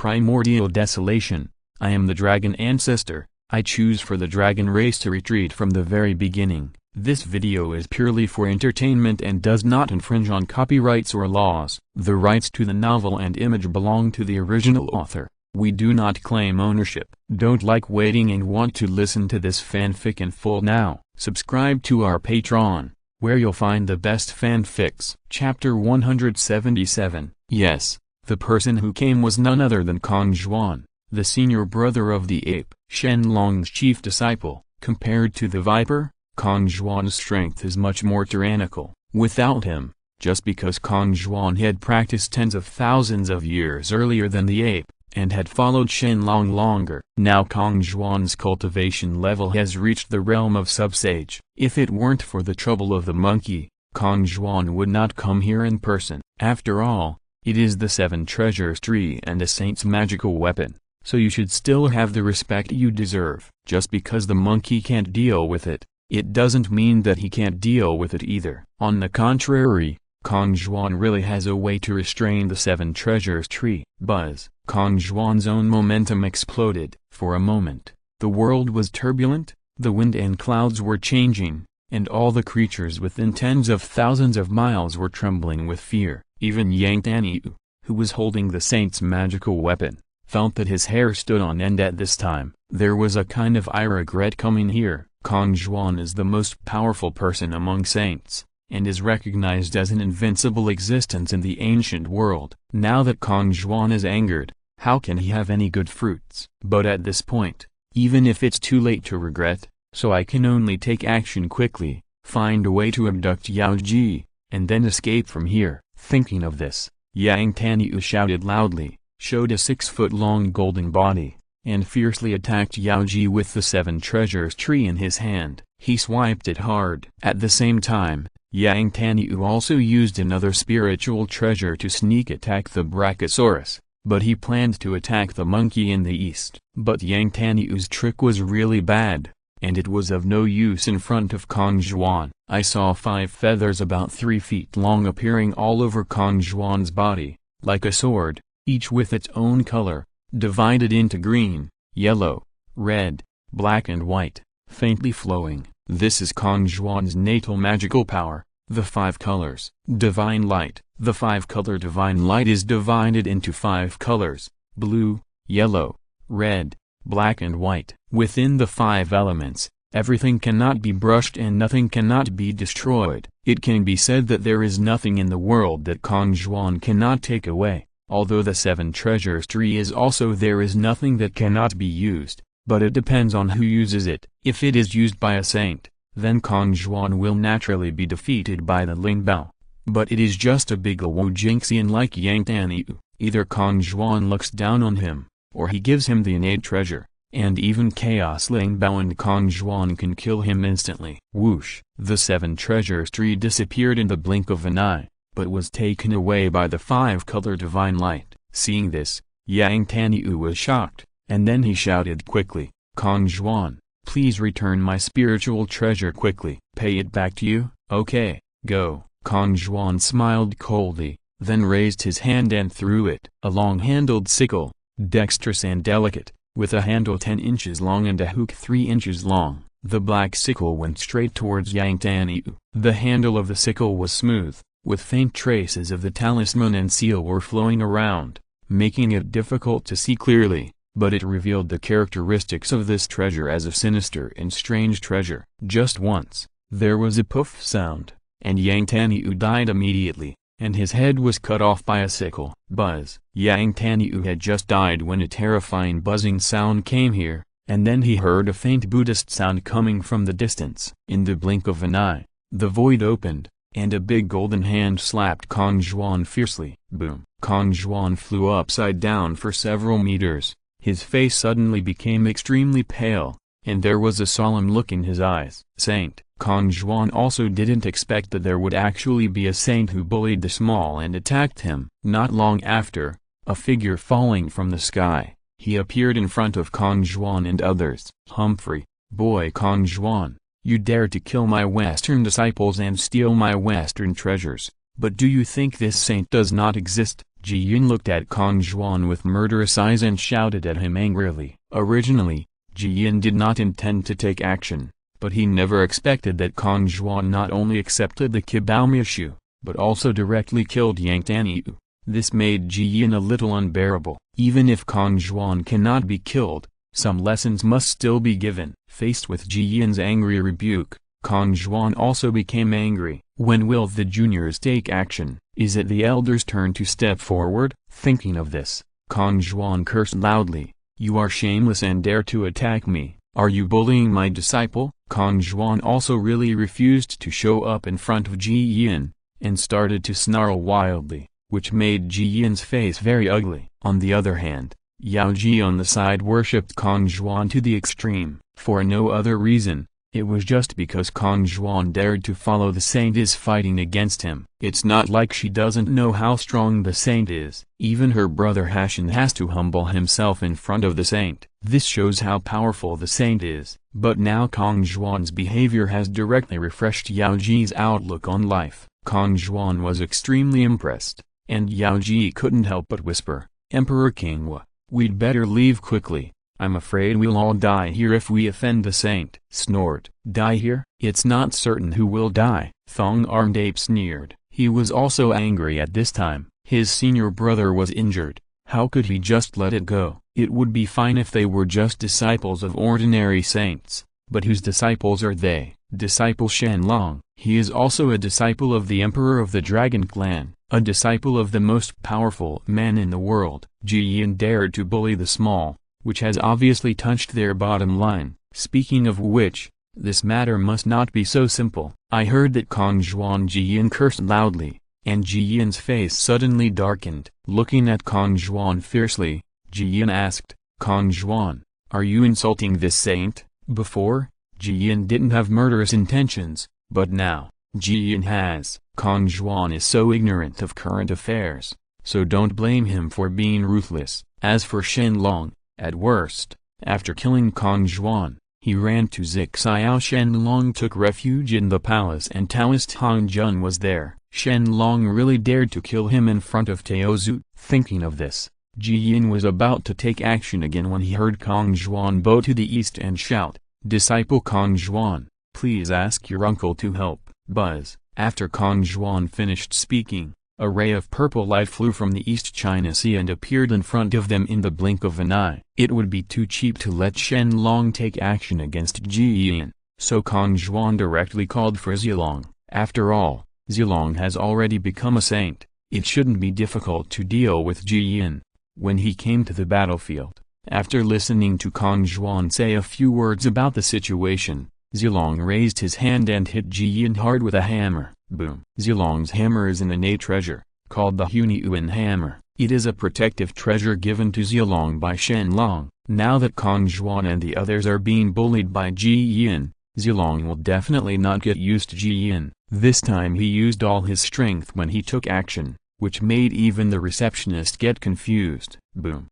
Primordial Desolation. I am the Dragon Ancestor. I choose for the dragon race to retreat from the very beginning. This video is purely for entertainment and does not infringe on copyrights or laws. The rights to the novel and image belong to the original author. We do not claim ownership. Don't like waiting and want to listen to this fanfic in full now? Subscribe to our Patreon, where you'll find the best fanfics. Chapter 177. Yes, the person who came was none other than Kong Zhuan, the senior brother of the ape, Shen Long's chief disciple. Compared to the viper, Kong Zhuan's strength is much more tyrannical. Without him, just because Kong Zhuan had practiced tens of thousands of years earlier than the ape, and had followed Shen Long longer. Now Kong Zhuan's cultivation level has reached the realm of sub-sage. If it weren't for the trouble of the monkey, Kong Zhuan would not come here in person. After all, it is the Seven Treasures tree and a saint's magical weapon, so you should still have the respect you deserve. Just because the monkey can't deal with it, it doesn't mean that he can't deal with it either. On the contrary, Kong Zhuan really has a way to restrain the Seven Treasures tree. Buzz. Kong Zhuan's own momentum exploded. For a moment, the world was turbulent, the wind and clouds were changing, and all the creatures within tens of thousands of miles were trembling with fear. Even Yang Taniu, who was holding the saint's magical weapon, felt that his hair stood on end at this time. There was a kind of I regret coming here. Kong Zhuan is the most powerful person among saints, and is recognized as an invincible existence in the ancient world. Now that Kong Zhuan is angered, how can he have any good fruits? But at this point, even if it's too late to regret, so I can only take action quickly, find a way to abduct Yao Ji, and then escape from here. Thinking of this, Yang Taniu shouted loudly, showed a 6-foot-long golden body, and fiercely attacked Yao Ji with the Seven Treasures tree in his hand. He swiped it hard. At the same time, Yang Taniu also used another spiritual treasure to sneak attack the Brachiosaurus, but he planned to attack the monkey in the east. But Yang Taniu's trick was really bad, and it was of no use in front of Kong Zhuan. I saw 5 feathers about 3 feet long appearing all over Kong Zhuan's body, like a sword, each with its own color, divided into green, yellow, red, black and white, faintly flowing. This is Kong Zhuan's natal magical power, the 5 colors. Divine light. The 5-color divine light is divided into 5 colors: blue, yellow, red, black and white. Within the 5 elements, everything cannot be brushed and nothing cannot be destroyed. It can be said that there is nothing in the world that Kong Zhuan cannot take away. Although the Seven Treasures tree is also, there is nothing that cannot be used, but it depends on who uses it. If it is used by a saint, then Kong Zhuan will naturally be defeated by the Ling Bao. But it is just a big Luo Jinxian like Yang Taniu. Either Kong Zhuan looks down on him, or he gives him the innate treasure, and even Chaos Ling Bao and Kong Zhuan can kill him instantly. Whoosh! The Seven Treasures tree disappeared in the blink of an eye, but was taken away by the 5-color divine light. Seeing this, Yang Taniu was shocked, and then he shouted quickly, "Kong Zhuan, please return my spiritual treasure quickly." "Pay it back to you? Okay, go." Kong Zhuan smiled coldly, then raised his hand and threw it. A long-handled sickle, dexterous and delicate, with a handle 10 inches long and a hook 3 inches long. The black sickle went straight towards Yang Taniu. The handle of the sickle was smooth, with faint traces of the talisman and seal were flowing around, making it difficult to see clearly, but it revealed the characteristics of this treasure as a sinister and strange treasure. Just once, there was a poof sound, and Yang Taniu died immediately, and his head was cut off by a sickle. Buzz. Yang Taniu had just died when a terrifying buzzing sound came here, and then he heard a faint Buddhist sound coming from the distance. In the blink of an eye, the void opened, and a big golden hand slapped Kong Zhuan fiercely. Boom! Kong Zhuan flew upside down for several meters. His face suddenly became extremely pale, and there was a solemn look in his eyes. Saint. Kong Zhuan also didn't expect that there would actually be a saint who bullied the small and attacked him. Not long after, a figure falling from the sky, he appeared in front of Kong Zhuan and others. "Humphrey, boy Kong Zhuan, you dare to kill my Western disciples and steal my Western treasures, but do you think this saint does not exist? Ji Yin looked at Kong Zhuan with murderous eyes and shouted at him angrily. Originally, Ji Yin did not intend to take action, but he never expected that Kong Zhuan not only accepted the Kibaomiashu, but also directly killed Yang Taniyu. This made Ji Yin a little unbearable. Even if Kong Zhuan cannot be killed, some lessons must still be given. Faced with Ji Yin's angry rebuke, Kong Zhuan also became angry. When will the juniors take action? Is it the elders' turn to step forward? Thinking of this, Kong Zhuan cursed loudly. You are shameless and dare to attack me. Are you bullying my disciple? Kong Zhuan also really refused to show up in front of Ji Yin, and started to snarl wildly, which made Ji Yin's face very ugly. On the other hand, Yao Ji on the side worshipped Kong Zhuan to the extreme. For no other reason, it was just because Kong Zhuan dared to follow the saint is fighting against him. It's not like she doesn't know how strong the saint is. Even her brother Hashan has to humble himself in front of the saint. This shows how powerful the saint is. But now Kong Zhuan's behavior has directly refreshed Yao Ji's outlook on life. Kong Zhuan was extremely impressed, and Yao Ji couldn't help but whisper, Emperor Qingwa, we'd better leave quickly. I'm afraid we'll all die here if we offend the saint. Snort. Die here? It's not certain who will die. Thong-armed ape sneered. He was also angry at this time. His senior brother was injured. How could he just let it go? It would be fine if they were just disciples of ordinary saints. But whose disciples are they? Disciple Shen Long. He is also a disciple of the Emperor of the Dragon Clan, a disciple of the most powerful man in the world. Ji Yin dared to bully the small, which has obviously touched their bottom line. Speaking of which, this matter must not be so simple. I heard that Kong Zhuan. Ji Yin cursed loudly, and Ji Yin's face suddenly darkened. Looking at Kong Zhuan fiercely, Ji Yin asked, Kong Zhuan, are you insulting this saint? Before, Ji Yin didn't have murderous intentions, but now, Ji Yin has. Kong Zhuan is so ignorant of current affairs, so don't blame him for being ruthless. As for Shen Long, at worst, after killing Kong Zhuan, he ran to Zixiao. Shen Long took refuge in the palace and Taoist Han Jun was there. Shen Long really dared to kill him in front of Teozu. Thinking of this, Ji Yin was about to take action again when he heard Kong Zhuan bow to the east and shout, Disciple Kong Zhuan, please ask your uncle to help. Buzz. After Kong Zhuan finished speaking, a ray of purple light flew from the East China Sea and appeared in front of them in the blink of an eye. It would be too cheap to let Shen Long take action against Ji Yin, so Kong Zhuan directly called for Zilong. After all, Zilong has already become a saint. It shouldn't be difficult to deal with Ji Yin. When he came to the battlefield, after listening to Kong Zhuan say a few words about the situation, Zilong raised his hand and hit Ji Yin hard with a hammer. Boom. Zilong's hammer is an innate treasure, called the Hunyuan hammer. It is a protective treasure given to Zilong by Shen Long. Now that Kong Zhuan and the others are being bullied by Ji Yin, Zilong will definitely not get used to Ji Yin. This time he used all his strength when he took action, which made even the receptionist get confused. Boom.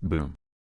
Boom.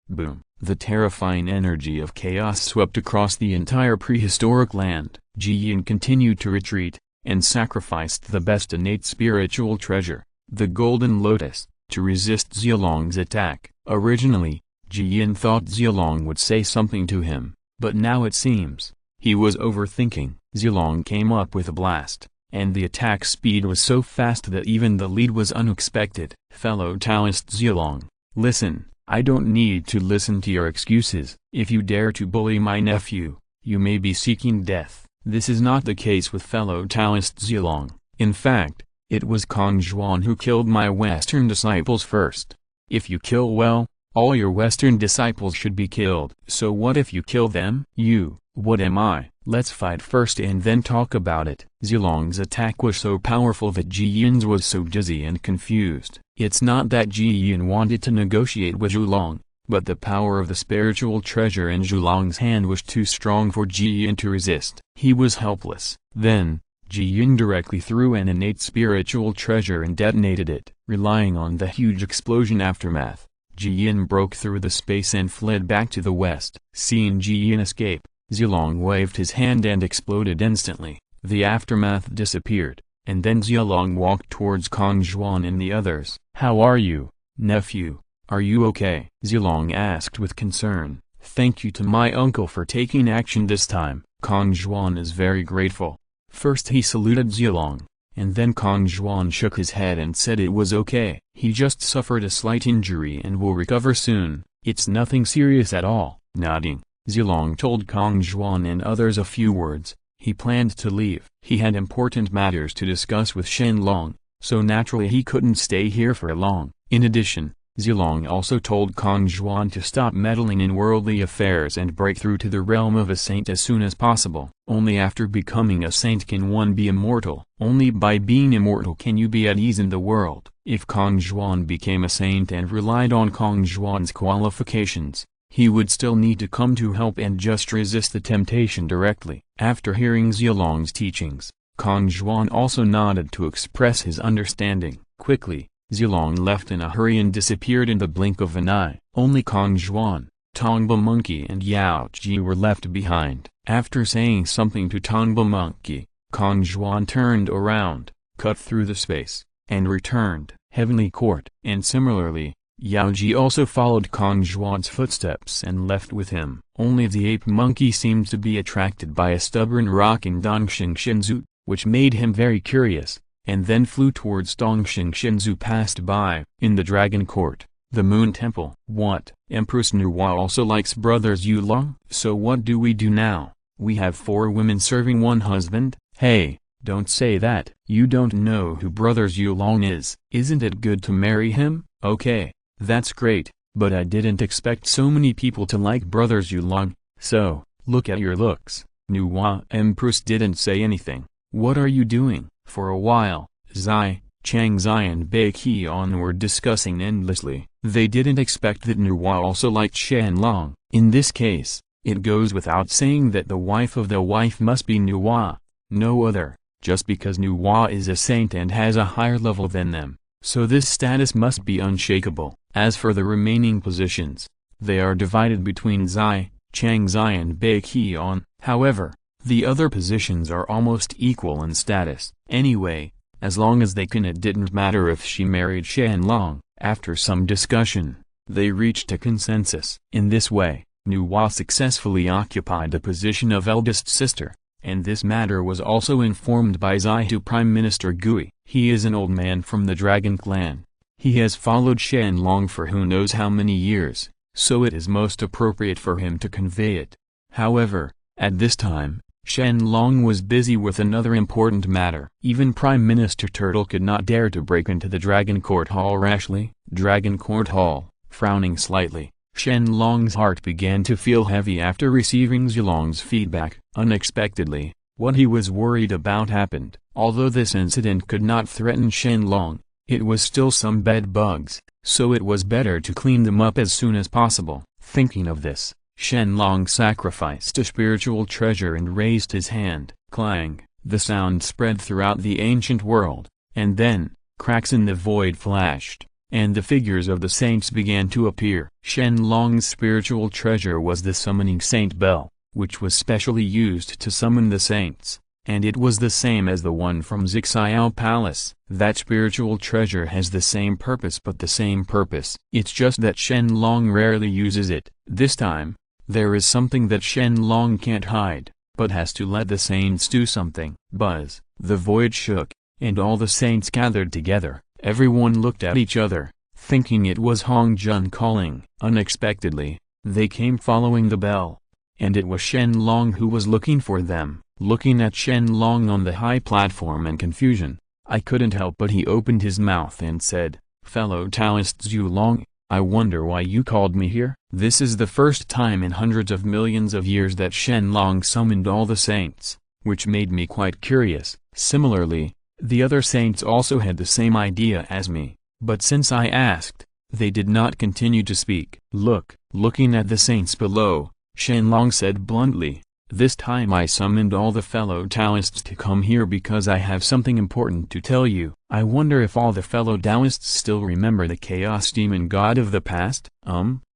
Boom. The terrifying energy of chaos swept across the entire prehistoric land. Ji Yin continued to retreat, and sacrificed the best innate spiritual treasure, the golden lotus, to resist Zilong's attack. Originally, Ji Yin thought Zilong would say something to him, but now it seems, he was overthinking. Zilong came up with a blast, and the attack speed was so fast that even the lead was unexpected. Fellow Taoist Zilong, listen. I don't need to listen to your excuses. If you dare to bully my nephew, you may be seeking death. This is not the case with fellow Taoist Zilong. In fact, it was Kong Zhuan who killed my Western disciples first. If you kill well, all your Western disciples should be killed. So what if you kill them? You, what am I? Let's fight first and then talk about it. Zilong's attack was so powerful that Ji Yin's was so dizzy and confused. It's not that Ji Yin wanted to negotiate with Zhulong, but the power of the spiritual treasure in Zhulong's hand was too strong for Ji Yin to resist. He was helpless. Then, Ji Yin directly threw an innate spiritual treasure and detonated it. Relying on the huge explosion aftermath, Ji Yin broke through the space and fled back to the west. Seeing Ji Yin escape, Zilong waved his hand and exploded instantly. The aftermath disappeared, and then Zilong walked towards Kong Zhuan and the others. How are you, nephew? Are you okay? Zilong asked with concern. Thank you to my uncle for taking action this time. Kong Zhuan is very grateful. First he saluted Zilong, and then Kong Zhuan shook his head and said it was okay. He just suffered a slight injury and will recover soon. It's nothing serious at all. Nodding, Zilong told Kong Zhuan and others a few words. He planned to leave. He had important matters to discuss with Shen Long, so naturally he couldn't stay here for long. In addition, Zilong also told Kong Zhuan to stop meddling in worldly affairs and break through to the realm of a saint as soon as possible. Only after becoming a saint can one be immortal. Only by being immortal can you be at ease in the world. If Kong Zhuan became a saint and relied on Kong Zhuan's qualifications, he would still need to come to help and just resist the temptation directly. After hearing Zilong's teachings, Kong Zhuan also nodded to express his understanding. Quickly, Zilong left in a hurry and disappeared in the blink of an eye. Only Kong Zhuan, Tongba Monkey and Yao Ji were left behind. After saying something to Tongba Monkey, Kong Zhuan turned around, cut through the space, and returned. Heavenly Court. And similarly, Yao Ji also followed Kong Zhuan's footsteps and left with him. Only the ape monkey seemed to be attracted by a stubborn rock in Dongxing Shenzu, which made him very curious, and then flew towards Dongxing Shenzu. Passed by. In the Dragon Court, the Moon Temple. What? Empress Nuwa also likes brothers Yulong? So what do we do now? We have 4 women serving 1 husband? Hey, don't say that. You don't know who brothers Yulong is. Isn't it good to marry him? Okay, that's great, but I didn't expect so many people to like brothers Yulong, so, look at your looks. Nuwa Empress didn't say anything. What are you doing? For a while, Zai, Changzai and Bai Qian were discussing endlessly. They didn't expect that Nuwa also liked Shen Long. In this case, it goes without saying that the wife of the wife must be Nuwa, no other, just because Nuwa is a saint and has a higher level than them, so this status must be unshakable. As for the remaining positions, they are divided between Zai, Changzai and Bai Qian. However, the other positions are almost equal in status. Anyway, as long as they can, it didn't matter if she married Shen Long. After some discussion, they reached a consensus. In this way, Nuwa successfully occupied the position of eldest sister, and this matter was also informed by Zai to Prime Minister Gui. He is an old man from the Dragon clan. He has followed Shen Long for who knows how many years, so it is most appropriate for him to convey it. However, at this time, Shen Long was busy with another important matter. Even Prime Minister Turtle could not dare to break into the Dragon Court Hall rashly. Dragon Court Hall. Frowning slightly, Shen Long's heart began to feel heavy after receiving Zilong's feedback. Unexpectedly, what he was worried about happened. Although this incident could not threaten Shen Long, it was still some bed bugs, so it was better to clean them up as soon as possible. Thinking of this, Shen Long sacrificed a spiritual treasure and raised his hand. Clang, the sound spread throughout the ancient world, and then, cracks in the void flashed, and the figures of the saints began to appear. Shen Long's spiritual treasure was the summoning saint bell, which was specially used to summon the saints, and it was the same as the one from Zixiao Palace. That spiritual treasure has the same purpose, but the same purpose. It's just that Shen Long rarely uses it. This time, there is something that Shen Long can't hide, but has to let the saints do something. Buzz, the void shook, and all the saints gathered together. Everyone looked at each other, thinking it was Hong Jun calling. Unexpectedly, they came following the bell, and it was Shen Long who was looking for them. Looking at Shen Long on the high platform in confusion, I couldn't help but he opened his mouth and said, "Fellow Taoist Zhu Long, I wonder why you called me here?" This is the first time in hundreds of millions of years that Shen Long summoned all the saints, which made me quite curious. Similarly, the other saints also had the same idea as me, but since I asked, they did not continue to speak. Looking at the saints below, Shen Long said bluntly, "This time I summoned all the fellow Taoists to come here because I have something important to tell you. I wonder if all the fellow Taoists still remember the Chaos Demon God of the past?"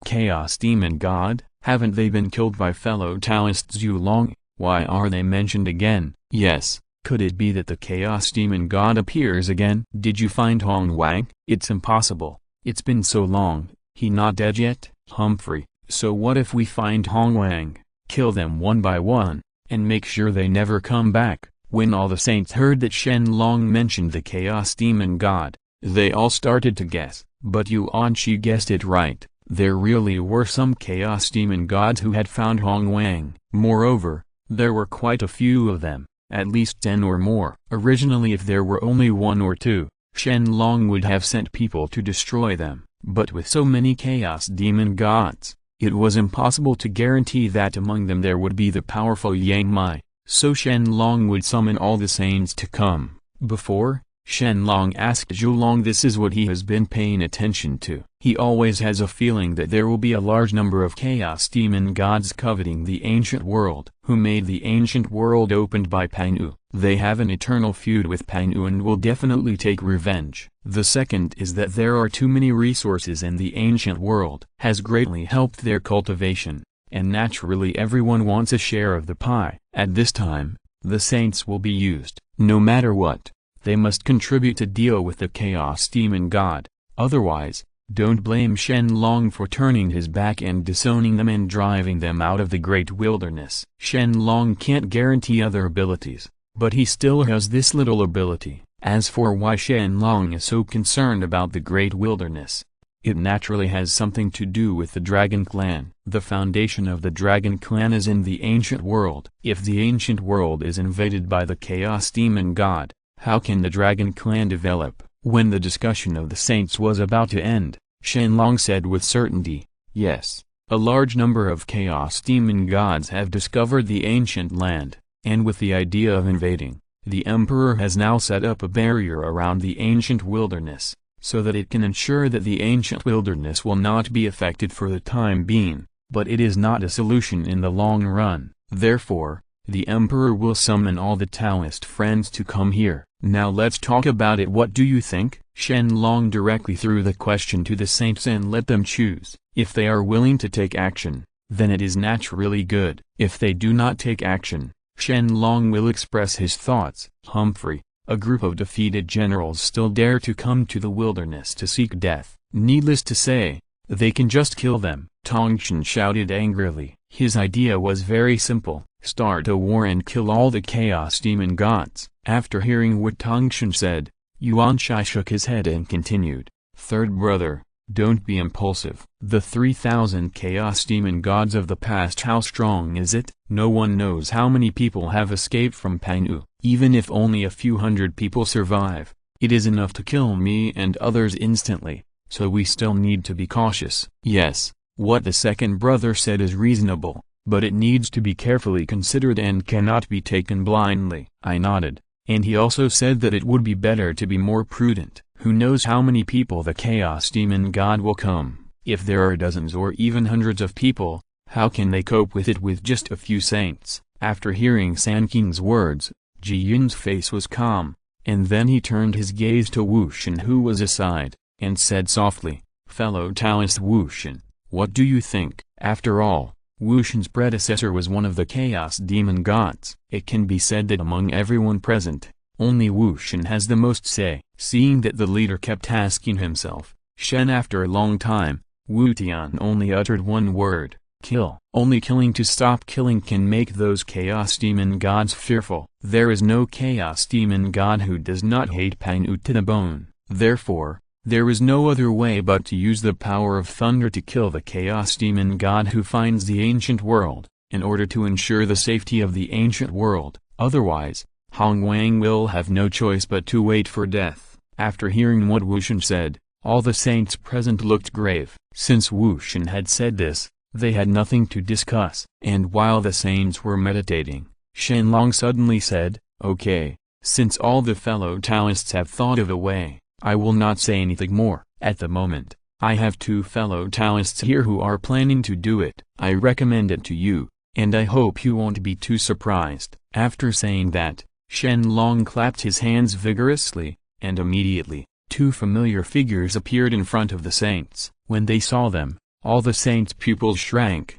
Chaos Demon God? Haven't they been killed by fellow Taoists Zhu Long? Why are they mentioned again? Yes, Could it be that the Chaos Demon God appears again? Did you find Hong Wang? It's impossible. It's been so long. He not dead yet? Humphrey, so what if we find Hong Wang, kill them one by one, and make sure they never come back? When all the saints heard that Shen Long mentioned the Chaos Demon God, they all started to guess, but Yuan Shi guessed it right. There really were some Chaos Demon Gods who had found Hong Wang. Moreover, there were quite a few of them, at least 10 or more. Originally, if there were only 1 or 2, Shen Long would have sent people to destroy them, but with so many Chaos Demon Gods, it was impossible to guarantee that among them there would be the powerful Yang Mai, so Shen Long would summon all the saints to come. Before, Shen Long asked Zhu Long. This is what he has been paying attention to. He always has a feeling that there will be a large number of Chaos Demon Gods coveting the ancient world. Who made the ancient world opened by Panu. They have an eternal feud with Panu and will definitely take revenge. The second is that there are too many resources and the ancient world has greatly helped their cultivation, and naturally everyone wants a share of the pie. At this time, the saints will be used. No matter what, they must contribute to deal with the Chaos Demon God. Otherwise, don't blame Shen Long for turning his back and disowning them and driving them out of the great wilderness. Shen Long can't guarantee other abilities, but he still has this little ability. As for why Shen Long is so concerned about the great wilderness, it naturally has something to do with the Dragon Clan. The foundation of the Dragon Clan is in the ancient world. If the ancient world is invaded by the Chaos Demon God, how can the Dragon Clan develop? When the discussion of the saints was about to end, Shen Long said with certainty, yes, a large number of Chaos Demon Gods have discovered the ancient land, and with the idea of invading, the Emperor has now set up a barrier around the ancient wilderness, so that it can ensure that the ancient wilderness will not be affected for the time being, but it is not a solution in the long run. Therefore, the Emperor will summon all the Taoist friends to come here. Now let's talk about it. What do you think? Shen Long directly threw the question to the saints and let them choose. If they are willing to take action, then it is naturally good. If they do not take action, Shen Long will express his thoughts. Humphrey, a group of defeated generals still dare to come to the wilderness to seek death. Needless to say, they can just kill them. Tongshan shouted angrily. His idea was very simple. Start a war and kill all the Chaos Demon Gods. After hearing what Tongshan said, Yuan Shi shook his head and continued, Third brother, don't be impulsive. The 3,000 Chaos Demon Gods of the past, how strong is it? No one knows how many people have escaped from Panu. Even if only a few hundred people survive, it is enough to kill me and others instantly, so we still need to be cautious. Yes, what the second brother said is reasonable, but it needs to be carefully considered and cannot be taken blindly. I nodded, and he also said that it would be better to be more prudent. Who knows how many people the Chaos Demon God will come? If there are dozens or even hundreds of people, how can they cope with it with just a few saints? After hearing Sanqing's words, Ji Yun's face was calm, and then he turned his gaze to Wu Shen, who was aside, and said softly, Fellow Taoist Wu Shen, what do you think? After all, Wu Shen's predecessor was one of the Chaos Demon Gods. It can be said that among everyone present, only Wu Shen has the most say. Seeing that the leader kept asking himself, Shen, after a long time, Wu Tian only uttered one word, kill. Only killing to stop killing can make those Chaos Demon Gods fearful. There is no Chaos Demon God who does not hate Panu to the bone. Therefore, there is no other way but to use the power of thunder to kill the Chaos Demon God who finds the ancient world, in order to ensure the safety of the ancient world. Otherwise, Hong Wang will have no choice but to wait for death. After hearing what Wu Shen said, all the saints present looked grave. Since Wu Shen had said this, they had nothing to discuss. And while the saints were meditating, Shen Long suddenly said, Okay, since all the fellow Taoists have thought of a way, I will not say anything more. At the moment, I have 2 fellow Taoists here who are planning to do it. I recommend it to you, and I hope you won't be too surprised. After saying that, Shen Long clapped his hands vigorously, and immediately, 2 familiar figures appeared in front of the saints. When they saw them, all the saints' pupils shrank,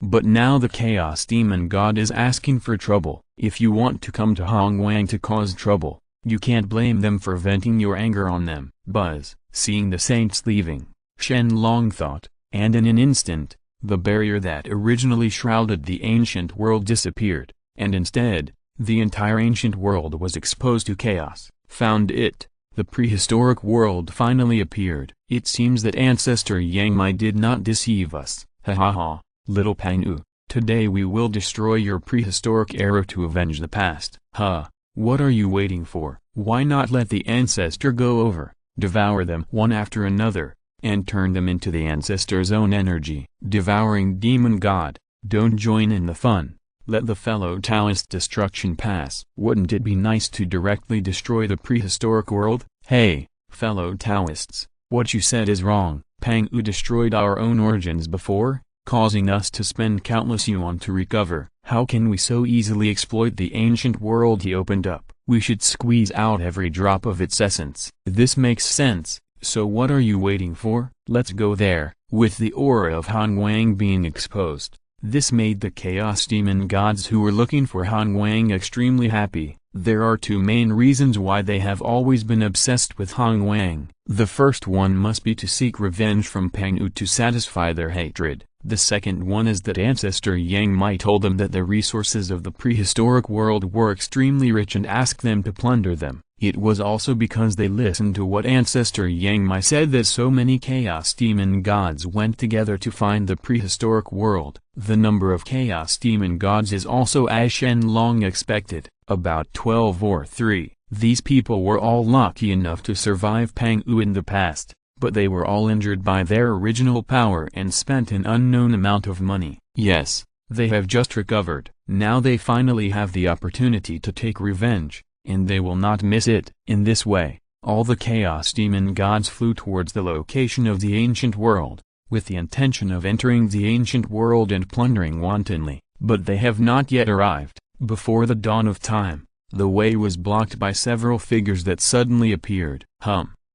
But now the Chaos Demon God is asking for trouble. If you want to come to Hongwang to cause trouble, you can't blame them for venting your anger on them. Buzz, seeing the saints leaving, Shen Long thought, and in an instant, the barrier that originally shrouded the ancient world disappeared, and instead, the entire ancient world was exposed to chaos. Found it. The prehistoric world finally appeared. It seems that Ancestor Yang Mai did not deceive us. Ha ha ha, little Pang-u. Today we will destroy your prehistoric era to avenge the past. Huh, what are you waiting for? Why not let the Ancestor go over, devour them one after another, and turn them into the Ancestor's own energy? Devouring Demon God, don't join in the fun. Let the fellow Taoist destruction pass. Wouldn't it be nice to directly destroy the prehistoric world? Hey, fellow Taoists, what you said is wrong. Pang-u destroyed our own origins before, causing us to spend countless yuan to recover. How can we so easily exploit the ancient world he opened up? We should squeeze out every drop of its essence. This makes sense, so what are you waiting for? Let's go there. With the aura of Hongwang being exposed, this made the Chaos Demon Gods who were looking for Hongwang extremely happy. There are two main reasons why they have always been obsessed with Hongwang. The first one must be to seek revenge from Pang-u to satisfy their hatred. The second one is that Ancestor Yang Mai told them that the resources of the prehistoric world were extremely rich and asked them to plunder them. It was also because they listened to what Ancestor Yang Mai said that so many Chaos Demon Gods went together to find the prehistoric world. The number of Chaos Demon Gods is also as Shen Long expected, about 12 or 3. These people were all lucky enough to survive Pang-u in the past, but they were all injured by their original power and spent an unknown amount of money. Yes, they have just recovered. Now they finally have the opportunity to take revenge, and they will not miss it. In this way, all the Chaos Demon Gods flew towards the location of the ancient world, with the intention of entering the ancient world and plundering wantonly. But they have not yet arrived. Before the dawn of time, the way was blocked by several figures that suddenly appeared.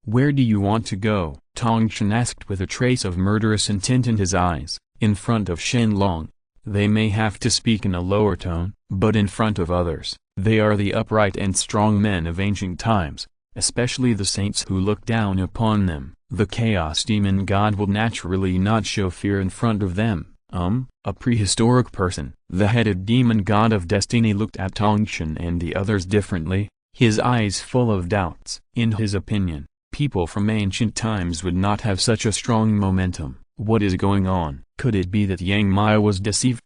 Where do you want to go? Tongshan asked with a trace of murderous intent in his eyes. In front of Shen Long, they may have to speak in a lower tone, but in front of others, they are the upright and strong men of ancient times, especially the saints who look down upon them. The Chaos Demon God will naturally not show fear in front of them. A prehistoric person. The headed demon god of destiny looked at Tongshan and the others differently, his eyes full of doubts. In his opinion, people from ancient times would not have such a strong momentum. What is going on? Could it be that Yang Mai was deceived?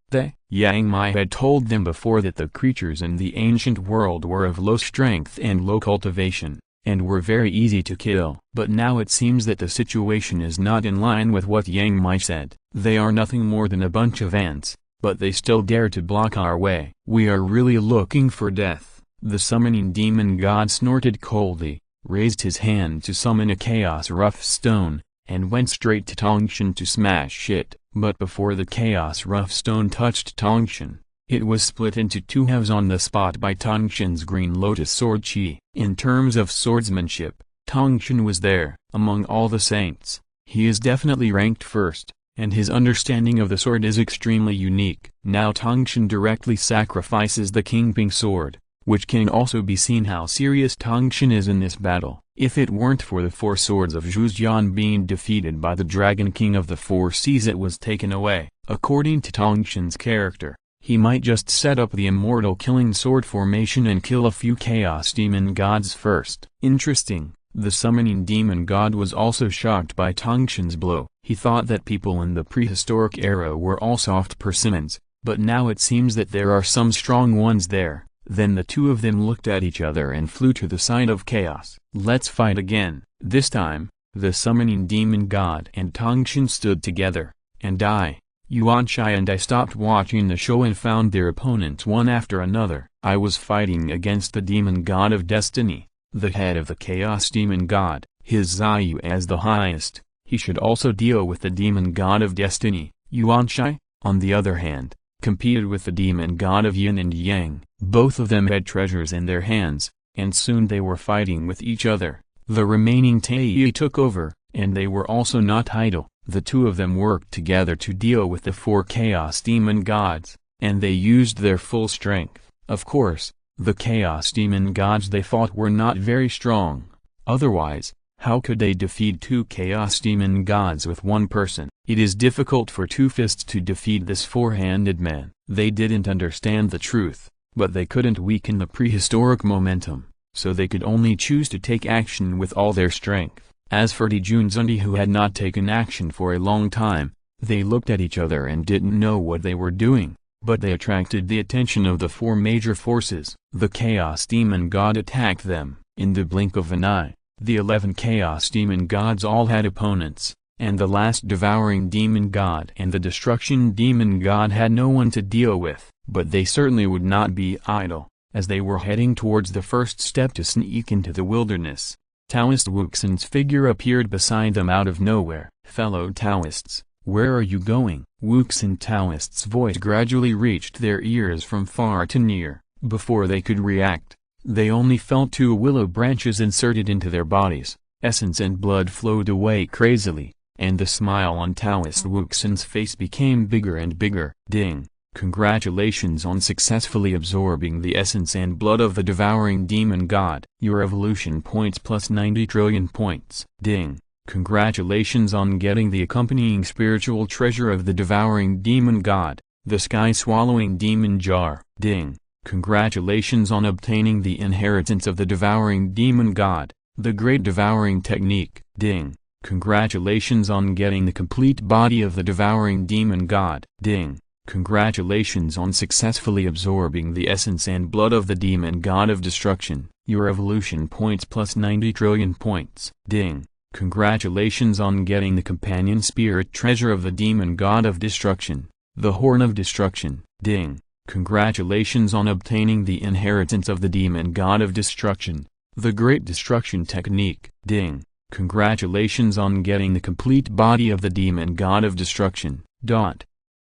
Yang Mai had told them before that the creatures in the ancient world were of low strength and low cultivation, and were very easy to kill. But now it seems that the situation is not in line with what Yang Mai said. They are nothing more than a bunch of ants, but they still dare to block our way. We are really looking for death. The summoning demon god snorted coldly, raised his hand to summon a chaos rough stone, and went straight to Tongshan to smash it. But before the chaos rough stone touched Tongshan, it was split into two halves on the spot by Tongshan's green lotus sword chi. In terms of swordsmanship, Tongshan was there. Among all the saints, he is definitely ranked first, and his understanding of the sword is extremely unique. Now Tongshan directly sacrifices the Kingping sword, which can also be seen how serious Tongshan is in this battle. If it weren't for the 4 swords of Zhujian being defeated by the Dragon King of the 4 Seas, it was taken away. According to Tongshan's character, he might just set up the Immortal killing sword formation and kill a few Chaos Demon Gods first. Interesting, the summoning demon god was also shocked by Tongshan's blow. He thought that people in the prehistoric era were all soft persimmons, but now it seems that there are some strong ones there. Then the two of them looked at each other and flew to the side of chaos. Let's fight again. This time, the summoning demon god and Tongshan stood together, and Yuanshai and I stopped watching the show and found their opponents one after another. I was fighting against the demon god of destiny, the head of the chaos demon god, his Zayu as the highest. He should also deal with the demon god of destiny. Yuanshai, on the other hand, competed with the demon god of yin and yang. Both of them had treasures in their hands, and soon they were fighting with each other. The remaining Taiyi took over, And they were also not idle. The two of them worked together to deal with the 4 Chaos Demon Gods, and they used their full strength. Of course, the Chaos Demon Gods they fought were not very strong. Otherwise, how could they defeat 2 Chaos Demon Gods with one person? It is difficult for Two Fists to defeat this four-handed man. They didn't understand the truth, but they couldn't weaken the prehistoric momentum, so they could only choose to take action with all their strength. As for the Junzundi, who had not taken action for a long time, they looked at each other and didn't know what they were doing, but they attracted the attention of the 4 major forces. The Chaos Demon God attacked them. In the blink of an eye, the 11 Chaos Demon Gods all had opponents, and the last Devouring Demon God and the Destruction Demon God had no one to deal with. But they certainly would not be idle. As they were heading towards the first step to sneak into the wilderness, Taoist Wuxin's figure appeared beside them out of nowhere. "Fellow Taoists, where are you going?" Wuxin Taoist's voice gradually reached their ears from far to near. Before they could react, they only felt 2 willow branches inserted into their bodies. Essence and blood flowed away crazily, and the smile on Taoist Wuxin's face became bigger and bigger. Ding! Congratulations on successfully absorbing the essence and blood of the Devouring Demon God. Your evolution points plus 90 trillion points. Ding! Congratulations on getting the accompanying spiritual treasure of the Devouring Demon God, the Sky-Swallowing Demon Jar. Ding! Congratulations on obtaining the inheritance of the Devouring Demon God, the Great Devouring Technique. Ding! Congratulations on getting the complete body of the Devouring Demon God. Ding! Congratulations on successfully absorbing the essence and blood of the Demon God of Destruction. Your evolution points plus 90 trillion points. Ding! Congratulations on getting the companion spirit treasure of the Demon God of Destruction, the Horn of Destruction. Ding! Congratulations on obtaining the inheritance of the Demon God of Destruction, the Great Destruction Technique. Ding! Congratulations on getting the complete body of the Demon God of Destruction.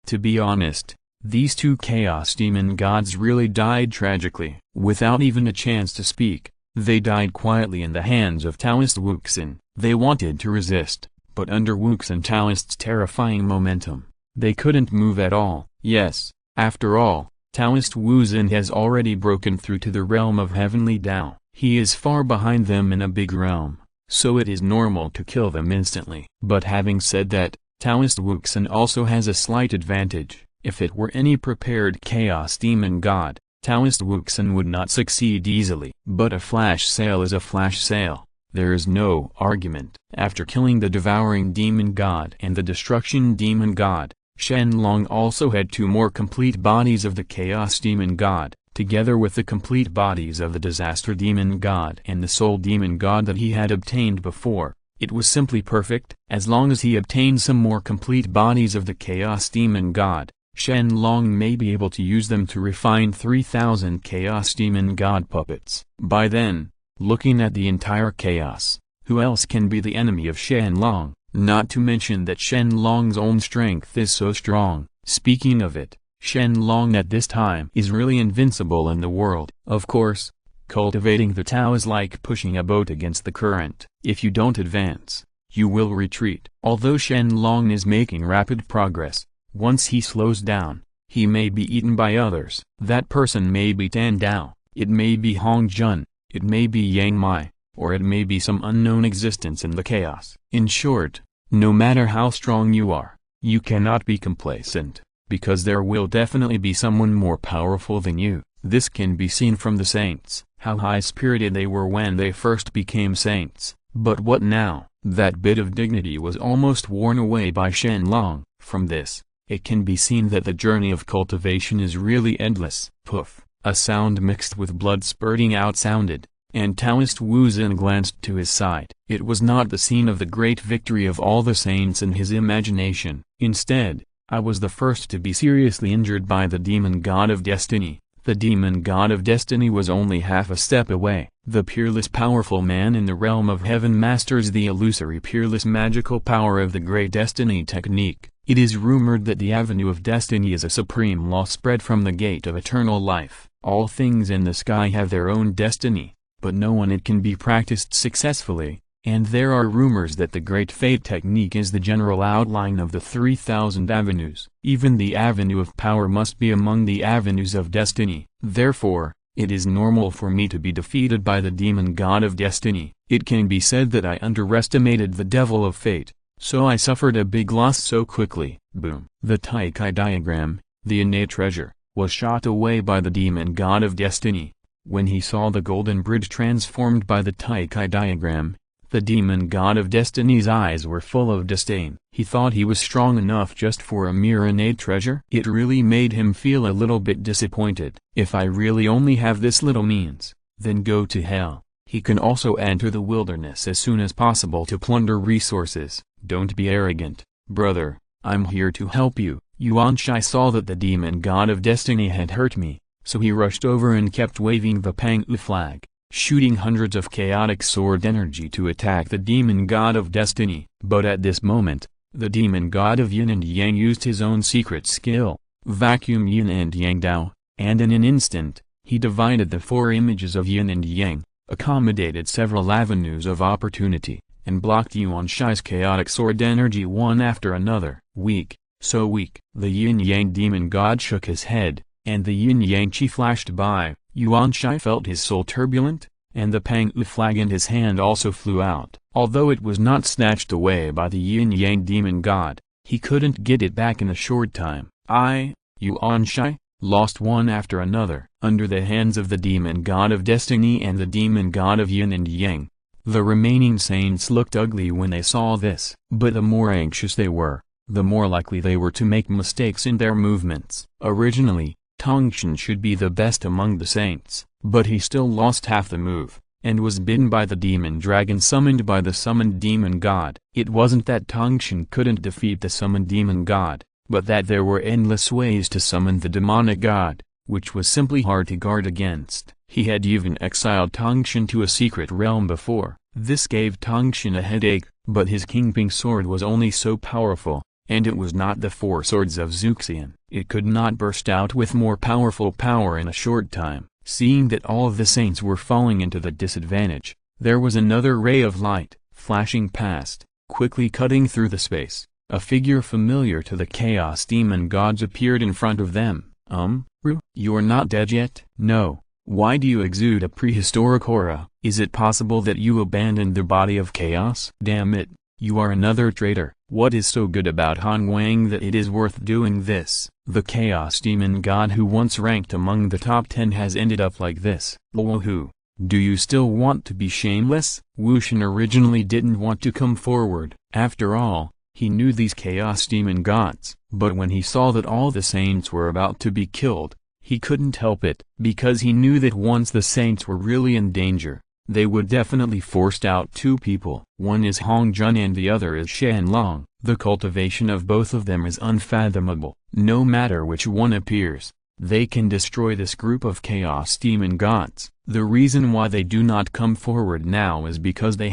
To be honest, these 2 Chaos Demon Gods really died tragically. Without even a chance to speak, they died quietly in the hands of Taoist Wuxin. They wanted to resist, but under Wuxin Taoist's terrifying momentum, they couldn't move at all. Yes, after all, Taoist Wuxin has already broken through to the realm of Heavenly Tao. He is far behind them in a big realm, so it is normal to kill them instantly. But having said that, Taoist Wuxin also has a slight advantage. If it were any prepared Chaos Demon God, Taoist Wuxin would not succeed easily. But a flash sale is a flash sale. There is no argument. After killing the Devouring Demon God and the Destruction Demon God, Shen Long also had 2 more complete bodies of the Chaos Demon God, together with the complete bodies of the Disaster Demon God and the Soul Demon God that he had obtained before. It was simply perfect. As long as he obtained some more complete bodies of the Chaos Demon God, Shen Long may be able to use them to refine 3,000 Chaos Demon God puppets. By then, looking at the entire chaos, who else can be the enemy of Shen Long? Not to mention that Shen Long's own strength is so strong. Speaking of it, Shen Long at this time is really invincible in the world. Of course, cultivating the Tao is like pushing a boat against the current. If you don't advance, you will retreat. Although Shen Long is making rapid progress, once he slows down, he may be eaten by others. That person may be Tan Dao, it may be Hong Jun, it may be Yang Mai, or it may be some unknown existence in the chaos. In short, no matter how strong you are, you cannot be complacent, because there will definitely be someone more powerful than you. This can be seen from the saints, how high-spirited they were when they first became saints. But what now? That bit of dignity was almost worn away by Shen Long. From this, it can be seen that the journey of cultivation is really endless. Poof! A sound mixed with blood spurting out sounded, and Taoist Wuxin glanced to his side. It was not the scene of the great victory of all the saints in his imagination. Instead, I was the first to be seriously injured by the Demon God of Destiny. The Demon God of Destiny was only half a step away. The peerless powerful man in the realm of heaven masters the illusory peerless magical power of the Great Destiny Technique. It is rumored that the Avenue of Destiny is a supreme law spread from the gate of eternal life. All things in the sky have their own destiny, but no one it can be practiced successfully, And there are rumors that the Great Fate technique is the general outline of the 3,000 avenues. Even the avenue of power must be among the avenues of destiny. Therefore, it is normal for me to be defeated by the demon god of destiny. It can be said that I underestimated the devil of fate, so I suffered a big loss so quickly. Boom. The Taikai diagram, the innate treasure, was shot away by the demon god of destiny. When he saw the golden bridge transformed by the Taikai diagram, the demon god of destiny's eyes were full of disdain. He thought he was strong enough just for a mere innate treasure. It really made him feel a little bit disappointed. If I really only have this little means, then go to hell. He can also enter the wilderness as soon as possible to plunder resources. Don't be arrogant, brother, I'm here to help you. Yuan Shai saw that the demon god of destiny had hurt me, so he rushed over and kept waving the Pang-U flag, shooting hundreds of chaotic sword energy to attack the demon god of destiny. But at this moment, the demon god of yin and yang used his own secret skill, vacuum yin and yang Dao, and in an instant, he divided the four images of yin and yang, accommodated several avenues of opportunity, and blocked Yuan Shai's chaotic sword energy one after another. Weak, so weak. The yin-yang demon god shook his head, and the yin-yang chi flashed by. Yuan Shai felt his soul turbulent, and the Pang-U flag in his hand also flew out. Although it was not snatched away by the yin-yang demon god, he couldn't get it back in a short time. Yuan Shai, lost one after another, under the hands of the demon god of destiny and the demon god of yin and yang. The remaining saints looked ugly when they saw this. But the more anxious they were, the more likely they were to make mistakes in their movements. Originally, Tongshan should be the best among the saints, but he still lost half the move, and was bitten by the demon dragon summoned by the summoned demon god. It wasn't that Tongshan couldn't defeat the summoned demon god, but that there were endless ways to summon the demonic god, which was simply hard to guard against. He had even exiled Tongshan to a secret realm before. This gave Tongshan a headache, but his Kingping sword was only so powerful, and it was not the four swords of Zuxian. It could not burst out with more powerful power in a short time. Seeing that all of the saints were falling into the disadvantage, there was another ray of light, flashing past, quickly cutting through the space. A figure familiar to the Chaos Demon gods appeared in front of them. Ru, you're not dead yet? No. Why do you exude a prehistoric aura? Is it possible that you abandoned the body of chaos? Damn it, you are another traitor. What is so good about Han Wang that it is worth doing this? The Chaos Demon God who once ranked among the top 10 has ended up like this. Luo Hu, do you still want to be shameless? Wu Shen originally didn't want to come forward. After all, he knew these Chaos Demon Gods. But when he saw that all the saints were about to be killed, he couldn't help it, because he knew that once the saints were really in danger, they would definitely force out two people. One is Hong Jun and the other is Shen Long. The cultivation of both of them is unfathomable. No matter which one appears, they can destroy this group of Chaos Demon Gods. The reason why they do not come forward now is because they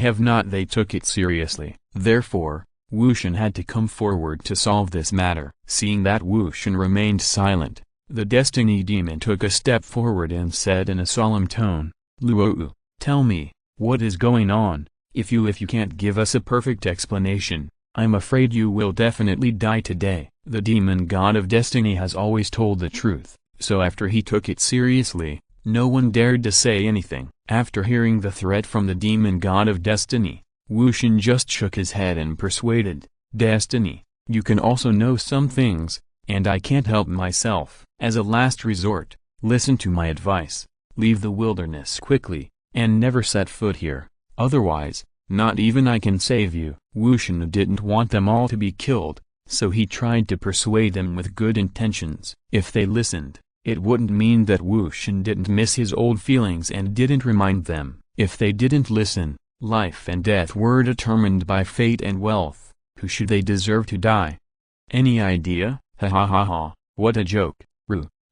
took it seriously. Therefore, Wu Shen had to come forward to solve this matter. Seeing that Wu Shen remained silent, the Destiny Demon took a step forward and said in a solemn tone, Luo Hu, tell me, what is going on? If you can't give us a perfect explanation, I'm afraid you will definitely die today. The Demon God of Destiny has always told the truth, so after he took it seriously, no one dared to say anything. After hearing the threat from the Demon God of Destiny, Wu Shen just shook his head and persuaded, Destiny, you can also know some things, and I can't help myself. As a last resort, listen to my advice, leave the wilderness quickly, and never set foot here, otherwise, not even I can save you. Wu Shen didn't want them all to be killed, so he tried to persuade them with good intentions. If they listened, it wouldn't mean that Wu Shen didn't miss his old feelings and didn't remind them. If they didn't listen, life and death were determined by fate and wealth. Who should they deserve to die? Any idea? Ha ha ha ha, what a joke.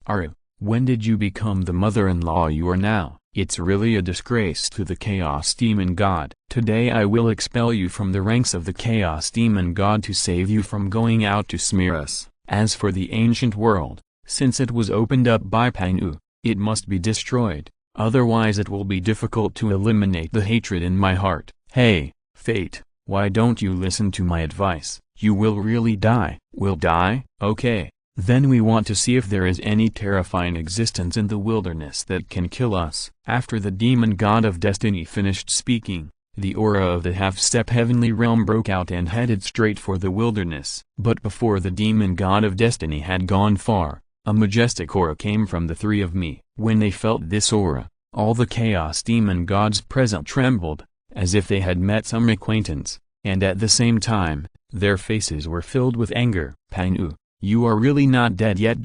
Aru, when did you become the mother-in-law you are now? It's really a disgrace to the Chaos Demon God. Today I will expel you from the ranks of the Chaos Demon God to save you from going out to smear us. As for the ancient world, since it was opened up by Pang-U, it must be destroyed, otherwise it will be difficult to eliminate the hatred in my heart. Hey, Fate, why don't you listen to my advice? You will really die. Will die? Okay. Then we want to see if there is any terrifying existence in the wilderness that can kill us. After the demon god of destiny finished speaking, the aura of the half-step heavenly realm broke out and headed straight for the wilderness. But before the demon god of destiny had gone far, a majestic aura came from the three of me. When they felt this aura, all the chaos demon gods present trembled, as if they had met some acquaintance, and at the same time, their faces were filled with anger. Pang-u, you are really not dead yet.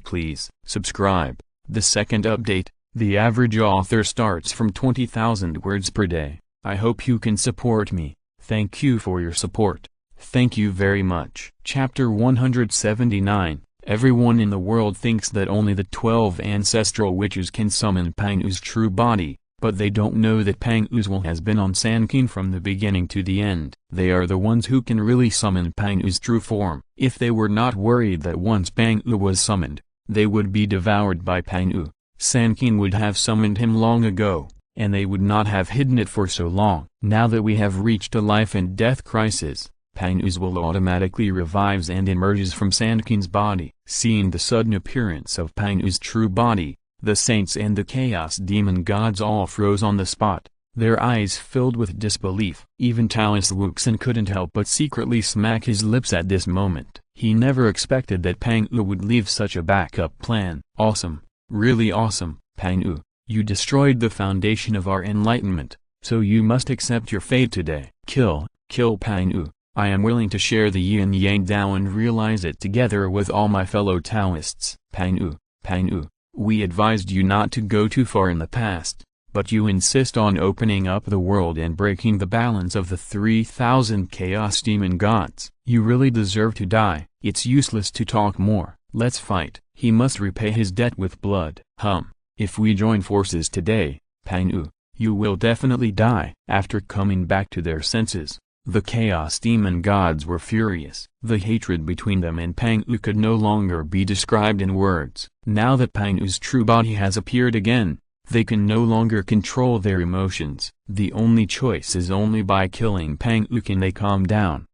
Please subscribe. The second update. The average author starts from 20,000 words per day. I hope you can support me. Thank you for your support. Thank you very much. Chapter 179. Everyone in the world thinks that only the 12 ancestral witches can summon Pang-u's true body, but they don't know that Pang-u's will has been on Sanqing from the beginning to the end. They are the ones who can really summon Pang-u's true form. If they were not worried that once Pang-u was summoned, they would be devoured by Pang-u, Sanqing would have summoned him long ago, and they would not have hidden it for so long. Now that we have reached a life and death crisis, Pang-u's will automatically revives and emerges from Sanqing's body. Seeing the sudden appearance of Pang-u's true body, the saints and the chaos demon gods all froze on the spot, their eyes filled with disbelief. Even Taoist Wuxin couldn't help but secretly smack his lips at this moment. He never expected that Pang-u would leave such a backup plan. Awesome. Really awesome. Pang-u, you destroyed the foundation of our enlightenment, so you must accept your fate today. Kill Pang-u. I am willing to share the yin yang Tao and realize it together with all my fellow Taoists. Pang-u, we advised you not to go too far in the past, but you insist on opening up the world and breaking the balance of the 3,000 chaos demon gods. You really deserve to die. It's useless to talk more. Let's fight. He must repay his debt with blood. If we join forces today, Pang-u, you will definitely die. After coming back to their senses, the chaos demon gods were furious. The hatred between them and Pang-u could no longer be described in words. Now that Pang-u's true body has appeared again, they can no longer control their emotions. The only choice is only by killing Pang-u can they calm down.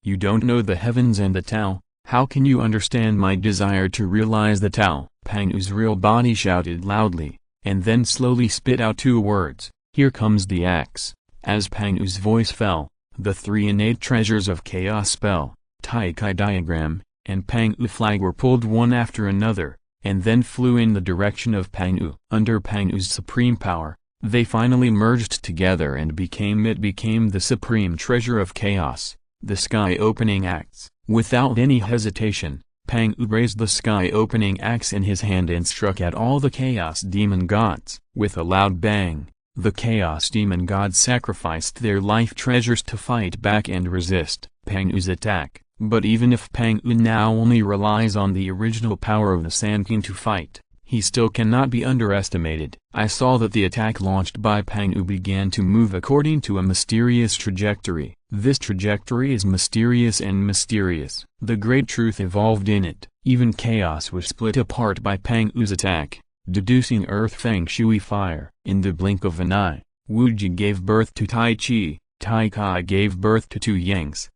You don't know the heavens and the Tao. How can you understand my desire to realize the Tao? Pang-u's real body shouted loudly, and then slowly spit out two words. Here comes the axe. As Pang-u's voice fell, the three innate treasures of chaos spell, Tai Chi diagram, and Pang-u flag were pulled one after another, and then flew in the direction of Pang-u. Under Pang-u's supreme power, they finally merged together and became the supreme treasure of chaos, the sky-opening axe. Without any hesitation, Pang-u raised the sky-opening axe in his hand and struck at all the chaos demon gods. With a loud bang, the chaos demon gods sacrificed their life treasures to fight back and resist Pang-u's attack. But even if Pang-u now only relies on the original power of the Sanqing to fight, he still cannot be underestimated. I saw that the attack launched by Pang-u began to move according to a mysterious trajectory. This trajectory is mysterious and mysterious. The great truth evolved in it. Even chaos was split apart by Pang-u's attack, deducing earth feng shui fire. In the blink of an eye, Wuji gave birth to Tai Chi, Tai Chi gave birth to two Yangs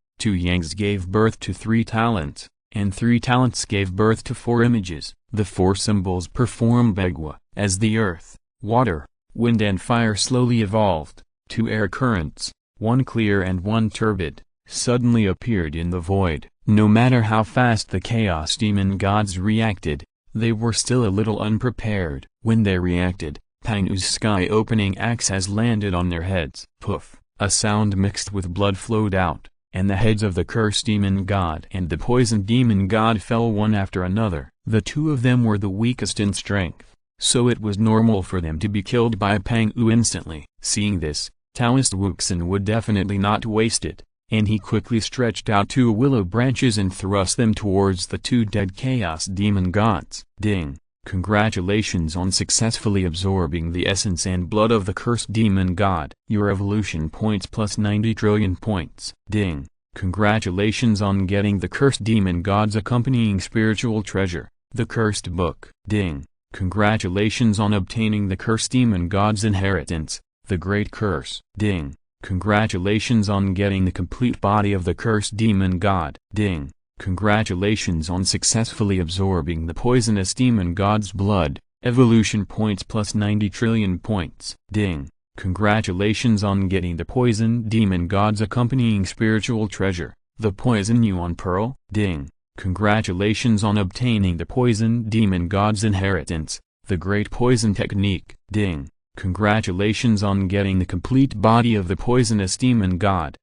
gave birth to 3 talents, and 3 talents gave birth to 4 images. The 4 symbols perform Begwa. As the earth, water, wind and fire slowly evolved, 2 air currents, one clear and one turbid, suddenly appeared in the void. No matter how fast the chaos demon gods reacted, they were still a little unprepared. When they reacted, Pang-u's sky-opening axe has landed on their heads. Poof! A sound mixed with blood flowed out, and the heads of the cursed demon god and the poison demon god fell one after another. The 2 of them were the weakest in strength, so it was normal for them to be killed by Pang-u instantly. Seeing this, Taoist Wuxin would definitely not waste it, and he quickly stretched out 2 willow branches and thrust them towards the 2 dead chaos demon gods. Ding! Congratulations on successfully absorbing the essence and blood of the cursed demon god. Your evolution points plus 90 trillion points. Ding. Congratulations on getting the cursed demon god's accompanying spiritual treasure, the cursed book. Ding. Congratulations on obtaining the cursed demon god's inheritance, the great curse. Ding. Congratulations on getting the complete body of the cursed demon god. Ding. Congratulations on successfully absorbing the poisonous demon god's blood, evolution points plus 90 trillion points. Ding. Congratulations on getting the poison demon god's accompanying spiritual treasure, the poison yuan pearl. Ding. Congratulations on obtaining the poison demon god's inheritance, the great poison technique. Ding. Congratulations on getting the complete body of the poisonous demon god.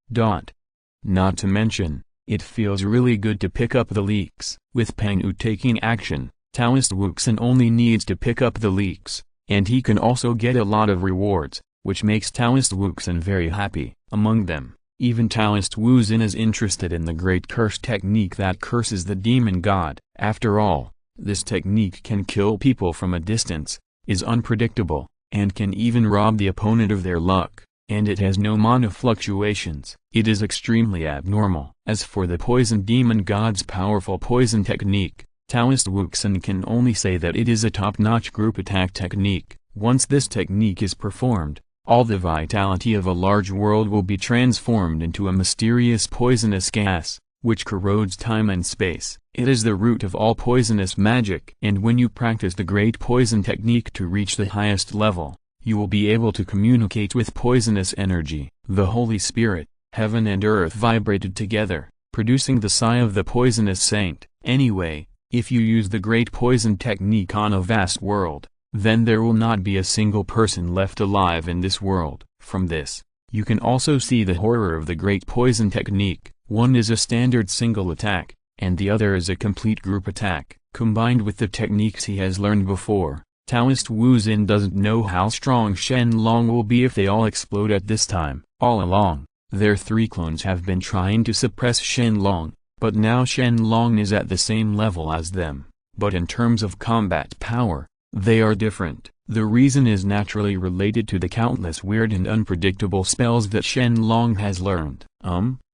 Not to mention, it feels really good to pick up the leaks. With Pang Wu taking action, Taoist Wuxin only needs to pick up the leaks, and he can also get a lot of rewards, which makes Taoist Wuxin very happy. Among them, even Taoist Wu Xin is interested in the great curse technique that curses the demon god. After all, this technique can kill people from a distance, is unpredictable, and can even rob the opponent of their luck, and it has no mana fluctuations. It is extremely abnormal. As for the poison demon god's powerful poison technique, Taoist Wuxin can only say that it is a top-notch group attack technique. Once this technique is performed, all the vitality of a large world will be transformed into a mysterious poisonous gas, which corrodes time and space. It is the root of all poisonous magic. And when you practice the great poison technique to reach the highest level, you will be able to communicate with poisonous energy. The Holy Spirit, heaven and earth vibrated together, producing the sigh of the poisonous saint. Anyway, if you use the great poison technique on a vast world, then there will not be a single person left alive in this world. From this, you can also see the horror of the great poison technique. One is a standard single attack, and the other is a complete group attack. Combined with the techniques he has learned before, Taoist Wu Xin doesn't know how strong Shen Long will be if they all explode at this time. All along, their three clones have been trying to suppress Shen Long, but now Shen Long is at the same level as them. But in terms of combat power, they are different. The reason is naturally related to the countless weird and unpredictable spells that Shen Long has learned.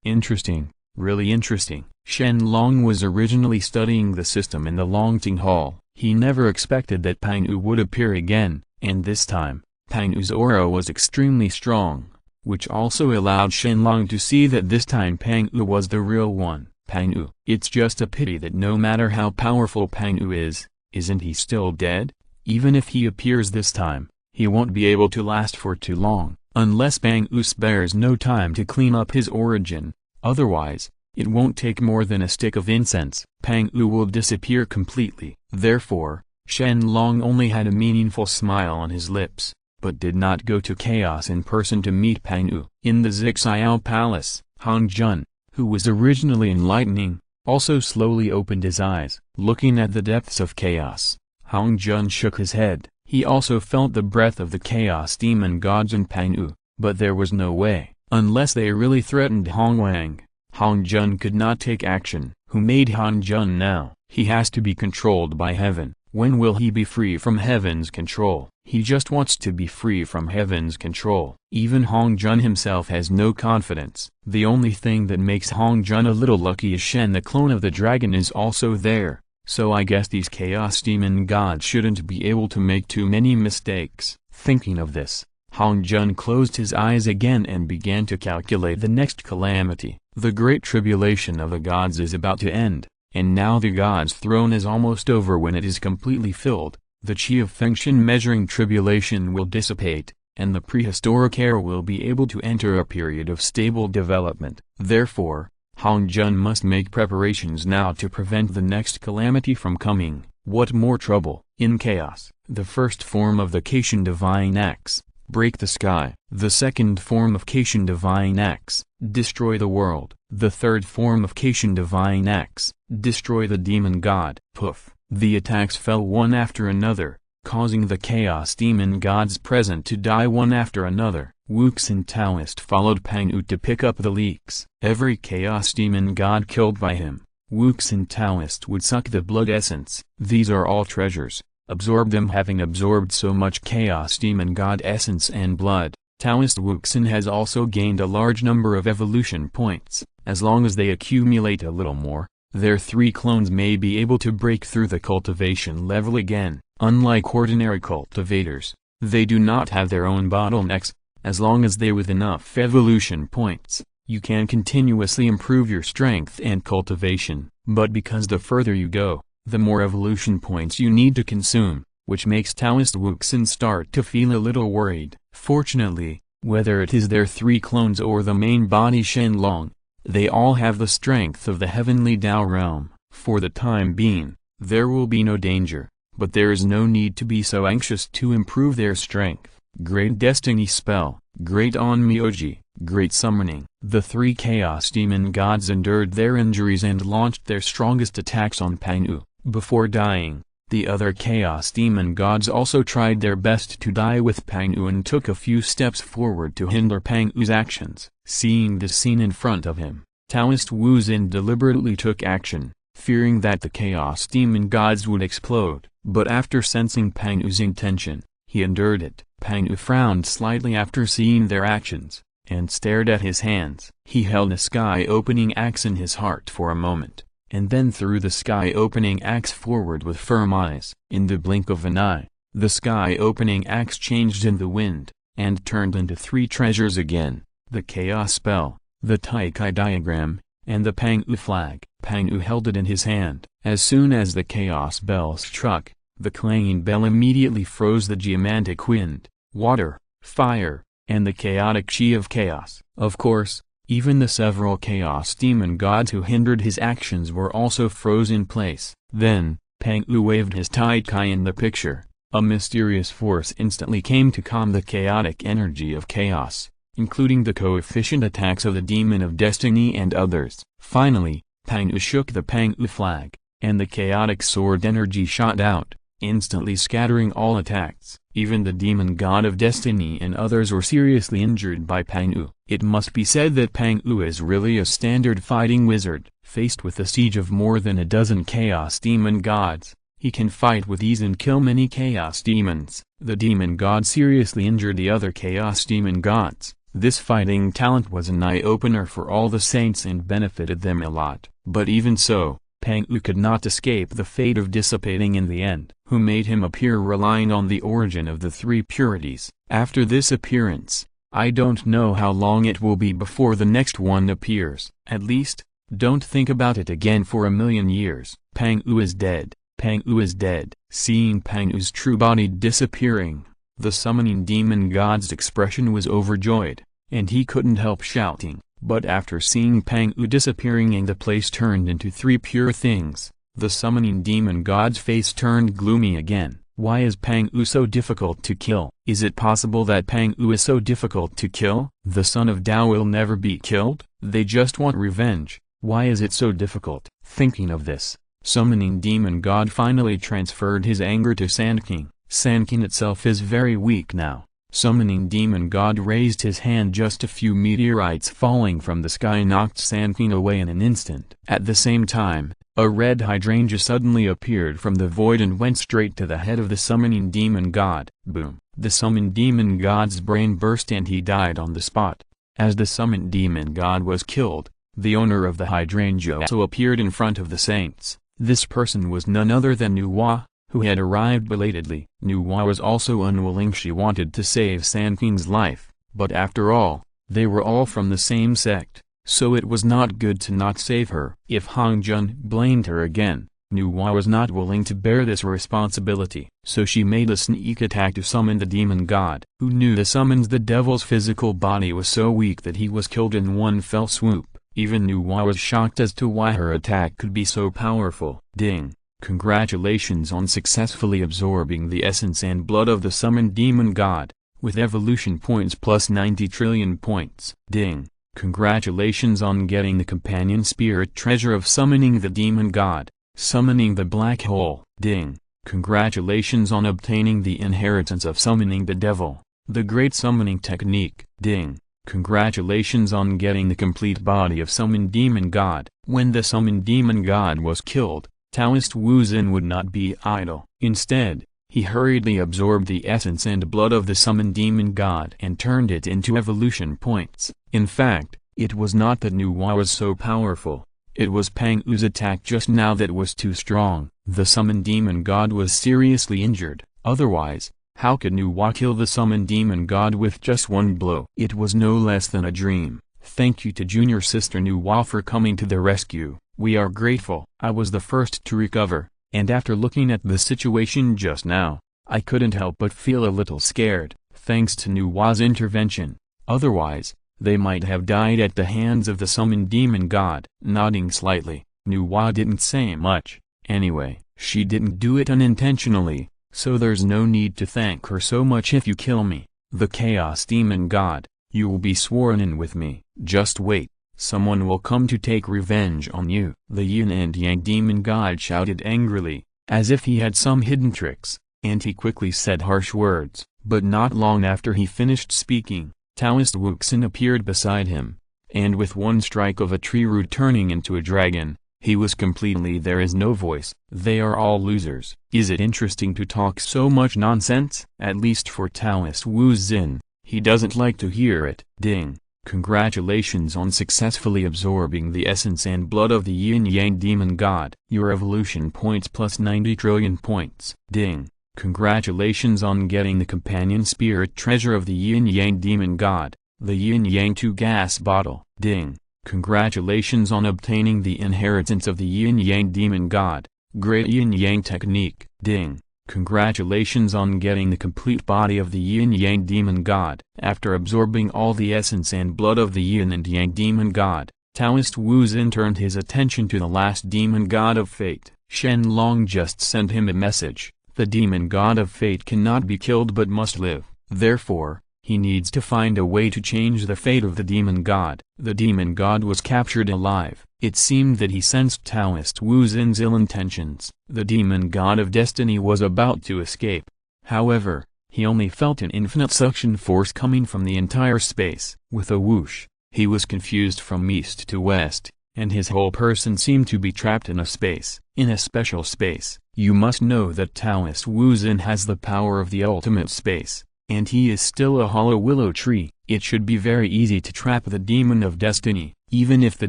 Interesting, really interesting. Shen Long was originally studying the system in the Longting Hall. He never expected that Pang Wu would appear again, and this time, Pang Wu's aura was extremely strong, which also allowed Shen Long to see that this time Pang Wu was the real one. Pang Wu. It's just a pity that no matter how powerful Pang Wu is, isn't he still dead? Even if he appears this time, he won't be able to last for too long, unless Pang Wu spares no time to clean up his origin. Otherwise, it won't take more than a stick of incense. Pang Wu will disappear completely. Therefore, Shen Long only had a meaningful smile on his lips, but did not go to Chaos in person to meet Pang Wu. In the Zixiao Palace, Hong Jun, who was originally enlightening, also slowly opened his eyes. Looking at the depths of chaos, Hong Jun shook his head. He also felt the breath of the chaos demon gods in Pang Wu, but there was no way. Unless they really threatened Hong Wang, Hong Jun could not take action. Who made Hong Jun now? He has to be controlled by heaven. When will he be free from heaven's control? He just wants to be free from heaven's control. Even Hong Jun himself has no confidence. The only thing that makes Hong Jun a little lucky is Shen, the clone of the dragon, is also there. So I guess these chaos demon gods shouldn't be able to make too many mistakes. Thinking of this, Hong Jun closed his eyes again and began to calculate the next calamity. The great tribulation of the gods is about to end, and now the god's throne is almost over. When it is completely filled, the Qi of Fengshen measuring tribulation will dissipate, and the prehistoric era will be able to enter a period of stable development. Therefore, Hong Jun must make preparations now to prevent the next calamity from coming. What more trouble? In chaos, the first form of the Caitian Divine Axe, break the sky. The second form of Caitian Divine Axe, destroy the world. The third form of Caitian Divine Axe, destroy the demon god. Poof! The attacks fell one after another, causing the chaos demon gods present to die one after another. Wuxin Taoist followed Pang Wu to pick up the leaks. Every chaos demon god killed by him, Wuxin Taoist would suck the blood essence. These are all treasures, absorb them. Having absorbed so much Chaos Demon God essence and blood, Taoist Wuxin has also gained a large number of evolution points. As long as they accumulate a little more, their 3 clones may be able to break through the cultivation level again. Unlike ordinary cultivators, they do not have their own bottlenecks. As long as they with enough evolution points, you can continuously improve your strength and cultivation. But because the further you go, the more evolution points you need to consume, which makes Taoist Wuxin start to feel a little worried. Fortunately, whether it is their 3 clones or the main body Shen Long, they all have the strength of the heavenly Tao realm. For the time being, there will be no danger, but there is no need to be so anxious to improve their strength. Great Destiny Spell, Great Onmyoji, Great Summoning. The 3 Chaos Demon Gods endured their injuries and launched their strongest attacks on Pang-Wu. Before dying, the other Chaos Demon Gods also tried their best to die with Pang-Wu and took a few steps forward to hinder Pang-Wu's actions. Seeing this scene in front of him, Taoist Wu Xin deliberately took action, fearing that the Chaos Demon Gods would explode. But after sensing Pang-Wu's intention, he endured it. Pang-Wu frowned slightly after seeing their actions, and stared at his hands. He held a sky-opening axe in his heart for a moment, and then threw the sky-opening axe forward with firm eyes. In the blink of an eye, the sky-opening axe changed in the wind, and turned into 3 treasures again: the Chaos Spell, the Taikai Diagram, and the Pang-Wu flag. Pang-Wu held it in his hand. As soon as the Chaos Bell struck, the clanging bell immediately froze the geomantic wind, water, fire, and the chaotic chi of chaos. Of course, even the several Chaos Demon Gods who hindered his actions were also froze in place. Then, Pang-Wu waved his Taikai in the picture. A mysterious force instantly came to calm the chaotic energy of chaos, including the coefficient attacks of the Demon of Destiny and others. Finally, Pang-Wu shook the Pang-Wu flag, and the chaotic sword energy shot out, instantly scattering all attacks. Even the Demon God of Destiny and others were seriously injured by Pang-Wu. It must be said that Pang-Wu is really a standard fighting wizard. Faced with a siege of more than a dozen Chaos Demon Gods, he can fight with ease and kill many Chaos Demons. The Demon God seriously injured the other Chaos Demon Gods. This fighting talent was an eye-opener for all the saints and benefited them a lot. But even so, Pang-Wu could not escape the fate of dissipating in the end. Who made him appear relying on the origin of the 3 purities. After this appearance, I don't know how long it will be before the next one appears. At least, don't think about it again for 1,000,000 years. Pang-Wu is dead. Pang-Wu is dead. Seeing Pang-Wu's true body disappearing, the summoning demon god's expression was overjoyed, and he couldn't help shouting. But after seeing Pang-Wu disappearing and the place turned into 3 pure things, the summoning demon god's face turned gloomy again. Why is Pang-Wu so difficult to kill? Is it possible that Pang-Wu is so difficult to kill? The son of Tao will never be killed? They just want revenge. Why is it so difficult? Thinking of this, summoning demon god finally transferred his anger to Sanqing. Sanqing itself is very weak now. Summoning demon god raised his hand. Just a few meteorites falling from the sky knocked Sanqing away in an instant. At the same time, a red hydrangea suddenly appeared from the void and went straight to the head of the summoning demon god. Boom! The summoned demon god's brain burst and he died on the spot. As the summoned demon god was killed, the owner of the hydrangea also appeared in front of the saints. This person was none other than Nuwa, who had arrived belatedly. Nuwa was also unwilling. She wanted to save Sanqing's life, but after all, they were all from the same sect, so it was not good to not save her. If Hongjun blamed her again, Nuwa was not willing to bear this responsibility. So she made a sneak attack to summon the demon god. Who knew the summons the devil's physical body was so weak that he was killed in one fell swoop. Even Nuwa was shocked as to why her attack could be so powerful. Ding! Congratulations on successfully absorbing the essence and blood of the summoned demon god, with evolution points plus 90 trillion points. Ding! Congratulations on getting the companion spirit treasure of summoning the demon god, summoning the black hole. Ding! Congratulations on obtaining the inheritance of summoning the devil, the great summoning technique. Ding! Congratulations on getting the complete body of summoned demon god. When the summoned demon god was killed, Taoist Wu Xin would not be idle. Instead, He hurriedly absorbed the essence and blood of the summoned demon god and turned it into evolution points. In fact, it was not that Nuwa was so powerful. It was Pang U's attack just now that was too strong. The summoned demon god was seriously injured. Otherwise, how could Nuwa kill the summoned demon god with just one blow? It was no less than a dream. Thank you to junior sister Nuwa for coming to the rescue. We are grateful. I was the first to recover, and after looking at the situation just now, I couldn't help but feel a little scared, thanks to Nuwa's intervention. Otherwise, they might have died at the hands of the summoned demon god. Nodding slightly, Nuwa didn't say much. Anyway, she didn't do it unintentionally, so there's no need to thank her so much if you kill me. The chaos demon god, you will be sworn in with me. Just wait, someone will come to take revenge on you. The yin and yang demon god shouted angrily, as if he had some hidden tricks, and he quickly said harsh words. But not long after he finished speaking, Taoist Wuxin appeared beside him, and with one strike of a tree root turning into a dragon, he was completely there is no voice. They are all losers. Is it interesting to talk so much nonsense? At least for Taoist Wu Xin, he doesn't like to hear it. Ding. Congratulations on successfully absorbing the essence and blood of the yin-yang demon god. Your evolution points plus 90 trillion points. Ding. Congratulations on getting the companion spirit treasure of the yin-yang demon god, the yin-yang 2 gas bottle. Ding. Congratulations on obtaining the inheritance of the yin-yang demon god, great yin-yang technique. Ding. Congratulations on getting the complete body of the yin-yang demon god. After absorbing all the essence and blood of the yin and yang demon god, Taoist Wu Xin turned his attention to the last demon god of fate. Shen Long just sent him a message. The demon god of fate cannot be killed but must live. Therefore, he needs to find a way to change the fate of the demon god. The demon god was captured alive. It seemed that he sensed Taoist Wu Xin's ill intentions. The demon god of destiny was about to escape. However, he only felt an infinite suction force coming from the entire space. With a whoosh, he was confused from east to west, and his whole person seemed to be trapped in a space. In a special space. You must know that Taoist Wu Xin has the power of the ultimate space, and he is still a hollow willow tree. It should be very easy to trap the demon of destiny. Even if the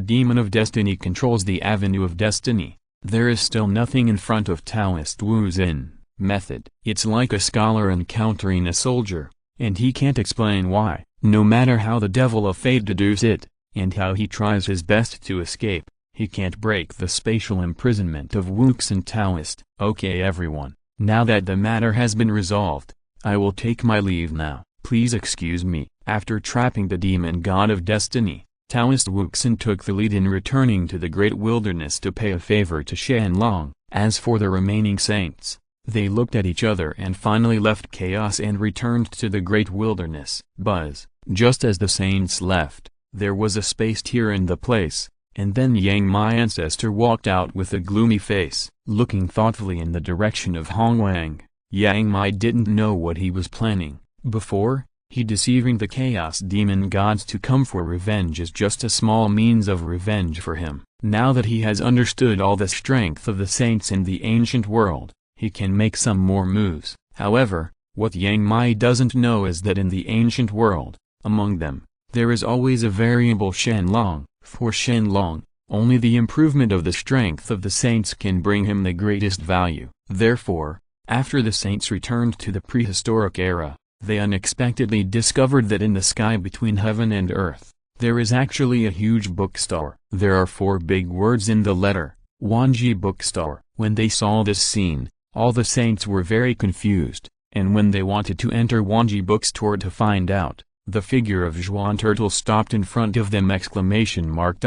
demon of destiny controls the avenue of destiny, there is still nothing in front of Taoist Wu Xin. Method. It's like a scholar encountering a soldier, and he can't explain why. No matter how the devil of fate deduce it, and how he tries his best to escape, he can't break the spatial imprisonment of Wuxin Taoist. Okay everyone, now that the matter has been resolved, I will take my leave now. Please excuse me. After trapping the demon god of destiny, Taoist Wuxin took the lead in returning to the great wilderness to pay a favor to Shen Long. As for the remaining saints, they looked at each other and finally left chaos and returned to the great wilderness. Buzz. Just as the saints left, there was a space tear in the place. And then Yang my ancestor walked out with a gloomy face, looking thoughtfully in the direction of Hongwang. Yang Mai didn't know what he was planning. Before, he deceiving the chaos demon gods to come for revenge is just a small means of revenge for him. Now that he has understood all the strength of the saints in the ancient world, he can make some more moves. However, what Yang Mai doesn't know is that in the ancient world, among them, there is always a variable Shen Long. For Shen Long, only the improvement of the strength of the saints can bring him the greatest value. Therefore, after the saints returned to the prehistoric era, they unexpectedly discovered that in the sky between heaven and earth, there is actually a huge bookstore. There are 4 big words in the letter, Wanji Bookstore. When they saw this scene, all the saints were very confused, and when they wanted to enter Wanji Bookstore to find out, the figure of Zhuan Turtle stopped in front of them! Exclamation mark.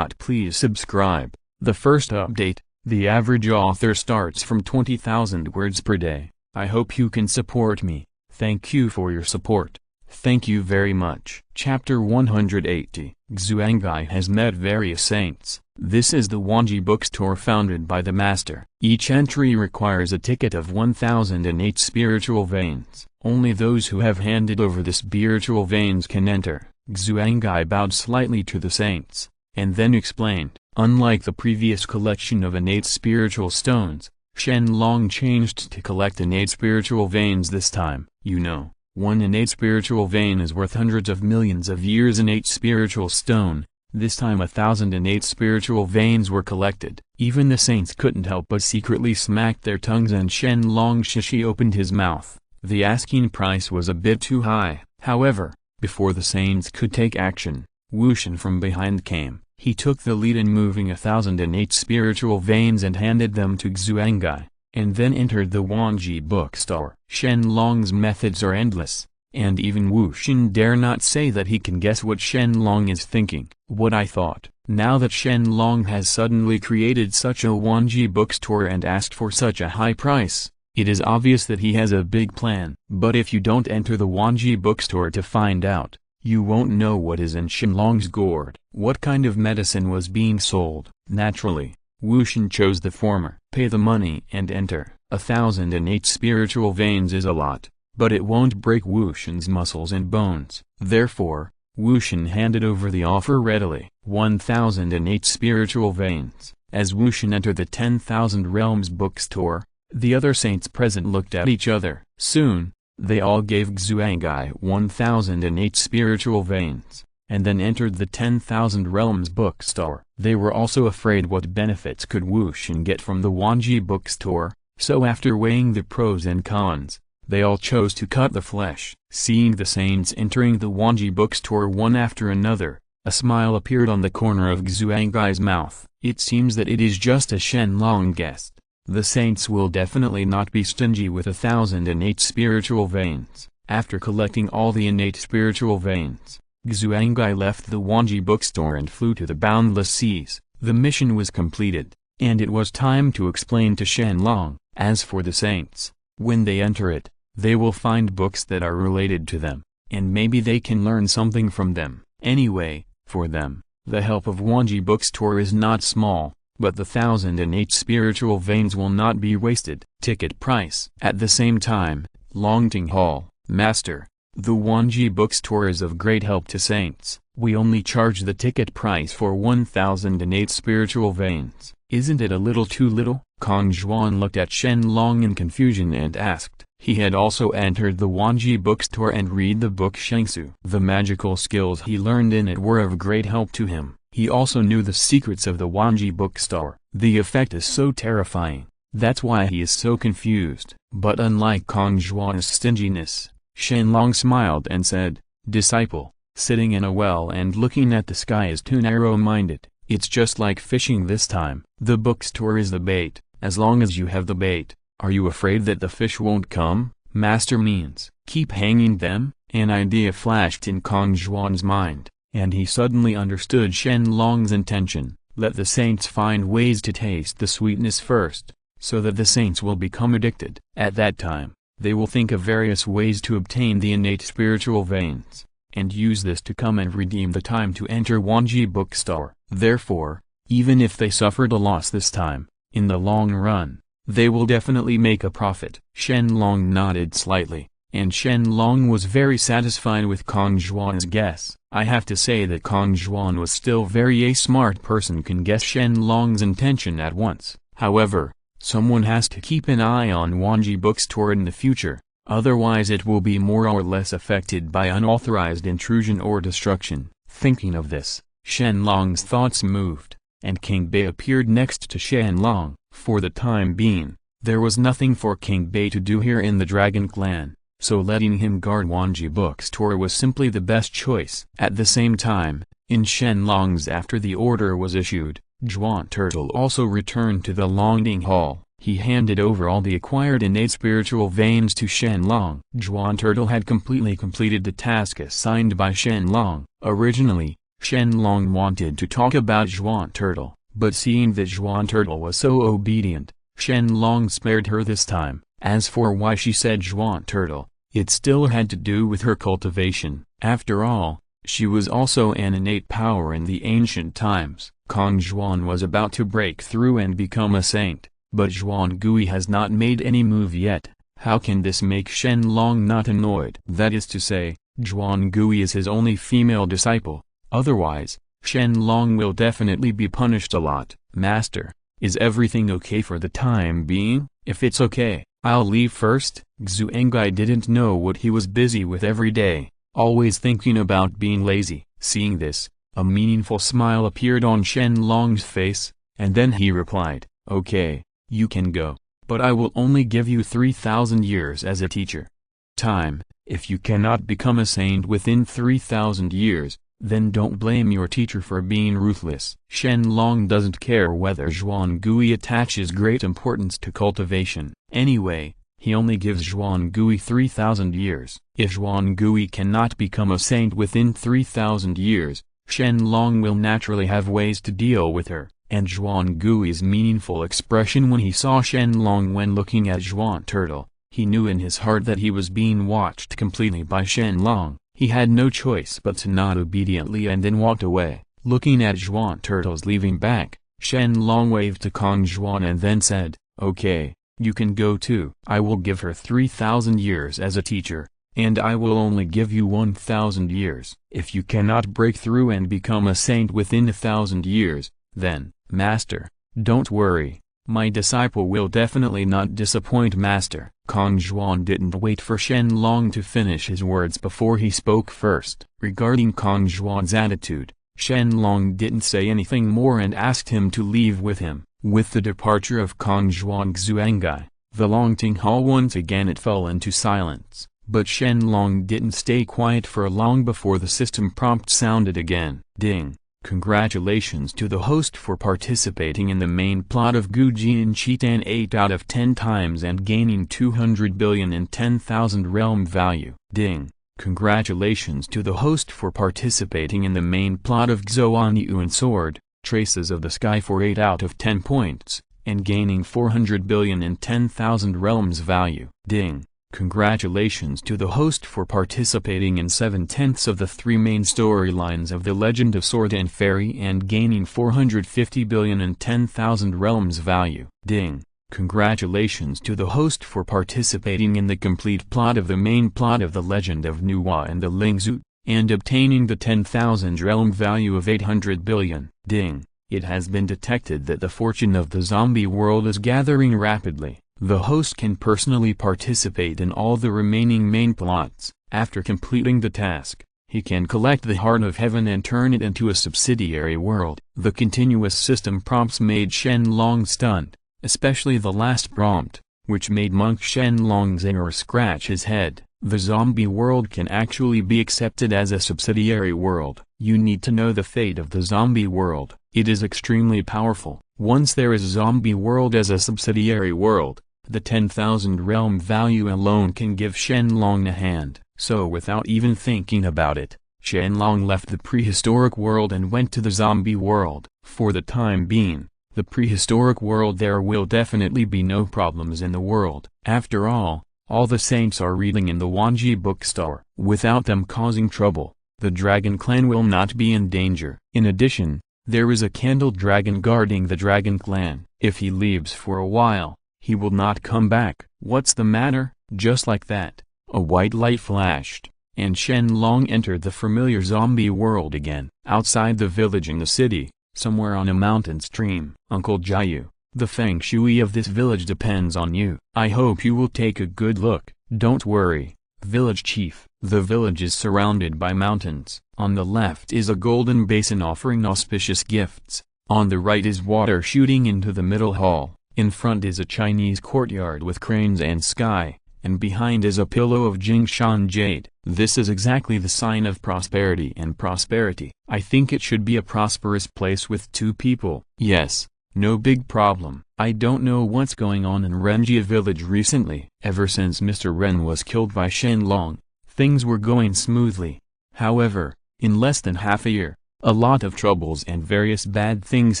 Please subscribe. The first update. The average author starts from 20,000 words per day. I hope you can support me. Thank you for your support. Thank you very much. Chapter 180. Xuangai has met various saints. This is the Wanji bookstore founded by the master. Each entry requires a ticket of 1008 spiritual veins. Only those who have handed over the spiritual veins can enter. Xuangai bowed slightly to the saints, and then explained, unlike the previous collection of innate spiritual stones, Shen Long changed to collect innate spiritual veins this time. You know, one innate spiritual vein is worth hundreds of millions of years innate spiritual stone. This time 1,000 innate spiritual veins were collected. Even the saints couldn't help but secretly smack their tongues, and Shen Long Shishi opened his mouth. The asking price was a bit too high. However, before the saints could take action, Wu Shen from behind came. He took the lead in moving 1,000 innate spiritual veins and handed them to Xuangai, and then entered the Wanji bookstore. Shen Long's methods are endless, and even Wu Shen dare not say that he can guess what Shen Long is thinking. What I thought, now that Shen Long has suddenly created such a Wanji bookstore and asked for such a high price, it is obvious that he has a big plan. But if you don't enter the Wanji bookstore to find out, you won't know what is in Shen Long's gourd. What kind of medicine was being sold? Naturally, Wu Shen chose the former. Pay the money and enter. 1,000 innate spiritual veins is a lot, but it won't break Wu Shen's muscles and bones. Therefore, Wu Shen handed over the offer readily. 1,000 innate spiritual veins. As Wu Shen entered the 10,000 Realms bookstore, the other saints present looked at each other. Soon, they all gave Xuangai 1,000 innate spiritual veins, and then entered the 10,000 Realms bookstore. They were also afraid what benefits could Wu Shen get from the Wanji bookstore, so after weighing the pros and cons, they all chose to cut the flesh. Seeing the saints entering the Wanji bookstore one after another, a smile appeared on the corner of Xuangai's mouth. It seems that it is just as Shen Long guessed. The saints will definitely not be stingy with 1,000 innate spiritual veins. After collecting all the innate spiritual veins, Xuangai left the Wanji bookstore and flew to the boundless seas. The mission was completed, and it was time to explain to Shen Long. As for the saints, when they enter it, they will find books that are related to them, and maybe they can learn something from them. Anyway, for them, the help of Wanji bookstore is not small, but the 1,000 innate spiritual veins will not be wasted. Ticket price. At the same time, Longting Hall, Master, the Wanji bookstore is of great help to saints. We only charge the ticket price for 1,000 innate spiritual veins. Isn't it a little too little? Kong Zhuan looked at Shen Long in confusion and asked. He had also entered the Wanji bookstore and read the book Shengsu. The magical skills he learned in it were of great help to him. He also knew the secrets of the Wanji bookstore. The effect is so terrifying. That's why he is so confused. But unlike Kong Zhuan's stinginess, Shen Long smiled and said, "Disciple, sitting in a well and looking at the sky is too narrow-minded. It's just like fishing this time. The bookstore is the bait. As long as you have the bait, are you afraid that the fish won't come? Master means, keep hanging them?" An idea flashed in Kong Zhuan's mind, and he suddenly understood Shen Long's intention. Let the saints find ways to taste the sweetness first, so that the saints will become addicted. At that time, they will think of various ways to obtain the innate spiritual veins, and use this to come and redeem the time to enter Wanji bookstore. Therefore, even if they suffered a loss this time, in the long run, they will definitely make a profit. Shen Long nodded slightly, and Shen Long was very satisfied with Kong Zhuan's guess. I have to say that Kong Zhuan was still a smart person can guess Shen Long's intention at once. However, someone has to keep an eye on Wanji bookstore in the future, otherwise it will be more or less affected by unauthorized intrusion or destruction. Thinking of this, Shen Long's thoughts moved, and King Bei appeared next to Shen Long. For the time being, there was nothing for King Bei to do here in the Dragon Clan, so letting him guard Wanji bookstore was simply the best choice. At the same time, in Shen Long's after the order was issued, Zhuan Turtle also returned to the Longting Hall. He handed over all the acquired innate spiritual veins to Shen Long. Zhuan Turtle had completely completed the task assigned by Shen Long. Originally, Shen Long wanted to talk about Zhuan Turtle, but seeing that Zhuan Turtle was so obedient, Shen Long spared her this time. As for why she said Zhuan Turtle, it still had to do with her cultivation. After all, She was also an innate power in the ancient times. Kong Xuan was about to break through and become a saint, but Xuan Gui has not made any move yet. How can this make Shen Long not annoyed? That is to say, Xuan Gui is his only female disciple, otherwise, Shen Long will definitely be punished a lot. Master, is everything okay for the time being? If it's okay, I'll leave first. Xuangai didn't know what he was busy with every day, always thinking about being lazy. Seeing this, a meaningful smile appeared on Shen Long's face, and then he replied, okay, you can go, but I will only give you 3,000 years as a teacher. Time, if you cannot become a saint within 3,000 years, then don't blame your teacher for being ruthless. Shen Long doesn't care whether Xuan Gui attaches great importance to cultivation. Anyway, he only gives Xuan Gui 3,000 years. If Xuan Gui cannot become a saint within 3,000 years, Shen Long will naturally have ways to deal with her. And Xuan Gui's meaningful expression when he saw Shen Long when looking at Xuan Turtle, he knew in his heart that he was being watched completely by Shen Long. He had no choice but to nod obediently and then walked away. Looking at Xuan Turtle's leaving back, Shen Long waved to Kong Xuan and then said, okay, you can go too. I will give her 3,000 years as a teacher, and I will only give you 1,000 years. If you cannot break through and become a saint within 1,000 years, then, Master, don't worry, my disciple will definitely not disappoint. Master. Kong Xuan didn't wait for Shen Long to finish his words before he spoke first. Regarding Kong Xuan's attitude, Shen Long didn't say anything more and asked him to leave with him. With the departure of Kong Xuan Xuangai, the Longting Hall once again fell into silence, but Shen Long didn't stay quiet for long before the system prompt sounded again. Ding! Congratulations to the host for participating in the main plot of Gujin Chitan 8 out of 10 times and gaining 200 billion and 10,000 realm value. Ding! Congratulations to the host for participating in the main plot of Xuanyu and Sword, Traces of the Sky for 8 out of 10 points, and gaining 400 billion and 10,000 realms value. Ding! Congratulations to the host for participating in 7/10 of the 3 main storylines of The Legend of Sword and Fairy and gaining 450 billion and 10,000 realms value. Ding! Congratulations to the host for participating in the complete plot of the main plot of The Legend of Nuwa and the Lingzhu, and obtaining the 10,000 realm value of 800 billion. Ding! It has been detected that the fortune of the zombie world is gathering rapidly. The host can personally participate in all the remaining main plots. After completing the task, he can collect the Heart of Heaven and turn it into a subsidiary world. The continuous system prompts made Shen Long stunned, especially the last prompt, which made Monk Shen Long zinger scratch his head. The zombie world can actually be accepted as a subsidiary world. You need to know the fate of the zombie world. It is extremely powerful. Once there is a zombie world as a subsidiary world, the 10,000 realm value alone can give Shen Long a hand. So without even thinking about it, Shen Long left the prehistoric world and went to the zombie world. For the time being, the prehistoric world there will definitely be no problems in the world. After all the saints are reading in the Wanji bookstore. Without them causing trouble, the dragon clan will not be in danger. In addition, there is a candle dragon guarding the dragon clan. If he leaves for a while, he will not come back. What's the matter? Just like that, a white light flashed, and Shen Long entered the familiar zombie world again. Outside the village in the city, somewhere on a mountain stream. Uncle Jiayu, the feng shui of this village depends on you. I hope you will take a good look. Don't worry, village chief. The village is surrounded by mountains. On the left is a golden basin offering auspicious gifts. On the right is water shooting into the middle hall. In front is a Chinese courtyard with cranes and sky, and behind is a pillow of Jingshan jade. This is exactly the sign of prosperity and prosperity. I think it should be a prosperous place with 2 people. Yes, no big problem. I don't know what's going on in Renjia village recently. Ever since Mr. Ren was killed by Shen Long, things were going smoothly. However, in less than half a year, a lot of troubles and various bad things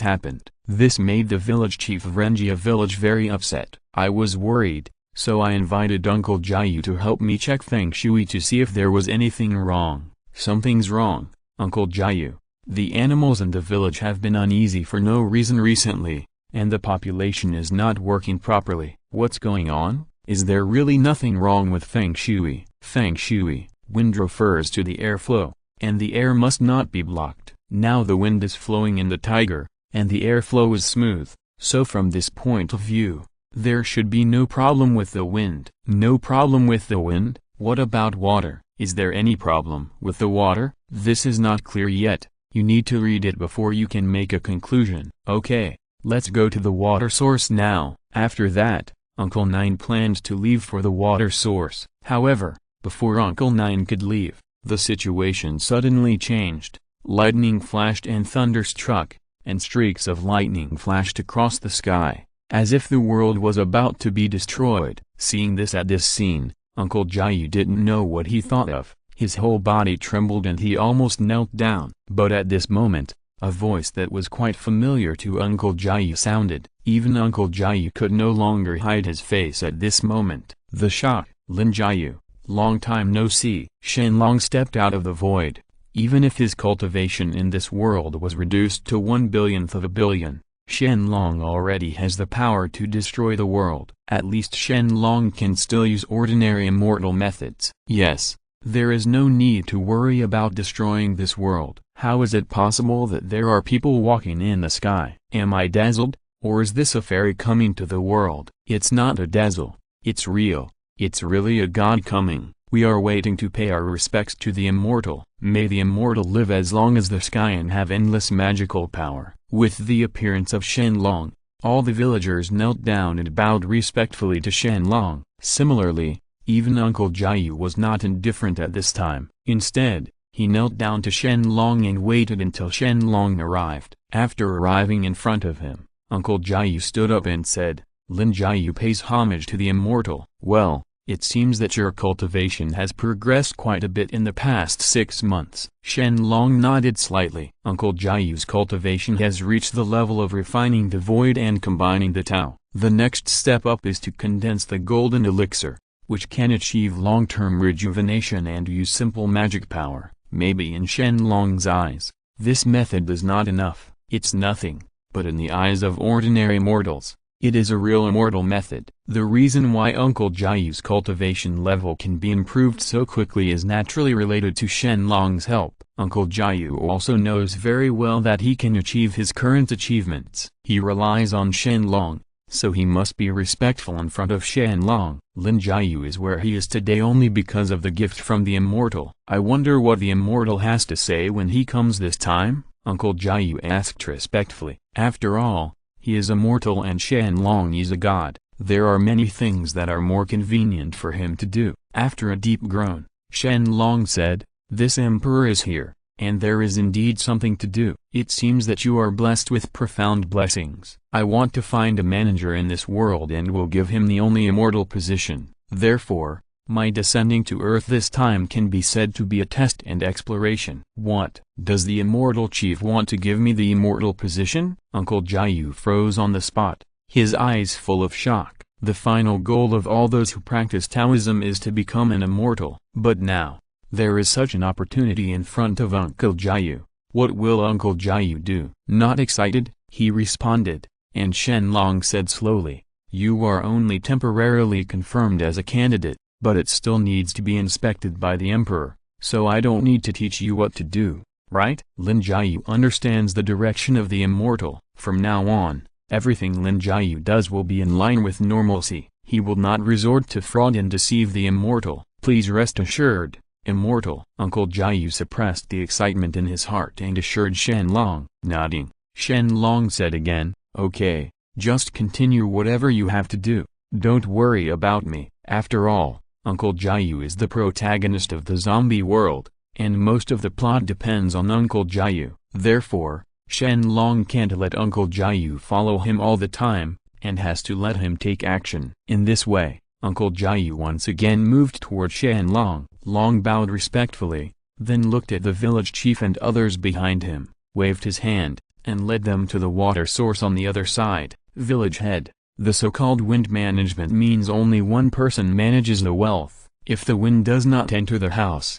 happened. This made the village chief of Renjia village very upset. I was worried, so I invited Uncle Jiayu to help me check feng shui to see if there was anything wrong. Something's wrong. Uncle Jiayu. The animals in the village have been uneasy for no reason recently, and the population is not working properly. What's going on? Is there really nothing wrong with Feng Shui? Feng Shui, wind refers to the airflow, and the air must not be blocked. Now the wind is flowing in the tiger, and the airflow is smooth, so from this point of view, there should be no problem with the wind. No problem with the wind? What about water? Is there any problem with the water? This is not clear yet. You need to read it before you can make a conclusion. Okay, let's go to the water source now. After that, Uncle Nine planned to leave for the water source. However, before Uncle Nine could leave, the situation suddenly changed. Lightning flashed and thunder struck, and streaks of lightning flashed across the sky, as if the world was about to be destroyed. Seeing this at this scene, Uncle Jiayu didn't know what he thought of. His whole body trembled and he almost knelt down. But at this moment, a voice that was quite familiar to Uncle Jiayu sounded. Even Uncle Jiayu could no longer hide his face at this moment. The shock. Lin Jiayu, long time no see. Shen Long stepped out of the void. Even if his cultivation in this world was reduced to 1/1000th of a billion, Shen Long already has the power to destroy the world. At least Shen Long can still use ordinary immortal methods. Yes, there is no need to worry about destroying this world. How is it possible that there are people walking in the sky? Am I dazzled? Or is this a fairy coming to the world? It's not a dazzle. It's real. It's really a god coming. We are waiting to pay our respects to the Immortal. May the Immortal live as long as the sky and have endless magical power. With the appearance of Shen Long, all the villagers knelt down and bowed respectfully to Shen Long. Similarly, even Uncle Jiayu was not indifferent at this time. Instead, he knelt down to Shen Long and waited until Shen Long arrived. After arriving in front of him, Uncle Jiayu stood up and said, "Lin Jiayu pays homage to the Immortal." Well, it seems that your cultivation has progressed quite a bit in the past 6 months. Shen Long nodded slightly. Uncle Jiayu's cultivation has reached the level of refining the void and combining the Tao. The next step up is to condense the golden elixir, which can achieve long-term rejuvenation and use simple magic power. Maybe in Shen Long's eyes, this method is not enough. It's nothing, but in the eyes of ordinary mortals, it is a real immortal method. The reason why Uncle Jiayu's cultivation level can be improved so quickly is naturally related to Shen Long's help. Uncle Jiayu also knows very well that he can achieve his current achievements. He relies on Shen Long, so he must be respectful in front of Shen Long. Lin Jiayu is where he is today only because of the gift from the Immortal. I wonder what the Immortal has to say when he comes this time? Uncle Jiayu asked respectfully. After all, he is immortal and Shen Long is a god. There are many things that are more convenient for him to do. After a deep groan, Shen Long said, "This emperor is here, and there is indeed something to do. It seems that you are blessed with profound blessings. I want to find a manager in this world and will give him the only immortal position. Therefore, my descending to earth this time can be said to be a test and exploration." "What, does the immortal chief want to give me the immortal position?" Uncle Jiayu froze on the spot, his eyes full of shock. The final goal of all those who practice Taoism is to become an immortal. But now, there is such an opportunity in front of Uncle Jiayu. What will Uncle Jiayu do? Not excited, he responded, and Shen Long said slowly, "You are only temporarily confirmed as a candidate, but it still needs to be inspected by the emperor, so I don't need to teach you what to do, right?" Lin Jiayu understands the direction of the Immortal. From now on, everything Lin Jiayu does will be in line with normalcy. He will not resort to fraud and deceive the Immortal. Please rest assured, Immortal. Uncle Jiayu suppressed the excitement in his heart and assured Shen Long. Nodding, Shen Long said again, "Okay, just continue whatever you have to do. Don't worry about me." After all, Uncle Jiayu is the protagonist of the zombie world, and most of the plot depends on Uncle Jiayu. Therefore, Shen Long can't let Uncle Jiayu follow him all the time, and has to let him take action. In this way, Uncle Jiayu once again moved toward Shen Long. Long bowed respectfully, then looked at the village chief and others behind him, waved his hand, and led them to the water source on the other side. Village head. The so-called wind management means only one person manages the wealth. If the wind does not enter the house,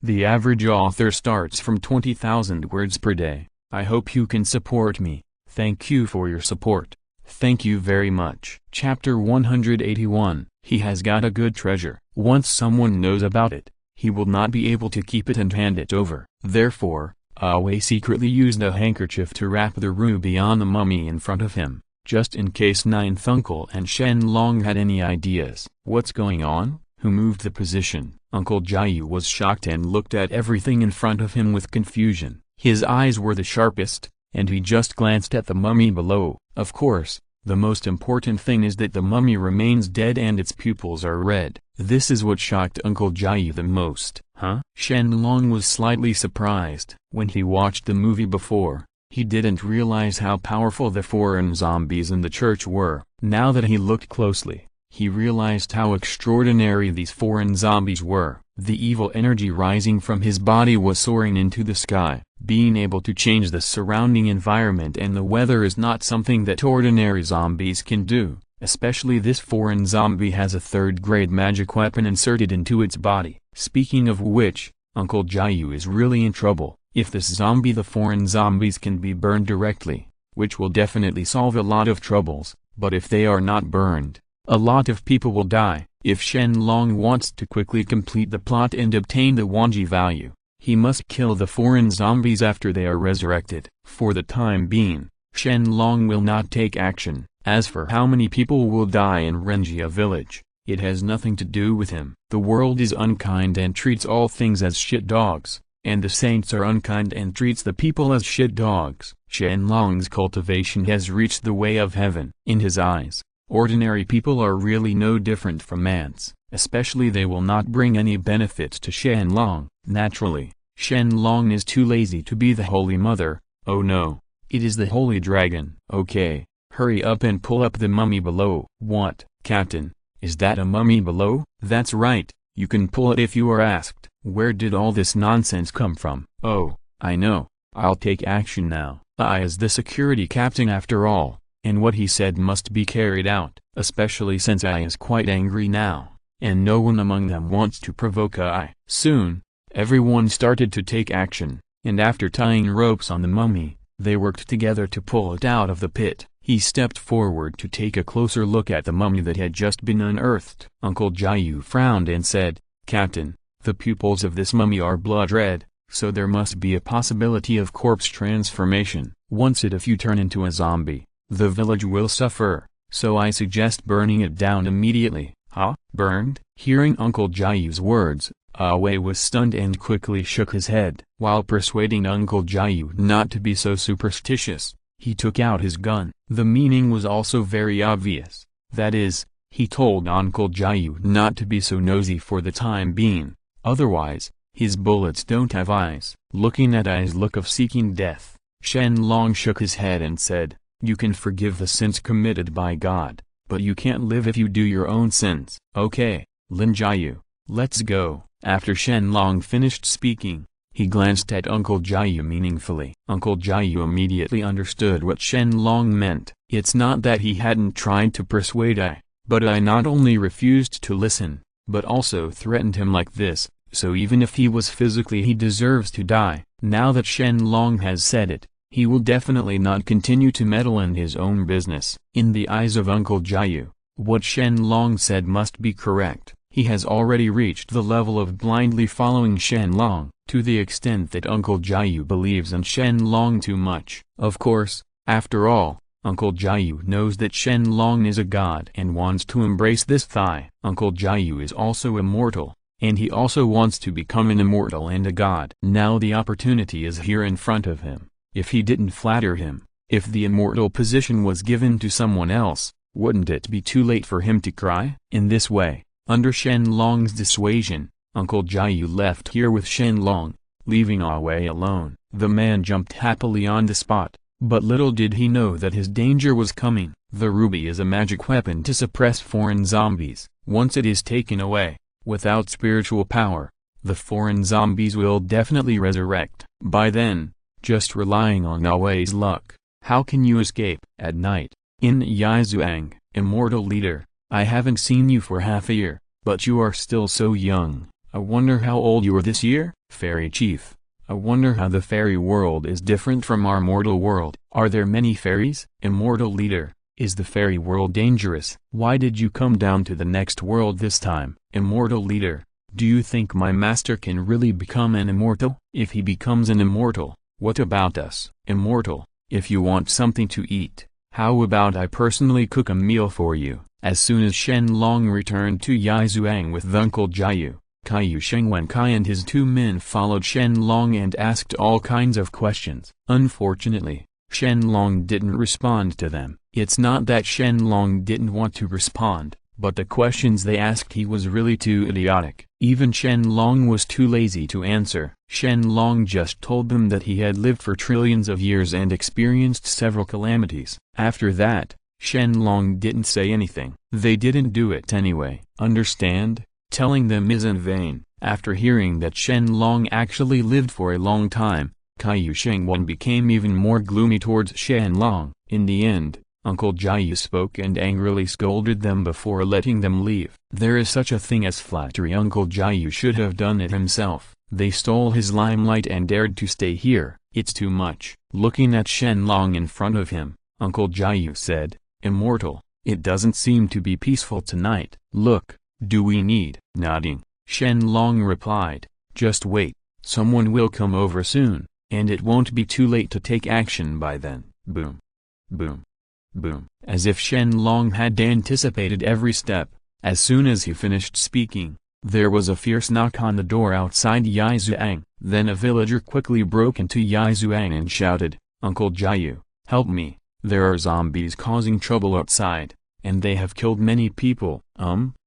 The average author starts from 20,000 words per day. I hope you can support me. Thank you for your support. Thank you very much. Chapter 181. He has got a good treasure. Once someone knows about it, he will not be able to keep it and hand it over. Therefore, Awe secretly used a handkerchief to wrap the ruby on the mummy in front of him, just in case Ninth Uncle and Shen Long had any ideas. What's going on? Who moved the position? Uncle Jiayu was shocked and looked at everything in front of him with confusion. His eyes were the sharpest, and he just glanced at the mummy below. Of course, the most important thing is that the mummy remains dead and its pupils are red. This is what shocked Uncle Jiayu the most. Huh? Shen Long was slightly surprised. When he watched the movie before, he didn't realize how powerful the foreign zombies in the church were. Now that he looked closely, he realized how extraordinary these foreign zombies were. The evil energy rising from his body was soaring into the sky. Being able to change the surrounding environment and the weather is not something that ordinary zombies can do, especially this foreign zombie has a third-grade magic weapon inserted into its body. Speaking of which, Uncle Jiayu is really in trouble. If the foreign zombies can be burned directly, which will definitely solve a lot of troubles, but if they are not burned, a lot of people will die. If Shen Long wants to quickly complete the plot and obtain the Wanji value, he must kill the foreign zombies after they are resurrected. For the time being, Shen Long will not take action. As for how many people will die in Renjia village, it has nothing to do with him. The world is unkind and treats all things as shit dogs, and the saints are unkind and treats the people as shit dogs. Shen Long's cultivation has reached the way of heaven. In his eyes, ordinary people are really no different from ants, especially they will not bring any benefits to Shen Long. Naturally, Shen Long is too lazy to be the Holy Mother. Oh no, it is the Holy Dragon. Okay, hurry up and pull up the mummy below. What, Captain, is that a mummy below? That's right, you can pull it if you are asked. Where did all this nonsense come from? Oh, I know, I'll take action now. I is the security captain after all, and what he said must be carried out, especially since I is quite angry now, and no one among them wants to provoke I. Soon, everyone started to take action, and after tying ropes on the mummy, they worked together to pull it out of the pit. He stepped forward to take a closer look at the mummy that had just been unearthed. Uncle Jiayu frowned and said, Captain, the pupils of this mummy are blood red, so there must be a possibility of corpse transformation. If you turn into a zombie, the village will suffer, so I suggest burning it down immediately. Huh? Burned? Hearing Uncle Jiayu's words, Awe was stunned and quickly shook his head. While persuading Uncle Jiayu not to be so superstitious, he took out his gun. The meaning was also very obvious. That is, he told Uncle Jiayu not to be so nosy for the time being, otherwise, his bullets don't have eyes. Looking at Ai's look of seeking death, Shen Long shook his head and said, You can forgive the sins committed by God, but you can't live if you do your own sins. Okay, Lin Jiayu, let's go. After Shen Long finished speaking, he glanced at Uncle Jiayu meaningfully. Uncle Jiayu immediately understood what Shen Long meant. It's not that he hadn't tried to persuade Ai, but Ai not only refused to listen, but also threatened him like this, so even if he was physically he deserves to die. Now that Shen Long has said it, he will definitely not continue to meddle in his own business. In the eyes of Uncle Jiayu, what Shen Long said must be correct. He has already reached the level of blindly following Shen Long, to the extent that Uncle Jiayu believes in Shen Long too much. Of course, after all, Uncle Jiayu knows that Shen Long is a god and wants to embrace this thigh. Uncle Jiayu is also immortal, and he also wants to become an immortal and a god. Now the opportunity is here in front of him. If he didn't flatter him, if the immortal position was given to someone else, wouldn't it be too late for him to cry? In this way, under Shen Long's dissuasion, Uncle Jiayu left here with Shen Long, leaving Awe alone. The man jumped happily on the spot, but little did he know that his danger was coming. The ruby is a magic weapon to suppress foreign zombies. Once it is taken away, without spiritual power, the foreign zombies will definitely resurrect. By then, just relying on Awe's luck, how can you escape? At night, in Yizuang, immortal leader, I haven't seen you for half a year, but you are still so young. I wonder how old you are this year? Fairy Chief, I wonder how the fairy world is different from our mortal world. Are there many fairies? Immortal Leader, is the fairy world dangerous? Why did you come down to the next world this time? Immortal Leader, do you think my master can really become an immortal? If he becomes an immortal, what about us? Immortal, if you want something to eat, how about I personally cook a meal for you? As soon as Shen Long returned to Yizhuang with Uncle Jiayu, Kaiyu Shengwenkai and his 2 men followed Shen Long and asked all kinds of questions. Unfortunately, Shen Long didn't respond to them. It's not that Shen Long didn't want to respond, but the questions they asked he was really too idiotic. Even Shen Long was too lazy to answer. Shen Long just told them that he had lived for trillions of years and experienced several calamities. After that, Shen Long didn't say anything. They didn't do it anyway. Understand? Telling them is in vain. After hearing that Shen Long actually lived for a long time, Kaiyu Shengwen became even more gloomy towards Shen Long. In the end, Uncle Jiayu spoke and angrily scolded them before letting them leave. There is such a thing as flattery. Uncle Jiayu should have done it himself. They stole his limelight and dared to stay here. It's too much. Looking at Shen Long in front of him, Uncle Jiayu said, Immortal, it doesn't seem to be peaceful tonight. Look, do we need? Nodding, Shen Long replied, just wait, someone will come over soon, and it won't be too late to take action by then. Boom. Boom. Boom. As if Shen Long had anticipated every step, as soon as he finished speaking, there was a fierce knock on the door outside Yizhuang. Then a villager quickly broke into Yizhuang and shouted, Uncle Jiayu, help me, there are zombies causing trouble outside, and they have killed many people.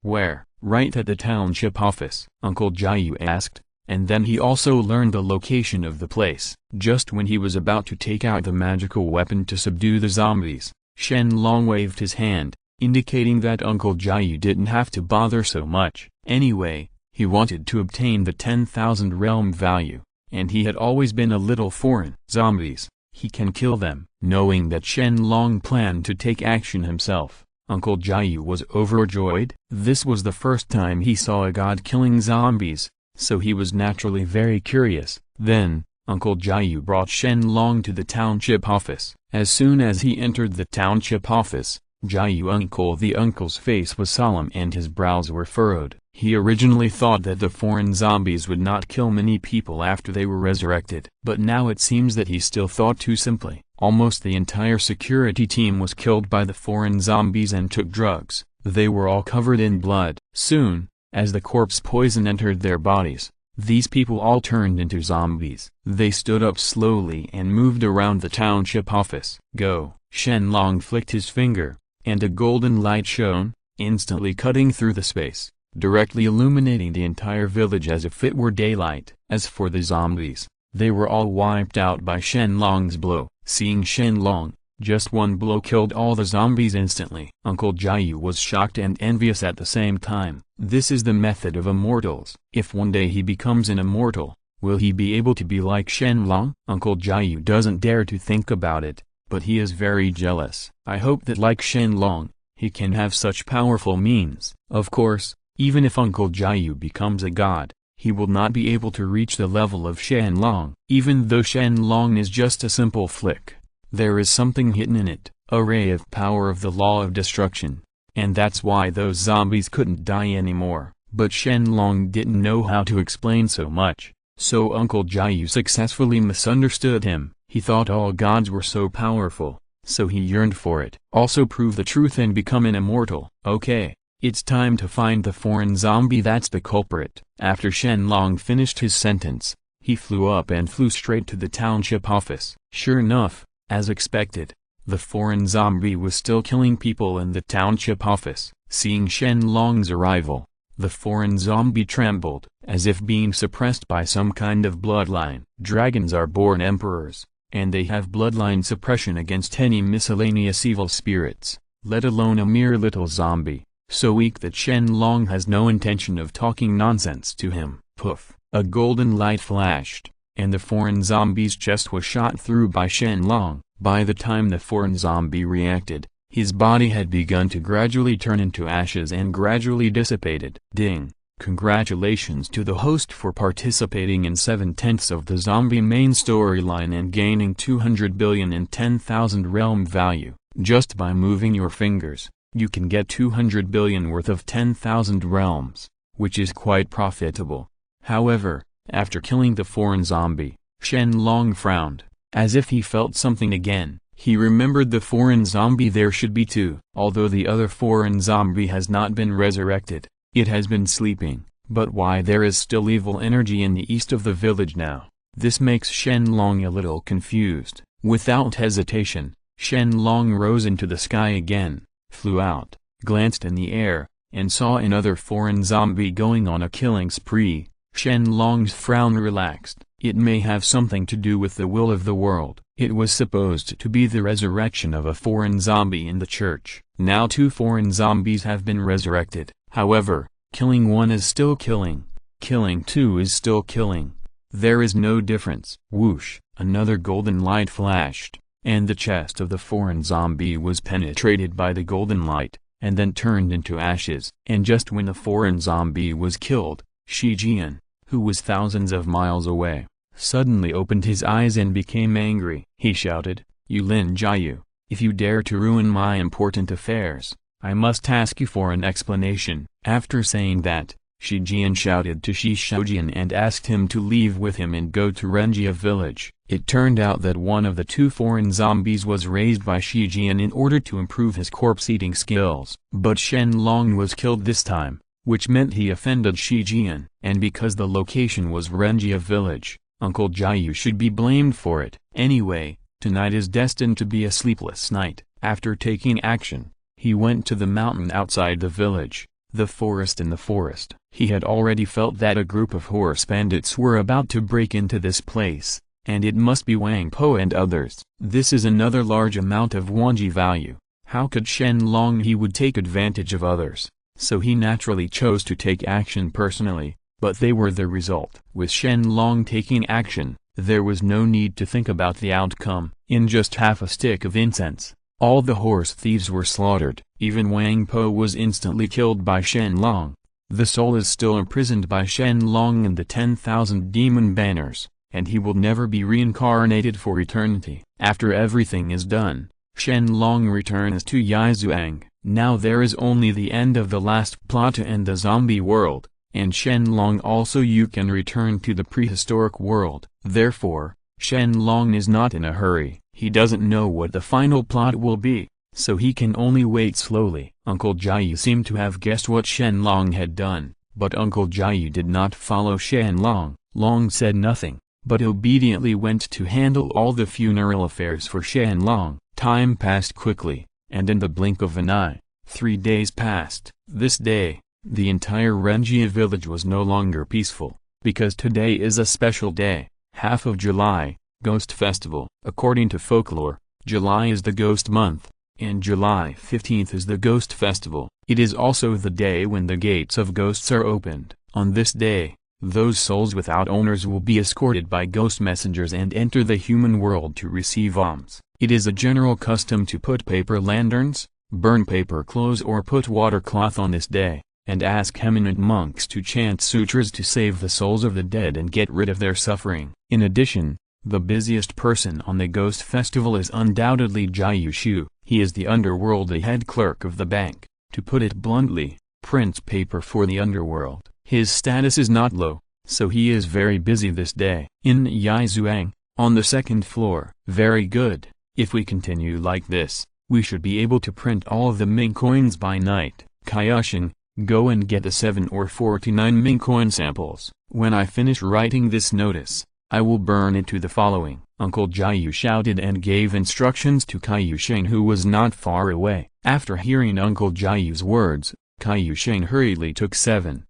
Where? Right at the township office, Uncle Jiayu asked, and then he also learned the location of the place. Just when he was about to take out the magical weapon to subdue the zombies, Shen Long waved his hand, indicating that Uncle Jiayu didn't have to bother so much. Anyway, he wanted to obtain the 10,000 realm value, and he had always been a little foreign. Zombies, he can kill them. Knowing that Shen Long planned to take action himself, Uncle Jiayu was overjoyed. This was the first time he saw a god killing zombies, so he was naturally very curious. Then, Uncle Jiayu brought Shen Long to the township office. As soon as he entered the township office, the uncle's face was solemn and his brows were furrowed. He originally thought that the foreign zombies would not kill many people after they were resurrected. But now it seems that he still thought too simply. Almost the entire security team was killed by the foreign zombies and took drugs. They were all covered in blood. Soon, as the corpse poison entered their bodies, these people all turned into zombies. They stood up slowly and moved around the township office. Go! Shen Long flicked his finger, and a golden light shone, instantly cutting through the space, directly illuminating the entire village as if it were daylight. As for the zombies, they were all wiped out by Shen Long's blow. Seeing Shen Long, just one blow killed all the zombies instantly. Uncle Jiayu was shocked and envious at the same time. This is the method of immortals. If one day he becomes an immortal, will he be able to be like Shen Long? Uncle Jiayu doesn't dare to think about it, but he is very jealous. I hope that like Shen Long, he can have such powerful means. Of course, even if Uncle Jiayu becomes a god, he will not be able to reach the level of Shen Long. Even though Shen Long is just a simple flick, there is something hidden in it, a ray of power of the law of destruction, and that's why those zombies couldn't die anymore. But Shen Long didn't know how to explain so much, so Uncle Jiayu successfully misunderstood him. He thought all gods were so powerful, so he yearned for it. Also prove the truth and become an immortal. Okay. It's time to find the foreign zombie that's the culprit. After Shen Long finished his sentence, he flew up and flew straight to the township office. Sure enough, as expected, the foreign zombie was still killing people in the township office. Seeing Shen Long's arrival, the foreign zombie trembled, as if being suppressed by some kind of bloodline. Dragons are born emperors, and they have bloodline suppression against any miscellaneous evil spirits, let alone a mere little zombie. So weak that Shen Long has no intention of talking nonsense to him. Poof! A golden light flashed, and the foreign zombie's chest was shot through by Shen Long. By the time the foreign zombie reacted, his body had begun to gradually turn into ashes and gradually dissipated. Ding! Congratulations to the host for participating in 7/10 of the zombie main storyline and gaining 200 billion and 10,000 realm value. Just by moving your fingers, you can get 200 billion worth of 10,000 realms, which is quite profitable. However, after killing the foreign zombie, Shen Long frowned, as if he felt something again. He remembered the foreign zombie there should be two. Although the other foreign zombie has not been resurrected, it has been sleeping. But why there is still evil energy in the east of the village now? This makes Shen Long a little confused. Without hesitation, Shen Long rose into the sky again, flew out, glanced in the air, and saw another foreign zombie going on a killing spree. Shen Long's frown relaxed. It may have something to do with the will of the world. It was supposed to be the resurrection of a foreign zombie in the church. Now two foreign zombies have been resurrected. However, killing one is still killing. Killing two is still killing. There is no difference. Whoosh! Another golden light flashed, and the chest of the foreign zombie was penetrated by the golden light, and then turned into ashes. And just when the foreign zombie was killed, Shi Jian, who was thousands of miles away, suddenly opened his eyes and became angry. He shouted, "You Lin Jiayu, if you dare to ruin my important affairs, I must ask you for an explanation." After saying that, Shi Jian shouted to Shi Shoujian and asked him to leave with him and go to Renjia village. It turned out that one of the two foreign zombies was raised by Shi Jian in order to improve his corpse-eating skills. But Shen Long was killed this time, which meant he offended Shi Jian. And because the location was Renjia village, Uncle Jiayu should be blamed for it. Anyway, tonight is destined to be a sleepless night. After taking action, he went to the mountain outside the village, the forest in the forest. He had already felt that a group of horse bandits were about to break into this place, and it must be Wang Po and others. This is another large amount of Wanji value. How could Shen Long? He would take advantage of others, so he naturally chose to take action personally. But they were the result. With Shen Long taking action, there was no need to think about the outcome. In just half a stick of incense, all the horse thieves were slaughtered. Even Wang Po was instantly killed by Shen Long. The soul is still imprisoned by Shen Long in the 10,000 demon banners, and he will never be reincarnated for eternity. After everything is done, Shen Long returns to Yizhuang. Now there is only the end of the last plot to end the zombie world. And Shen Long also you can return to the prehistoric world. Therefore, Shen Long is not in a hurry. He doesn't know what the final plot will be, so he can only wait slowly. Uncle Jiayu seemed to have guessed what Shen Long had done, but Uncle Jiayu did not follow Shen Long. Long said nothing, but obediently went to handle all the funeral affairs for Shen Long. Time passed quickly, and in the blink of an eye, 3 days passed. This day, the entire Renjia village was no longer peaceful, because today is a special day, half of July, Ghost Festival. According to folklore, July is the ghost month, and July 15th is the Ghost Festival. It is also the day when the gates of ghosts are opened. On this day, those souls without owners will be escorted by ghost messengers and enter the human world to receive alms. It is a general custom to put paper lanterns, burn paper clothes or put water cloth on this day, and ask eminent monks to chant sutras to save the souls of the dead and get rid of their suffering. In addition, the busiest person on the Ghost Festival is undoubtedly Jiayu Shu. He is the underworld, the head clerk of the bank, to put it bluntly, prints paper for the underworld. His status is not low, so he is very busy this day. In Yizhuang, on the 2nd floor. Very good. If we continue like this, we should be able to print all of the Ming coins by night. Kaiushin, go and get the 7 or 49 Ming coin samples. When I finish writing this notice, I will burn it to the following. Uncle Jiayu shouted and gave instructions to Kaiushin, who was not far away. After hearing Uncle Jiayu's words, Kaiushin hurriedly took 7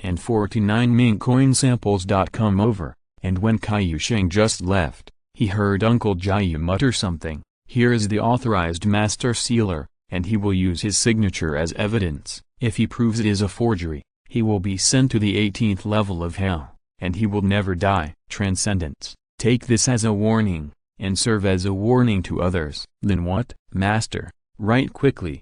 and 49 Ming coin samples. Come over, and when Kaiushin just left, he heard Uncle Jiayu mutter something. Here is the authorized master sealer, and he will use his signature as evidence. If he proves it is a forgery, he will be sent to the 18th level of hell, and he will never die. Transcendence, take this as a warning, and serve as a warning to others. Then what? Master, write quickly.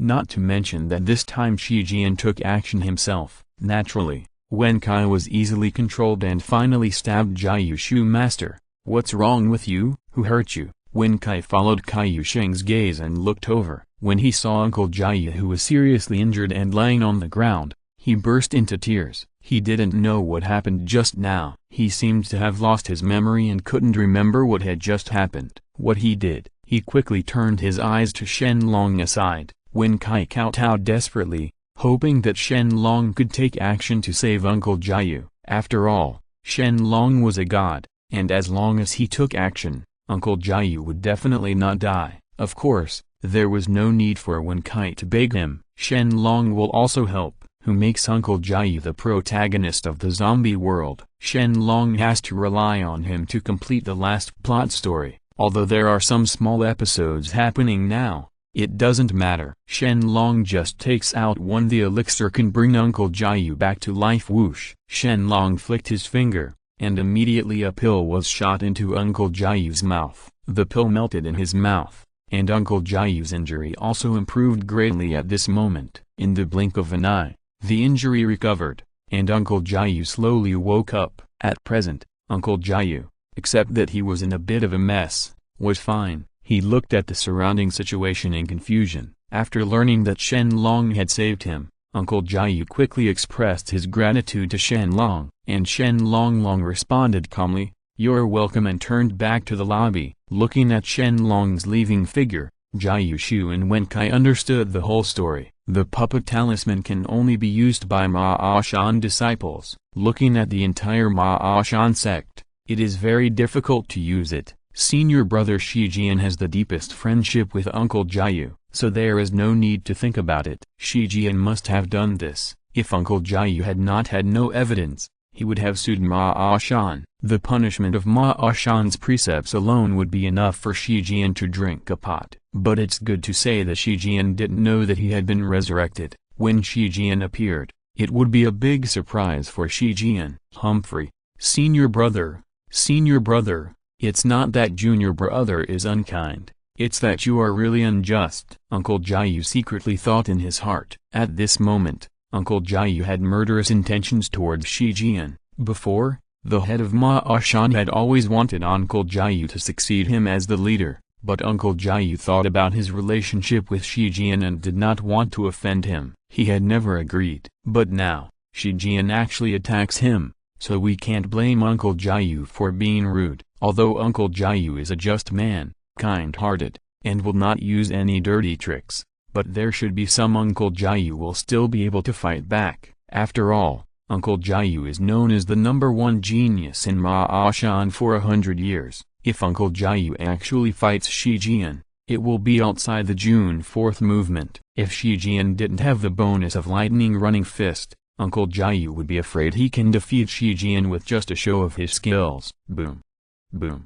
Not to mention that this time Shi Jian took action himself. Naturally, Wen Kai was easily controlled and finally stabbed Jia Yushu. Master, what's wrong with you? Who hurt you? Wen Kai followed Kai Yusheng's gaze and looked over. When he saw Uncle Jia, who was seriously injured and lying on the ground, he burst into tears. He didn't know what happened just now. He seemed to have lost his memory and couldn't remember what had just happened. What he did, he quickly turned his eyes to Shen Long aside. Wen Kai kowtowed desperately, hoping that Shen Long could take action to save Uncle Jia. After all, Shen Long was a god, and as long as he took action, Uncle Jia would definitely not die. Of course, there was no need for Wen Kai to beg him. Shen Long will also help, who makes Uncle Jia the protagonist of the zombie world. Shen Long has to rely on him to complete the last plot story. Although there are some small episodes happening now, it doesn't matter. Shen Long just takes out one. The elixir can bring Uncle Jia back to life. Whoosh! Shen Long flicked his finger, and immediately a pill was shot into Uncle Jia's mouth. The pill melted in his mouth, and Uncle Jia's injury also improved greatly at this moment. In the blink of an eye, the injury recovered, and Uncle Jia slowly woke up. At present, Uncle Jia, except that he was in a bit of a mess, was fine. He looked at the surrounding situation in confusion. After learning that Shen Long had saved him, Uncle Jia quickly expressed his gratitude to Shen Long, and Shen Long responded calmly, "You're welcome," and turned back to the lobby. Looking at Shen Long's leaving figure, Jia Yushu and Wen Kai understood the whole story. The puppet talisman can only be used by Ma Shan disciples. Looking at the entire Ma Shan sect, it is very difficult to use it. Senior brother Shi Jian has the deepest friendship with Uncle Jia, so there is no need to think about it. Shi Jian must have done this. If Uncle Jia had not had no evidence, he would have sued Ma Shan. The punishment of Ma Shan's precepts alone would be enough for Shi Jian to drink a pot. But it's good to say that Shi Jian didn't know that he had been resurrected. When Shi Jian appeared, it would be a big surprise for Shi Jian. Humphrey, senior brother, it's not that junior brother is unkind, it's that you are really unjust, Uncle Jia secretly thought in his heart. At this moment, Uncle Jia had murderous intentions towards Shi Jian. Before, the head of Ma Shan had always wanted Uncle Jia to succeed him as the leader, but Uncle Jia thought about his relationship with Shi Jian and did not want to offend him. He had never agreed. But now, Shi Jian actually attacks him, so we can't blame Uncle Jia for being rude. Although Uncle Jia is a just man, kind-hearted, and will not use any dirty tricks, but there should be some Uncle Jia will still be able to fight back. After all, Uncle Jia is known as the #1 genius in Ma Shan for 100 years. If Uncle Jia actually fights Shi Jian, it will be outside the June 4th movement. If Shi Jian didn't have the bonus of lightning running fist, Uncle Jia would be afraid he can defeat Shi Jian with just a show of his skills. Boom. Boom.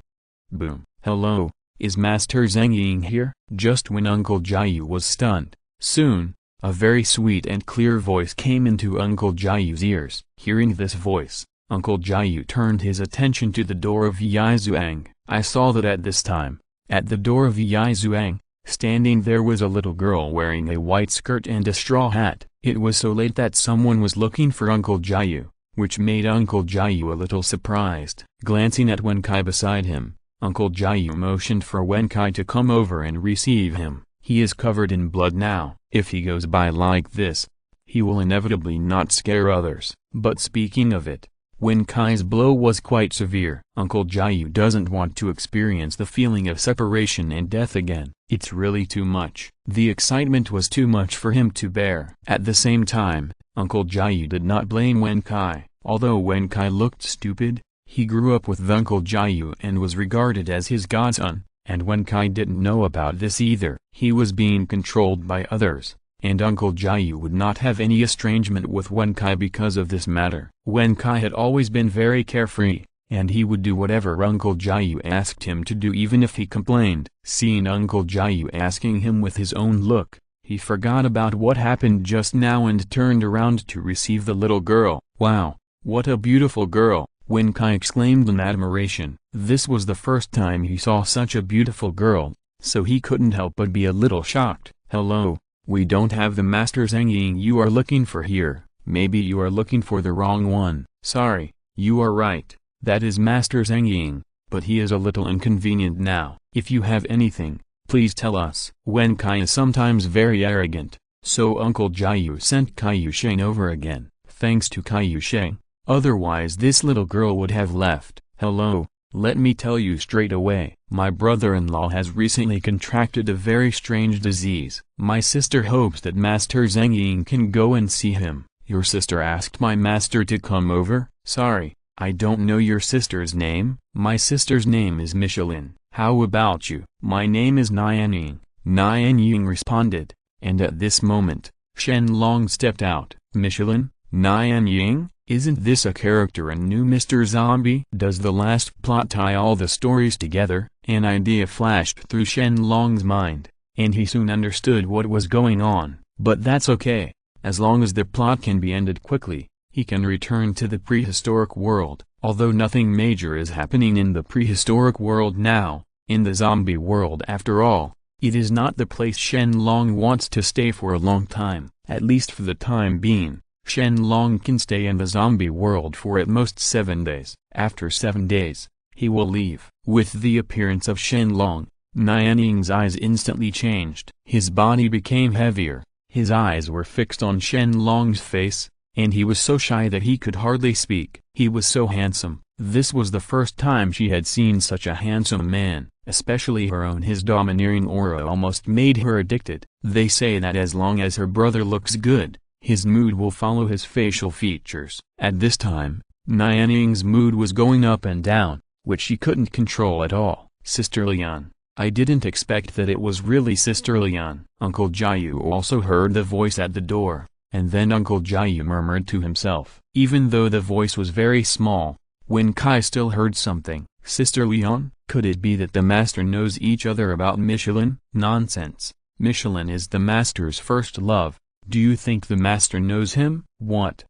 Boom. Hello, is Master Zhang here? Just when Uncle Jia was stunned, soon, a very sweet and clear voice came into Uncle Jia's ears. Hearing this voice, Uncle Jia turned his attention to the door of Yizhuang. I saw that at this time, at the door of Yizhuang, standing there was a little girl wearing a white skirt and a straw hat. It was so late that someone was looking for Uncle Jia, which made Uncle Jia a little surprised. Glancing at Wen Kai beside him, Uncle Jia motioned for Wen Kai to come over and receive him. He is covered in blood now. If he goes by like this, he will inevitably not scare others. But speaking of it, Wen Kai's blow was quite severe. Uncle Jia doesn't want to experience the feeling of separation and death again. It's really too much. The excitement was too much for him to bear. At the same time, Uncle Jia did not blame Wen Kai. Although Wen Kai looked stupid, he grew up with Uncle Jia and was regarded as his godson, and Wen Kai didn't know about this either. He was being controlled by others, and Uncle Jia would not have any estrangement with Wen Kai because of this matter. Wen Kai had always been very carefree, and he would do whatever Uncle Jia asked him to do even if he complained. Seeing Uncle Jia asking him with his own look, he forgot about what happened just now and turned around to receive the little girl. Wow, what a beautiful girl, Wen Kai exclaimed in admiration. This was the first time he saw such a beautiful girl, so he couldn't help but be a little shocked. Hello, We don't have the Master Zhang you are looking for here. Maybe you are looking for the wrong one. Sorry, you are right. That is Master Zhang, but he is a little inconvenient now. If you have anything, please tell us. Wen Kai is sometimes very arrogant, so Uncle Jiayu sent Kai Sheng over again. Thanks to Kai Sheng, otherwise this little girl would have left. Hello, let me tell you straight away. My brother-in-law has recently contracted a very strange disease. My sister hopes that Master Zhang can go and see him. Your sister asked my master to come over? Sorry, I don't know your sister's name. My sister's name is Michelin. How about you? My name is Nianying. Nianying responded, and at this moment, Shen Long stepped out. Michelin? Nianying? Isn't this a character in new Mr. Zombie? Does the last plot tie all the stories together? An idea flashed through Shen Long's mind, and he soon understood what was going on. But that's okay. As long as the plot can be ended quickly, he can return to the prehistoric world. Although nothing major is happening in the prehistoric world now, in the zombie world after all, it is not the place Shen Long wants to stay for a long time. At least for the time being, Shen Long can stay in the zombie world for at most 7 days. After 7 days, he will leave. With the appearance of Shen Long, Nianying's eyes instantly changed. His body became heavier. His eyes were fixed on Shen Long's face, and he was so shy that he could hardly speak. He was so handsome. This was the first time she had seen such a handsome man, especially her own. His domineering aura almost made her addicted. They say that as long as her brother looks good, his mood will follow his facial features. At this time, Nianying's mood was going up and down, which she couldn't control at all. Sister Lian. I didn't expect that it was really Sister Lian. Uncle Jiayu also heard the voice at the door, and then Uncle Jiayu murmured to himself. Even though the voice was very small, Wen Kai still heard something. Sister Lian? Could it be that the master knows each other about Michelin? Nonsense. Michelin is the master's first love. Do you think the master knows him? What?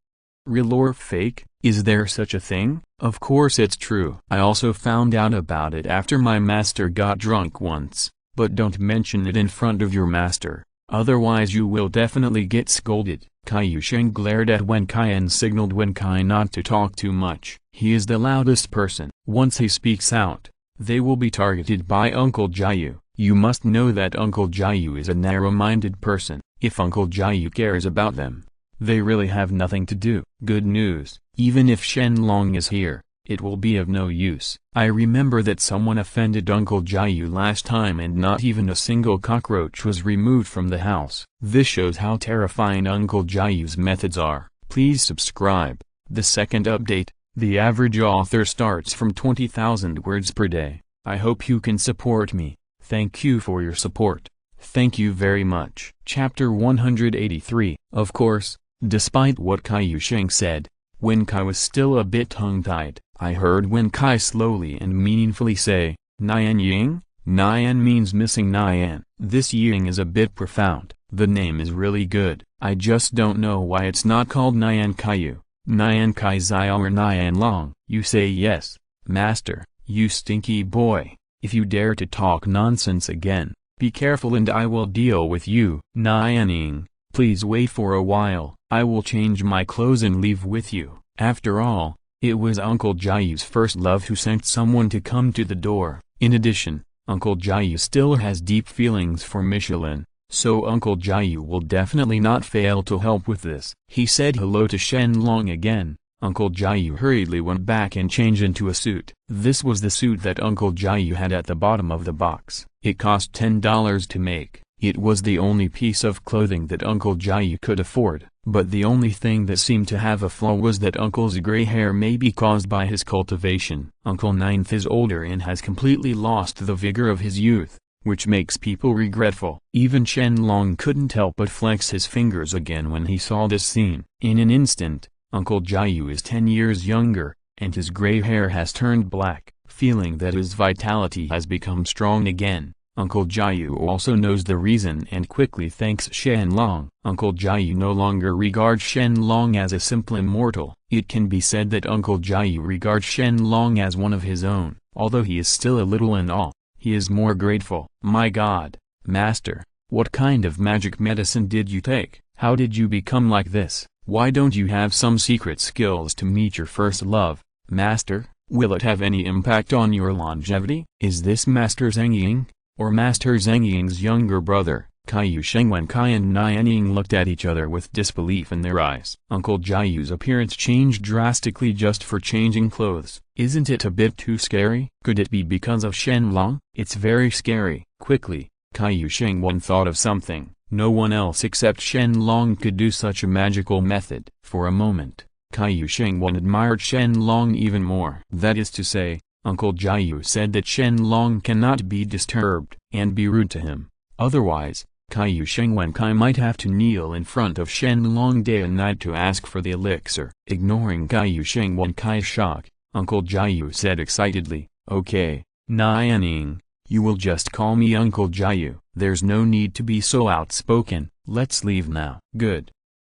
Real or fake? Is there such a thing? Of course it's true. I also found out about it after my master got drunk once, but don't mention it in front of your master, otherwise you will definitely get scolded. Kai Sheng glared at Wen Kai and signaled Wen Kai not to talk too much. He is the loudest person. Once he speaks out, they will be targeted by Uncle Jiayu. You must know that Uncle Jiayu is a narrow-minded person. If Uncle Jiayu cares about them, they really have nothing to do. Good news, even if Shen Long is here, it will be of no use. I remember that someone offended Uncle Jiayu last time and not even a single cockroach was removed from the house. This shows how terrifying Uncle Jiayu's methods are. Please subscribe. The second update, the average author starts from 20,000 words per day. I hope you can support me. Thank you for your support. Thank you very much. Chapter 183. Of course, despite what Kai Sheng said, Wen Kai was still a bit tongue-tied. I heard Wen Kai slowly and meaningfully say, Nian Ying? Nian means missing Nian. This Ying is a bit profound. The name is really good. I just don't know why it's not called Nian Kaiyu, Nian Kai Xiao or Nian Long. You say yes, master, you stinky boy. If you dare to talk nonsense again, be careful and I will deal with you. Nianying, please wait for a while. I will change my clothes and leave with you. After all, it was Uncle Jiayu's first love who sent someone to come to the door. In addition, Uncle Jiayu still has deep feelings for Michelin, so Uncle Jiayu will definitely not fail to help with this. He said hello to Shen Long again. Uncle Jiayu hurriedly went back and changed into a suit. This was the suit that Uncle Jiayu had at the bottom of the box. It cost $10 to make. It was the only piece of clothing that Uncle Jiayu could afford. But the only thing that seemed to have a flaw was that Uncle's gray hair may be caused by his cultivation. Uncle Ninth is older and has completely lost the vigor of his youth, which makes people regretful. Even Shen Long couldn't help but flex his fingers again when he saw this scene. In an instant, Uncle Jiayu is 10 years younger, and his gray hair has turned black. Feeling that his vitality has become strong again, Uncle Jiayu also knows the reason and quickly thanks Shen Long. Uncle Jiayu no longer regards Shen Long as a simple immortal. It can be said that Uncle Jiayu regards Shen Long as one of his own. Although he is still a little in awe, he is more grateful. My God, Master, What kind of magic medicine did you take? How did you become like this? Why don't you have some secret skills to meet your first love, Master? Will it have any impact on your longevity? Is this Master Zhengying, or Master Zhengying's younger brother? Kaiyu Shengwenkai and Nianying looked at each other with disbelief in their eyes. Uncle Jiayu's appearance changed drastically just for changing clothes. Isn't it a bit too scary? Could it be because of Shen Long? It's very scary. Quickly, Kaiyu Shengwen thought of something. No one else except Shen Long could do such a magical method. For a moment, Kaiyu Shengwen admired Shen Long even more. That is to say, Uncle Jiayu said that Shen Long cannot be disturbed and be rude to him. Otherwise, Kaiyu Shengwenkai might have to kneel in front of Shen Long day and night to ask for the elixir. Ignoring Kaiyu Shengwenkai's shock, Uncle Jiayu said excitedly, "Okay, Nianying, you will just call me Uncle Jiayu. There's no need to be so outspoken. Let's leave now." "Good."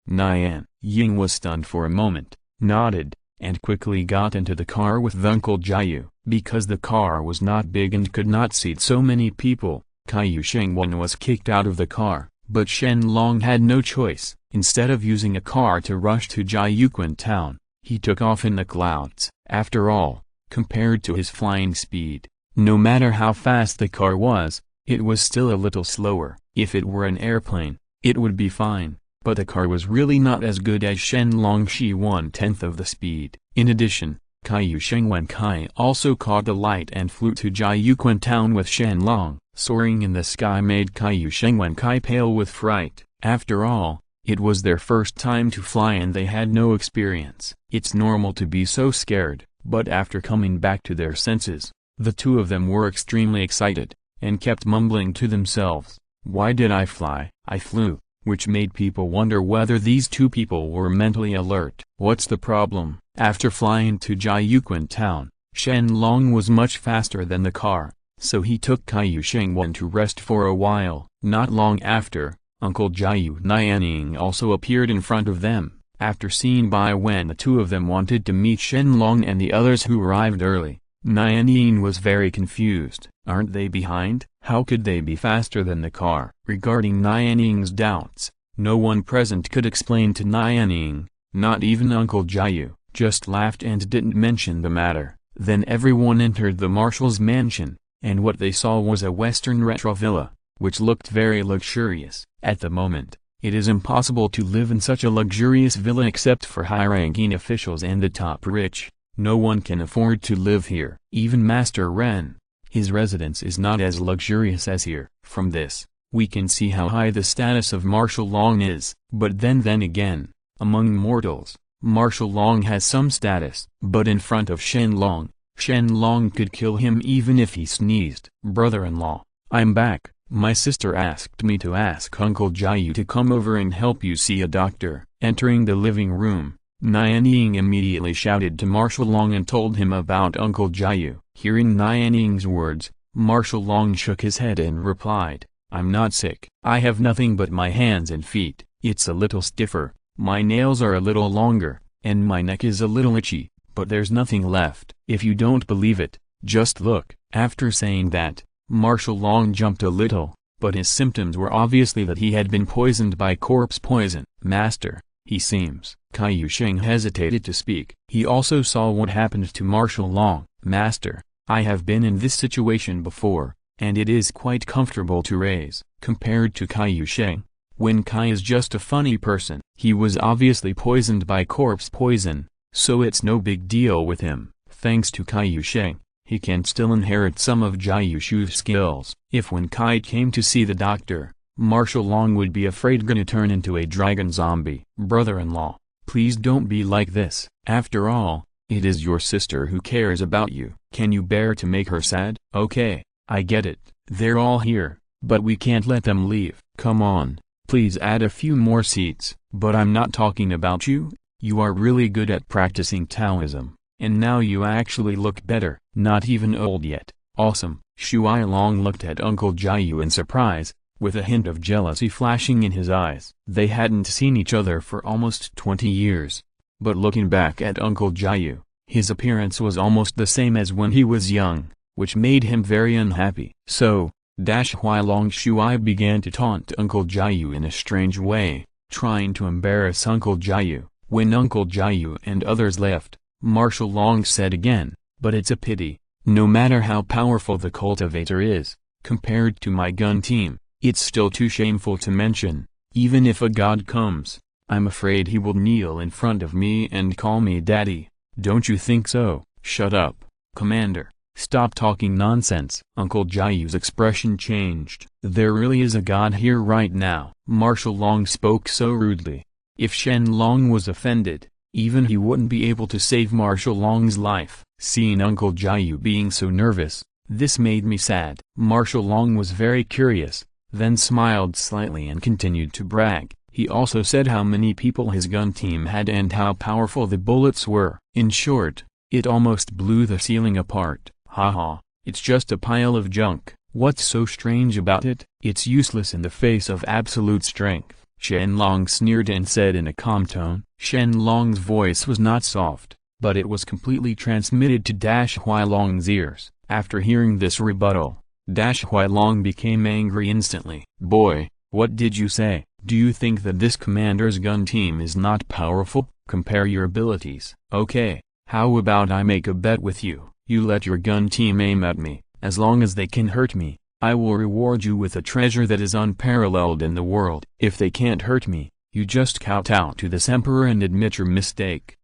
Nian Ying was stunned for a moment, nodded, and quickly got into the car with Uncle Jiayu. Because the car was not big and could not seat so many people, Kaiyu Shengwen was kicked out of the car, but Shen Long had no choice. Instead of using a car to rush to Jiayuquan town, he took off in the clouds. After all, compared to his flying speed, no matter how fast the car was, it was still a little slower. If it were an airplane, it would be fine, but the car was really not as good as Shen Long. She 1/10 of the speed. In addition, Kaiyu Shengwenkai also caught a light and flew to Jiayuquan town with Shen Long. Soaring in the sky made Kaiyu Shengwenkai pale with fright. After all, it was their first time to fly and they had no experience. It's normal to be so scared, but after coming back to their senses, the two of them were extremely excited, and kept mumbling to themselves, "Why did I fly? I flew," which made people wonder whether these two people were mentally alert. What's the problem? After flying to Jiayuquan town, Shen Long was much faster than the car, so he took Kaiyu Shengwen to rest for a while. Not long after, Uncle Jiayu Nianying also appeared in front of them, after seeing by when the two of them wanted to meet Shen Long and the others who arrived early. Nianying was very confused. Aren't they behind? How could they be faster than the car? Regarding Nianying's doubts, no one present could explain to Nianying, not even Uncle Jiayu, just laughed and didn't mention the matter. Then everyone entered the marshal's mansion, and what they saw was a Western retro villa, which looked very luxurious. At the moment, it is impossible to live in such a luxurious villa except for high-ranking officials and the top rich. No one can afford to live here. Even Master Ren, his residence is not as luxurious as here. From this, we can see how high the status of Marshal Long is. But then again, among mortals, Marshal Long has some status. But in front of Shen Long could kill him even if he sneezed. "Brother-in-law, I'm back. My sister asked me to ask Uncle Jiayu to come over and help you see a doctor." Entering the living room, Nianying immediately shouted to Marshal Long and told him about Uncle Jiayu. Hearing Nianying's words, Marshal Long shook his head and replied, "I'm not sick. I have nothing but my hands and feet. It's a little stiffer, my nails are a little longer, and my neck is a little itchy, but there's nothing left. If you don't believe it, just look." After saying that, Marshal Long jumped a little, but his symptoms were obviously that he had been poisoned by corpse poison. "Master, he seems." Kaiyu Sheng hesitated to speak. He also saw what happened to Marshal Long. "Master, I have been in this situation before, and it is quite comfortable to raise." Compared to Kaiyu Sheng, Wen Kai is just a funny person. He was obviously poisoned by corpse poison, so it's no big deal with him. Thanks to Kaiyu Sheng, he can still inherit some of Jiayu Shu's skills. If Wen Kai came to see the doctor, Marshal Long would be afraid gonna turn into a dragon zombie. "Brother-in-law, please don't be like this. After all, it is your sister who cares about you. Can you bear to make her sad?" "Okay, I get it. They're all here, but we can't let them leave. Come on, please add a few more seats." "But I'm not talking about you. You are really good at practicing Taoism, and now you actually look better. Not even old yet." "Awesome." Shuai Long looked at Uncle Jiayu in surprise, with a hint of jealousy flashing in his eyes. They hadn't seen each other for almost 20 years. But looking back at Uncle Jiayu, his appearance was almost the same as when he was young, which made him very unhappy. "So, Hualong Shui began to taunt Uncle Jiayu in a strange way, trying to embarrass Uncle Jiayu. When Uncle Jiayu and others left, Martial Long said again, "But it's a pity. No matter how powerful the cultivator is, compared to my gun team, it's still too shameful to mention. Even if a god comes, I'm afraid he will kneel in front of me and call me daddy. Don't you think so?" "Shut up, Commander. Stop talking nonsense." Uncle Jiayu's expression changed. "There really is a god here right now." Martial Long spoke so rudely. If Shen Long was offended, even he wouldn't be able to save Martial Long's life. Seeing Uncle Jiayu being so nervous, this made me sad. Martial Long was very curious, then smiled slightly and continued to brag. He also said how many people his gun team had and how powerful the bullets were. In short, it almost blew the ceiling apart. "Haha, it's just a pile of junk. What's so strange about it? It's useless in the face of absolute strength," Shen Long sneered and said in a calm tone. Shen Long's voice was not soft, but it was completely transmitted to Hualong's ears. After hearing this rebuttal, Hualong became angry instantly. "Boy, what did you say? Do you think that this commander's gun team is not powerful? Compare your abilities." "Okay, how about I make a bet with you? You let your gun team aim at me. As long as they can hurt me, I will reward you with a treasure that is unparalleled in the world. If they can't hurt me, you just kowtow to this emperor and admit your mistake.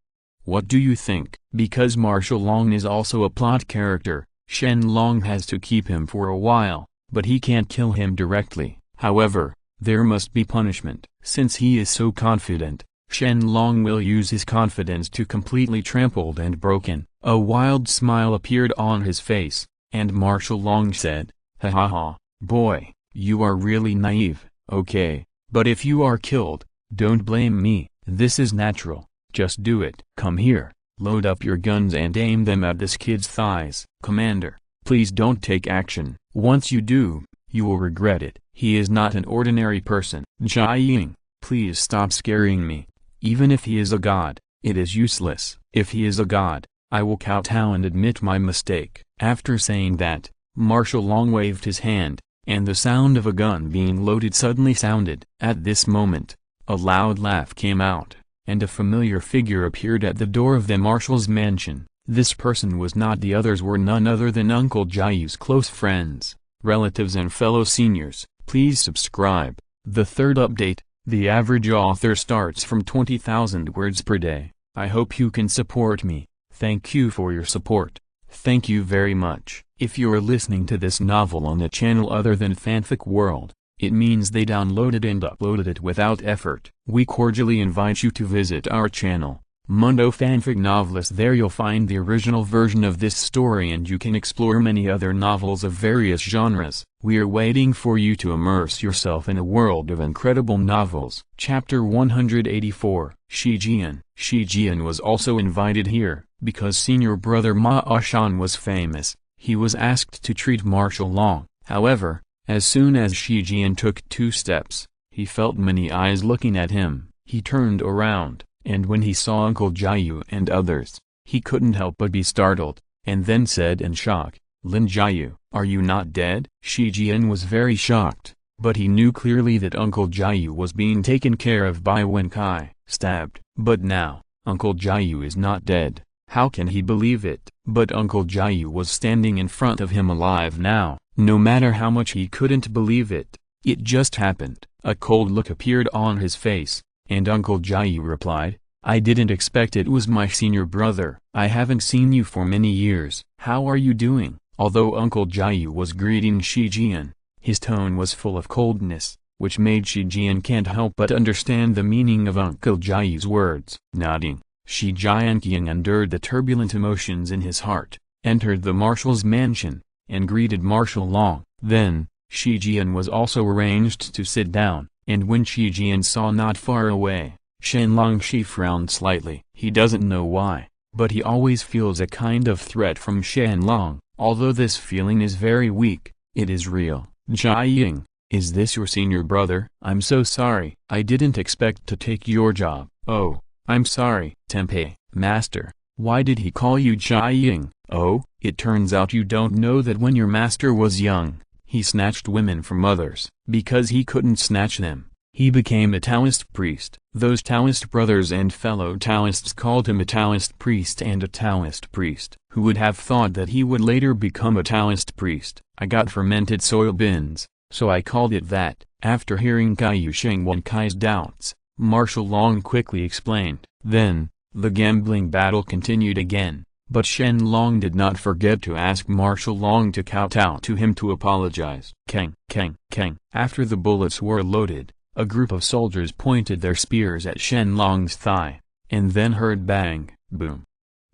What do you think?" Because Martial Long is also a plot character, Shen Long has to keep him for a while, but he can't kill him directly. However, there must be punishment. Since he is so confident, Shen Long will use his confidence to completely trampled and broken. A wild smile appeared on his face, and Martial Long said, "Ha ha ha, boy, you are really naive. Okay, but if you are killed, don't blame me. This is natural. Just do it. Come here, load up your guns and aim them at this kid's thighs." "Commander, please don't take action. Once you do, you will regret it. He is not an ordinary person." "Jiaying, please stop scaring me. Even if he is a god, it is useless. If he is a god, I will kowtow and admit my mistake." After saying that, Martial Long waved his hand, and the sound of a gun being loaded suddenly sounded. At this moment, a loud laugh came out, and a familiar figure appeared at the door of the Marshal's mansion. This person was not the others were none other than Uncle Jiayu's close friends, relatives and fellow seniors. Please subscribe. The third update, the average author starts from 20,000 words per day. I hope you can support me. Thank you for your support. Thank you very much. If you are listening to this novel on a channel other than Fanfic World, it means they downloaded and uploaded it without effort. We cordially invite you to visit our channel, Mundo Fanfic Novelist. There you'll find the original version of this story and you can explore many other novels of various genres. We are waiting for you to immerse yourself in a world of incredible novels. Chapter 184, Shi Jian. Shi Jian was also invited here, because senior brother Ma Shan was famous. He was asked to treat Martial Long. However, as soon as Shi Jian took 2 steps, he felt many eyes looking at him. He turned around, and when he saw Uncle Jiayu and others, he couldn't help but be startled, and then said in shock, "Lin Jiayu, are you not dead?" Shi Jian was very shocked, but he knew clearly that Uncle Jiayu was being taken care of by Wen Kai, stabbed. But now, Uncle Jiayu is not dead. How can he believe it? But Uncle Jiayu was standing in front of him alive now. No matter how much he couldn't believe it, it just happened. A cold look appeared on his face, and Uncle Jiayu replied, "I didn't expect it was my senior brother. I haven't seen you for many years. How are you doing?" Although Uncle Jiayu was greeting Shi Jian, his tone was full of coldness, which made Shi Jian can't help but understand the meaning of Uncle Jiayu's words. Nodding, Shi Jian endured the turbulent emotions in his heart, entered the Marshal's mansion, and greeted Martial Long. Then, Shi Jian was also arranged to sit down, and when Shi Jian saw not far away, Shen Long, she frowned slightly. He doesn't know why, but he always feels a kind of threat from Shen Long. Although this feeling is very weak, it is real. "Jiaying, is this your senior brother?" "I'm so sorry. I didn't expect to take your job." "Oh, I'm sorry." "Tempei, master, why did he call you Jiaying?" "Oh, it turns out you don't know that when your master was young, He snatched women from others. Because he couldn't snatch them, he became a Taoist priest. Those Taoist brothers and fellow Taoists called him a Taoist priest and a Taoist priest. Who would have thought that he would later become a Taoist priest? I got fermented soybeans, so I called it that. After hearing Kaiyu Shengwankai's doubts, Martial Long quickly explained. Then, the gambling battle continued again, but Shen Long did not forget to ask Martial Long to kowtow to him to apologize. Kang, kang, kang. After the bullets were loaded, a group of soldiers pointed their spears at Shen Long's thigh, and then heard bang, boom,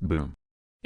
boom.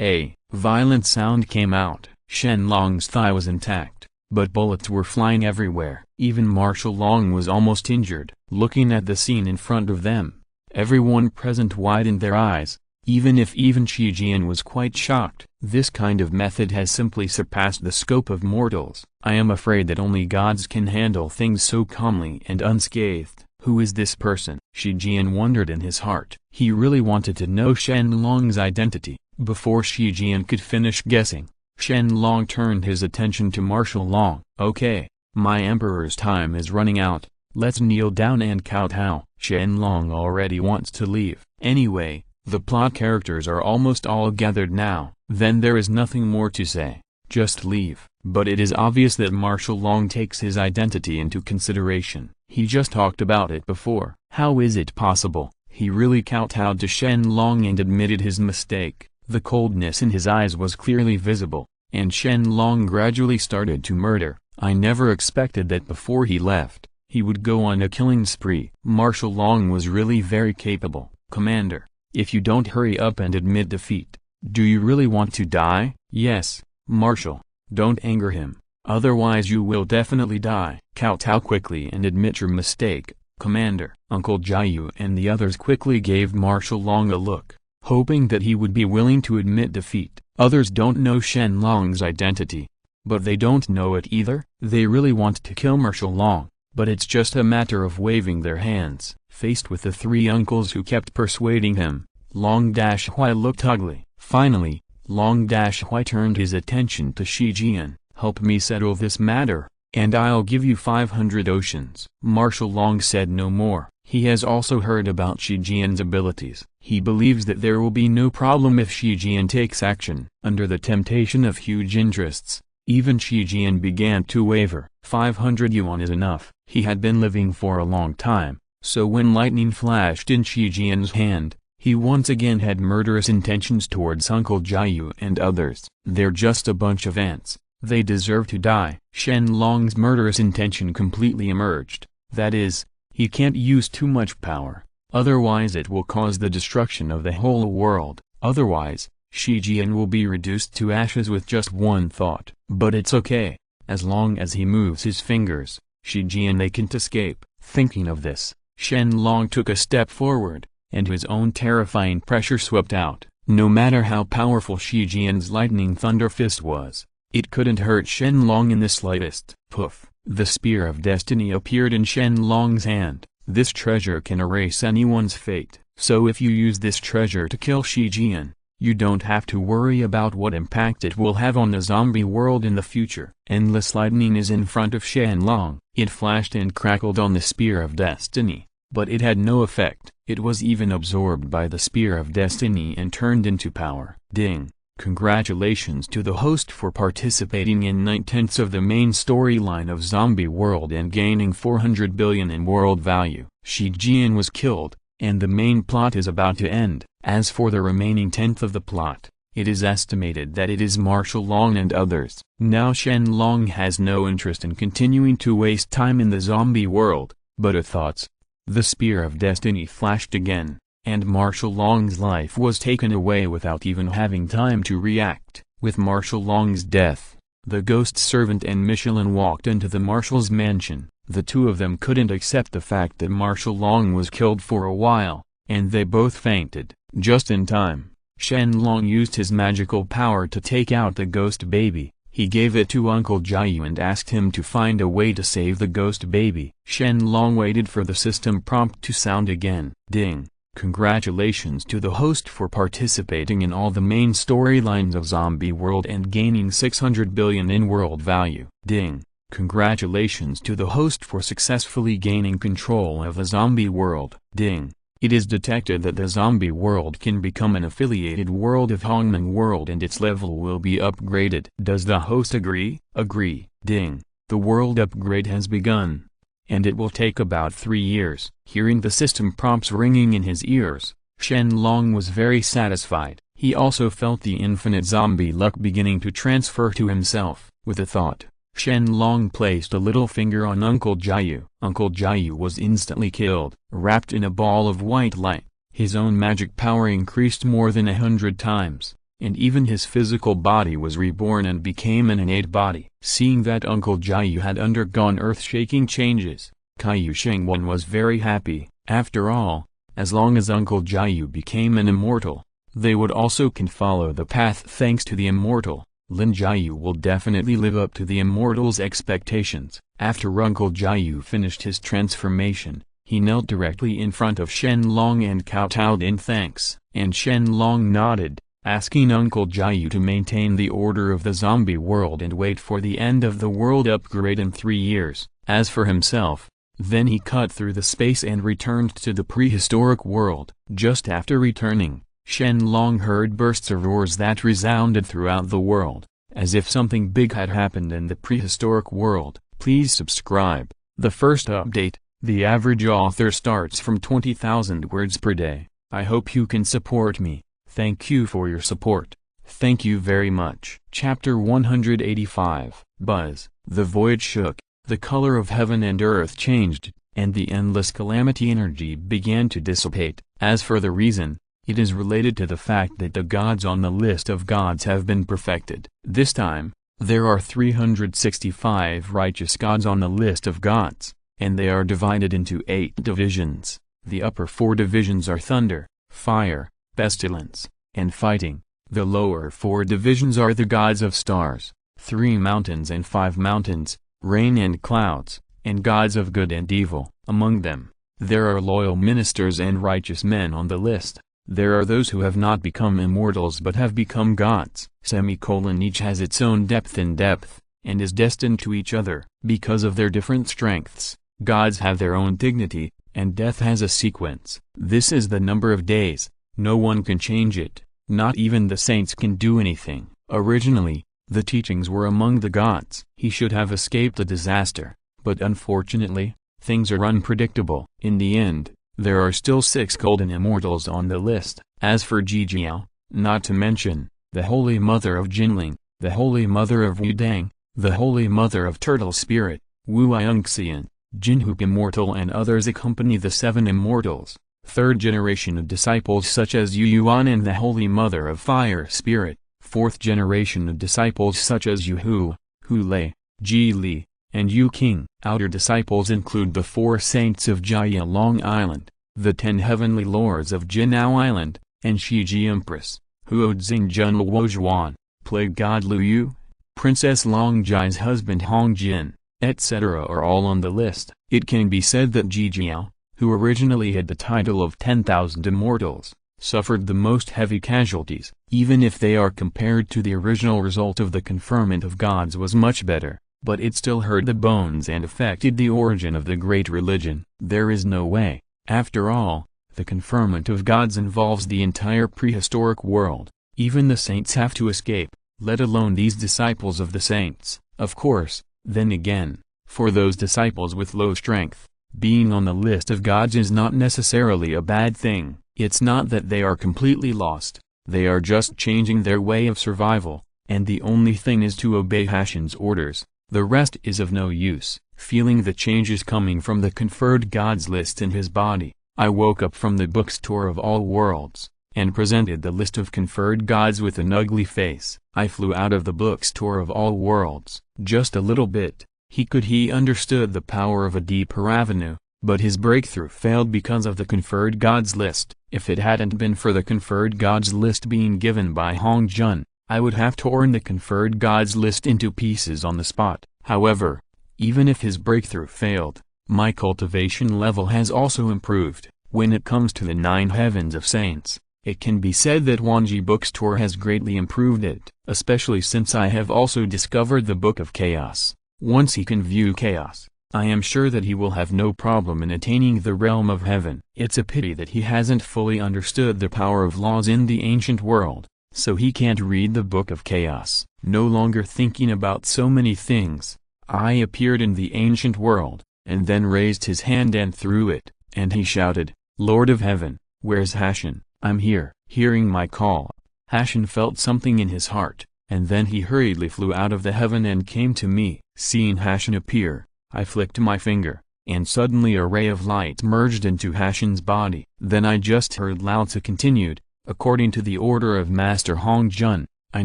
A violent sound came out. Shen Long's thigh was intact, but bullets were flying everywhere. Even Martial Long was almost injured. Looking at the scene in front of them, everyone present widened their eyes, even Shi Jian was quite shocked. This kind of method has simply surpassed the scope of mortals. I am afraid that only gods can handle things so calmly and unscathed. Who is this person? Shi Jian wondered in his heart. He really wanted to know Shen Long's identity. Before Shi Jian could finish guessing, Shen Long turned his attention to Martial Long. Okay, my emperor's time is running out. Let's kneel down and kowtow. Shen Long already wants to leave. Anyway, the plot characters are almost all gathered now. Then there is nothing more to say. Just leave. But it is obvious that Martial Long takes his identity into consideration. He just talked about it before. How is it possible? He really kowtowed to Shen Long and admitted his mistake. The coldness in his eyes was clearly visible, and Shen Long gradually started to murder. I never expected that before he left, he would go on a killing spree. Martial Long was really very capable. Commander, if you don't hurry up and admit defeat, do you really want to die? Yes, Marshal. Don't anger him, otherwise you will definitely die. Kowtow quickly and admit your mistake, Commander. Uncle Jiayu and the others quickly gave Martial Long a look, hoping that he would be willing to admit defeat. Others don't know Shen Long's identity, but they don't know it either. They really want to kill Martial Long, but it's just a matter of waving their hands. Faced with the three uncles who kept persuading him, Long Hui looked ugly. Finally, Long Hui turned his attention to Shi Jian. Help me settle this matter, and I'll give you 500 oceans. Martial Long said no more. He has also heard about Shi Jian's abilities. He believes that there will be no problem if Shi Jian takes action. Under the temptation of huge interests, even Shi Jian began to waver. 500 yuan is enough. He had been living for a long time, so when lightning flashed in Shi Jian's hand, he once again had murderous intentions towards Uncle Jiayu and others. They're just a bunch of ants. They deserve to die. Shen Long's murderous intention completely emerged. That is, he can't use too much power, otherwise it will cause the destruction of the whole world. Otherwise, Shi Jian will be reduced to ashes with just one thought. But it's okay, as long as he moves his fingers, Shi Jian they can't escape. Thinking of this, Shen Long took a step forward, and his own terrifying pressure swept out. No matter how powerful Shi Jian's lightning thunder fist was, it couldn't hurt Shen Long in the slightest. Poof! The Spear of Destiny appeared in Shen Long's hand. This treasure can erase anyone's fate, so if you use this treasure to kill Shi Jian, you don't have to worry about what impact it will have on the zombie world in the future. Endless lightning is in front of Shen Long. It flashed and crackled on the Spear of Destiny, but it had no effect. It was even absorbed by the Spear of Destiny and turned into power. Ding! Congratulations to the host for participating in 9/10 of the main storyline of Zombie World and gaining 400 billion in world value. Shi Jian was killed, and the main plot is about to end. As for the remaining 10th of the plot, it is estimated that it is Martial Long and others. Now Shen Long has no interest in continuing to waste time in the zombie world, but a thoughts. The Spear of Destiny flashed again, and Martial Long's life was taken away without even having time to react. With Martial Long's death, the ghost servant and Michelin walked into the Marshal's mansion. The two of them couldn't accept the fact that Martial Long was killed for a while, and they both fainted. Just in time, Shen Long used his magical power to take out the ghost baby. He gave it to Uncle Jiayu and asked him to find a way to save the ghost baby. Shen Long waited for the system prompt to sound again. Ding! Congratulations to the host for participating in all the main storylines of Zombie World and gaining 600 billion in world value. Ding! Congratulations to the host for successfully gaining control of the zombie world. Ding. It is detected that the zombie world can become an affiliated world of Hongmeng world and its level will be upgraded. Does the host agree? Agree. Ding. The world upgrade has begun. And it will take about 3 years. Hearing the system prompts ringing in his ears, Shen Long was very satisfied. He also felt the infinite zombie luck beginning to transfer to himself. With a thought, Shen Long placed a little finger on Uncle Jiayu. Uncle Jiayu was instantly killed. Wrapped in a ball of white light, his own magic power increased more than 100 times, and even his physical body was reborn and became an innate body. Seeing that Uncle Jiayu had undergone earth-shaking changes, Kaiyu Shengwan was very happy. After all, as long as Uncle Jiayu became an immortal, they would also can follow the path thanks to the immortal. Lin Jiayu will definitely live up to the immortal's expectations. After Uncle Jiayu finished his transformation, he knelt directly in front of Shen Long and kowtowed in thanks. And Shen Long nodded, asking Uncle Jiayu to maintain the order of the zombie world and wait for the end of the world upgrade in 3 years. As for himself, then he cut through the space and returned to the prehistoric world. Just after returning, Shen Long heard bursts of roars that resounded throughout the world, as if something big had happened in the prehistoric world. Please subscribe. The first update, the average author starts from 20,000 words per day. I hope you can support me. Thank you for your support. Thank you very much. Chapter 185. Buzz. The void shook, the color of heaven and earth changed, and the endless calamity energy began to dissipate. As for the reason, it is related to the fact that the gods on the list of gods have been perfected. This time, there are 365 righteous gods on the list of gods, and they are divided into 8 divisions. The upper 4 divisions are thunder, fire, pestilence, and fighting. The lower 4 divisions are the gods of stars, 3 mountains and 5 mountains, rain and clouds, and gods of good and evil. Among them, there are loyal ministers and righteous men on the list. There are those who have not become immortals but have become gods. Each has its own depth and is destined to each other. Because of their different strengths, gods have their own dignity, and death has a sequence. This is the number of days. No one can change it, not even the saints can do anything. Originally, the teachings were among the gods. He should have escaped the disaster, but unfortunately, things are unpredictable. In the end, there are still 6 golden immortals on the list. As for Jijiao, not to mention, the Holy Mother of Jinling, the Holy Mother of Wudang, the Holy Mother of Turtle Spirit, Wu Yongxian, Jinhook Immortal and others accompany the 7 immortals. Third generation of disciples such as Yu Yuan and the Holy Mother of Fire Spirit. Fourth generation of disciples such as Yu Hu, Hu Lei, Ji Li, and Yu King. Outer disciples include the 4 saints of Jia Long Island, the 10 heavenly lords of Jinao Island, and Shiji Empress, Huo Xingjun Luo, Plague God Lu Yu, Princess Long Jai's husband Hong Jin, etc. are all on the list. It can be said that Jijiao, who originally had the title of 10,000 immortals, suffered the most heavy casualties. Even if they are compared to the original result of the conferment of gods was much better, but it still hurt the bones and affected the origin of the great religion. There is no way. After all, the conferment of gods involves the entire prehistoric world. Even the saints have to escape, let alone these disciples of the saints. Of course, then again, for those disciples with low strength, being on the list of gods is not necessarily a bad thing. It's not that they are completely lost, they are just changing their way of survival, and the only thing is to obey Hashan's orders. The rest is of no use. Feeling the changes coming from the conferred gods list in his body, I woke up from the bookstore of all worlds, and presented the list of conferred gods with an ugly face. I flew out of the bookstore of all worlds. Just a little bit, he understood the power of a deeper avenue, but his breakthrough failed because of the conferred gods list. If it hadn't been for the conferred gods list being given by Hong Jun, I would have torn the conferred gods list into pieces on the spot. However, even if his breakthrough failed, my cultivation level has also improved. When it comes to the 9 heavens of saints, it can be said that Wanji Bookstore has greatly improved it, especially since I have also discovered the Book of Chaos. Once he can view chaos, I am sure that he will have no problem in attaining the realm of heaven. It's a pity that he hasn't fully understood the power of laws in the ancient world, so he can't read the Book of Chaos. No longer thinking about so many things, I appeared in the ancient world, and then raised his hand and threw it, and he shouted, "Lord of Heaven, where's Hashan? I'm here." Hearing my call, Hashan felt something in his heart, and then he hurriedly flew out of the heaven and came to me. Seeing Hashan appear, I flicked my finger, and suddenly a ray of light merged into Hashan's body. Then I just heard Lao Tzu continued, "According to the order of Master Hong Jun, I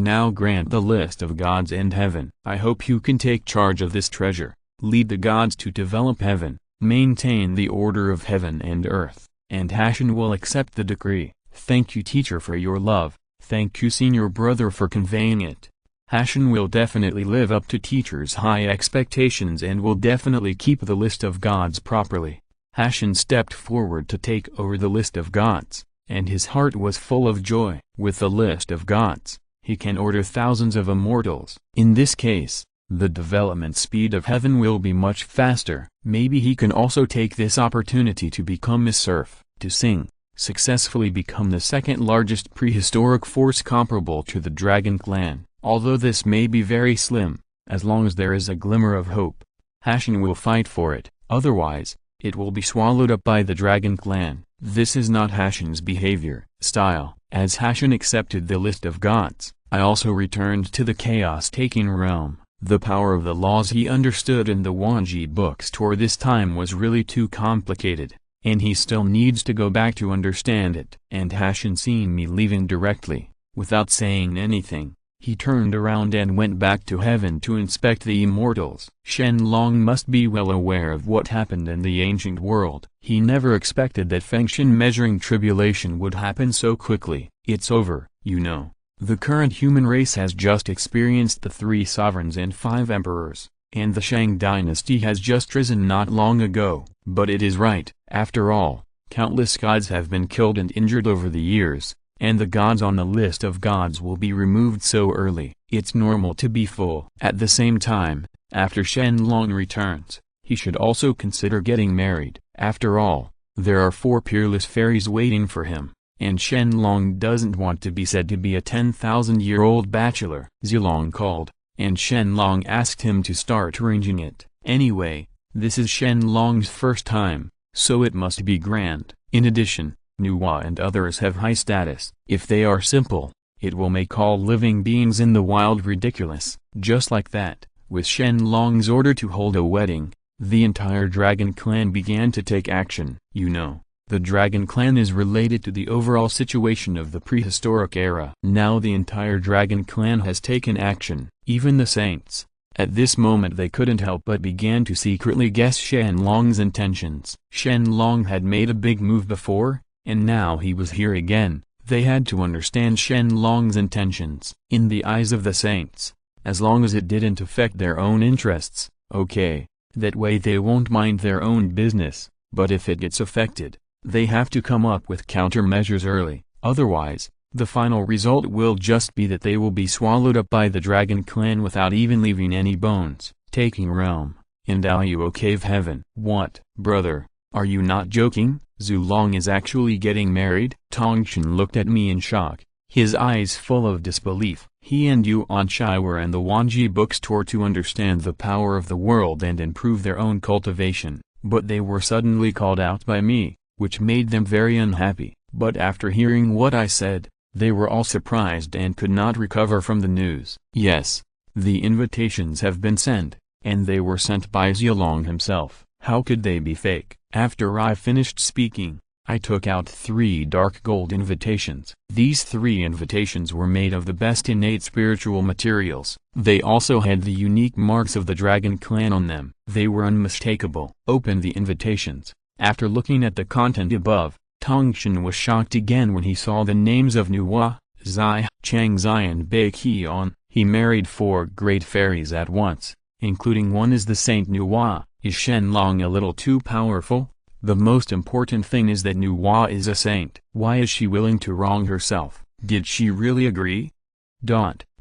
now grant the list of gods and heaven. I hope you can take charge of this treasure, lead the gods to develop heaven, maintain the order of heaven and earth, and Hashan will accept the decree. Thank you teacher for your love, thank you senior brother for conveying it." Hashan will definitely live up to teacher's high expectations and will definitely keep the list of gods properly. Hashan stepped forward to take over the list of gods, and his heart was full of joy. With the list of gods, he can order thousands of immortals. In this case, the development speed of heaven will be much faster. Maybe he can also take this opportunity to become a serf, to sing, successfully become the second largest prehistoric force comparable to the Dragon Clan. Although this may be very slim, as long as there is a glimmer of hope, Hashan will fight for it, otherwise, it will be swallowed up by the Dragon Clan. This is not Hashan's behavior, style. As Hashan accepted the list of gods, I also returned to the chaos-taking realm. The power of the laws he understood in the Wanji books toward this time was really too complicated, and he still needs to go back to understand it. And Hashan seeing me leaving directly, without saying anything, he turned around and went back to heaven to inspect the immortals. Shen Long must be well aware of what happened in the ancient world. He never expected that Fengshen measuring tribulation would happen so quickly. It's over, you know. The current human race has just experienced the 3 sovereigns and 5 emperors, and the Shang dynasty has just risen not long ago. But it is right. After all, countless gods have been killed and injured over the years, and the gods on the list of gods will be removed so early. It's normal to be full. At the same time, after Shen Long returns, he should also consider getting married. After all, there are 4 peerless fairies waiting for him, and Shen Long doesn't want to be said to be a 10,000-year-old bachelor. Zilong called, and Shen Long asked him to start arranging it. Anyway, this is Shen Long's first time, so it must be grand. In addition, Nuwa and others have high status. If they are simple, it will make all living beings in the wild ridiculous. Just like that, with Shen Long's order to hold a wedding, the entire Dragon Clan began to take action. You know, the Dragon Clan is related to the overall situation of the prehistoric era. Now the entire Dragon Clan has taken action, even the saints. At this moment they couldn't help but began to secretly guess Shen Long's intentions. Shen Long had made a big move before, and now he was here again. They had to understand Shen Long's intentions. In the eyes of the saints, as long as it didn't affect their own interests, okay, that way they won't mind their own business, but if it gets affected, they have to come up with countermeasures early. Otherwise, the final result will just be that they will be swallowed up by the Dragon Clan without even leaving any bones. Taking realm, in Daluo Cave Heaven. What, brother, are you not joking? Zulong is actually getting married? Tongshan looked at me in shock, his eyes full of disbelief. He and Yuan Shai were in the Wanji books toward to understand the power of the world and improve their own cultivation, but they were suddenly called out by me, which made them very unhappy. But after hearing what I said, they were all surprised and could not recover from the news. Yes, the invitations have been sent, and they were sent by Zilong himself. How could they be fake? After I finished speaking, I took out 3 dark gold invitations. These 3 invitations were made of the best innate spiritual materials. They also had the unique marks of the Dragon Clan on them. They were unmistakable. Open the invitations. After looking at the content above, Tongshan was shocked again when he saw the names of Nuwa, Zai, Changzai and Baiqian. He married 4 great fairies at once, including one is the Saint Nuwa. Is Shen Long a little too powerful? The most important thing is that Nuwa is a saint. Why is she willing to wrong herself? Did she really agree?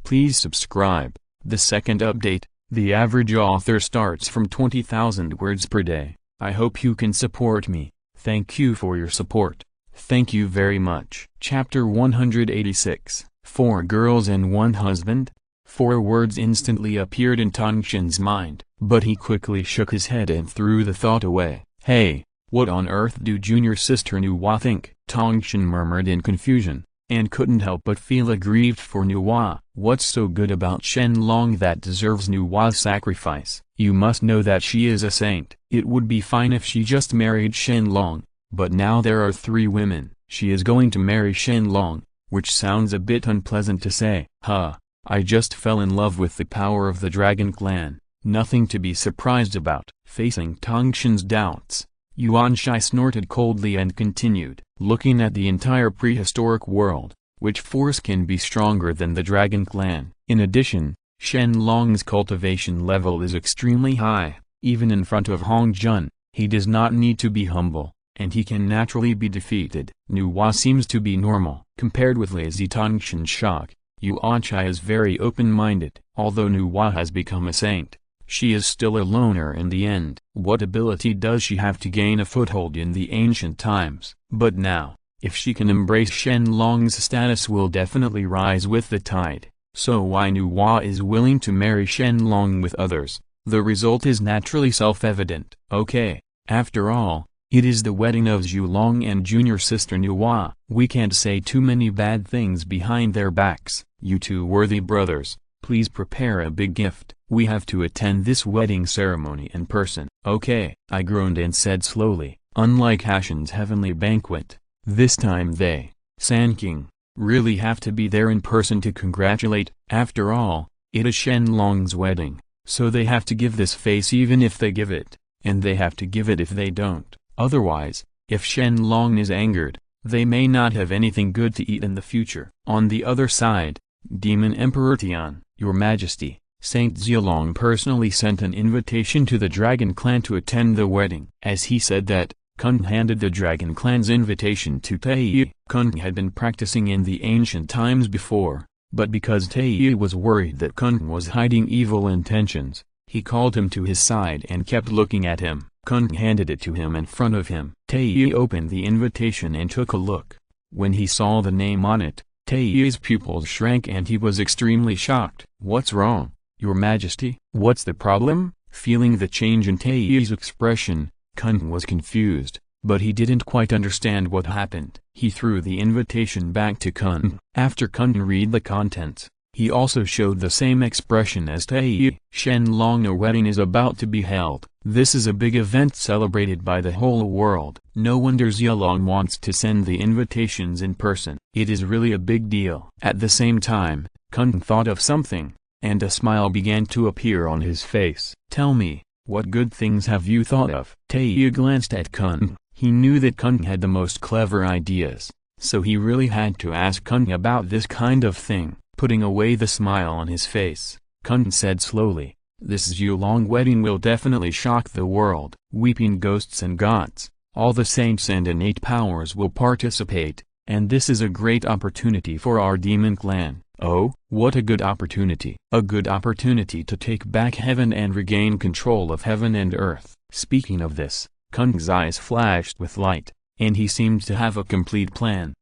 Please subscribe. The second update, The average author starts from 20,000 words per day. I hope you can support me. Thank you for your support. Thank you very much. Chapter 186, 4 Girls and One Husband? 4 words instantly appeared in Tongxin's mind, but he quickly shook his head and threw the thought away. Hey, what on earth do junior sister Nuwa think? Tongxin murmured in confusion, and couldn't help but feel aggrieved for Nuwa. What's so good about Shen Long that deserves Nuwa's sacrifice? You must know that she is a saint. It would be fine if she just married Shen Long, but now there are 3 women. She is going to marry Shen Long, which sounds a bit unpleasant to say. I just fell in love with the power of the Dragon Clan. Nothing to be surprised about. Facing Tongxin's doubts, Yuan Shai snorted coldly and continued, looking at the entire prehistoric world, which force can be stronger than the Dragon Clan? In addition, Shen Long's cultivation level is extremely high. Even in front of Hong Jun, he does not need to be humble, and he can naturally be defeated. Nuwa seems to be normal. Compared with lazy Tongxin's shock, Yuan Shai is very open-minded. Although Nuwa has become a saint, she is still a loner in the end. What ability does she have to gain a foothold in the ancient times? But now, if she can embrace Shen Long's status will definitely rise with the tide. So why Nuwa is willing to marry Shen Long with others? The result is naturally self-evident. Okay, after all, it is the wedding of Zhu Long and junior sister Nuwa. We can't say too many bad things behind their backs. You 2 worthy brothers, please prepare a big gift. We have to attend this wedding ceremony in person. Okay, I groaned and said slowly, unlike Hashan's heavenly banquet, this time they, Sanqing, really have to be there in person to congratulate. After all, it is Shen Long's wedding, so they have to give this face even if they give it, and they have to give it if they don't. Otherwise, if Shen Long is angered, they may not have anything good to eat in the future. On the other side, Demon Emperor Tian, Your Majesty, Saint Zilong personally sent an invitation to the Dragon Clan to attend the wedding. As he said that, Cunning handed the Dragon Clan's invitation to Taiyi. Cunning had been practicing in the ancient times before, but because Taiyi was worried that Cunning was hiding evil intentions, he called him to his side and kept looking at him. Cunning handed it to him in front of him. Taiyi opened the invitation and took a look. When he saw the name on it, Taiyi's pupils shrank and he was extremely shocked. What's wrong, Your Majesty? What's the problem? Feeling the change in Taiyi's expression, Cunning was confused, but he didn't quite understand what happened. He threw the invitation back to Cunning. After Cunning read the contents, he also showed the same expression as Taiyi. Shen Long, a wedding is about to be held. This is a big event celebrated by the whole world. No wonder Zilong wants to send the invitations in person. It is really a big deal. At the same time, Cunning thought of something, and a smile began to appear on his face. Tell me, what good things have you thought of? Taiyi glanced at Cunning. He knew that Cunning had the most clever ideas, so he really had to ask Cunning about this kind of thing. Putting away the smile on his face, Cunning said slowly, this Zilong wedding will definitely shock the world. Weeping ghosts and gods, all the saints and innate powers will participate, and this is a great opportunity for our demon clan. Oh, what a good opportunity. A good opportunity to take back heaven and regain control of heaven and earth. Speaking of this, Cunning's eyes flashed with light, and he seemed to have a complete plan.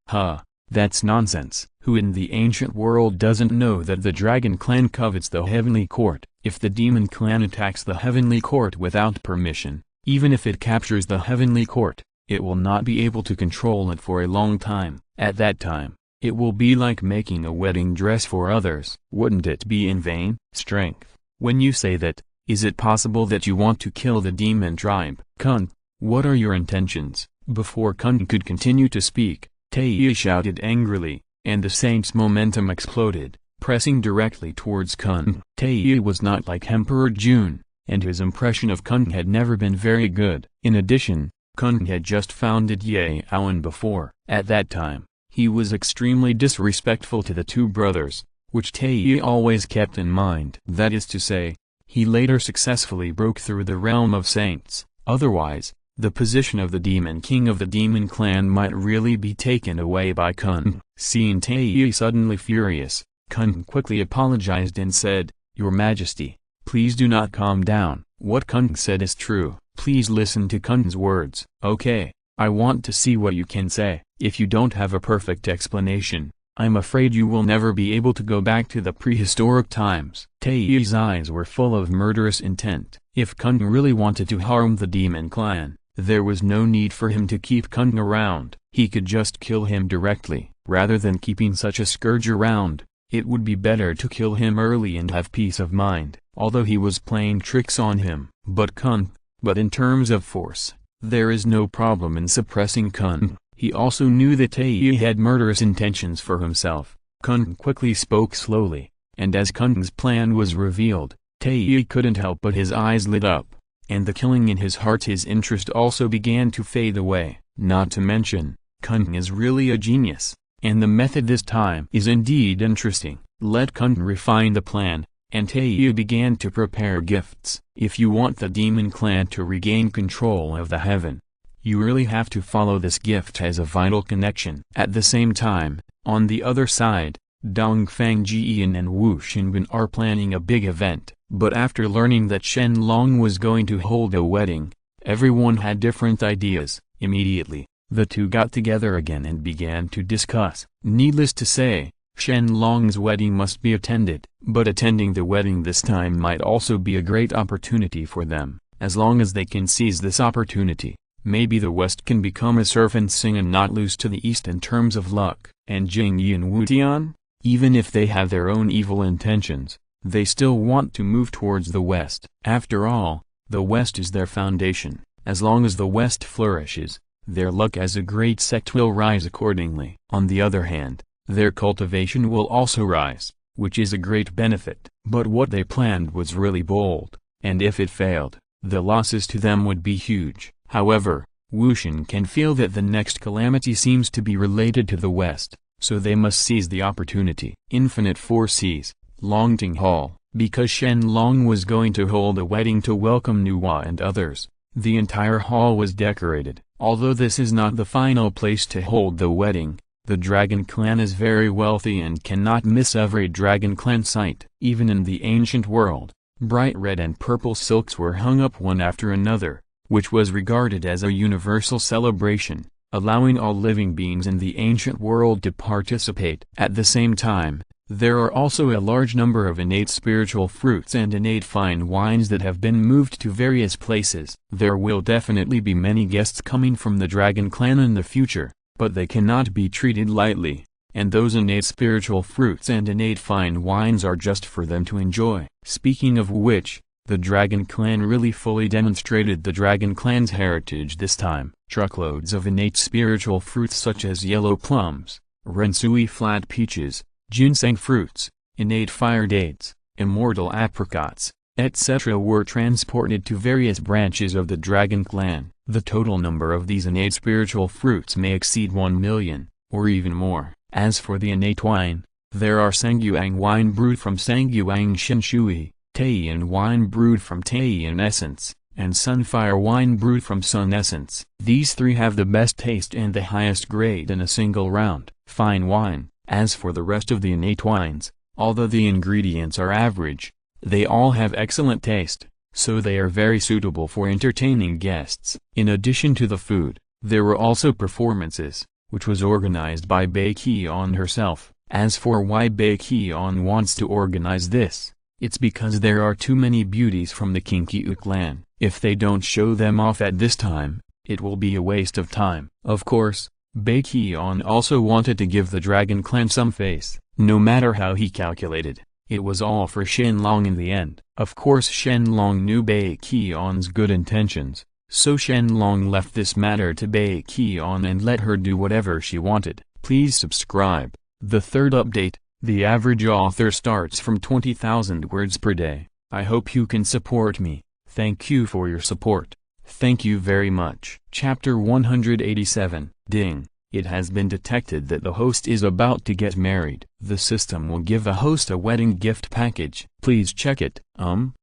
That's nonsense. Who in the ancient world doesn't know that the Dragon Clan covets the Heavenly Court? If the Demon Clan attacks the Heavenly Court without permission, even if it captures the Heavenly Court, it will not be able to control it for a long time. At that time, it will be like making a wedding dress for others. Wouldn't it be in vain? Strength. When you say that, is it possible that you want to kill the demon tribe? Kun, what are your intentions? Before Kun could continue to speak, Taiyi shouted angrily, and the saint's momentum exploded, pressing directly towards Kun. Taiyi was not like Emperor Jun, and his impression of Kun had never been very good. In addition, Kun had just founded Ye Aowen before. At that time, he was extremely disrespectful to the 2 brothers, which Taiyi always kept in mind. That is to say, he later successfully broke through the realm of saints. Otherwise, the position of the Demon King of the Demon Clan might really be taken away by Kun. Seeing Taiyi suddenly furious, Kun quickly apologized and said, Your Majesty, Please do not calm down. What cunning said is true. Please listen to cunning's words. Okay, I want to see what you can say. If you don't have a perfect explanation, I'm afraid you will never be able to go back to the prehistoric times. Taiyi's eyes were full of murderous intent. If cunning really wanted to harm the demon clan, there was no need for him to keep cunning around. He could just kill him directly. Rather than keeping such a scourge around, it would be better to kill him early and have peace of mind. Although he was playing tricks on him, but in terms of force, there is no problem in suppressing cunning. He also knew that Taiyi had murderous intentions for himself. Cunning quickly spoke slowly, and as cunning's plan was revealed, Taiyi couldn't help but his eyes lit up, and the killing in his heart, his interest also began to fade away. Not to mention, cunning is really a genius, and the method this time is indeed interesting. Let cunning refine the plan, and Taiyi began to prepare gifts. If you want the demon clan to regain control of the heaven, you really have to follow this gift as a vital connection. At the same time, on the other side, Dongfang Jian and Wu Xinbin are planning a big event. But after learning that Shen Long was going to hold a wedding, everyone had different ideas. Immediately, the two got together again and began to discuss. Needless to say, Shen Long's wedding must be attended, but attending the wedding this time might also be a great opportunity for them. As long as they can seize this opportunity, maybe the West can become a servant sing and not lose to the East in terms of luck. And Jingyi and Wutian, even if they have their own evil intentions, they still want to move towards the West. After all, the West is their foundation. As long as the West flourishes, their luck as a great sect will rise accordingly. On the other hand, their cultivation will also rise, which is a great benefit. But what they planned was really bold, and if it failed, the losses to them would be huge. However, Wuxian can feel that the next calamity seems to be related to the West, so they must seize the opportunity. Infinite Four Seas, Longting Hall. Because Shen Long was going to hold a wedding to welcome Nuwa and others, the entire hall was decorated. Although this is not the final place to hold the wedding, the Dragon Clan is very wealthy and cannot miss every Dragon Clan site. Even in the ancient world, bright red and purple silks were hung up one after another, which was regarded as a universal celebration, allowing all living beings in the ancient world to participate. At the same time, there are also a large number of innate spiritual fruits and innate fine wines that have been moved to various places. There will definitely be many guests coming from the Dragon Clan in the future, but they cannot be treated lightly, and those innate spiritual fruits and innate fine wines are just for them to enjoy. Speaking of which, the Dragon Clan really fully demonstrated the Dragon Clan's heritage this time. Truckloads of innate spiritual fruits such as yellow plums, Rensui flat peaches, ginseng fruits, innate fire dates, immortal apricots, etc. were transported to various branches of the Dragon Clan. The total number of these innate spiritual fruits may exceed 1 million, or even more. As for the innate wine, there are Sangyuang wine brewed from Sangyuang Shinshui, Taiyin wine brewed from Taiyin essence, and Sunfire wine brewed from Sun essence. These three have the best taste and the highest grade in a single round. Fine wine. As for the rest of the innate wines, although the ingredients are average, they all have excellent taste, so they are very suitable for entertaining guests. In addition to the food, there were also performances, which was organized by Bai Qian herself. As for why Bai Qian wants to organize this, it's because there are too many beauties from the Qingqiu clan. If they don't show them off at this time, it will be a waste of time. Of course, Bai Qian also wanted to give the Dragon Clan some face. No matter how he calculated, it was all for Shen Long in the end. Of course Shen Long knew Bai Qian's good intentions, so Shen Long left this matter to Bai Qian and let her do whatever she wanted. Please subscribe. The third update, the average author starts from 20,000 words per day. I hope you can support me. Thank you for your support. Thank you very much. Chapter 187. Ding. It has been detected that the host is about to get married. The system will give the host a wedding gift package. Please check it.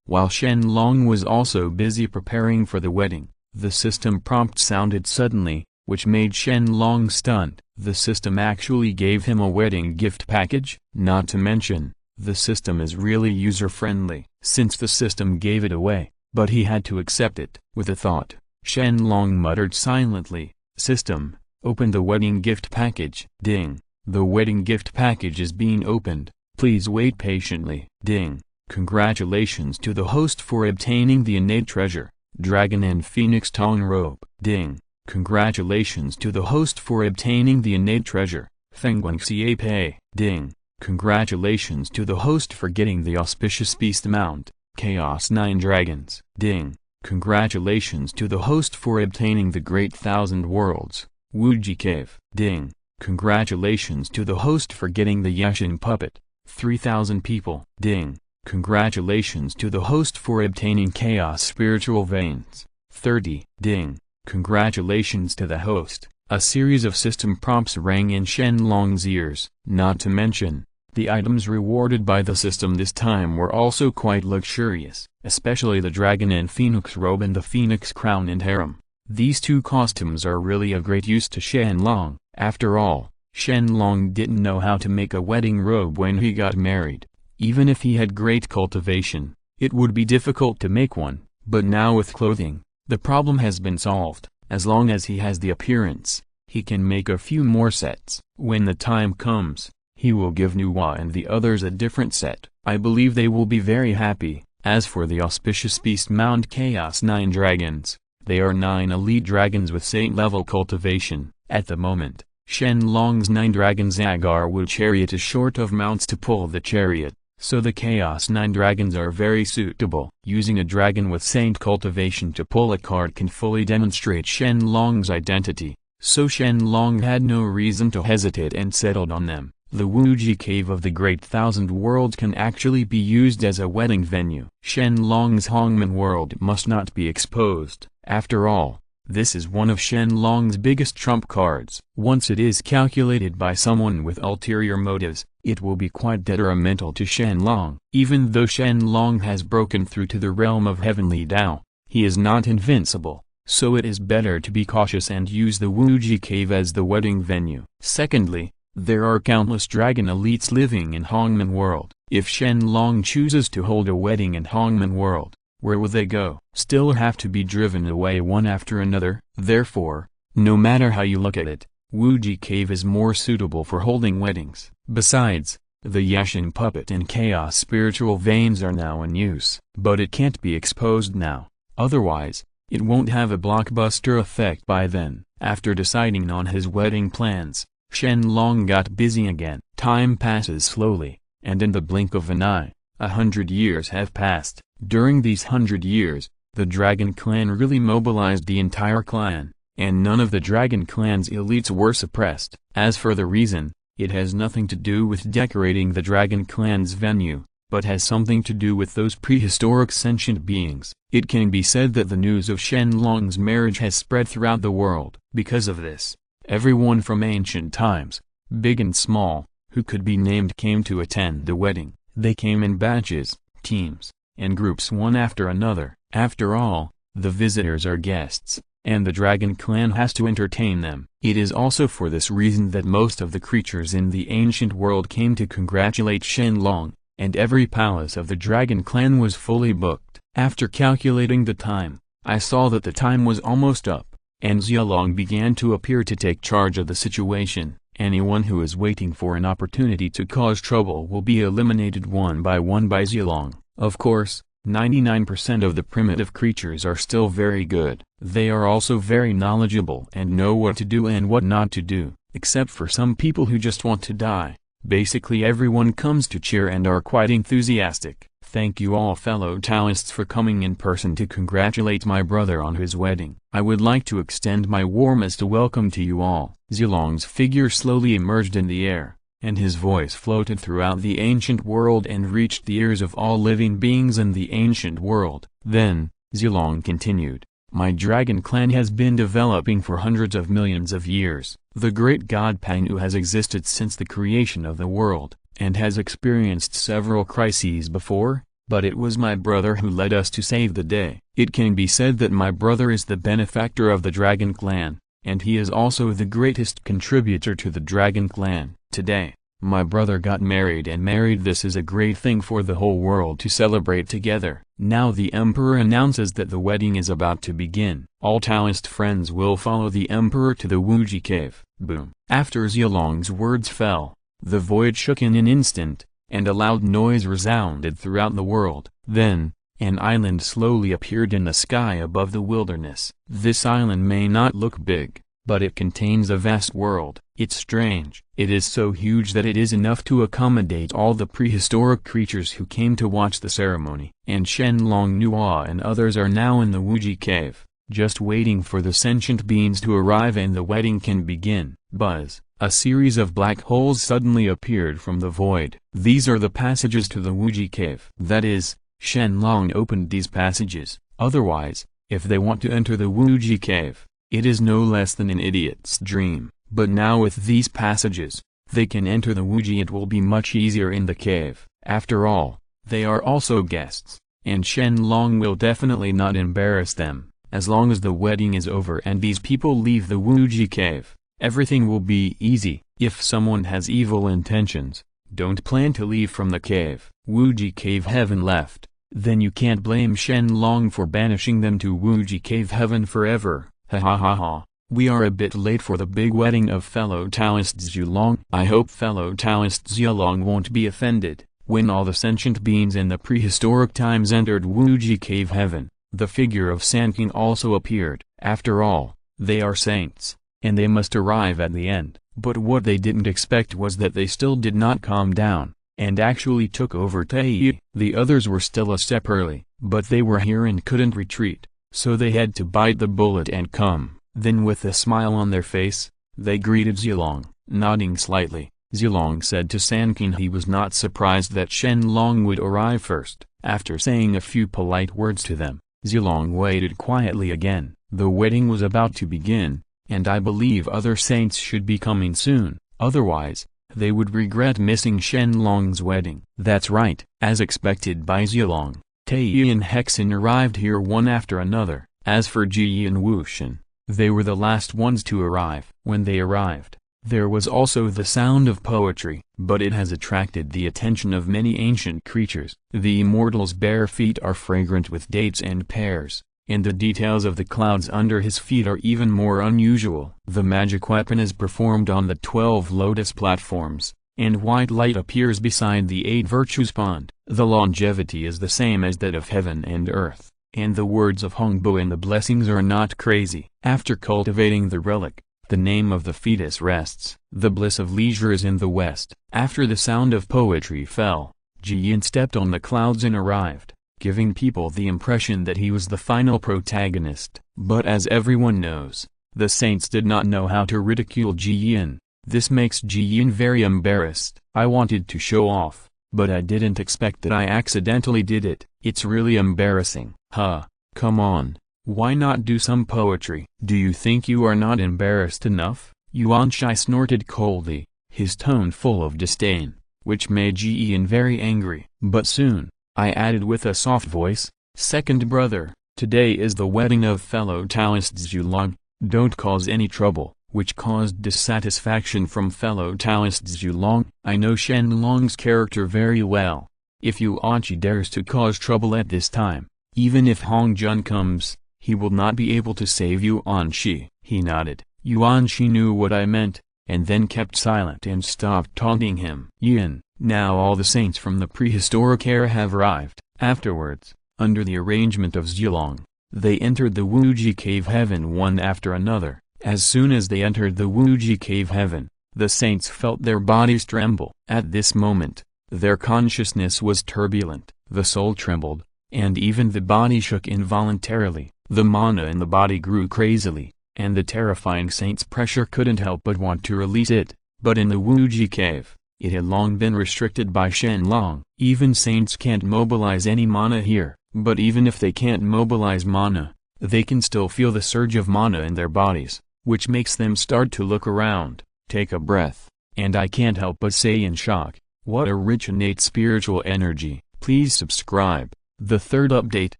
While Shen Long was also busy preparing for the wedding, the system prompt sounded suddenly, which made Shen Long stunned. The system actually gave him a wedding gift package. Not to mention, The system is really user-friendly, since the system gave it away, but he had to accept it. With a thought, Shen Long muttered silently, "System, open the wedding gift package." Ding. The wedding gift package is being opened. Please wait patiently. Ding. Congratulations to the host for obtaining the innate treasure, Dragon and Phoenix Tongue Robe. Ding. Congratulations to the host for obtaining the innate treasure, Fengguang Xie. Ding. Congratulations to the host for getting the auspicious beast mount, Chaos 9 Dragons. Ding. Congratulations to the host for obtaining the Great Thousand Worlds, Wuji Cave. Ding. Congratulations to the host for getting the Yashin Puppet, 3,000 people. Ding. Congratulations to the host for obtaining Chaos Spiritual Veins, 30. Ding. Congratulations to the host. A series of system prompts rang in Shen Long's ears. Not to mention, the items rewarded by the system this time were also quite luxurious, especially the Dragon and Phoenix Robe and the Phoenix Crown and Harem. These two costumes are really of great use to Shen Long. After all, Shen Long didn't know how to make a wedding robe when he got married. Even if he had great cultivation, it would be difficult to make one, but now with clothing, the problem has been solved. As long as he has the appearance, he can make a few more sets. When the time comes, he will give Nuwa and the others a different set. I believe they will be very happy. As for the auspicious beast mount Chaos 9 Dragons, they are 9 elite dragons with saint-level cultivation. At the moment, Shen Long's 9 dragons Agar Wood chariot is short of mounts to pull the chariot, so the Chaos 9 dragons are very suitable. Using a dragon with saint cultivation to pull a card can fully demonstrate Shen Long's identity, so Shen Long had no reason to hesitate and settled on them. The Wuji Cave of the Great Thousand Worlds can actually be used as a wedding venue. Shen Long's Hongmen World must not be exposed. After all, this is one of Shen Long's biggest trump cards. Once it is calculated by someone with ulterior motives, it will be quite detrimental to Shen Long. Even though Shen Long has broken through to the realm of Heavenly Dao, he is not invincible, so it is better to be cautious and use the Wuji Cave as the wedding venue. Secondly, there are countless dragon elites living in Hongmen World. If Shen Long chooses to hold a wedding in Hongmen World, where will they go? Still have to be driven away one after another. Therefore, no matter how you look at it, Wuji Cave is more suitable for holding weddings. Besides, the Yashin Puppet and Chaos Spiritual Veins are now in use. But it can't be exposed now, otherwise, it won't have a blockbuster effect by then. After deciding on his wedding plans, Shen Long got busy again. Time passes slowly, and in the blink of an eye, 100 years have passed. During these 100 years, the Dragon Clan really mobilized the entire clan, and none of the Dragon Clan's elites were suppressed. As for the reason, it has nothing to do with decorating the Dragon Clan's venue, but has something to do with those prehistoric sentient beings. It can be said that the news of Shen Long's marriage has spread throughout the world. Because of this, everyone from ancient times, big and small, who could be named came to attend the wedding. They came in batches, teams, and groups one after another. After all, the visitors are guests, and the Dragon Clan has to entertain them. It is also for this reason that most of the creatures in the ancient world came to congratulate Shen Long, and every palace of the Dragon Clan was fully booked. After calculating the time, I saw that the time was almost up, and Zilong began to appear to take charge of the situation. Anyone who is waiting for an opportunity to cause trouble will be eliminated one by Zilong. Of course, 99% of the primitive creatures are still very good. They are also very knowledgeable and know what to do and what not to do, except for some people who just want to die. Basically everyone comes to cheer and are quite enthusiastic. Thank you all fellow Taoists for coming in person to congratulate my brother on his wedding. I would like to extend my warmest welcome to you all. Zilong's figure slowly emerged in the air, and his voice floated throughout the ancient world and reached the ears of all living beings in the ancient world. Then, Zilong continued, "My dragon clan has been developing for hundreds of millions of years. The great god Panu has existed since the creation of the world, and has experienced several crises before, but it was my brother who led us to save the day. It can be said that my brother is the benefactor of the Dragon Clan, and he is also the greatest contributor to the Dragon Clan. Today, My brother got married and married. This is a great thing for the whole world to celebrate together. Now the emperor announces that the wedding is about to begin. All Taoist friends will follow the emperor to the Wuji cave. Boom. After Zilong's words fell, the void shook in an instant, and a loud noise resounded throughout the world. Then, an island slowly appeared in the sky above the wilderness. This island may not look big, but it contains a vast world. It's strange. It is so huge that it is enough to accommodate all the prehistoric creatures who came to watch the ceremony. And Shen Long, Nuwa and others are now in the Wuji cave, just waiting for the sentient beings to arrive and the wedding can begin. Buzz. A series of black holes suddenly appeared from the void. These are the passages to the Wuji cave. That is, Shen Long opened these passages. Otherwise, if they want to enter the Wuji cave, it is no less than an idiot's dream. But now with these passages, they can enter the Wuji. It will be much easier in the cave. After all, they are also guests, and Shen Long will definitely not embarrass them. As long as the wedding is over and these people leave the Wuji cave, everything will be easy. If someone has evil intentions, don't plan to leave from the cave. Wuji cave heaven left, then you can't blame Shen Long for banishing them to Wuji cave heaven forever. Ha ha ha ha. We are a bit late for the big wedding of fellow Taoist Zilong. I hope fellow Taoist Zilong won't be offended. When all the sentient beings in the prehistoric times entered Wuji cave heaven, the figure of Sanqing also appeared. After all, they are saints, and they must arrive at the end. But what they didn't expect was that they still did not calm down, and actually took over Taiyi. The others were still a step early, but they were here and couldn't retreat, so they had to bite the bullet and come. Then with a smile on their face, they greeted Zilong, nodding slightly. Zilong said to Sanqing he was not surprised that Shen Long would arrive first. After saying a few polite words to them, Zilong waited quietly again. The wedding was about to begin, and I believe other saints should be coming soon, otherwise, they would regret missing Shen Long's wedding. That's right. As expected by Zilong, Taiyi and Hexen arrived here one after another. As for Ji and Wushan, they were the last ones to arrive. When they arrived, there was also the sound of poetry, but it has attracted the attention of many ancient creatures. The Immortal's bare feet are fragrant with dates and pears, and the details of the clouds under his feet are even more unusual. The magic weapon is performed on the 12 lotus platforms, and white light appears beside the 8 virtues pond. The longevity is the same as that of heaven and earth, and the words of Hongbo and the blessings are not crazy. After cultivating the relic, the name of the fetus rests. The bliss of leisure is in the west. After the sound of poetry fell, Jiyin stepped on the clouds and arrived, giving people the impression that he was the final protagonist. But as everyone knows, the saints did not know how to ridicule Jiyin. This makes Jiyin very embarrassed. I wanted to show off, but I didn't expect that I accidentally did it. It's really embarrassing. Huh, come on. Why not do some poetry? Do you think you are not embarrassed enough? Yuan Shai snorted coldly, his tone full of disdain, which made Jiyin very angry. But soon, I added with a soft voice, "Second brother, today is the wedding of fellow Taoist Zilong, don't cause any trouble," which caused dissatisfaction from fellow Taoist Zilong. I know Shen Long's character very well. If Yuan Shi dares to cause trouble at this time, even if Hong Jun comes, he will not be able to save Yuan Shi. He nodded. Yuan Shi knew what I meant, and then kept silent and stopped taunting him. Yin. Now all the saints from the prehistoric era have arrived. Afterwards, under the arrangement of Zilong, they entered the Wuji cave heaven one after another. As soon as they entered the Wuji cave heaven, the saints felt their bodies tremble. At this moment, their consciousness was turbulent, the soul trembled, and even the body shook involuntarily. The mana in the body grew crazily, and the terrifying saint's pressure couldn't help but want to release it. But in the Wuji cave, it had long been restricted by Shen Long. Even saints can't mobilize any mana here, but even if they can't mobilize mana, they can still feel the surge of mana in their bodies, which makes them start to look around, take a breath, and I can't help but say in shock, what a rich innate spiritual energy. Please subscribe. The third update,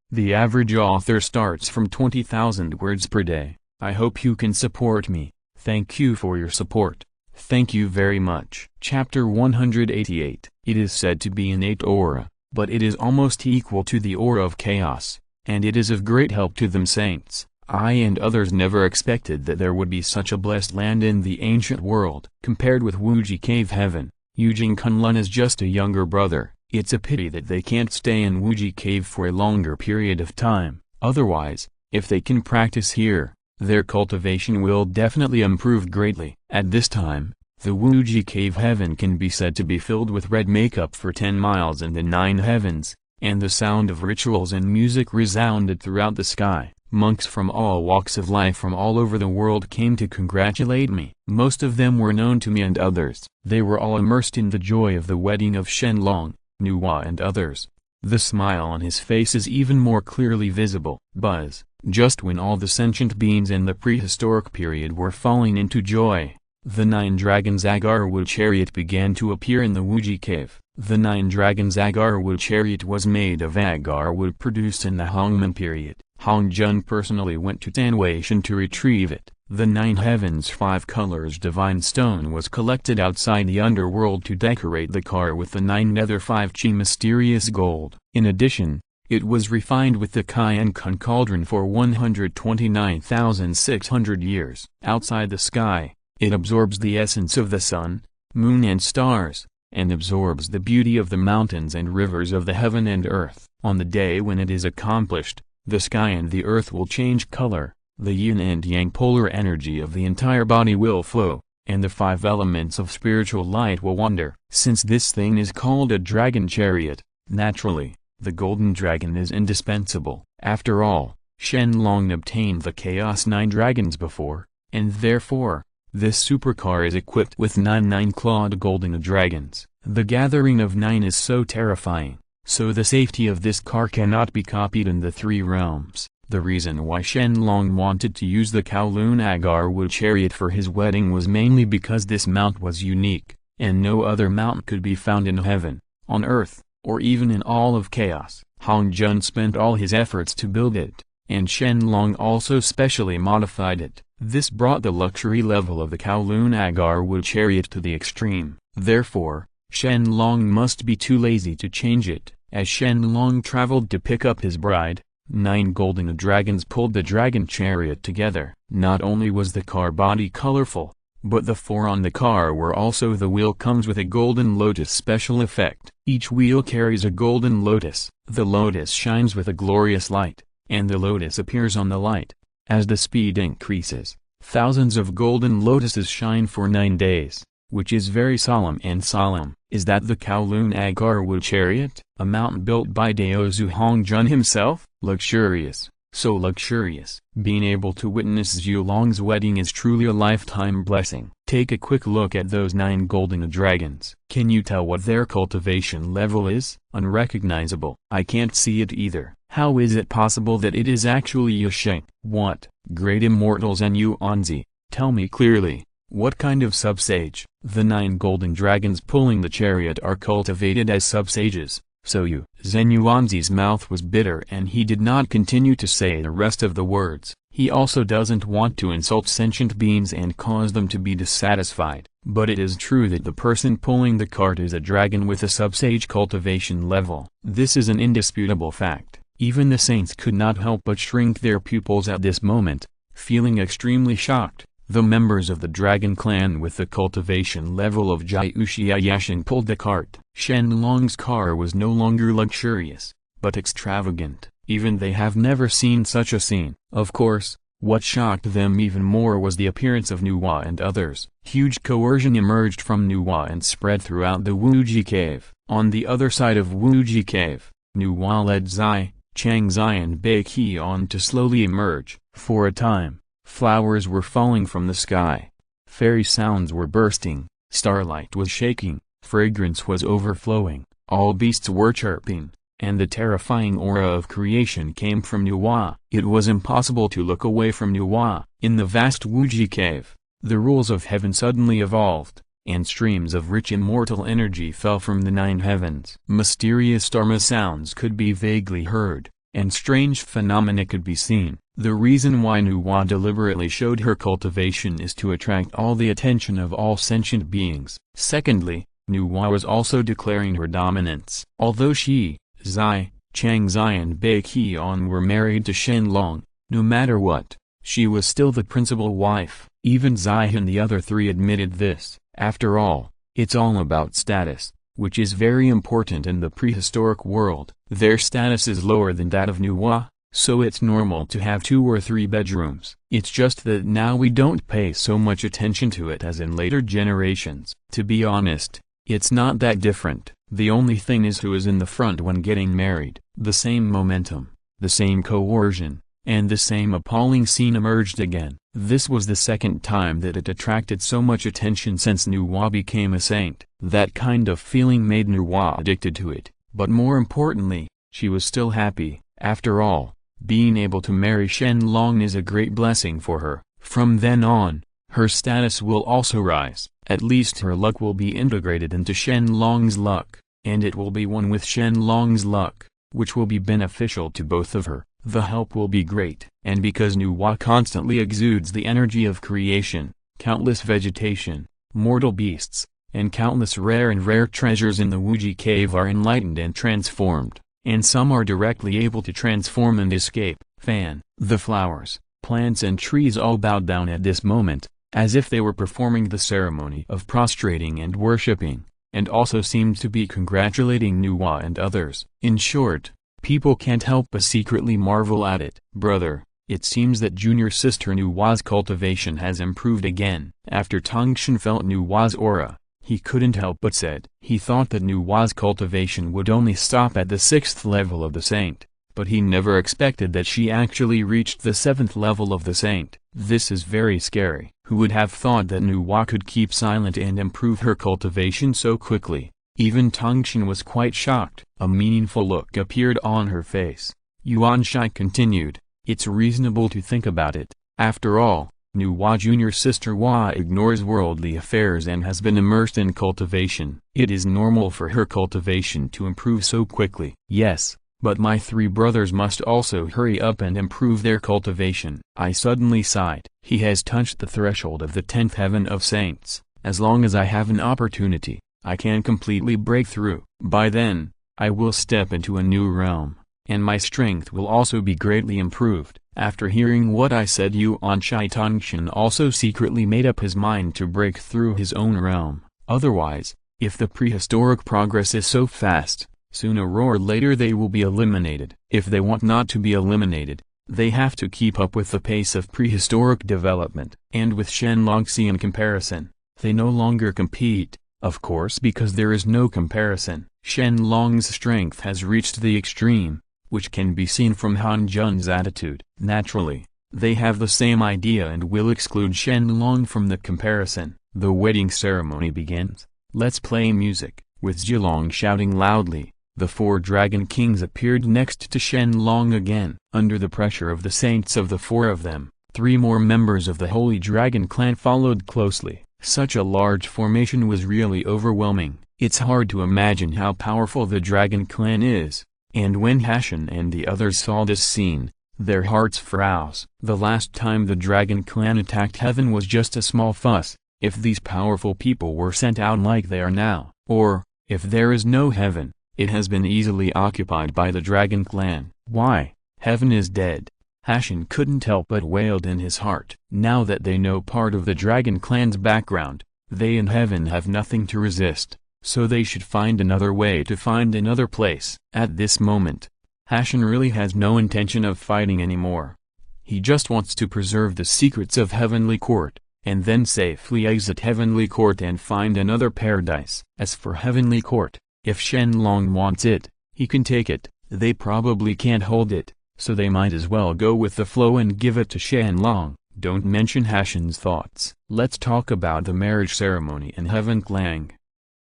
the average author starts from 20,000 words per day. I hope you can support me. Thank you for your support. Thank you very much. Chapter 188. It is said to be innate aura, but it is almost equal to the aura of chaos, and it is of great help to them saints. I and others never expected that there would be such a blessed land in the ancient world. Compared with Wuji Cave Heaven, Yujing Kunlun is just a younger brother. It's a pity that they can't stay in Wuji Cave for a longer period of time. Otherwise, if they can practice here, their cultivation will definitely improve greatly. At this time, the Wuji Cave Heaven can be said to be filled with red makeup for 10 miles in the 9 heavens, and the sound of rituals and music resounded throughout the sky. Monks from all walks of life from all over the world came to congratulate me. Most of them were known to me and others. They were all immersed in the joy of the wedding of Shen Long, Nuwa and others. The smile on his face is even more clearly visible. Buzz, just when all the sentient beings in the prehistoric period were falling into joy, the 9 dragons agar-wood chariot began to appear in the Wuji Cave. The 9 dragons agar-wood chariot was made of agar-wood produced in the Hongmen period. Hong Jun personally went to Tanwei to retrieve it. The 9 heavens 5 colors divine stone was collected outside the underworld to decorate the car with the 9 nether 5 chi mysterious gold. In addition, it was refined with the Kai and Kun cauldron for 129,600 years. Outside the sky, it absorbs the essence of the sun, moon and stars, and absorbs the beauty of the mountains and rivers of the heaven and earth. On the day when it is accomplished, the sky and the earth will change color, the yin and yang polar energy of the entire body will flow, and the 5 elements of spiritual light will wander. Since this thing is called a dragon chariot, naturally, the golden dragon is indispensable. After all, Shen Long obtained the Chaos 9 dragons before, and therefore, this supercar is equipped with 9 clawed golden dragons. The gathering of 9 is so terrifying. So the safety of this car cannot be copied in the 3 realms. The reason why Shen Long wanted to use the Kowloon agar-wood chariot for his wedding was mainly because this mount was unique, and no other mount could be found in heaven, on earth, or even in all of chaos. Hong Jun spent all his efforts to build it, and Shen Long also specially modified it. This brought the luxury level of the Kowloon agar-wood chariot to the extreme. Therefore, Shen Long must be too lazy to change it. As Shen Long traveled to pick up his bride, 9 golden dragons pulled the dragon chariot together. Not only was the car body colorful, but the 4 on the car were also. The wheel comes with a golden lotus special effect. Each wheel carries a golden lotus. The lotus shines with a glorious light, and the lotus appears on the light. As the speed increases, thousands of golden lotuses shine for 9 days, which is very solemn and solemn. Is that the Kowloon agar-wood chariot? A mount built by Daozu Hong Jun himself? Luxurious, so luxurious. Being able to witness Zhu Long's wedding is truly a lifetime blessing. Take a quick look at those 9 golden dragons. Can you tell what their cultivation level is? Unrecognizable. I can't see it either. How is it possible that it is actually Yasheng? What, great immortals and Yuanzi, tell me clearly. What kind of subsage? The 9 golden dragons pulling the chariot are cultivated as subsages. So Zhen Yuanzi's mouth was bitter and he did not continue to say the rest of the words. He also doesn't want to insult sentient beings and cause them to be dissatisfied. But it is true that the person pulling the cart is a dragon with a subsage cultivation level. This is an indisputable fact. Even the saints could not help but shrink their pupils at this moment, feeling extremely shocked. The members of the dragon clan with the cultivation level of Jiuxia Yasheng pulled the cart. Shen Long's car was no longer luxurious, but extravagant. Even they have never seen such a scene. Of course, what shocked them even more was the appearance of Nuwa and others. Huge coercion emerged from Nuwa and spread throughout the Wuji Cave. On the other side of Wuji Cave, Nuwa led Zai, Chang Zai and Bai Qi on to slowly emerge. For a time, flowers were falling from the sky, fairy sounds were bursting, starlight was shaking, fragrance was overflowing, all beasts were chirping, and the terrifying aura of creation came from Nuwa. It was impossible to look away from Nuwa. In the vast Wuji Cave, the rules of heaven suddenly evolved, and streams of rich immortal energy fell from the 9 heavens. Mysterious dharma sounds could be vaguely heard, and strange phenomena could be seen. The reason why Nuwa deliberately showed her cultivation is to attract all the attention of all sentient beings. Secondly, Nuwa was also declaring her dominance. Although she, Zai, Changzai and Bai Qian were married to Shen Long, no matter what, she was still the principal wife. Even Zai and the other three admitted this. After all, it's all about status, which is very important in the prehistoric world. Their status is lower than that of Nuwa, so it's normal to have 2 or 3 bedrooms. It's just that now we don't pay so much attention to it as in later generations. To be honest, it's not that different. The only thing is who is in the front when getting married. The same momentum, the same coercion, and the same appalling scene emerged again. This was the second time that it attracted so much attention since Nuwa became a saint. That kind of feeling made Nuwa addicted to it, but more importantly, she was still happy. After all, being able to marry Shen Long is a great blessing for her. From then on, her status will also rise. At least her luck will be integrated into Shen Long's luck, and it will be one with Shen Long's luck, which will be beneficial to both of her. The help will be great. And because Nuwa constantly exudes the energy of creation, countless vegetation, mortal beasts, and countless rare treasures in the Wuji cave are enlightened and transformed, and some are directly able to transform and escape. The flowers, plants and trees all bowed down at this moment, as if they were performing the ceremony of prostrating and worshipping, and also seemed to be congratulating Nuwa and others. In short, people can't help but secretly marvel at it. Brother, it seems that junior sister Nuwa's cultivation has improved again. After Tongshan felt Nuwa's aura, he couldn't help but said. He thought that Nuwa's cultivation would only stop at the 6th level of the saint, but he never expected that she actually reached the 7th level of the saint. This is very scary. Who would have thought that Nuwa could keep silent and improve her cultivation so quickly? Even Tongshan was quite shocked. A meaningful look appeared on her face. Yuan Shai continued, it's reasonable to think about it. After all, Nuwa junior sister Wa ignores worldly affairs and has been immersed in cultivation. It is normal for her cultivation to improve so quickly. Yes, but my 3 brothers must also hurry up and improve their cultivation. I suddenly sighed. He has touched the threshold of the 10th heaven of saints. As long as I have an opportunity, I can completely break through. By then, I will step into a new realm, and my strength will also be greatly improved. After hearing what I said, Yuan Shai Tongshan also secretly made up his mind to break through his own realm. Otherwise, if the prehistoric progress is so fast, sooner or later they will be eliminated. If they want not to be eliminated, they have to keep up with the pace of prehistoric development. And with Shen Long in comparison, they no longer compete. Of course, because there is no comparison. Shen Long's strength has reached the extreme, which can be seen from Han Jun's attitude. Naturally, they have the same idea and will exclude Shen Long from the comparison. The wedding ceremony begins. Let's play music. With Zilong shouting loudly, the 4 dragon kings appeared next to Shen Long again. Under the pressure of the saints of the 4 of them, 3 more members of the Holy Dragon clan followed closely. Such a large formation was really overwhelming. It's hard to imagine how powerful the Dragon clan is, and when Hashan and the others saw this scene, their hearts froze. The last time the Dragon clan attacked heaven was just a small fuss. If these powerful people were sent out like they are now, or, if there is no heaven, it has been easily occupied by the Dragon clan. Why? Heaven is dead. Hashan couldn't help but wailed in his heart. Now that they know part of the Dragon clan's background, they and heaven have nothing to resist, so they should find another way to find another place. At this moment, Hashan really has no intention of fighting anymore. He just wants to preserve the secrets of Heavenly Court, and then safely exit Heavenly Court and find another paradise. As for Heavenly Court, if Shen Long wants it, he can take it. They probably can't hold it, so they might as well go with the flow and give it to Shen Long. Don't mention Hashan's thoughts. Let's talk about the marriage ceremony in heaven. Clang,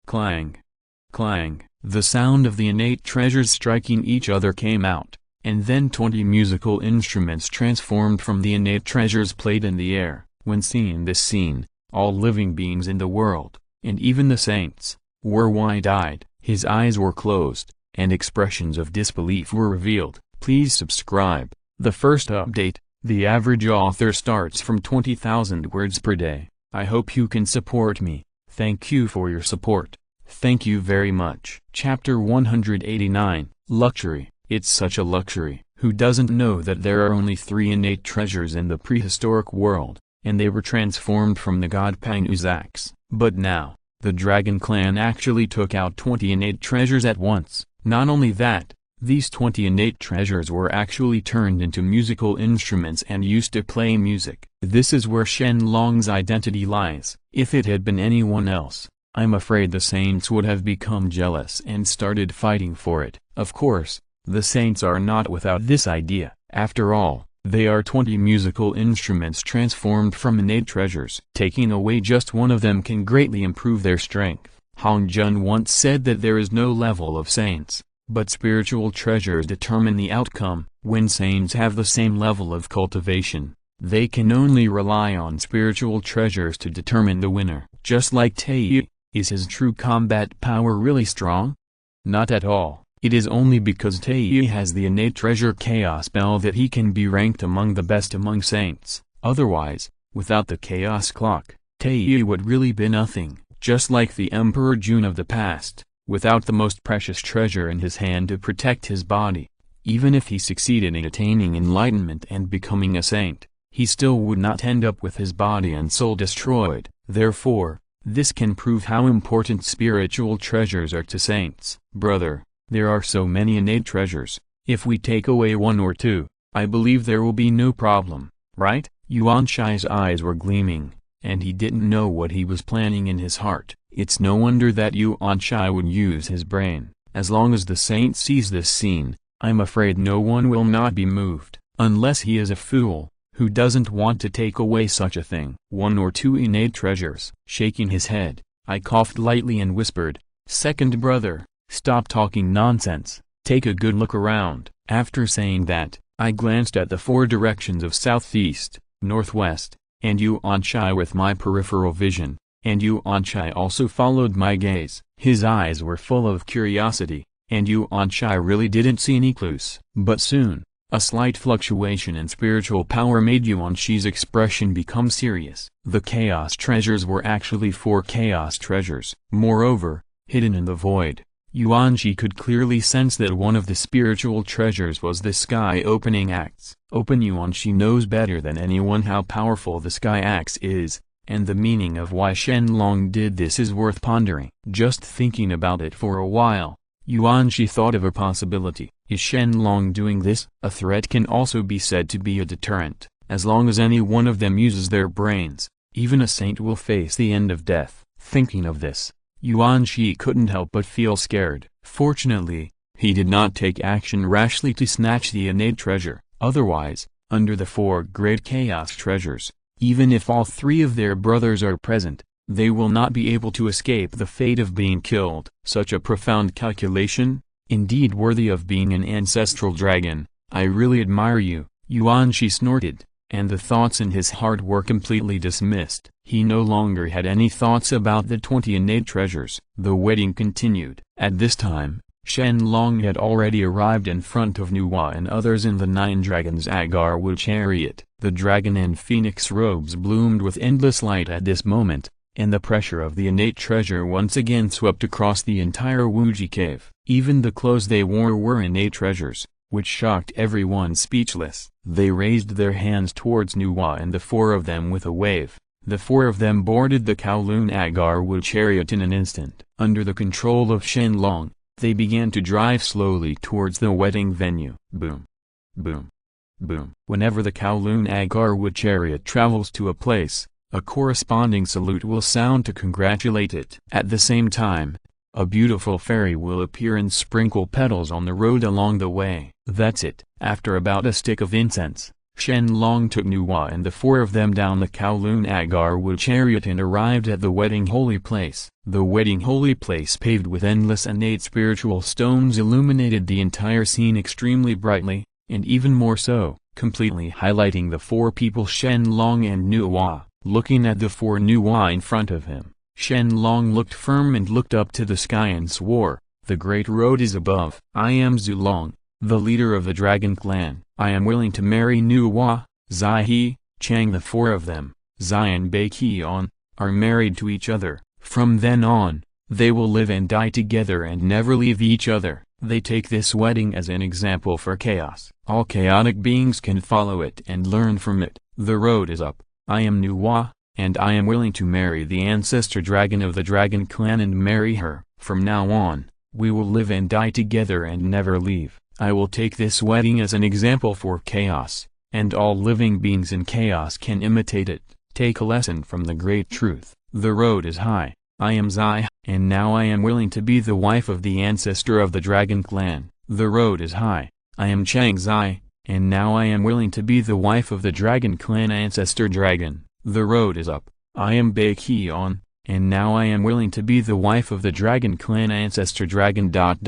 clang, clang. The sound of the innate treasures striking each other came out, and then 20 musical instruments transformed from the innate treasures played in the air. When seeing this scene, all living beings in the world, and even the saints, were wide-eyed. His eyes were closed, and expressions of disbelief were revealed. Please subscribe. The first update, The average author starts from 20,000 words per day. I hope you can support me. Thank you for your support. Thank you very much. Chapter 189, Luxury. It's such a luxury. Who doesn't know that there are only 3 innate treasures in the prehistoric world, and they were transformed from the god Panu's axe. But now, the Dragon Clan actually took out 20 innate treasures at once. Not only that, these 20 innate treasures were actually turned into musical instruments and used to play music. This is where Shen Long's identity lies. If it had been anyone else, I'm afraid the saints would have become jealous and started fighting for it. Of course, the saints are not without this idea. After all, they are 20 musical instruments transformed from innate treasures. Taking away just one of them can greatly improve their strength. Hong Jun once said that there is no level of saints, but spiritual treasures determine the outcome. When saints have the same level of cultivation, they can only rely on spiritual treasures to determine the winner. Just like Tei, is his true combat power really strong? Not at all. It is only because Tei has the innate treasure chaos spell that he can be ranked among the best among saints. Otherwise, without the chaos clock, Tei would really be nothing. Just like the Emperor Jun of the past, without the most precious treasure in his hand to protect his body, even if he succeeded in attaining enlightenment and becoming a saint, he still would not end up with his body and soul destroyed. Therefore, this can prove how important spiritual treasures are to saints. Brother, there are so many innate treasures. If we take away 1 or 2, I believe there will be no problem, right? Yuan Shi's eyes were gleaming, and he didn't know what he was planning in his heart. It's no wonder that Yuan Shi would use his brain. As long as the saint sees this scene, I'm afraid no one will not be moved, unless he is a fool, who doesn't want to take away such a thing. 1 or 2 innate treasures. Shaking his head, I coughed lightly and whispered, "Second brother, stop talking nonsense, take a good look around." After saying that, I glanced at the 4 directions of southeast, northwest, and Yuan Shi with my peripheral vision, and Yuan Shi also followed my gaze. His eyes were full of curiosity, and Yuan Shi really didn't see any clues. But soon, a slight fluctuation in spiritual power made Yuan Shi's expression become serious. The chaos treasures were actually 4 chaos treasures. Moreover, hidden in the void, Yuan Shi could clearly sense that one of the spiritual treasures was the Sky Opening Axe. Yuan Shi knows better than anyone how powerful the Sky Axe is, and the meaning of why Shen Long did this is worth pondering. Just thinking about it for a while, Yuan Shi thought of a possibility. Is Shen Long doing this? A threat can also be said to be a deterrent. As long as any one of them uses their brains, even a saint will face the end of death. Thinking of this, Yuan Shi couldn't help but feel scared. Fortunately, he did not take action rashly to snatch the innate treasure. Otherwise, under the 4 great chaos treasures, even if all 3 of their brothers are present, they will not be able to escape the fate of being killed. Such a profound calculation, indeed worthy of being an ancestral dragon. I really admire you, Yuan Shi snorted, and the thoughts in his heart were completely dismissed. He no longer had any thoughts about the 20 innate treasures. The wedding continued. At this time, Shen Long had already arrived in front of Nuwa and others in the 9 dragons Agar wood chariot. The dragon and phoenix robes bloomed with endless light at this moment, and the pressure of the innate treasure once again swept across the entire Wuji cave. Even the clothes they wore were innate treasures, which shocked everyone speechless. They raised their hands towards Nuwa and the 4 of them with a wave. The 4 of them boarded the Kowloon Agar wood chariot in an instant. Under the control of Shen Long, they began to drive slowly towards the wedding venue. Boom. Boom. Boom. Whenever the Kowloon Agar wood chariot travels to a place, a corresponding salute will sound to congratulate it. At the same time, a beautiful fairy will appear and sprinkle petals on the road along the way. That's it. After about a stick of incense, Shen Long took Nuwa and the 4 of them down the Kowloon Agar wood chariot and arrived at the wedding holy place. The wedding holy place, paved with endless innate spiritual stones, illuminated the entire scene extremely brightly, and even more so, completely highlighting the 4 people Shen Long and Nuwa. Looking at the 4 Nuwa in front of him, Shen Long looked firm and looked up to the sky and swore, "The great road is above. I am Zulong, the leader of the Dragon Clan. I am willing to marry Nuwa, Zai He, Chang, the four of them, Zai and Bei Qian, are married to each other. From then on, they will live and die together and never leave each other. They take this wedding as an example for chaos. All chaotic beings can follow it and learn from it. The road is up. I am Nuwa, and I am willing to marry the ancestor dragon of the dragon clan and marry her. From now on, we will live and die together and never leave. I will take this wedding as an example for chaos, and all living beings in chaos can imitate it. Take a lesson from the great truth. The road is high. I am Zai, and now I am willing to be the wife of the ancestor of the dragon clan. The road is high. I am Chang Zai, and now I am willing to be the wife of the dragon clan ancestor dragon. The road is up. I am Bei Qian, and now I am willing to be the wife of the dragon clan ancestor dragon. Let's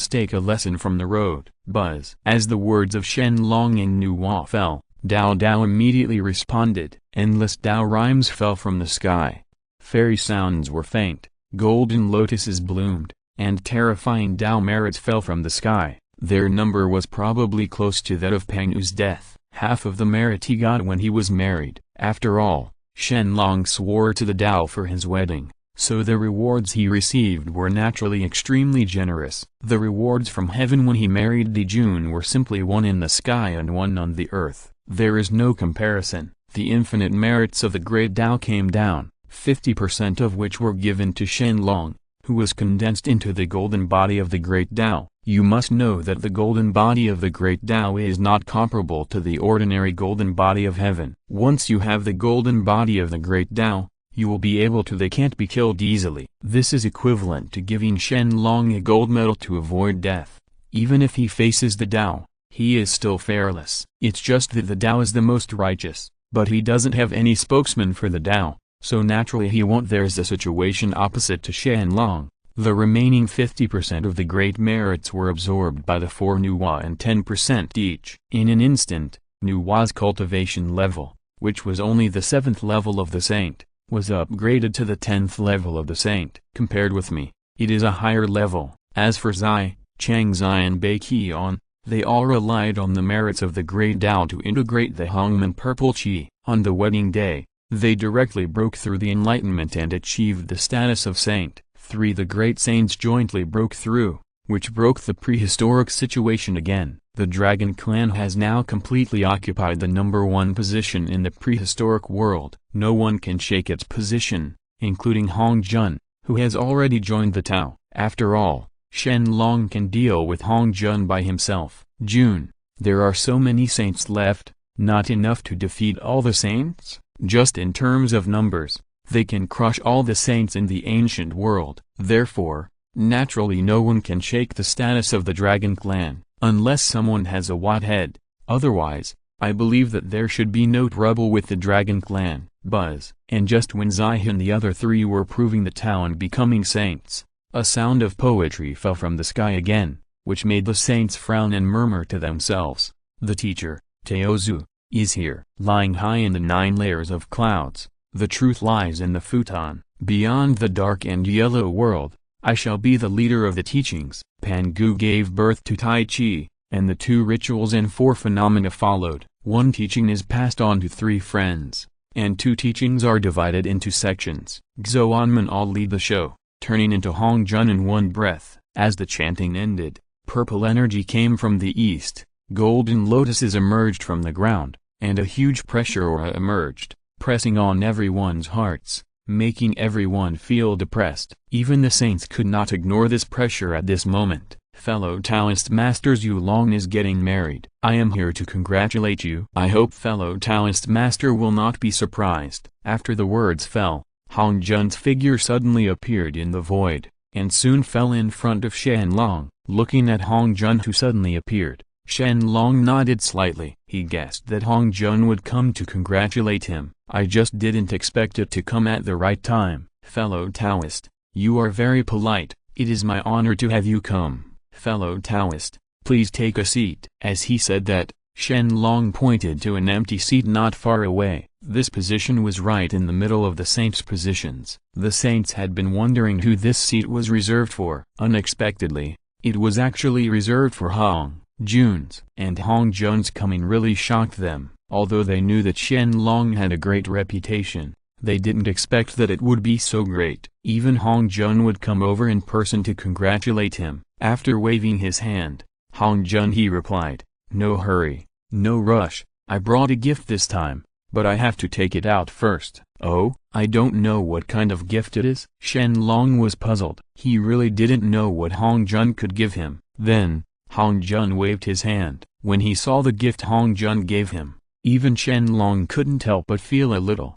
take a lesson from the road. Buzz. As the words of Shen Long and Nuwa fell, Dao Dao immediately responded. Endless Dao rhymes fell from the sky. Fairy sounds were faint, golden lotuses bloomed, and terrifying Dao merits fell from the sky. Their number was probably close to that of Pangu's death, half of the merit he got when he was married. After all, Shen Long swore to the Dao for his wedding, so the rewards he received were naturally extremely generous. The rewards from heaven when he married Di Jun were simply one in the sky and one on the earth. There is no comparison. The infinite merits of the great Dao came down, 50% of which were given to Shen Long, who was condensed into the golden body of the great Dao. You must know that the golden body of the great Dao is not comparable to the ordinary golden body of heaven. Once you have the golden body of the great Dao, you will be able to. They can't be killed easily. This is equivalent to giving Shen Long a gold medal to avoid death. Even if he faces the Dao, he is still fearless. It's just that the Dao is the most righteous, but he doesn't have any spokesman for the Dao, so naturally he won't. There's a situation opposite to Shen Long. The remaining 50% of the great merits were absorbed by the four Nuwa and 10% each. In an instant, Nuwa's cultivation level, which was only the 7th level of the saint, was upgraded to the 10th level of the saint. Compared with me, it is a higher level. As for Zai, Chang Zai and Bei Qian, they all relied on the merits of the great Dao to integrate the Hongmen purple qi. On the wedding day, they directly broke through the enlightenment and achieved the status of saint. 3. The great saints jointly broke through, which broke the prehistoric situation again. The dragon clan has now completely occupied the #1 position in the prehistoric world. No one can shake its position, including Hong Jun, who has already joined the Tao. After all, Shen Long can deal with Hong Jun by himself. June, there are so many saints left, not enough to defeat all the saints? Just in terms of numbers, they can crush all the saints in the ancient world. Therefore, naturally no one can shake the status of the dragon clan, unless someone has a Wat head. Otherwise, I believe that there should be no trouble with the dragon clan. Buzz. And just when Zai and the other 3 were proving the Tao and becoming saints, a sound of poetry fell from the sky again, which made the saints frown and murmur to themselves. The teacher, Teozu, is here. Lying high in the 9 layers of clouds, the truth lies in the futon. Beyond the dark and yellow world, I shall be the leader of the teachings. Pangu gave birth to Tai Chi, and the 2 rituals and 4 phenomena followed. 1 teaching is passed on to 3 friends, and 2 teachings are divided into sections. Xuanmen all lead the show, turning into Hong Jun in one breath. As the chanting ended, purple energy came from the east, golden lotuses emerged from the ground, and a huge pressure aura emerged, pressing on everyone's hearts, making everyone feel depressed. Even the saints could not ignore this pressure at this moment. Fellow Taoist Masters, Yu Long is getting married. I am here to congratulate you. I hope fellow Taoist Master will not be surprised. After the words fell, Hong Jun's figure suddenly appeared in the void, and soon fell in front of Shen Long. Looking at Hong Jun who suddenly appeared, Shen Long nodded slightly. He guessed that Hong Jun would come to congratulate him. I just didn't expect it to come at the right time. Fellow Taoist, you are very polite. It is my honor to have you come. Fellow Taoist, please take a seat. As he said that, Shen Long pointed to an empty seat not far away. This position was right in the middle of the saints' positions. The saints had been wondering who this seat was reserved for. Unexpectedly, it was actually reserved for Hong. June's and Hong Jun's coming really shocked them. Although they knew that Shen Long had a great reputation, they didn't expect that it would be so great. Even Hong Jun would come over in person to congratulate him. After waving his hand, Hong Jun he replied, "No hurry, no rush, I brought a gift this time, but I have to take it out first." "Oh, I don't know what kind of gift it is." Shen Long was puzzled. He really didn't know what Hong Jun could give him. Then, Hong Jun waved his hand. When he saw the gift Hong Jun gave him, even Shen Long couldn't help but feel a little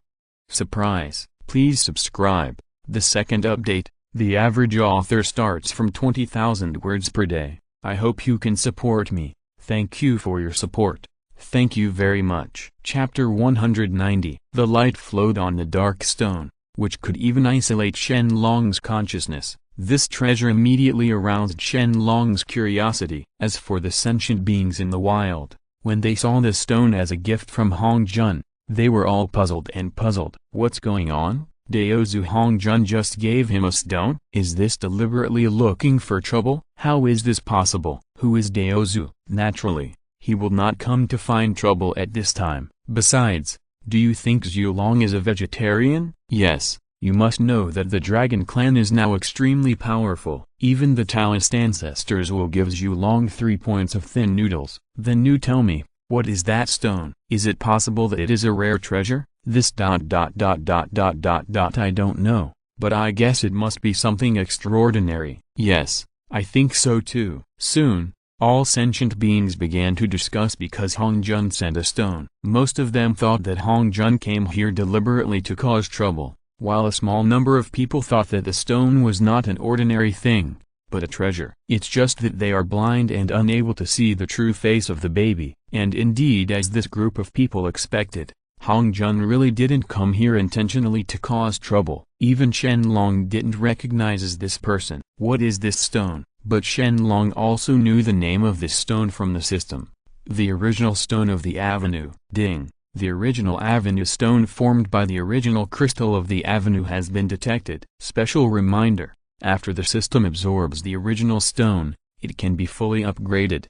surprise. Please subscribe. The second update, the average author starts from 20,000 words per day. I hope you can support me. Thank you for your support. Thank you very much. Chapter 190. The light flowed on the dark stone, which could even isolate Shen Long's consciousness. This treasure immediately aroused Shen Long's curiosity. As for the sentient beings in the wild, when they saw the stone as a gift from Hong Jun, they were all puzzled and puzzled. What's going on? Daozu Hong Jun just gave him a stone? Is this deliberately looking for trouble? How is this possible? Who is Daozu? Naturally, he will not come to find trouble at this time. Besides, do you think Zhu Long is a vegetarian? Yes, you must know that the Dragon clan is now extremely powerful. Even the Taoist ancestors will give Zhu Long 3 points of thin noodles. Then you tell me, what is that stone? Is it possible that it is a rare treasure? This I don't know, but I guess it must be something extraordinary. Yes, I think so too. Soon, all sentient beings began to discuss because Hong Jun sent a stone. Most of them thought that Hong Jun came here deliberately to cause trouble, while a small number of people thought that the stone was not an ordinary thing, but a treasure. It's just that they are blind and unable to see the true face of the baby. And indeed, as this group of people expected, Hong Jun really didn't come here intentionally to cause trouble. Even Shen Long didn't recognize this person. What is this stone? But Shen Long also knew the name of this stone from the system. The original stone of the avenue. Ding! The original avenue stone formed by the original crystal of the avenue has been detected. Special reminder, after the system absorbs the original stone, it can be fully upgraded.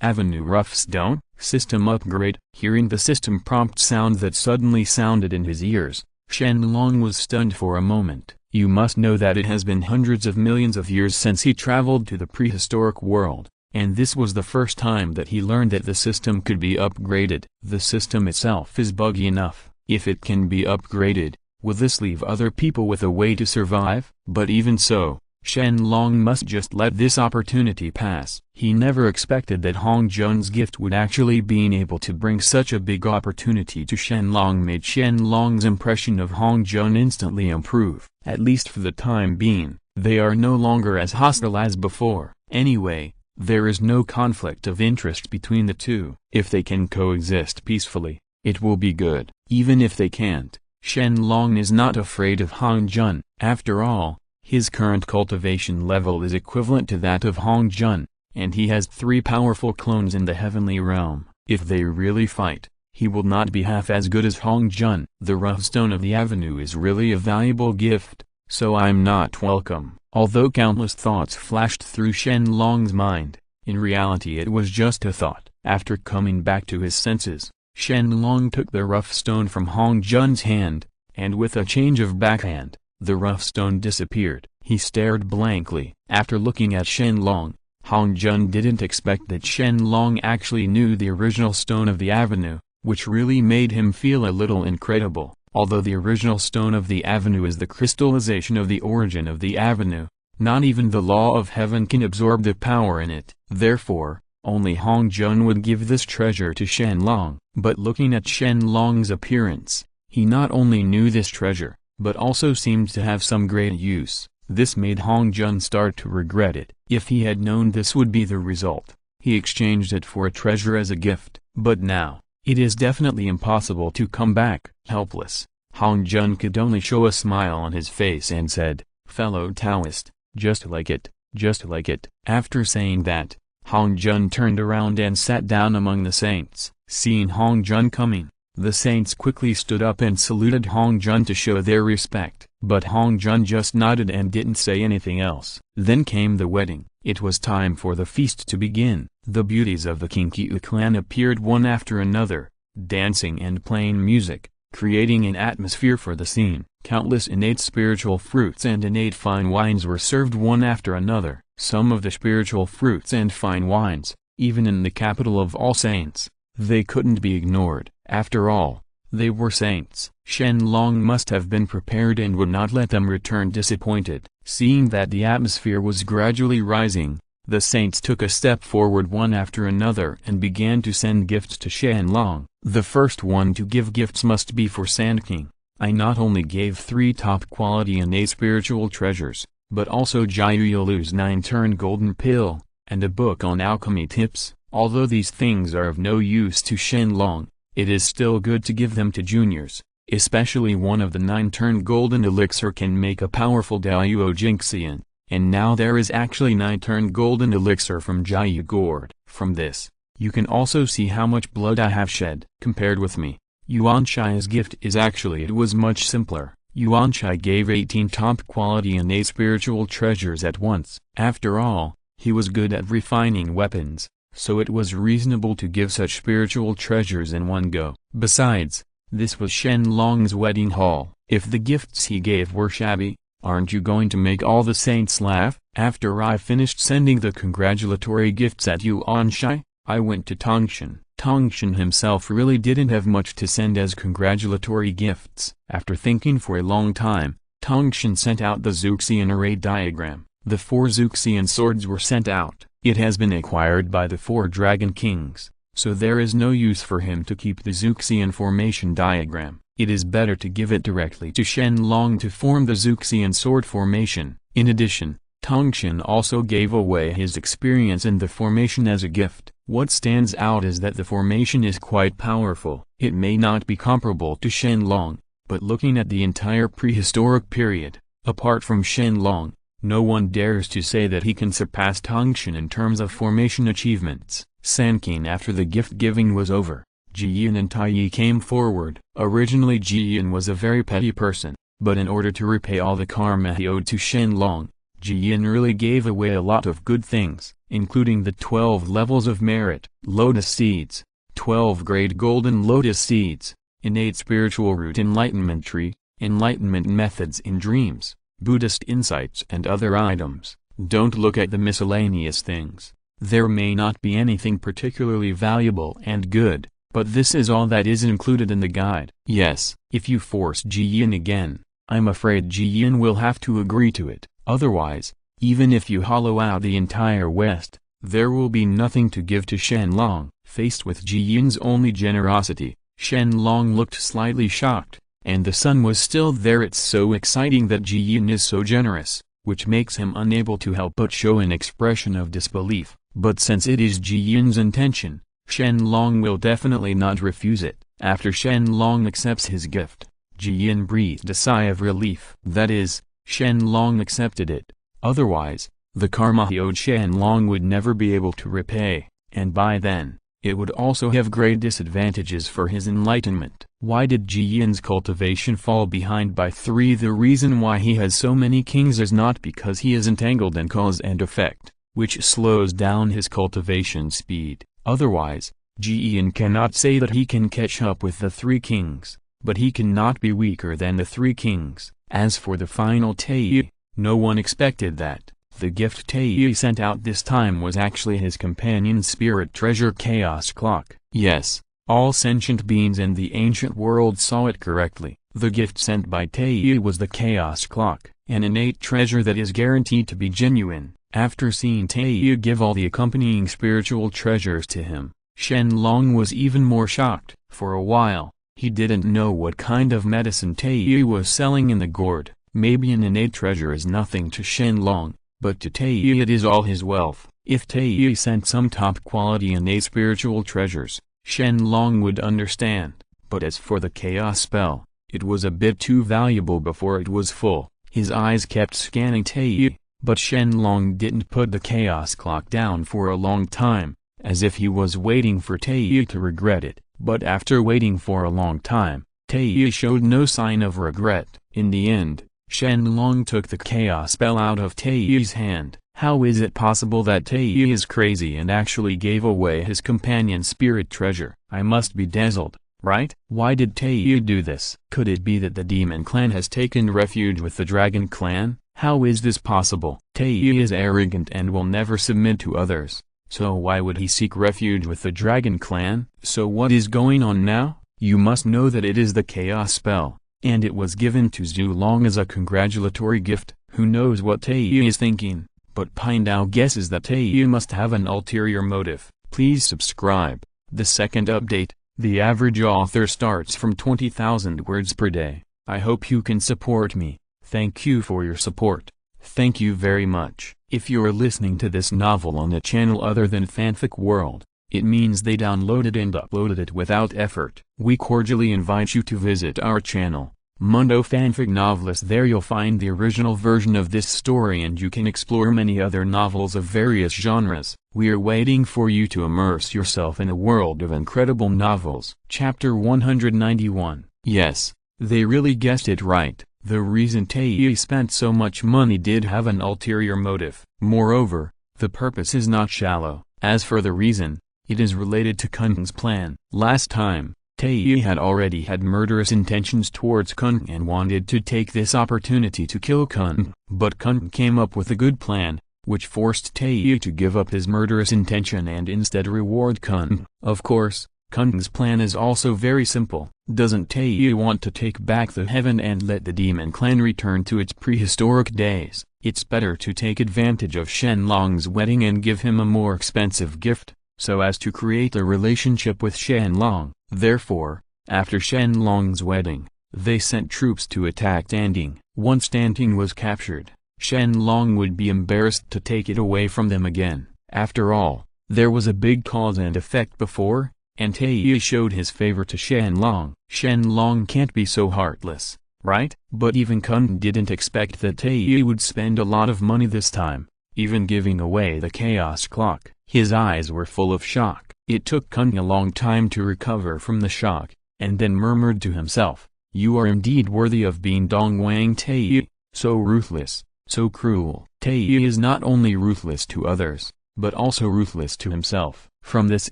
Avenue rough stone? System upgrade. Hearing the system prompt sound that suddenly sounded in his ears, Shen Long was stunned for a moment. You must know that it has been hundreds of millions of years since he traveled to the prehistoric world, and this was the first time that he learned that the system could be upgraded. The system itself is buggy enough. If it can be upgraded, will this leave other people with a way to survive? But even so, Shen Long must just let this opportunity pass. He never expected that Hong Jun's gift would actually being able to bring such a big opportunity to Shen Long made Shen Long's impression of Hong Jun instantly improve. At least for the time being, they are no longer as hostile as before. Anyway, there is no conflict of interest between the two. If they can coexist peacefully, it will be good. Even if they can't, Shen Long is not afraid of Hong Jun. After all, his current cultivation level is equivalent to that of Hong Jun, and he has 3 powerful clones in the heavenly realm. If they really fight, he will not be half as good as Hong Jun. The rough stone of the avenue is really a valuable gift, so I'm not welcome. Although countless thoughts flashed through Shen Long's mind, in reality it was just a thought. After coming back to his senses, Shen Long took the rough stone from Hong Jun's hand, and with a change of backhand, the rough stone disappeared. He stared blankly. After looking at Shen Long, Hong Jun didn't expect that Shen Long actually knew the original stone of the avenue, which really made him feel a little incredible. Although the original stone of the avenue is the crystallization of the origin of the avenue, not even the law of heaven can absorb the power in it. Therefore, only Hong Jun would give this treasure to Shen Long. But looking at Shen Long's appearance, he not only knew this treasure, but also seemed to have some great use. This made Hong Jun start to regret it. If he had known this would be the result, he exchanged it for a treasure as a gift. But now, it is definitely impossible to come back. Helpless, Hong Jun could only show a smile on his face and said, "Fellow Taoist, just like it, just like it." After saying that, Hong Jun turned around and sat down among the saints. Seeing Hong Jun coming, the saints quickly stood up and saluted Hong Jun to show their respect. But Hong Jun just nodded and didn't say anything else. Then came the wedding. It was time for the feast to begin. The beauties of the Qingqiu clan appeared one after another, dancing and playing music, creating an atmosphere for the scene. Countless innate spiritual fruits and innate fine wines were served one after another. Some of the spiritual fruits and fine wines, even in the capital of all saints, they couldn't be ignored. After all, they were saints. Shen Long must have been prepared and would not let them return disappointed. Seeing that the atmosphere was gradually rising, the saints took a step forward one after another and began to send gifts to Shen Long. The first one to give gifts must be for Sanqing. I not only gave 3 top-quality innate spiritual treasures, but also Jiu Lu's 9-turn golden pill, and a book on alchemy tips. Although these things are of no use to Shen Long, it is still good to give them to juniors, especially one of the 9-turn golden elixir can make a powerful Duo Jinxian, and now there is actually 9-turn golden elixir from Jiu Gourd. From this, you can also see how much blood I have shed. Compared with me, Yuanshai's gift it was much simpler. Yuanshai gave 18 top-quality innate spiritual treasures at once. After all, he was good at refining weapons, so it was reasonable to give such spiritual treasures in one go. Besides, this was Shen Long's wedding haul. If the gifts he gave were shabby, aren't you going to make all the saints laugh? After I finished sending the congratulatory gifts at Yuanshai, I went to Tongshan. Tongshan himself really didn't have much to send as congratulatory gifts. After thinking for a long time, Tongshan sent out the Zuxian array diagram. The 4 Zuxian swords were sent out. It has been acquired by the 4 Dragon Kings, so there is no use for him to keep the Zuxian formation diagram. It is better to give it directly to Shen Long to form the Zuxian sword formation. In addition, Tongshan also gave away his experience in the formation as a gift. What stands out is that the formation is quite powerful. It may not be comparable to Shen Long, but looking at the entire prehistoric period, apart from Shen Long, no one dares to say that he can surpass Tongshan in terms of formation achievements. Sanqing. After the gift-giving was over, Jiyan and Taiyi came forward. Originally Jiyan was a very petty person, but in order to repay all the karma he owed to Shen Long, Jiyan really gave away a lot of good things, including the 12 levels of merit, lotus seeds, 12 grade golden lotus seeds, innate spiritual root enlightenment tree, enlightenment methods in dreams, Buddhist insights and other items. Don't look at the miscellaneous things. There may not be anything particularly valuable and good, but this is all that is included in the guide. Yes, if you force Jiyan again, I'm afraid Jiyan will have to agree to it. Otherwise, even if you hollow out the entire West, there will be nothing to give to Shen Long. Faced with Jiyan's only generosity, Shen Long looked slightly shocked, and the sun was still there. It's so exciting that Jiyan is so generous, which makes him unable to help but show an expression of disbelief. But since it is Jiyan's intention, Shen Long will definitely not refuse it. After Shen Long accepts his gift, Jiyan breathed a sigh of relief. That is, Shen Long accepted it. Otherwise, the karma he owed Shen Long would never be able to repay, and by then, it would also have great disadvantages for his enlightenment. Why did Jiyan's cultivation fall behind by 3? The reason why he has so many kings is not because he is entangled in cause and effect, which slows down his cultivation speed. Otherwise, Jiyan cannot say that he can catch up with the 3 kings, but he cannot be weaker than the 3 kings. As for the final Taiyi, no one expected that. The gift Taiyi sent out this time was actually his companion's spirit treasure Chaos Clock. Yes, all sentient beings in the ancient world saw it correctly. The gift sent by Taiyi was the Chaos Clock, an innate treasure that is guaranteed to be genuine. After seeing Taiyi give all the accompanying spiritual treasures to him, Shen Long was even more shocked. For a while, he didn't know what kind of medicine Taiyi was selling in the gourd. Maybe an innate treasure is nothing to Shen Long, but to Taiyi it is all his wealth. If Taiyi sent some top-quality innate spiritual treasures, Shen Long would understand. But as for the chaos spell, it was a bit too valuable before it was full. His eyes kept scanning Taiyi, but Shen Long didn't put the chaos clock down for a long time, as if he was waiting for Taiyi to regret it. But after waiting for a long time, Taiyi showed no sign of regret. In the end, Shen Long took the chaos spell out of Taiyi's hand, How is it possible that Tei is crazy and actually gave away his companion's spirit treasure? I must be dazzled, right? Why did Tei do this? Could it be that the demon clan has taken refuge with the dragon clan? How is this possible? Tei is arrogant and will never submit to others. So why would he seek refuge with the dragon clan? So what is going on now? You must know that it is the chaos spell, and it was given to Zhu Long as a congratulatory gift. Who knows what Tei is thinking? But Pindao guesses that Tei must have an ulterior motive. Please subscribe. The second update, the average author starts from 20,000 words per day. I hope you can support me. Thank you for your support. Thank you very much. If you're listening to this novel on a channel other than Fanfic World, it means they downloaded and uploaded it without effort. We cordially invite you to visit our channel, Mundo Fanfic Novelist. There you'll find the original version of this story and you can explore many other novels of various genres. We are waiting for you to immerse yourself in a world of incredible novels. Chapter 191. Yes, they really guessed it right. The reason Tei spent so much money did have an ulterior motive. Moreover, the purpose is not shallow. As for the reason, it is related to Cunning's plan. Last time, Tei had already had murderous intentions towards Cunning and wanted to take this opportunity to kill Cunning, but Cunning came up with a good plan, which forced Tei to give up his murderous intention and instead reward Cunning. Of course, Cunning's plan is also very simple. Doesn't Tei want to take back the heaven and let the demon clan return to its prehistoric days? It's better to take advantage of Shen Long's wedding and give him a more expensive gift, so as to create a relationship with Shen Long. Therefore, after Shen Long's wedding, they sent troops to attack Sanqing. Once Sanqing was captured, Shen Long would be embarrassed to take it away from them again. After all, there was a big cause and effect before, and Tei showed his favor to Shen Long. Shen Long can't be so heartless, right? But even Cunning didn't expect that Tei would spend a lot of money this time, even giving away the chaos clock. His eyes were full of shock. It took Cunning a long time to recover from the shock, and then murmured to himself, "You are indeed worthy of being Dongwang Tei, so ruthless, so cruel." Tei is not only ruthless to others, but also ruthless to himself. From this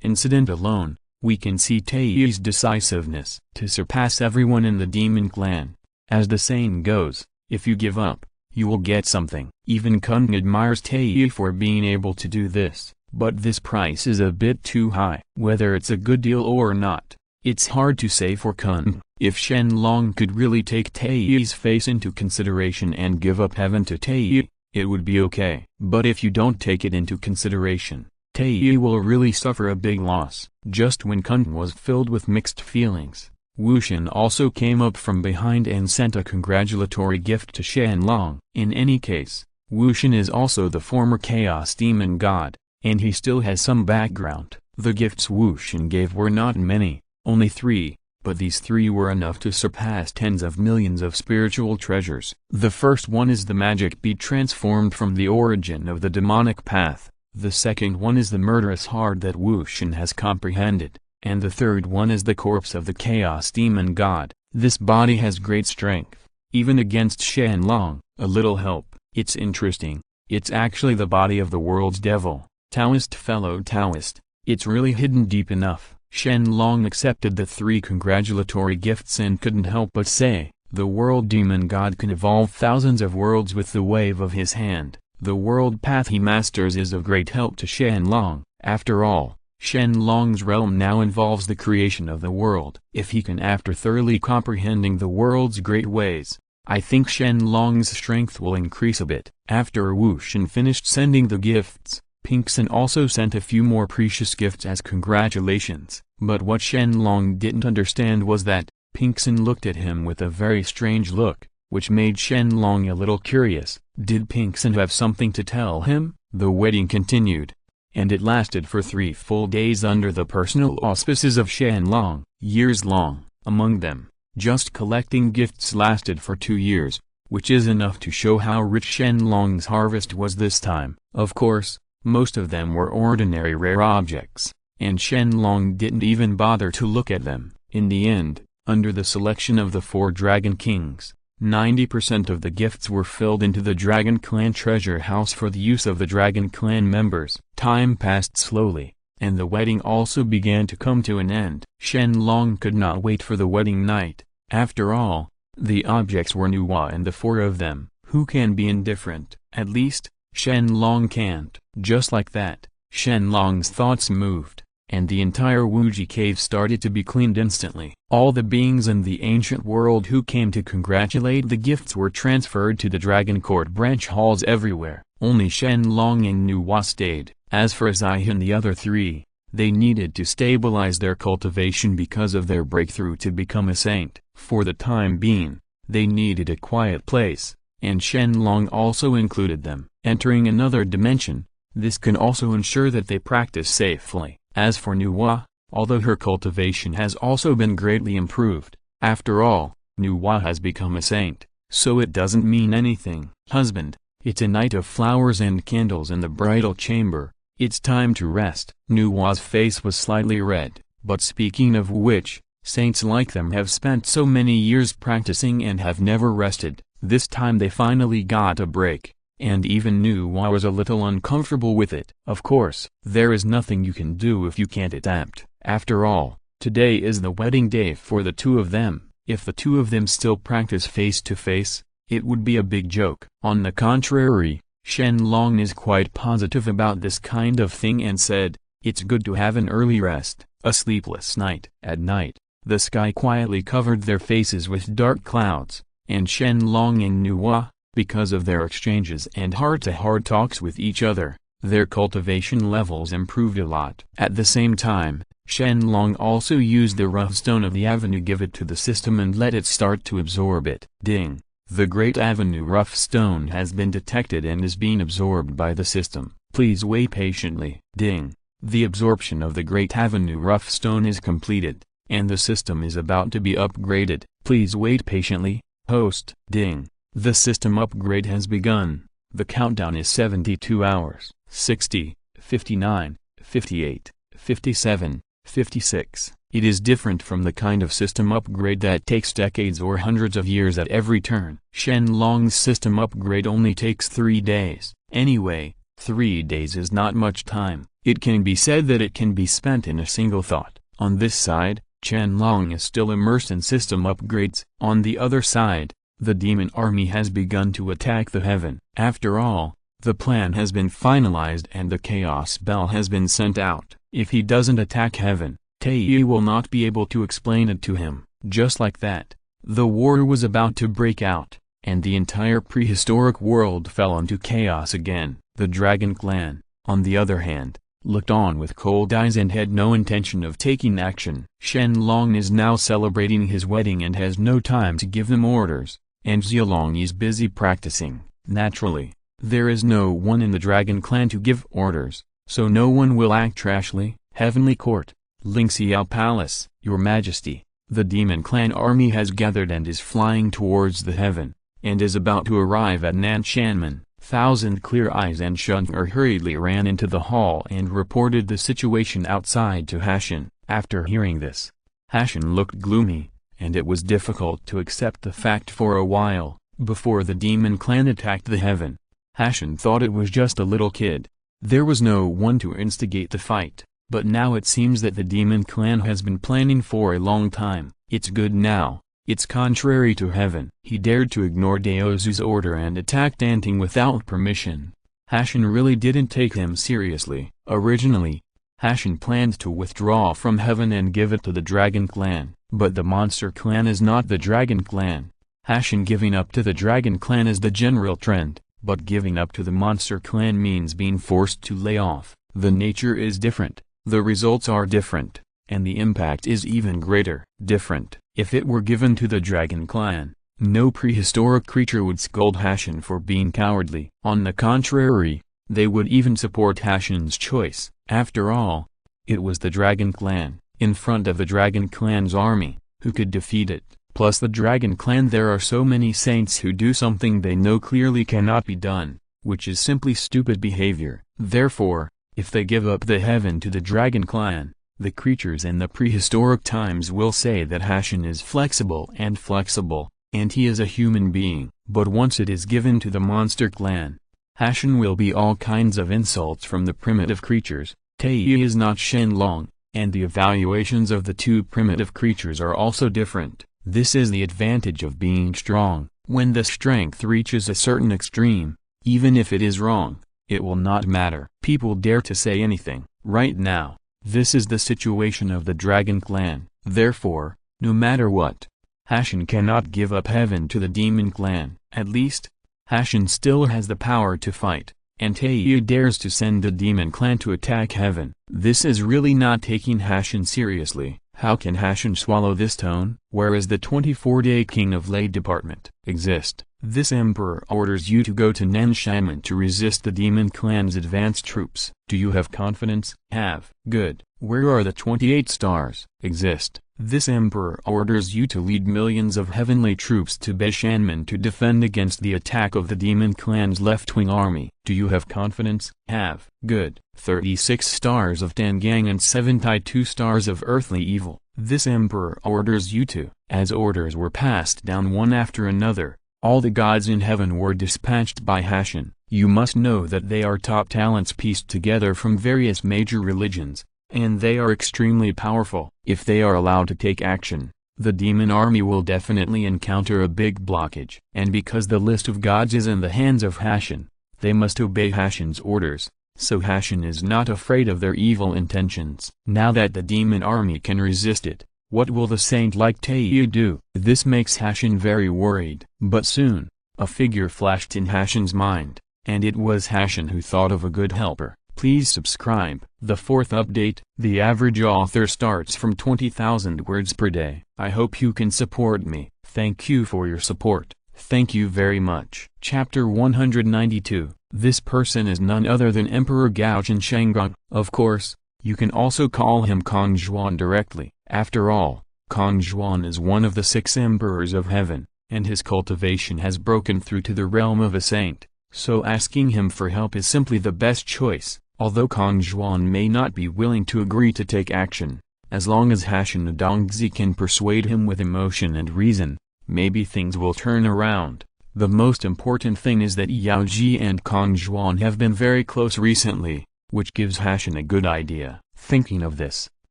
incident alone, we can see Tei's decisiveness to surpass everyone in the demon clan. As the saying goes, if you give up, you will get something. Even Cunning admires Tei for being able to do this. But this price is a bit too high. Whether it's a good deal or not, it's hard to say for Cunning. If Shen Long could really take Tei's face into consideration and give up heaven to Tei, it would be okay. But if you don't take it into consideration, Tei will really suffer a big loss. Just when Cunning was filled with mixed feelings, Wu Shen also came up from behind and sent a congratulatory gift to Shen Long. In any case, Wu Shen is also the former Chaos Demon God, and he still has some background. The gifts Wu Shen gave were not many, only 3, but these 3 were enough to surpass tens of millions of spiritual treasures. The first one is the magic bead transformed from the origin of the demonic path, the second one is the murderous heart that Wu Shen has comprehended, and the third one is the corpse of the Chaos Demon God. This body has great strength, even against Shen Long. A little help. It's interesting, it's actually the body of the world's devil. Taoist fellow Taoist, it's really hidden deep enough. Shen Long accepted the 3 congratulatory gifts and couldn't help but say, the world demon god can evolve thousands of worlds with the wave of his hand. The world path he masters is of great help to Shen Long. After all, Shen Long's realm now involves the creation of the world. If he can, after thoroughly comprehending the world's great ways, I think Shen Long's strength will increase a bit. After Wu Shen finished sending the gifts, Pinxin also sent a few more precious gifts as congratulations. But what Shen Long didn't understand was that Pinxin looked at him with a very strange look, which made Shen Long a little curious. Did Pinxin have something to tell him? The wedding continued, and it lasted for 3 full days under the personal auspices of Shen Long. Years long, among them, just collecting gifts lasted for 2 years, which is enough to show how rich Shen Long's harvest was this time. Of course, most of them were ordinary rare objects, and Shen Long didn't even bother to look at them. In the end, under the selection of the 4 Dragon Kings, 90% of the gifts were filled into the Dragon Clan treasure house for the use of the Dragon Clan members. Time passed slowly, and the wedding also began to come to an end. Shen Long could not wait for the wedding night. After all, the objects were Nuwa and the four of them. Who can be indifferent? At least, Shen Long can't. Just like that, Shen Long's thoughts moved, and the entire Wuji cave started to be cleaned instantly. All the beings in the ancient world who came to congratulate the gifts were transferred to the Dragon Court branch halls everywhere. Only Shen Long and Nuwa stayed. As for Zai and the other three, they needed to stabilize their cultivation because of their breakthrough to become a saint. For the time being, they needed a quiet place, and Shen Long also included them. Entering another dimension, this can also ensure that they practice safely. As for Nuwa, although her cultivation has also been greatly improved, after all, Nuwa has become a saint, so it doesn't mean anything. Husband, it's a night of flowers and candles in the bridal chamber. It's time to rest. Nuwa's face was slightly red, but speaking of which, saints like them have spent so many years practicing and have never rested. This time they finally got a break, and even Nuwa was a little uncomfortable with it. Of course, there is nothing you can do if you can't adapt. After all, today is the wedding day for the two of them. If the two of them still practice face to face, it would be a big joke. On the contrary, Shen Long is quite positive about this kind of thing and said, "It's good to have an early rest, a sleepless night." At night, the sky quietly covered their faces with dark clouds, and Shen Long and Nuwa, because of their exchanges and heart-to-heart talks with each other, their cultivation levels improved a lot. At the same time, Shen Long also used the rough stone of the avenue, give it to the system and let it start to absorb it. Ding! The Great Avenue rough stone has been detected and is being absorbed by the system. Please wait patiently. Ding! The absorption of the Great Avenue rough stone is completed, and the system is about to be upgraded. Please wait patiently. Host. Ding! The system upgrade has begun. The countdown is 72 hours. 60, 59, 58, 57, 56. It is different from the kind of system upgrade that takes decades or hundreds of years at every turn. Shen Long's system upgrade only takes 3 days. Anyway, 3 days is not much time. It can be said that it can be spent in a single thought. On this side, Shen Long is still immersed in system upgrades. On the other side, the demon army has begun to attack the heaven. After all, the plan has been finalized and the chaos bell has been sent out. If he doesn't attack heaven, Taiyu will not be able to explain it to him. Just like that, the war was about to break out, and the entire prehistoric world fell into chaos again. The Dragon Clan, on the other hand, looked on with cold eyes and had no intention of taking action. Shen Long is now celebrating his wedding and has no time to give them orders, and Xialong is busy practicing. Naturally, there is no one in the Dragon Clan to give orders, so no one will act trashly. Heavenly Court, Lingxiao Palace. Your Majesty, the Demon Clan army has gathered and is flying towards the heaven, and is about to arrive at Nanshanmen. Thousand Clear Eyes and Shun'er hurriedly ran into the hall and reported the situation outside to Hashin. After hearing this, Hashin looked gloomy, and it was difficult to accept the fact for a while. Before the Demon Clan attacked the heaven, Hashin thought it was just a little kid. There was no one to instigate the fight, but now it seems that the Demon Clan has been planning for a long time. It's good now. It's contrary to heaven. He dared to ignore Daozu's order and attacked Anting without permission. Hashin really didn't take him seriously. Originally, Hashin planned to withdraw from heaven and give it to the Dragon Clan, but the Monster Clan is not the Dragon Clan. Hashin giving up to the Dragon Clan is the general trend, but giving up to the Monster Clan means being forced to lay off. The nature is different, the results are different, and the impact is even greater. Different. If it were given to the Dragon Clan, no prehistoric creature would scold Hashin for being cowardly. On the contrary, they would even support Hashin's choice. After all, it was the Dragon Clan, in front of the Dragon Clan's army, who could defeat it. Plus the Dragon Clan, there are so many saints who do something they know clearly cannot be done, which is simply stupid behavior. Therefore, if they give up the heaven to the Dragon Clan, the creatures in the prehistoric times will say that Hashin is flexible, and flexible and he is a human being. But once it is given to the monster clan, Hashin will be all kinds of insults from the primitive creatures. Tei is not Shen Long, and the evaluations of the two primitive creatures are also different. This is the advantage of being strong. When the strength reaches a certain extreme, even if it is wrong, it will not matter. People dare to say anything. Right now, this is the situation of the Dragon Clan. Therefore, no matter what, Hashin cannot give up heaven to the Demon Clan. At least, Hashin still has the power to fight, and Tei dares to send the Demon Clan to attack heaven. This is really not taking Hashin seriously. How can Hashin swallow this tone? Whereas the 24-day King of Lei Department exist, this emperor orders you to go to Nanshanmen to resist the Demon Clan's advanced troops. Do you have confidence? Have. Good. Where are the 28 stars? Exist. This emperor orders you to lead millions of heavenly troops to Beishanmen to defend against the attack of the Demon Clan's left-wing army. Do you have confidence? Have. Good. 36 stars of Dangang and 72 stars of earthly evil. This emperor orders you to. As orders were passed down one after another, all the gods in heaven were dispatched by Hashin. You must know that they are top talents pieced together from various major religions, and they are extremely powerful. If they are allowed to take action, the demon army will definitely encounter a big blockage. And because the list of gods is in the hands of Hashin, they must obey Hashin's orders, so Hashin is not afraid of their evil intentions. Now that the demon army can resist it, what will the saint like Tei do? This makes Hashin very worried. But soon, a figure flashed in Hashin's mind, and it was Hashin who thought of a good helper. Please subscribe. The fourth update, the average author starts from 20,000 words per day. I hope you can support me. Thank you for your support. Thank you very much. Chapter 192. This person is none other than Emperor Gao Shangang. Of course, you can also call him Kong Zhuan directly. After all, Kong Zhuan is one of the 6 emperors of heaven, and his cultivation has broken through to the realm of a saint, so asking him for help is simply the best choice. Although Kong Zhuan may not be willing to agree to take action, as long as Hashin Dongzi can persuade him with emotion and reason, maybe things will turn around. The most important thing is that Yao Ji and Kong Zhuan have been very close recently, which gives Hashin a good idea. Thinking of this,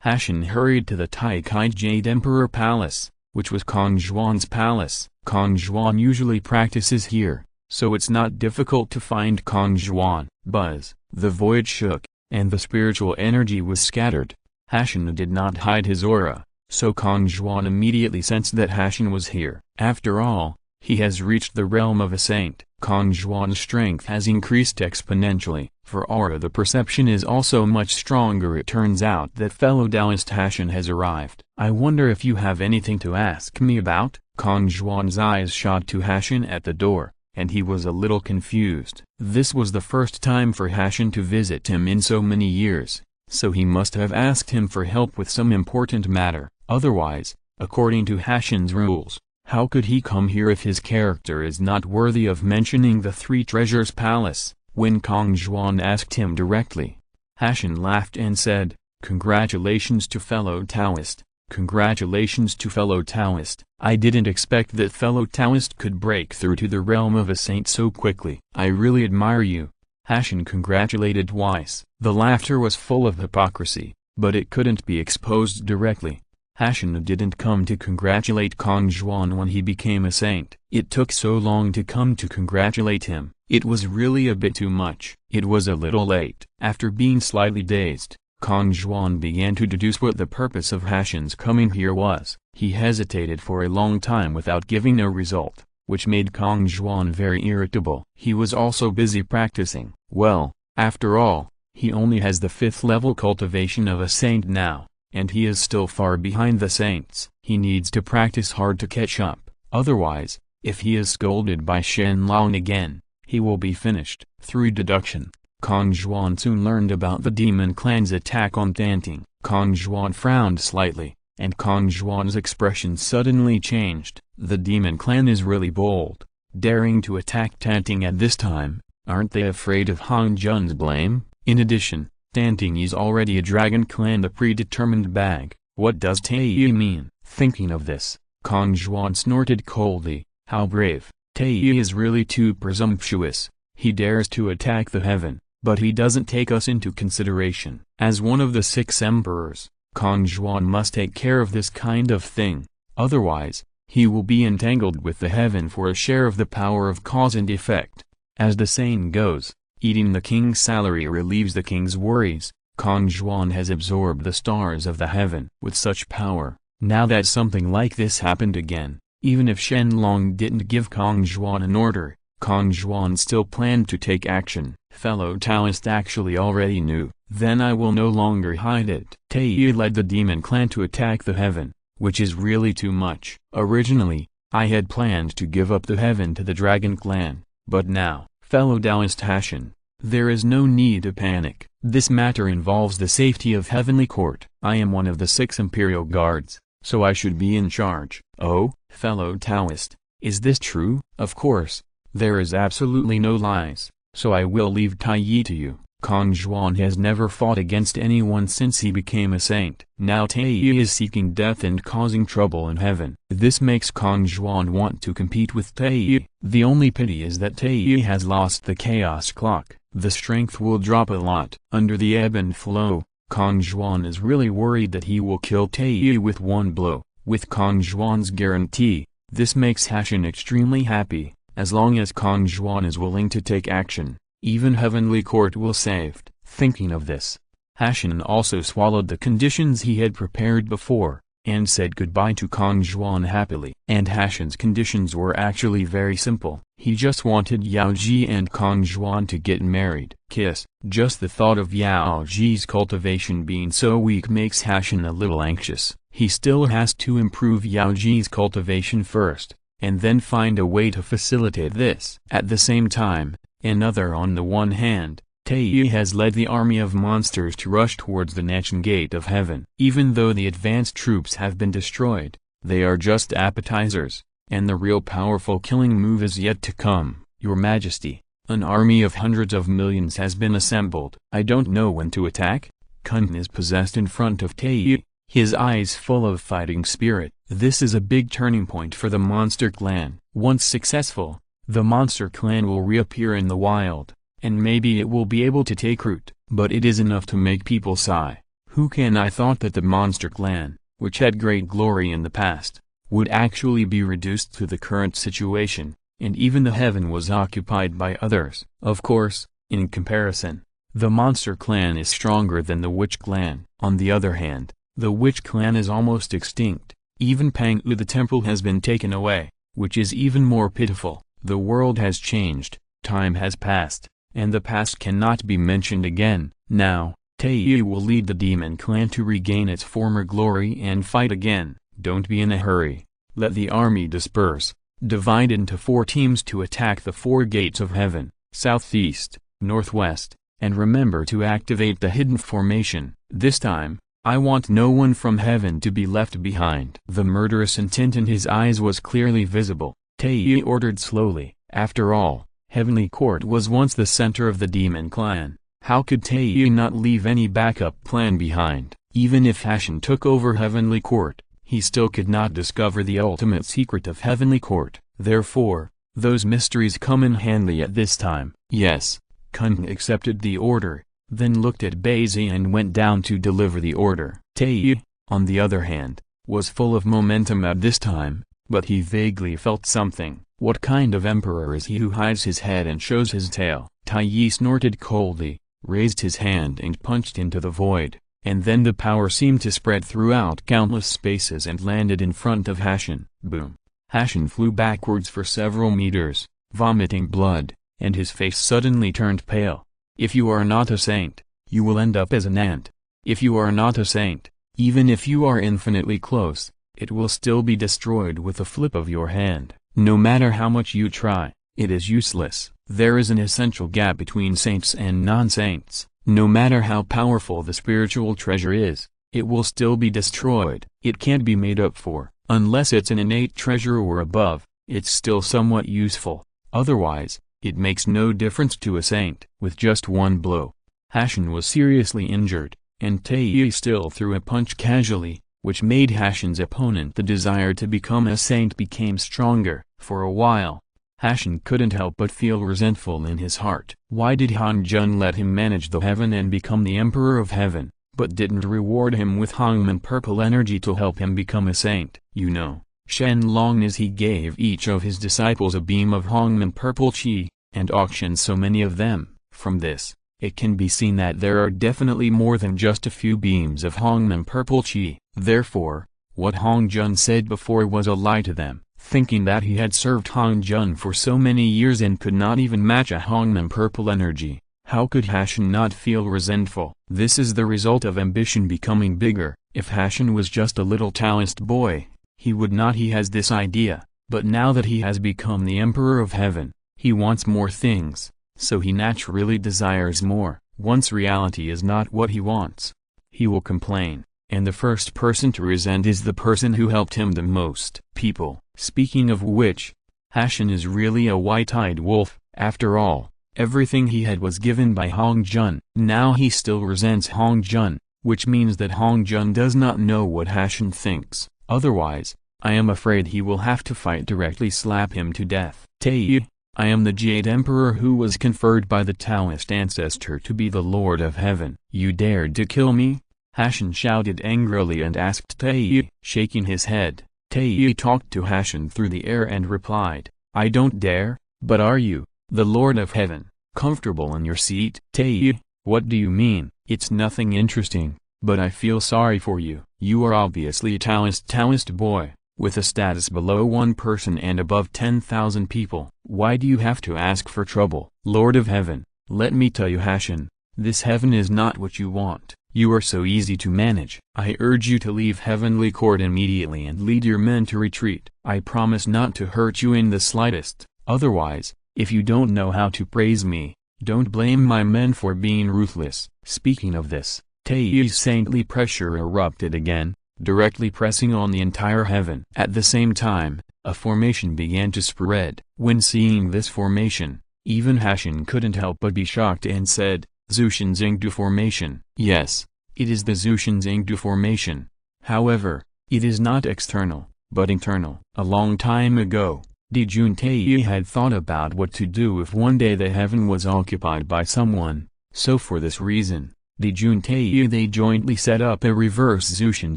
Hashin hurried to the Taikai Jade Emperor Palace, which was Kong Zhuan's palace. Kong Zhuan usually practices here, so it's not difficult to find Kong Zhuan. Buzz. The void shook, and the spiritual energy was scattered. Hashin did not hide his aura, so Kong Zhuan immediately sensed that Hashin was here. After all, he has reached the realm of a saint. Kong Zhuan's strength has increased exponentially. For aura the perception is also much stronger. It turns out that fellow Taoist Hashin has arrived. I wonder if you have anything to ask me about? Kong Zhuan's eyes shot to Hashin at the door, and he was a little confused. This was the first time for Hashin to visit him in so many years, so he must have asked him for help with some important matter. Otherwise, according to Hashin's rules, how could he come here if his character is not worthy of mentioning the 3 Treasures Palace? When Kong Zhuan asked him directly, Hashin laughed and said, "Congratulations to fellow Taoist. Congratulations to fellow Taoist. I didn't expect that fellow Taoist could break through to the realm of a saint so quickly. I really admire you." Hashin congratulated twice. The laughter was full of hypocrisy, but it couldn't be exposed directly. Hashin didn't come to congratulate Kong Zhuan when he became a saint. It took so long to come to congratulate him. It was really a bit too much. It was a little late. After being slightly dazed, Kong Zhuan began to deduce what the purpose of Hashin's coming here was. He hesitated for a long time without giving a result, which made Kong Zhuan very irritable. He was also busy practicing. Well, after all, he only has the 5th level cultivation of a saint now, and he is still far behind the saints. He needs to practice hard to catch up. Otherwise, if he is scolded by Shen Long again, he will be finished. Through deduction, Kong Zhuan soon learned about the Demon Clan's attack on Sanqing. Kong Zhuan frowned slightly, and Kong Zhuan's expression suddenly changed. The Demon Clan is really bold, daring to attack Sanqing at this time. Aren't they afraid of Han Jun's blame? In addition, Sanqing is already a Dragon Clan, the predetermined bag. What does Tei mean? Thinking of this, Kong Zhuan snorted coldly. How brave. Taiyi is really too presumptuous. He dares to attack the heaven, but he doesn't take us into consideration. As one of the 6 emperors, Kong Zhuan must take care of this kind of thing. Otherwise, he will be entangled with the heaven for a share of the power of cause and effect. As the saying goes, eating the king's salary relieves the king's worries. Kong Zhuan has absorbed the stars of the heaven with such power. Now that something like this happened again, even if Shen Long didn't give Kong Zhuan an order, Kong Zhuan still planned to take action. Fellow Taoist actually already knew. Then I will no longer hide it. Taiyi led the demon clan to attack the heaven, which is really too much. Originally, I had planned to give up the heaven to the dragon clan, but now, fellow Taoist Hashin, there is no need to panic. This matter involves the safety of Heavenly Court. I am one of the 6 imperial guards, so I should be in charge. Oh, fellow Taoist, is this true? Of course, there is absolutely no lies, so I will leave Taiyi to you. Kong Zhuan has never fought against anyone since he became a saint. Now Taiyi is seeking death and causing trouble in heaven. This makes Kong Zhuan want to compete with Taiyi. The only pity is that Taiyi has lost the chaos clock. The strength will drop a lot. Under the ebb and flow, Kong Zhuan is really worried that he will kill Taiyi with one blow. With Kong Zhuan's guarantee, this makes Hashin extremely happy. As long as Kong Zhuan is willing to take action, even Heavenly Court will saved. Thinking of this, Hashin also swallowed the conditions he had prepared before, and said goodbye to Kong Zhuan happily. And Hashin's conditions were actually very simple. He just wanted Yao Ji and Kong Zhuan to get married. Kiss. Just the thought of Yao Ji's cultivation being so weak makes Hashin a little anxious. He still has to improve Yao Ji's cultivation first, and then find a way to facilitate this. At the same time, on the one hand, Taiyi has led the army of monsters to rush towards the Nanchen Gate of Heaven. Even though the advanced troops have been destroyed, they are just appetizers, and the real powerful killing move is yet to come. Your Majesty, an army of hundreds of millions has been assembled. I don't know when to attack. Cunning is possessed in front of Taiyi, his eyes full of fighting spirit. This is a big turning point for the monster clan. Once successful, the monster clan will reappear in the wild, and maybe it will be able to take root. But it is enough to make people sigh. I thought that the monster clan, which had great glory in the past, would actually be reduced to the current situation, and even the heaven was occupied by others. Of course, in comparison, the monster clan is stronger than the witch clan. On the other hand, the witch clan is almost extinct. Even Pangwu the temple has been taken away, which is even more pitiful. The world has changed, time has passed, and the past cannot be mentioned again. Now, Taiyi will lead the demon clan to regain its former glory and fight again. Don't be in a hurry. Let the army disperse. Divide into 4 teams to attack the 4 gates of heaven, southeast, northwest, and remember to activate the hidden formation. This time, I want no one from heaven to be left behind. The murderous intent in his eyes was clearly visible. Taiyi ordered slowly. After all, Heavenly Court was once the center of the demon clan. How could Taiyi not leave any backup plan behind? Even if Hashin took over Heavenly Court, he still could not discover the ultimate secret of Heavenly Court. Therefore, those mysteries come in handy at this time. Yes, Cunning accepted the order, then looked at Baizi and went down to deliver the order. Taiyi, on the other hand, was full of momentum at this time, but he vaguely felt something. What kind of emperor is he who hides his head and shows his tail? Taiyi snorted coldly, raised his hand and punched into the void, and then the power seemed to spread throughout countless spaces and landed in front of Hashin. Boom! Hashin flew backwards for several meters, vomiting blood, and his face suddenly turned pale. If you are not a saint, you will end up as an ant. If you are not a saint, even if you are infinitely close, it will still be destroyed with a flip of your hand. No matter how much you try, it is useless. There is an essential gap between saints and non-saints. No matter how powerful the spiritual treasure is, it will still be destroyed. It can't be made up for. Unless it's an innate treasure or above, it's still somewhat useful. Otherwise, it makes no difference to a saint. With just one blow, Hashin was seriously injured, and Taiyi still threw a punch casually, which made Hashan's opponent the desire to become a saint became stronger. For a while, Hashan couldn't help but feel resentful in his heart. Why did Hong Jun let him manage the heaven and become the emperor of heaven, but didn't reward him with Hongman purple energy to help him become a saint? You know, Shen Long as he gave each of his disciples a beam of Hongman purple chi, and auctioned so many of them. From this, it can be seen that there are definitely more than just a few beams of Hongman purple chi. Therefore, what Hong Jun said before was a lie to them, thinking that he had served Hong Jun for so many years and could not even match a Hongman purple energy. How could Hashan not feel resentful? This is the result of ambition becoming bigger. If Hashan was just a little Taoist boy, he would not. He has this idea, but now that he has become the emperor of heaven, he wants more things, so he naturally desires more. Once reality is not what he wants, he will complain, and the first person to resent is the person who helped him the most. People. Speaking of which, Hashan is really a white-eyed wolf. After all, everything he had was given by Hong Jun. Now he still resents Hong Jun, which means that Hong Jun does not know what Hashan thinks. Otherwise, I am afraid he will have to fight directly, slap him to death. Tei, I am the Jade Emperor who was conferred by the Taoist ancestor to be the Lord of Heaven. You dared to kill me? Hashan shouted angrily and asked Tei. Shaking his head, Tei talked to Hashan through the air and replied, I don't dare. But are you, the Lord of Heaven, comfortable in your seat? Tei, what do you mean? It's nothing interesting, but I feel sorry for you. You are obviously a Taoist boy, with a status below 1 person and above 10,000 people. Why do you have to ask for trouble? Lord of Heaven, let me tell you Hashan, this heaven is not what you want. You are so easy to manage. I urge you to leave Heavenly Court immediately and lead your men to retreat. I promise not to hurt you in the slightest. Otherwise, if you don't know how to praise me, don't blame my men for being ruthless. Speaking of this, Tei's saintly pressure erupted again, directly pressing on the entire heaven. At the same time, a formation began to spread. When seeing this formation, even Hashan couldn't help but be shocked and said, Zushin Zingdu formation. Yes, it is the Zushin Zingdu formation. However, it is not external, but internal. A long time ago, Dijun Tei had thought about what to do if one day the heaven was occupied by someone, so for this reason, Dijun Tei they jointly set up a reverse Zushin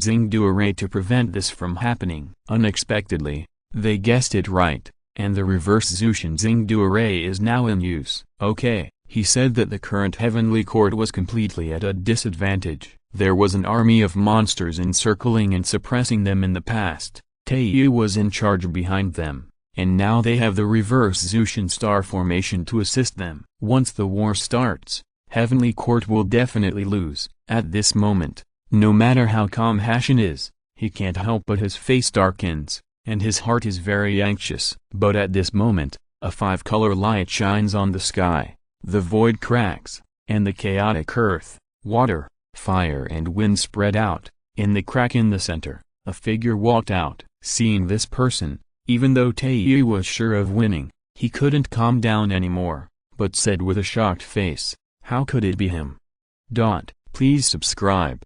Zingdu array to prevent this from happening. Unexpectedly, they guessed it right, and the reverse Zushin Zingdu array is now in use. Okay, he said that the current heavenly court was completely at a disadvantage. There was an army of monsters encircling and suppressing them in the past. Tei was in charge behind them, and now they have the reverse Zushin star formation to assist them. Once the war starts, Heavenly Court will definitely lose. At this moment, no matter how calm Hashan is, he can't help but his face darkens, and his heart is very anxious. But at this moment, a 5-color light shines on the sky, the void cracks, and the chaotic earth, water, fire and wind spread out. In the crack in the center, a figure walked out. Seeing this person, even though Tei was sure of winning, he couldn't calm down anymore, but said with a shocked face, how could it be him? Please subscribe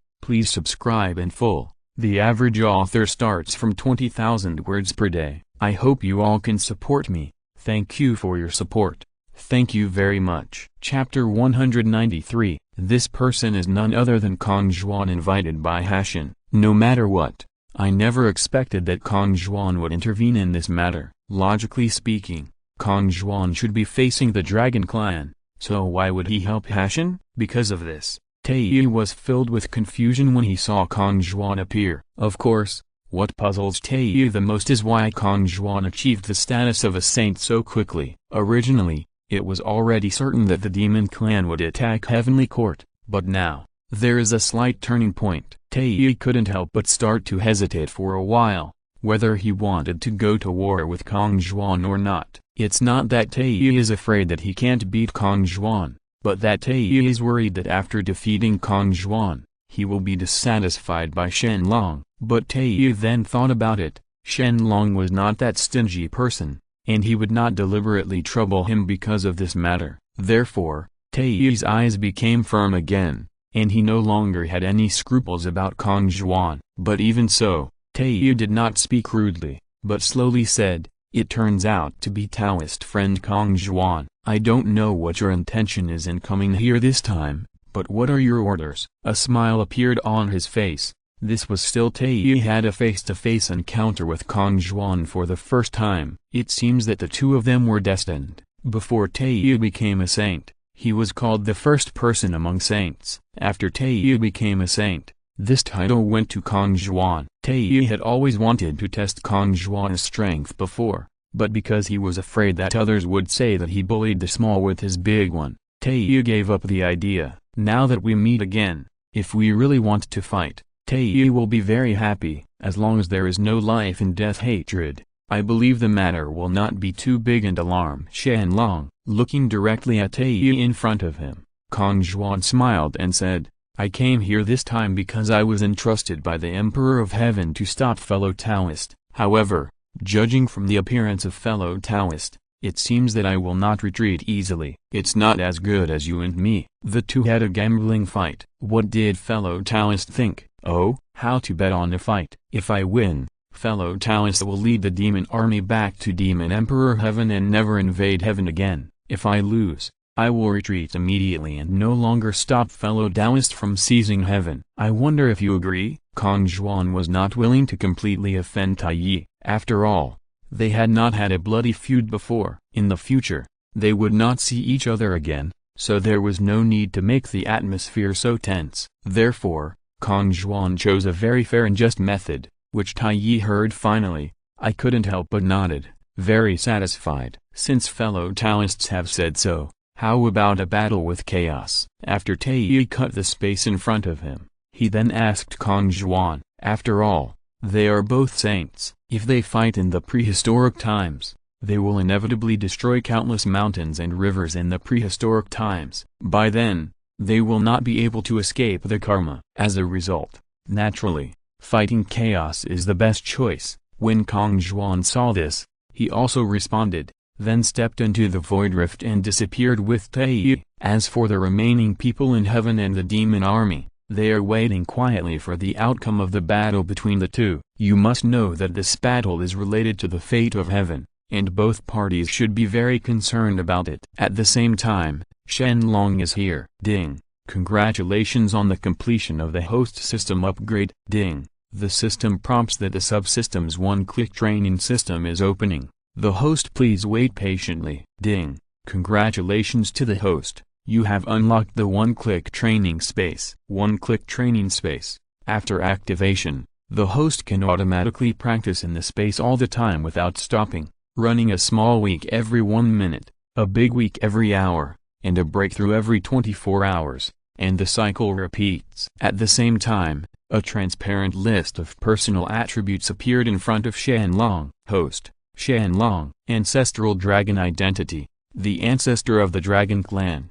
in full. The average author starts from 20,000 words per day. I hope you all can support me. Thank you for your support. Thank you very much. Chapter 193. This person is none other than Kong Zhuan, invited by Hashan. No matter what, I never expected that Kong Zhuan would intervene in this matter. Logically speaking, Kong Zhuan should be facing the Dragon Clan, so why would he help Hashan? Because of this, Tei was filled with confusion when he saw Kong Zhuan appear. Of course, what puzzles Tei the most is why Kong Zhuan achieved the status of a saint so quickly. Originally, it was already certain that the Demon Clan would attack Heavenly Court, but now, there is a slight turning point. Tei couldn't help but start to hesitate for a while, whether he wanted to go to war with Kong Zhuan or not. It's not that Tei is afraid that he can't beat Kong Zhuan, but that Tei is worried that after defeating Kong Zhuan, he will be dissatisfied by Shen Long. But Tei then thought about it. Shen Long was not that stingy person, and he would not deliberately trouble him because of this matter. Therefore, Tei's eyes became firm again, and he no longer had any scruples about Kong Zhuan. But even so, Taiyu did not speak rudely, but slowly said, "It turns out to be Taoist friend Kong Zhuan. I don't know what your intention is in coming here this time, but what are your orders?" A smile appeared on his face. This was still Taiyu had a face-to-face encounter with Kong Zhuan for the first time. It seems that the two of them were destined. Before Taiyu became a saint, he was called the first person among saints. After Taiyu became a saint, this title went to Kong Zhuan. Taiyu had always wanted to test Kong Zhuan's strength before, but because he was afraid that others would say that he bullied the small with his big one, Taiyu gave up the idea. Now that we meet again, if we really want to fight, Taiyu will be very happy. As long as there is no life and death hatred, I believe the matter will not be too big and alarm. Shen Long, looking directly at Taiyu in front of him, Kong Zhuan smiled and said, "I came here this time because I was entrusted by the Emperor of Heaven to stop fellow Taoist. However, judging from the appearance of fellow Taoist, it seems that I will not retreat easily. It's not as good as you and me." The two had a gambling fight. What did fellow Taoist think? Oh, how to bet on a fight. If I win, fellow Taoist will lead the demon army back to Demon Emperor Heaven and never invade heaven again. If I lose, I will retreat immediately and no longer stop fellow Taoist from seizing heaven. I wonder if you agree? Kong Zhuan was not willing to completely offend Taiyu. After all, they had not had a bloody feud before. In the future, they would not see each other again, so there was no need to make the atmosphere so tense. Therefore, Kong Zhuan chose a very fair and just method, which Taiyu heard finally. I couldn't help but nodded, very satisfied. Since fellow Taoists have said so, how about a battle with chaos? After Taiyu cut the space in front of him, he then asked Kong Zhuan, after all, they are both saints. If they fight in the prehistoric times, they will inevitably destroy countless mountains and rivers in the prehistoric times. By then, they will not be able to escape the karma. As a result, naturally, fighting chaos is the best choice. When Kong Zhuan saw this, he also responded, then stepped into the void rift and disappeared with Taiyu. As for the remaining people in heaven and the demon army, they are waiting quietly for the outcome of the battle between the two. You must know that this battle is related to the fate of heaven, and both parties should be very concerned about it. At the same time, Shen Long is here. Ding. Congratulations on the completion of the host system upgrade. Ding. The system prompts that the subsystem's one-click training system is opening. The host, please wait patiently. Ding. Congratulations to the host. You have unlocked the one-click training space. One-click training space. After activation, the host can automatically practice in the space all the time without stopping, running a small week every 1 minute, a big week every hour, and a breakthrough every 24 hours, and the cycle repeats. At the same time, a transparent list of personal attributes appeared in front of Shen Long. Host, Shen Long. Ancestral Dragon Identity, the ancestor of the Dragon Clan.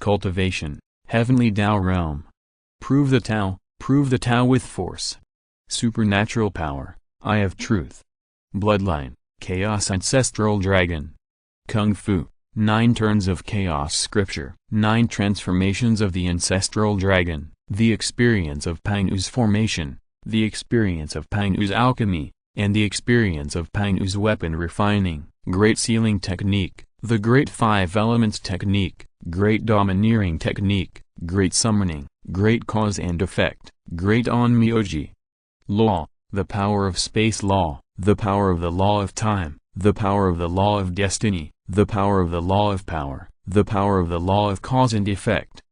Cultivation, Heavenly Tao Realm. Prove the Tao with force. Supernatural power, Eye of Truth. Bloodline, Chaos Ancestral Dragon. Kung Fu, 9 turns of Chaos Scripture. 9 transformations of the Ancestral Dragon. The experience of Painu's formation, the experience of Painu's alchemy, and the experience of Painu's weapon refining. Great Sealing Technique, the Great 5 Elements Technique, Great Domineering Technique, Great Summoning, Great Cause and Effect, Great Onmyoji. Law, the power of space law, the power of the law of time, the power of the law of destiny, the power of the law of power, the power of the law of cause and effect.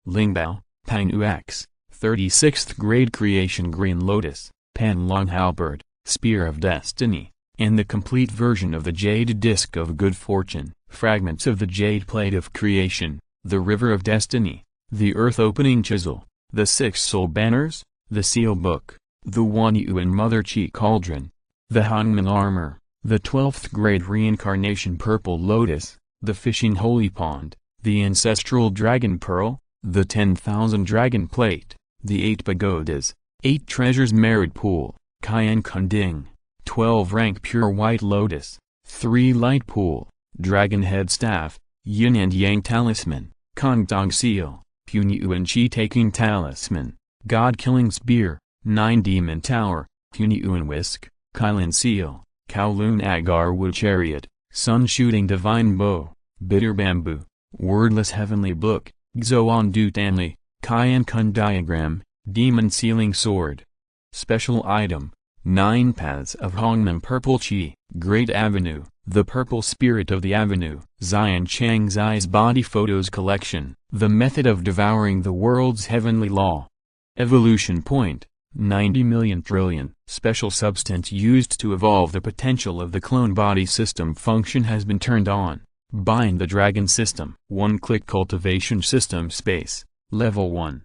Lingbao, Painu X, 36th grade creation Green Lotus, Pan Long Halberd, Spear of Destiny, and the complete version of the Jade Disc of Good Fortune, fragments of the Jade Plate of Creation, the River of Destiny, the Earth Opening Chisel, the 6 Soul Banners, the Seal Book, the Wanyu and Mother Chi Cauldron, the Hanman Armor, the 12th grade Reincarnation Purple Lotus, the Fishing Holy Pond, the Ancestral Dragon Pearl, the 10,000 Dragon Plate, the 8 Pagodas, 8 Treasures Merit Pool, Kaian Kunding, 12 Rank Pure White Lotus, 3 Light Pool, Dragon Head Staff, Yin and Yang Talisman, Kong Dong Seal, Punyu and Chi Taking Talisman, God Killing Spear, 9 Demon Tower, Puniuan Whisk, Qilin Seal, Kowloon Agar Wood Chariot, Sun Shooting Divine Bow, Bitter Bamboo, Wordless Heavenly Book, Xoan Du Tanli, Kyan Kun Diagram, Demon Sealing Sword. Special Item, 9 Paths of Hongmen Purple Chi, Great Avenue, The Purple Spirit of the Avenue, Zion Changzai's Body Photos Collection, The Method of Devouring the World's Heavenly Law. Evolution Point, 90 million trillion. Special substance used to evolve the potential of the clone body system function has been turned on. Bind the Dragon System. One-click cultivation system space, level 1.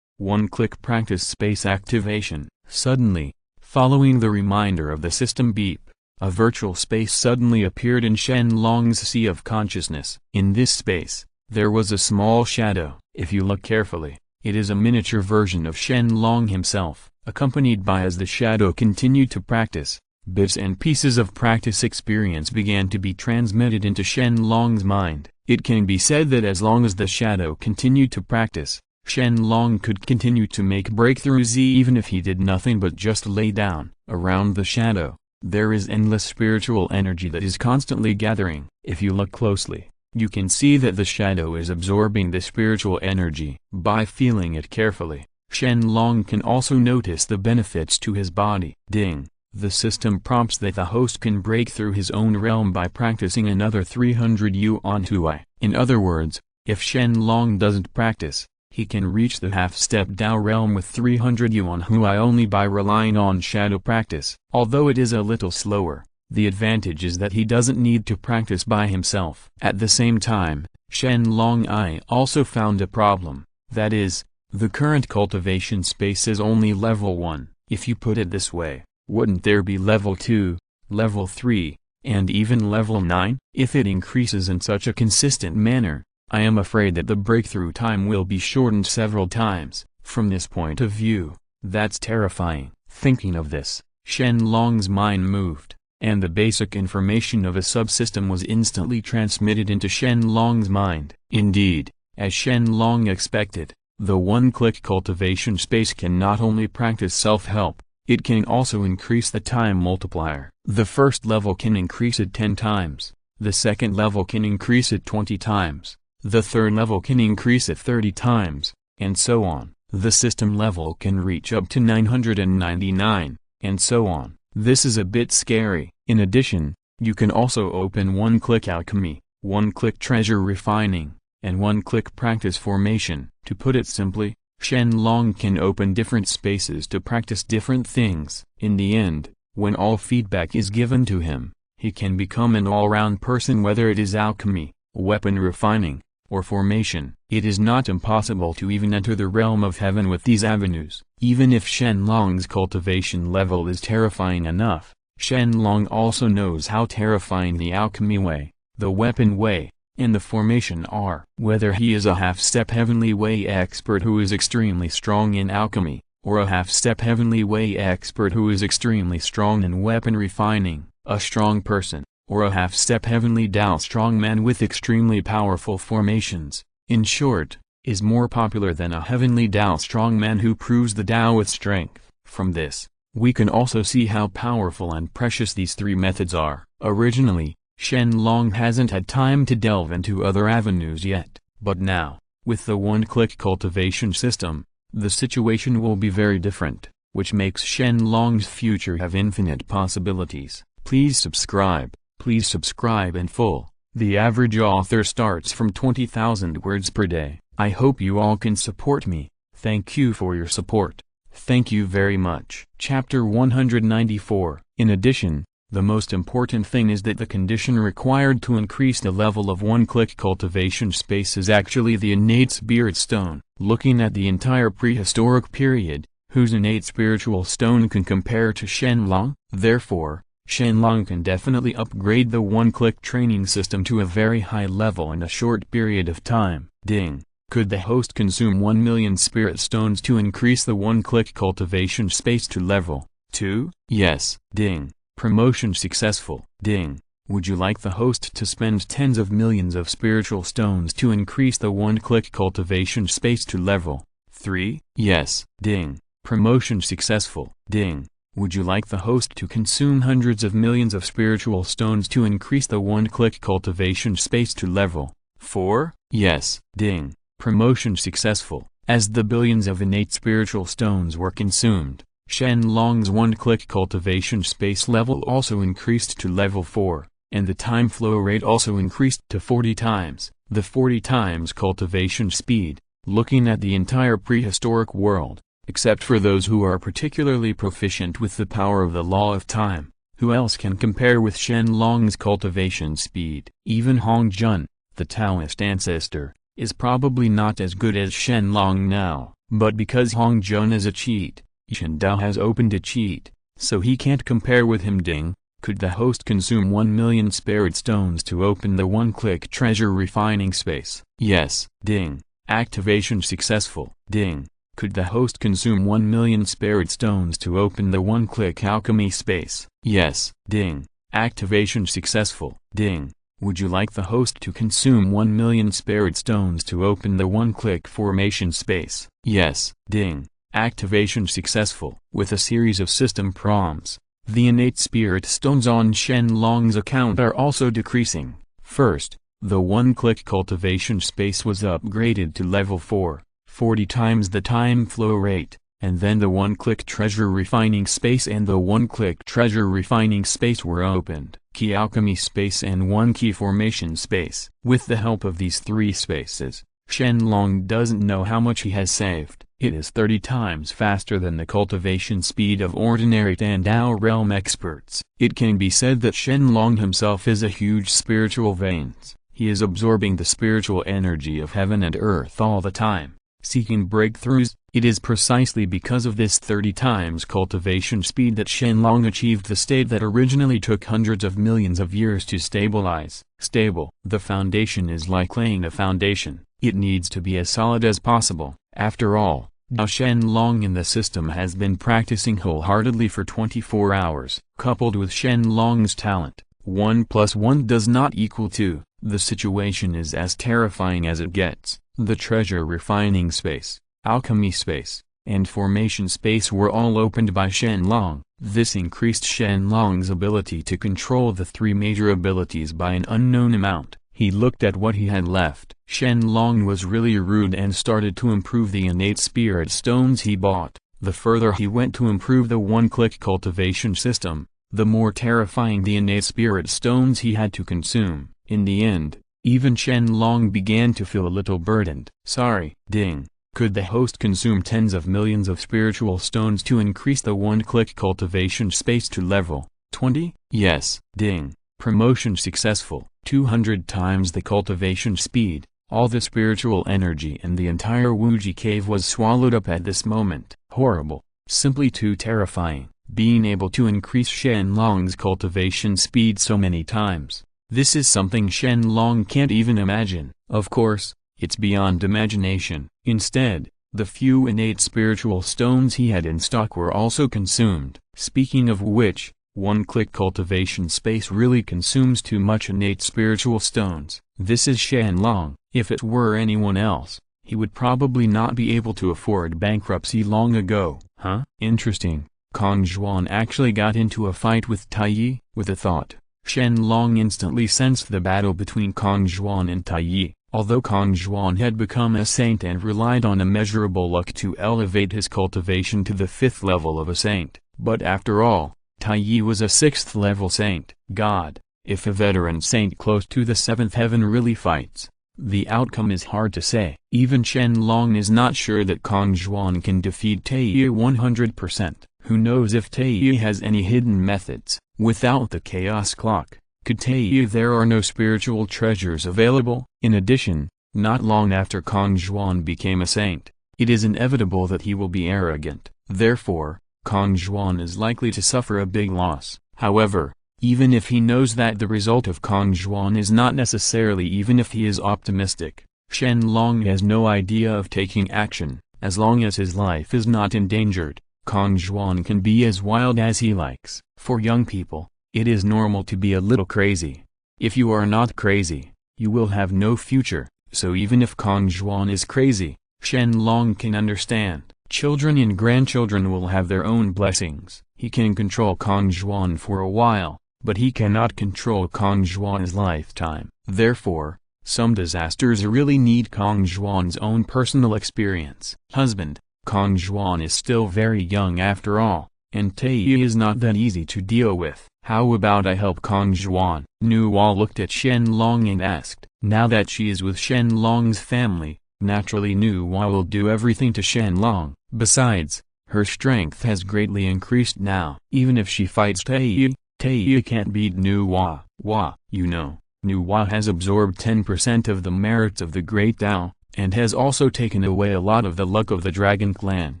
One-click practice space activation. Suddenly, following the reminder of the system beep, a virtual space suddenly appeared in Shen Long's sea of consciousness. In this space, there was a small shadow. If you look carefully, it is a miniature version of Shen Long himself, accompanied by as the shadow continued to practice, bits and pieces of practice experience began to be transmitted into Shen Long's mind. It can be said that as long as the shadow continued to practice, Shen Long could continue to make breakthroughs even if he did nothing but just lay down. Around the shadow, there is endless spiritual energy that is constantly gathering. If you look closely, you can see that the shadow is absorbing the spiritual energy. By feeling it carefully, Shen Long can also notice the benefits to his body. Ding. The system prompts that the host can break through his own realm by practicing another 300 yuan hui. In other words, if Shen Long doesn't practice, he can reach the half-step Dao realm with 300 yuan hui only by relying on shadow practice. Although it is a little slower, the advantage is that he doesn't need to practice by himself. At the same time, Shen Long I also found a problem, that is, the current cultivation space is only level 1. If you put it this way, wouldn't there be level 2, level 3, and even level 9? If it increases in such a consistent manner, I am afraid that the breakthrough time will be shortened several times. From this point of view, that's terrifying. Thinking of this, Shen Long's mind moved, and the basic information of a subsystem was instantly transmitted into Shen Long's mind. Indeed, as Shen Long expected, the one-click cultivation space can not only practice self-help, it can also increase the time multiplier. The first level can increase it 10 times, the second level can increase it 20 times, the third level can increase it 30 times, and so on. The system level can reach up to 999, and so on. This is a bit scary. In addition, you can also open one-click alchemy, one-click treasure refining, and one-click practice formation. To put it simply, Shen Long can open different spaces to practice different things. In the end, when all feedback is given to him, he can become an all-round person, whether it is alchemy, weapon refining, or formation. It is not impossible to even enter the realm of heaven with these avenues. Even if Shen Long's cultivation level is terrifying enough, Shen Long also knows how terrifying the alchemy way, the weapon way, and the formation are. Whether he is a half-step heavenly way expert who is extremely strong in alchemy, or a half-step heavenly way expert who is extremely strong in weapon refining, a strong person, or a half-step heavenly Dao strongman with extremely powerful formations, in short, is more popular than a heavenly Dao strongman who proves the Dao with strength. From this, we can also see how powerful and precious these three methods are. Originally, Shen Long hasn't had time to delve into other avenues yet, but now, with the one-click cultivation system, the situation will be very different, which makes Shen Long's future have infinite possibilities. Please subscribe in full. The average author starts from 20,000 words per day. I hope you all can support me. Thank you for your support. Thank you very much. Chapter 194. In addition, the most important thing is that the condition required to increase the level of one-click cultivation space is actually the innate spirit stone. Looking at the entire prehistoric period, whose innate spiritual stone can compare to Shen Long? Therefore, Shen Long can definitely upgrade the one-click training system to a very high level in a short period of time. Ding. Could the host consume 1 million spirit stones to increase the one-click cultivation space to level 2? Yes. Ding. Promotion successful. Ding. Would you like the host to spend tens of millions of spiritual stones to increase the one-click cultivation space to level 3? Yes. Ding. Promotion successful. Ding. Would you like the host to consume hundreds of millions of spiritual stones to increase the one-click cultivation space to level 4? Yes. Ding. Promotion successful. As the billions of innate spiritual stones were consumed, Shen Long's one-click cultivation space level also increased to level 4, and the time flow rate also increased to 40 times, the 40 times cultivation speed. Looking at the entire prehistoric world, except for those who are particularly proficient with the power of the law of time, who else can compare with Shen Long's cultivation speed? Even Hong Jun, the Taoist ancestor, is probably not as good as Shen Long now, but because Hong Jun is a cheat, Shen Dao has opened a cheat, so he can't compare with him. Ding. Could the host consume 1 million spirit stones to open the one-click treasure refining space? Yes. Ding. Activation successful. Ding. Could the host consume 1 million spirit stones to open the one-click alchemy space? Yes. Ding. Activation successful. Ding. Would you like the host to consume 1 million spirit stones to open the one-click formation space? Yes. Ding. Activation successful. With a series of system prompts, the innate spirit stones on Shen Long's account are also decreasing. First, the one-click cultivation space was upgraded to level 4, 40 times the time flow rate, and then the one-click treasure refining space and the one-click treasure refining space were opened. Key alchemy space and one key formation space. With the help of these 3 spaces, Shen Long doesn't know how much he has saved. It is 30 times faster than the cultivation speed of ordinary Tandao realm experts. It can be said that Shen Long himself is a huge spiritual veins. He is absorbing the spiritual energy of heaven and earth all the time, seeking breakthroughs. It is precisely because of this 30 times cultivation speed that Shen Long achieved the state that originally took hundreds of millions of years to stabilize. Stable. The foundation is like laying a foundation. It needs to be as solid as possible. After all, Now Shen Long in the system has been practicing wholeheartedly for 24 hours. Coupled with Shen Long's talent, 1 + 1 does not equal 2. The situation is as terrifying as it gets. The treasure refining space, alchemy space, and formation space were all opened by Shen Long. This increased Shen Long's ability to control the 3 major abilities by an unknown amount. He looked at what he had left. Shen Long was really rude and started to improve the innate spirit stones he bought. The further he went to improve the one-click cultivation system, the more terrifying the innate spirit stones he had to consume. In the end, even Shen Long began to feel a little burdened. Sorry, Ding. Could the host consume tens of millions of spiritual stones to increase the one-click cultivation space to level 20? Yes, Ding. Promotion successful. 200 times the cultivation speed. All the spiritual energy in the entire Wuji cave was swallowed up at this moment. Horrible. Simply too terrifying. Being able to increase Shen Long's cultivation speed so many times. This is something Shen Long can't even imagine. Of course, it's beyond imagination. Instead, the few innate spiritual stones he had in stock were also consumed. Speaking of which, one-click cultivation space really consumes too much innate spiritual stones. This is Shen Long. If it were anyone else, he would probably not be able to afford bankruptcy long ago. Huh? Interesting. Kong Zhuan actually got into a fight with Tai Yi. With a thought, Shen Long instantly sensed the battle between Kong Zhuan and Tai Yi. Although Kong Zhuan had become a saint and relied on immeasurable luck to elevate his cultivation to the 5th level of a saint, but after all, Tai Yi was a 6th level saint. God, if a veteran saint close to the 7th heaven really fights, the outcome is hard to say. Even Shen Long is not sure that Kong Zhuan can defeat Tai Yi 100%. Who knows if Tai Yi has any hidden methods? Without the chaos clock, could Tai Yi there are no spiritual treasures available? In addition, not long after Kong Zhuan became a saint, it is inevitable that he will be arrogant. Therefore, Kong Zhuan is likely to suffer a big loss. However, even if he knows that the result of Kong Zhuan is not necessarily, even if he is optimistic, Shen Long has no idea of taking action. As long as his life is not endangered, Kong Zhuan can be as wild as he likes. For young people, it is normal to be a little crazy. If you are not crazy, you will have no future. So even if Kong Zhuan is crazy, Shen Long can understand. Children and grandchildren will have their own blessings. He can control Kong Zhuan for a while, but he cannot control Kong Zhuan's lifetime. Therefore, some disasters really need Kong Zhuan's own personal experience. Husband, Kong Zhuan is still very young after all, and Taiyi is not that easy to deal with. How about I help Kong Zhuan? Nuwa looked at Shen Long and asked. Now that she is with Shen Long's family, naturally Nuwa will do everything to Shen Long. Besides, her strength has greatly increased now. Even if she fights Taiyi, Taiyi can't beat Nuwa. Nuwa has absorbed 10% of the merits of the Great Tao, and has also taken away a lot of the luck of the Dragon Clan.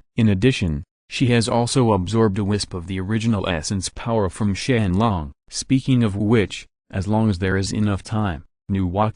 In addition, she has also absorbed a wisp of the original essence power from Shen Long. Speaking of which, as long as there is enough time, Nuwa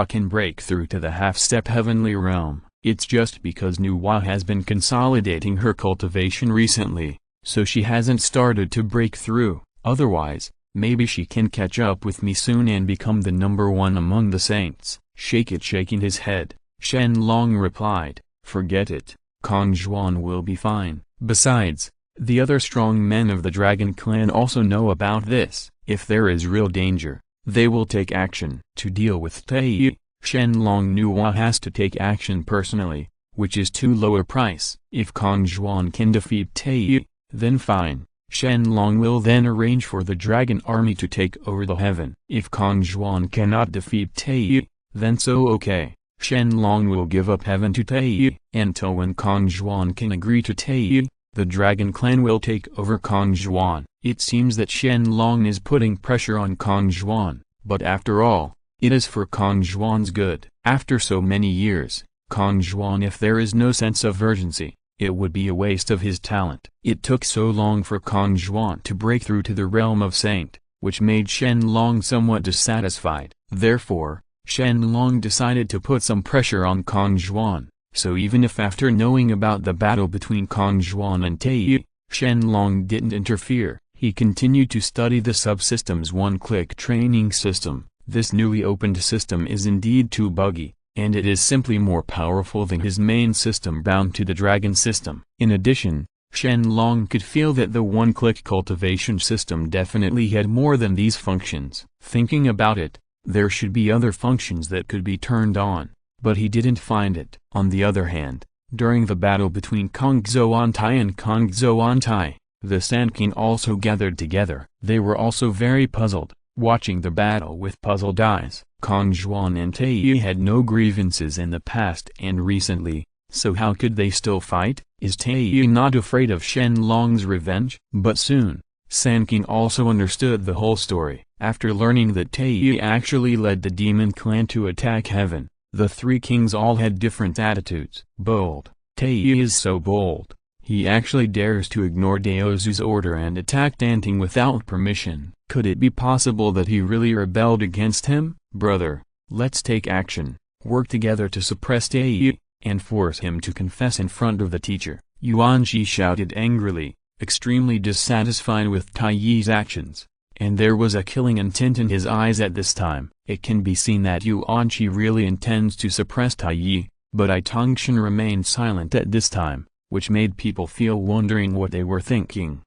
can break through to the half-step heavenly realm. It's just because Nuwa has been consolidating her cultivation recently, so she hasn't started to break through. Otherwise, maybe she can catch up with me soon and become the number one among the saints. Shaking his head, Shen Long replied, forget it, Kong Zhuan will be fine. Besides, the other strong men of the Dragon Clan also know about this. If there is real danger, they will take action. To deal with Taiyi, Shen Long Nuwa has to take action personally, which is too low a price. If Kong Zhuan can defeat Taiyi, then fine. Shen Long will then arrange for the dragon army to take over the heaven. If Kong Zhuan cannot defeat Taiyi, then so okay. Shen Long will give up heaven to Taiyi. Until when Kong Zhuan can agree to Taiyi, the Dragon Clan will take over Kong Zhuan. It seems that Shen Long is putting pressure on Kong Zhuan, but after all, it is for Kong Zhuan's good. After so many years, Kong Zhuan, if there is no sense of urgency, it would be a waste of his talent. It took so long for Kong Zhuan to break through to the realm of Saint, which made Shen Long somewhat dissatisfied. Therefore, Shen Long decided to put some pressure on Kong Zhuan. So even if after knowing about the battle between Kong Zhuan and Taiyi, Shen Long didn't interfere, he continued to study the subsystem's one-click training system. This newly opened system is indeed too buggy, and it is simply more powerful than his main system bound to the dragon system. In addition, Shen Long could feel that the one-click cultivation system definitely had more than these functions. Thinking about it, there should be other functions that could be turned on, but he didn't find it. On the other hand, during the battle between Kong Xuantai and Kong Xuantai, the Sanqing also gathered together. They were also very puzzled, watching the battle with puzzled eyes. Kong Zhuan and Taiyi had no grievances in the past and recently, so how could they still fight? Is Taiyi not afraid of Shen Long's revenge? But soon, Sanqing also understood the whole story. After learning that Taiyi actually led the demon clan to attack heaven, the three kings all had different attitudes. Bold. Taiyi is so bold. He actually dares to ignore Daozu's order and attack Danting without permission. Could it be possible that he really rebelled against him? Brother, let's take action, work together to suppress Taiyi, and force him to confess in front of the teacher. Yuanqi shouted angrily, extremely dissatisfied with Taiyi's actions, and there was a killing intent in his eyes at this time. It can be seen that Yuanqi really intends to suppress Taiyi, but Tangshan remained silent at this time, which made people feel wondering what they were thinking.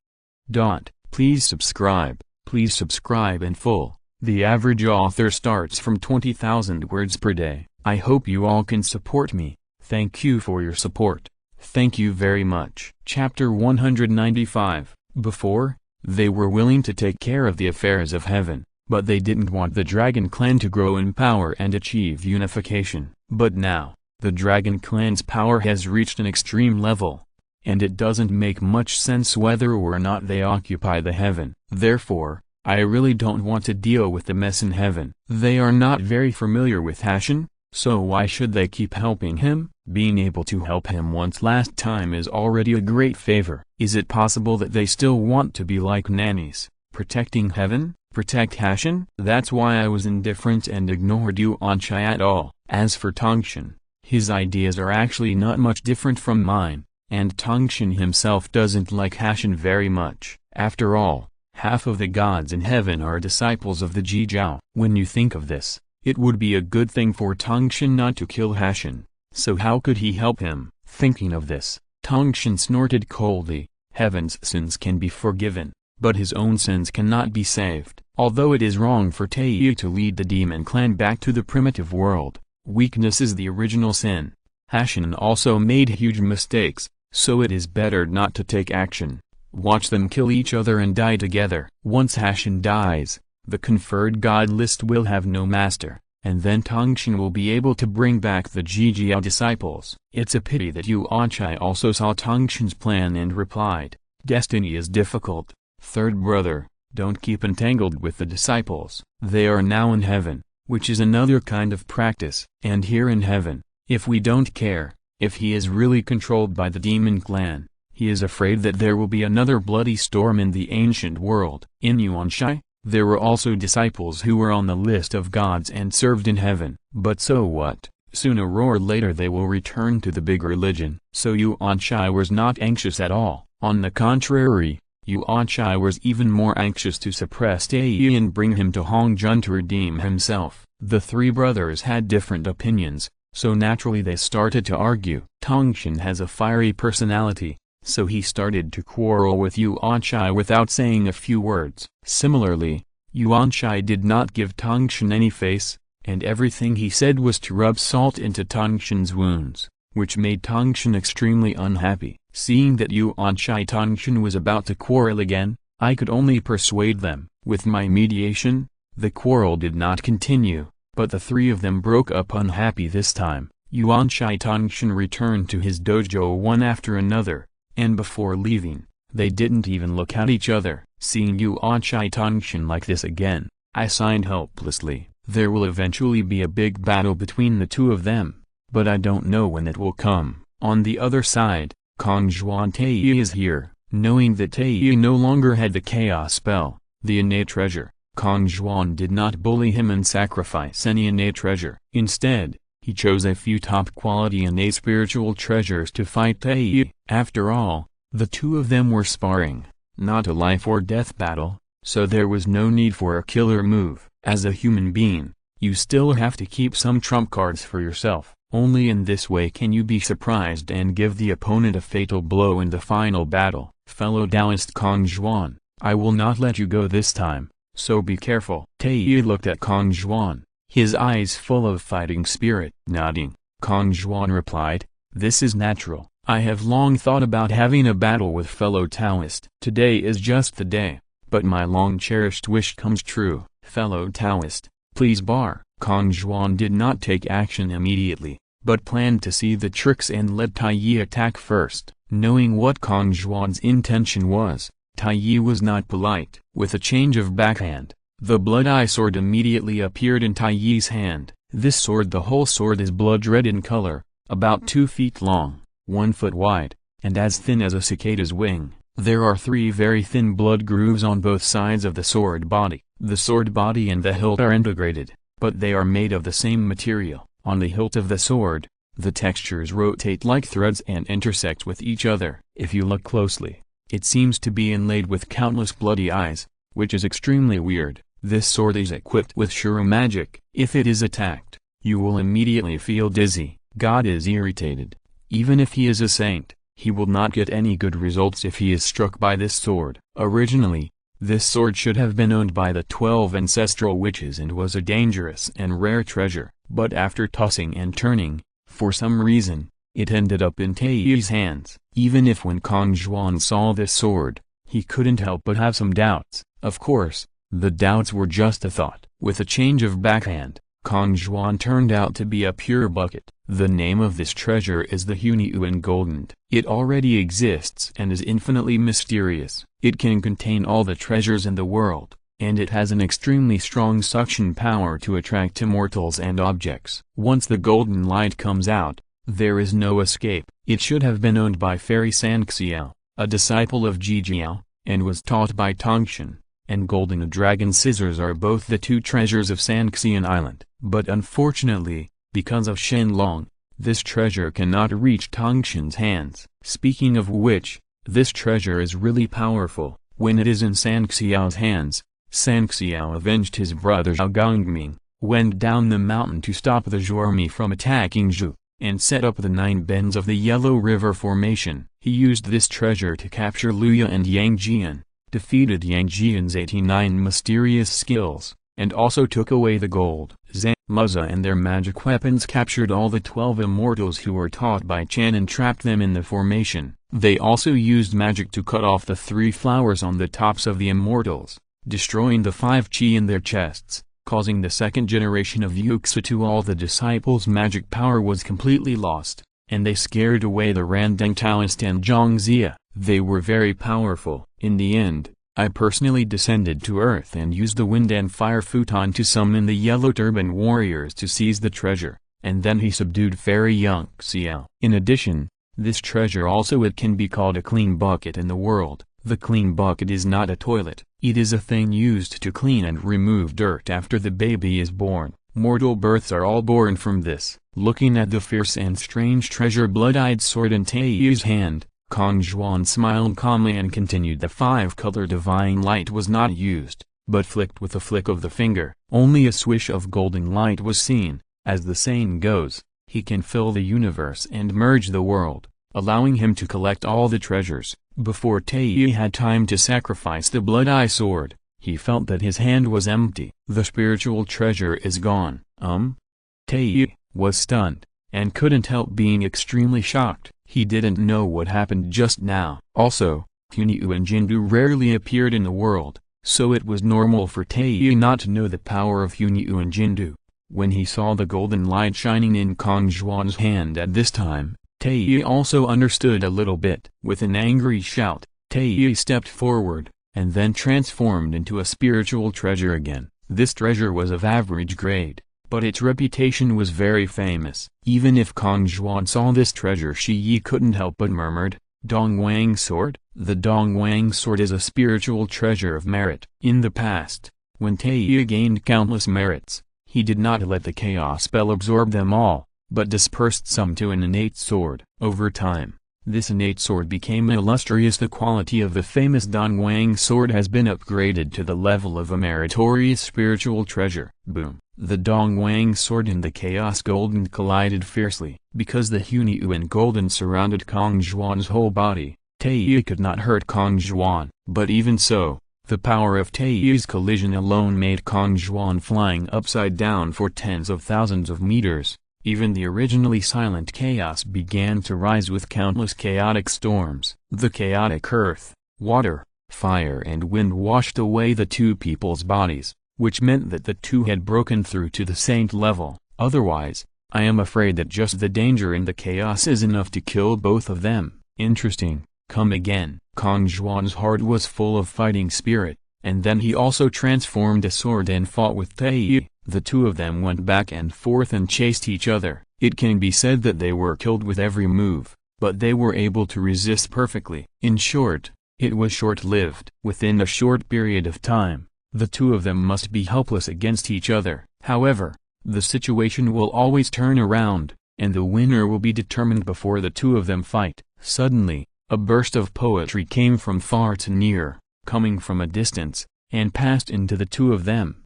Please subscribe in full. The average author starts from 20,000 words per day. I hope you all can support me. Thank you for your support. Thank you very much. Chapter 195. Before, they were willing to take care of the affairs of heaven, but they didn't want the Dragon Clan to grow in power and achieve unification. But now, the Dragon Clan's power has reached an extreme level, and it doesn't make much sense whether or not they occupy the heaven. Therefore, I really don't want to deal with the mess in heaven. They are not very familiar with Hashin, so why should they keep helping him? Being able to help him once last time is already a great favor. Is it possible that they still want to be like nannies, protecting heaven, protect Hashin? That's why I was indifferent and ignored Yuanqi at all. As for Tangshan, his ideas are actually not much different from mine, and Tangshan himself doesn't like Hashin very much. After all, half of the gods in heaven are disciples of the Jijiao. When you think of this, it would be a good thing for Tangshan not to kill Hashin, so how could he help him? Thinking of this, Tangshan snorted coldly. Heaven's sins can be forgiven, but his own sins cannot be saved. Although it is wrong for Taiyi to lead the demon clan back to the primitive world, weakness is the original sin. Hashan also made huge mistakes, so it is better not to take action. Watch them kill each other and die together. Once Hashan dies, the conferred god list will have no master, and then Tangshan will be able to bring back the Jijiao disciples. It's a pity that Yuanchai also saw Tangshan's plan and replied, "Destiny is difficult, third brother, don't keep entangled with the disciples. They are now in heaven," which is another kind of practice. And here in heaven, if we don't care, if he is really controlled by the demon clan, he is afraid that there will be another bloody storm in the ancient world. In Yuanchai, there were also disciples who were on the list of gods and served in heaven. But so what? Sooner or later they will return to the big religion. So Yuanchai was not anxious at all. On the contrary, Yuanchai was even more anxious to suppress Taiyi and bring him to Hongjun to redeem himself. The three brothers had different opinions, so naturally they started to argue. Tangshan has a fiery personality, so he started to quarrel with Yuanchai without saying a few words. Similarly, Yuanchai did not give Tangshan any face, and everything he said was to rub salt into Tangshan's wounds, which made Tangshan extremely unhappy. Seeing that Yuanchai Tangshan was about to quarrel again, I could only persuade them. With my mediation, the quarrel did not continue, but the three of them broke up unhappy this time. Yuanchai Tangshan returned to his dojo one after another, and before leaving, they didn't even look at each other. Seeing Yuanchai Tangshan like this again, I sighed helplessly. There will eventually be a big battle between the two of them, but I don't know when it will come. On the other side, Kongzhuan Taiyi is here. Knowing that Taiyi no longer had the chaos spell, the innate treasure, Kongzhuan did not bully him and sacrifice any innate treasure. Instead, he chose a few top-quality innate spiritual treasures to fight Taiyi. After all, the two of them were sparring, not a life-or-death battle, so there was no need for a killer move. As a human being, you still have to keep some trump cards for yourself. Only in this way can you be surprised and give the opponent a fatal blow in the final battle. Fellow Taoist Kongzhuan, I will not let you go this time, so be careful. Taiyi looked at Kongzhuan, his eyes full of fighting spirit. Nodding, Kongzhuan replied, "This is natural. I have long thought about having a battle with fellow Taoist. Today is just the day, but my long-cherished wish comes true. Fellow Taoist, please bar." Kongzhuan did not take action immediately, but planned to see the tricks and let Taiyi attack first. Knowing what Kongzhuan's intention was, Taiyi was not polite. With a change of backhand, the blood-eye sword immediately appeared in Taiyi's hand. This sword, the whole sword is blood-red in color, about 2 feet long, 1 foot wide, and as thin as a cicada's wing. There are 3 very thin blood grooves on both sides of the sword body. The sword body and the hilt are integrated, but they are made of the same material. On the hilt of the sword, the textures rotate like threads and intersect with each other. If you look closely, it seems to be inlaid with countless bloody eyes, which is extremely weird. This sword is equipped with Shuro magic. If it is attacked, you will immediately feel dizzy. God is irritated. Even if he is a saint, he will not get any good results if he is struck by this sword. Originally, this sword should have been owned by the 12 ancestral witches and was a dangerous and rare treasure, but after tossing and turning, for some reason, it ended up in Taiyi's hands. Even if when Kongzhuan saw this sword, he couldn't help but have some doubts. Of course, the doubts were just a thought. With a change of backhand, Kongzhuan turned out to be a pure bucket. The name of this treasure is the Hunyuan Goldend. It already exists and is infinitely mysterious. It can contain all the treasures in the world, and it has an extremely strong suction power to attract immortals and objects. Once the golden light comes out, there is no escape. It should have been owned by Fairy Sanxiao, a disciple of Jijiao, and was taught by Tangshan, and golden dragon scissors are both the 2 treasures of Sanxian Island. But unfortunately, because of Shen Long, this treasure cannot reach Tangshan's hands. Speaking of which, this treasure is really powerful. When it is in Sanxiao's hands, Sanxiao avenged his brother Zhao Gongming, went down the mountain to stop the Zhuormi from attacking Zhu, and set up the 9 bends of the Yellow River Formation. He used this treasure to capture Luo and Yang Jian, defeated Yang Jian's 89 mysterious skills, and also took away the gold. Zhang Muza and their magic weapons captured all the 12 immortals who were taught by Chen and trapped them in the formation. They also used magic to cut off the 3 flowers on the tops of the immortals, destroying the 5 qi in their chests, causing the second generation of Yuxia to all the disciples' magic power was completely lost, and they scared away the Randang Taoist and Zhongxia. They were very powerful. In the end, I personally descended to earth and used the wind and fire futon to summon the yellow turban warriors to seize the treasure, and then he subdued fairy Yuxia. In addition, this treasure also it can be called a clean bucket in the world. The clean bucket is not a toilet, it is a thing used to clean and remove dirt after the baby is born. Mortal births are all born from this. Looking at the fierce and strange treasure blood-eyed sword in Taiyi's hand, Kong Zhuan smiled calmly and continued. The 5-color divine light was not used, but flicked with a flick of the finger. Only a swish of golden light was seen. As the saying goes, he can fill the universe and merge the world, allowing him to collect all the treasures. Before Taiyi had time to sacrifice the blood-eye sword, he felt that his hand was empty. The spiritual treasure is gone. Taiyi was stunned, and couldn't help being extremely shocked. He didn't know what happened just now. Also, Hunyu and Jindu rarely appeared in the world, so it was normal for Taiyi not to know the power of Hunyu and Jindu. When he saw the golden light shining in Kong Zhuan's hand at this time, Taiyi also understood a little bit. With an angry shout, Taiyi stepped forward, and then transformed into a spiritual treasure again. This treasure was of average grade, but its reputation was very famous. Even if Kong Zhuan saw this treasure, Shi couldn't help but murmured, "Dongwang sword?" The Dongwang sword is a spiritual treasure of merit. In the past, when Taiyi gained countless merits, he did not let the chaos spell absorb them all, but dispersed some to an innate sword. Over time, this innate sword became illustrious. The quality of the famous Dongwang sword has been upgraded to the level of a meritorious spiritual treasure. Boom! The Dongwang sword and the chaos golden collided fiercely. Because the Hunyu and golden surrounded Kong Zhuan's whole body, Taiyi could not hurt Kong Zhuan. But even so, the power of Taiyi's collision alone made Kong Zhuan flying upside down for tens of thousands of meters. Even the originally silent chaos began to rise with countless chaotic storms. The chaotic earth, water, fire and wind washed away the 2 people's bodies, which meant that the 2 had broken through to the saint level. Otherwise, I am afraid that just the danger in the chaos is enough to kill both of them. Interesting. Come again. Kong Zhuan's heart was full of fighting spirit, and then he also transformed a sword and fought with Taiyi. The 2 of them went back and forth and chased each other. It can be said that they were killed with every move, but they were able to resist perfectly. In short, it was short-lived. Within a short period of time, the 2 of them must be helpless against each other. However, the situation will always turn around, and the winner will be determined before the 2 of them fight. Suddenly, a burst of poetry came from far to near, coming from a distance, and passed into the 2 of them.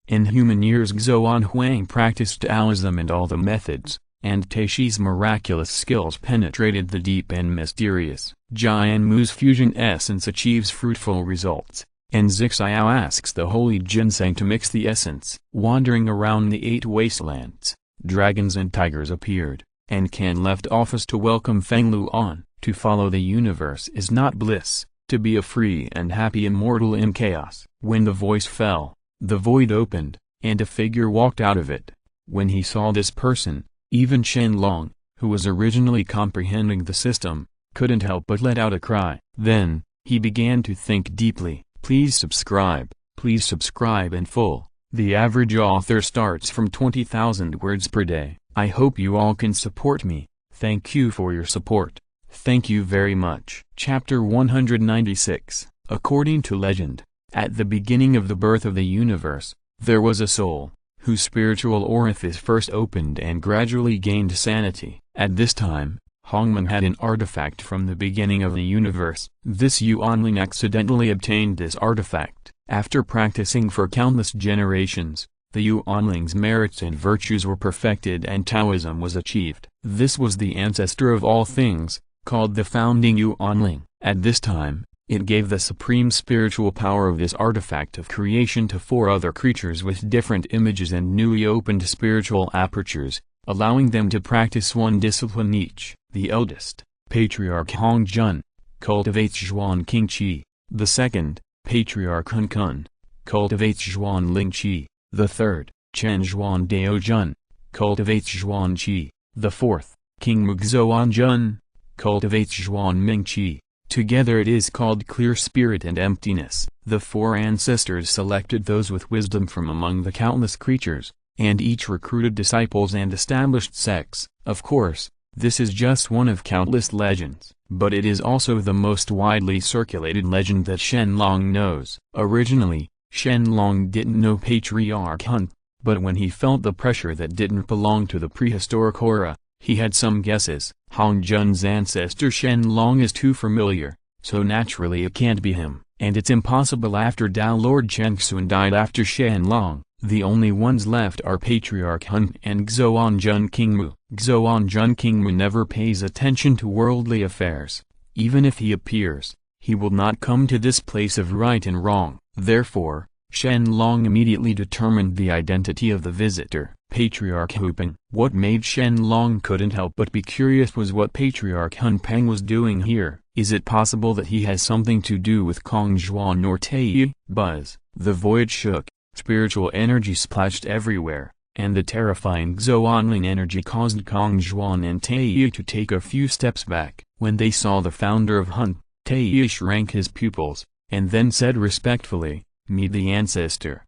In human years Xuan Huang practiced Taoism and all the methods, and Taishi's miraculous skills penetrated the deep and mysterious. Jian Mu's fusion essence achieves fruitful results, and Zixiao asks the holy ginseng to mix the essence. Wandering around the 8 wastelands, dragons and tigers appeared, and Kan left office to welcome Feng Luan. To follow the universe is not bliss, to be a free and happy immortal in chaos. When the voice fell, the void opened, and a figure walked out of it. When he saw this person, even Shen Long, who was originally comprehending the system, couldn't help but let out a cry. Then, he began to think deeply. Please subscribe in full. The average author starts from 20,000 words per day. I hope you all can support me. Thank you for your support. Thank you very much. Chapter 196. According to legend, at the beginning of the birth of the universe, there was a soul, whose spiritual orifice first opened and gradually gained sanity. At this time, Hongmen had an artifact from the beginning of the universe. This Yuanling accidentally obtained this artifact. After practicing for countless generations, the Yuanling's merits and virtues were perfected and Taoism was achieved. This was the ancestor of all things, called the founding unyielding. At this time, it gave the supreme spiritual power of this artifact of creation to 4 other creatures with different images and newly opened spiritual apertures, allowing them to practice one discipline each. The eldest, Patriarch Hong Jun, cultivates Zhuan King Qi. The second, Patriarch Hun Kun, cultivates Zhuan Ling Qi. The third, Chen Zhuan Dao Jun, cultivates Zhuan Qi. The fourth, King Mugzhuan Jun, cultivates Zhuan Ming Qi. Together it is called clear spirit and emptiness. The 4 ancestors selected those with wisdom from among the countless creatures, and each recruited disciples and established sects. Of course, this is just one of countless legends, but it is also the most widely circulated legend that Shen Long knows. Originally, Shen Long didn't know Patriarch Hun, but when he felt the pressure that didn't belong to the prehistoric aura, he had some guesses. Hong Jun's ancestor Shen Long is too familiar, so naturally it can't be him, and it's impossible after Dao Lord Chengxun died after Shen Long. The only ones left are Patriarch Hun and Xuan Jun Kingmu. Xuan Jun Kingmu never pays attention to worldly affairs. Even if he appears, he will not come to this place of right and wrong. Therefore, Shen Long immediately determined the identity of the visitor, Patriarch Hupeng. What made Shen Long couldn't help but be curious was what Patriarch Hun Peng was doing here. Is it possible that he has something to do with Kong Zhuan or Taiyi? Buzz. The void shook, spiritual energy splashed everywhere, and the terrifying Xuanling energy caused Kong Zhuan and Taiyi to take a few steps back. When they saw the founder of Hun, Taiyi shrank his pupils, and then said respectfully, "Meet the ancestor."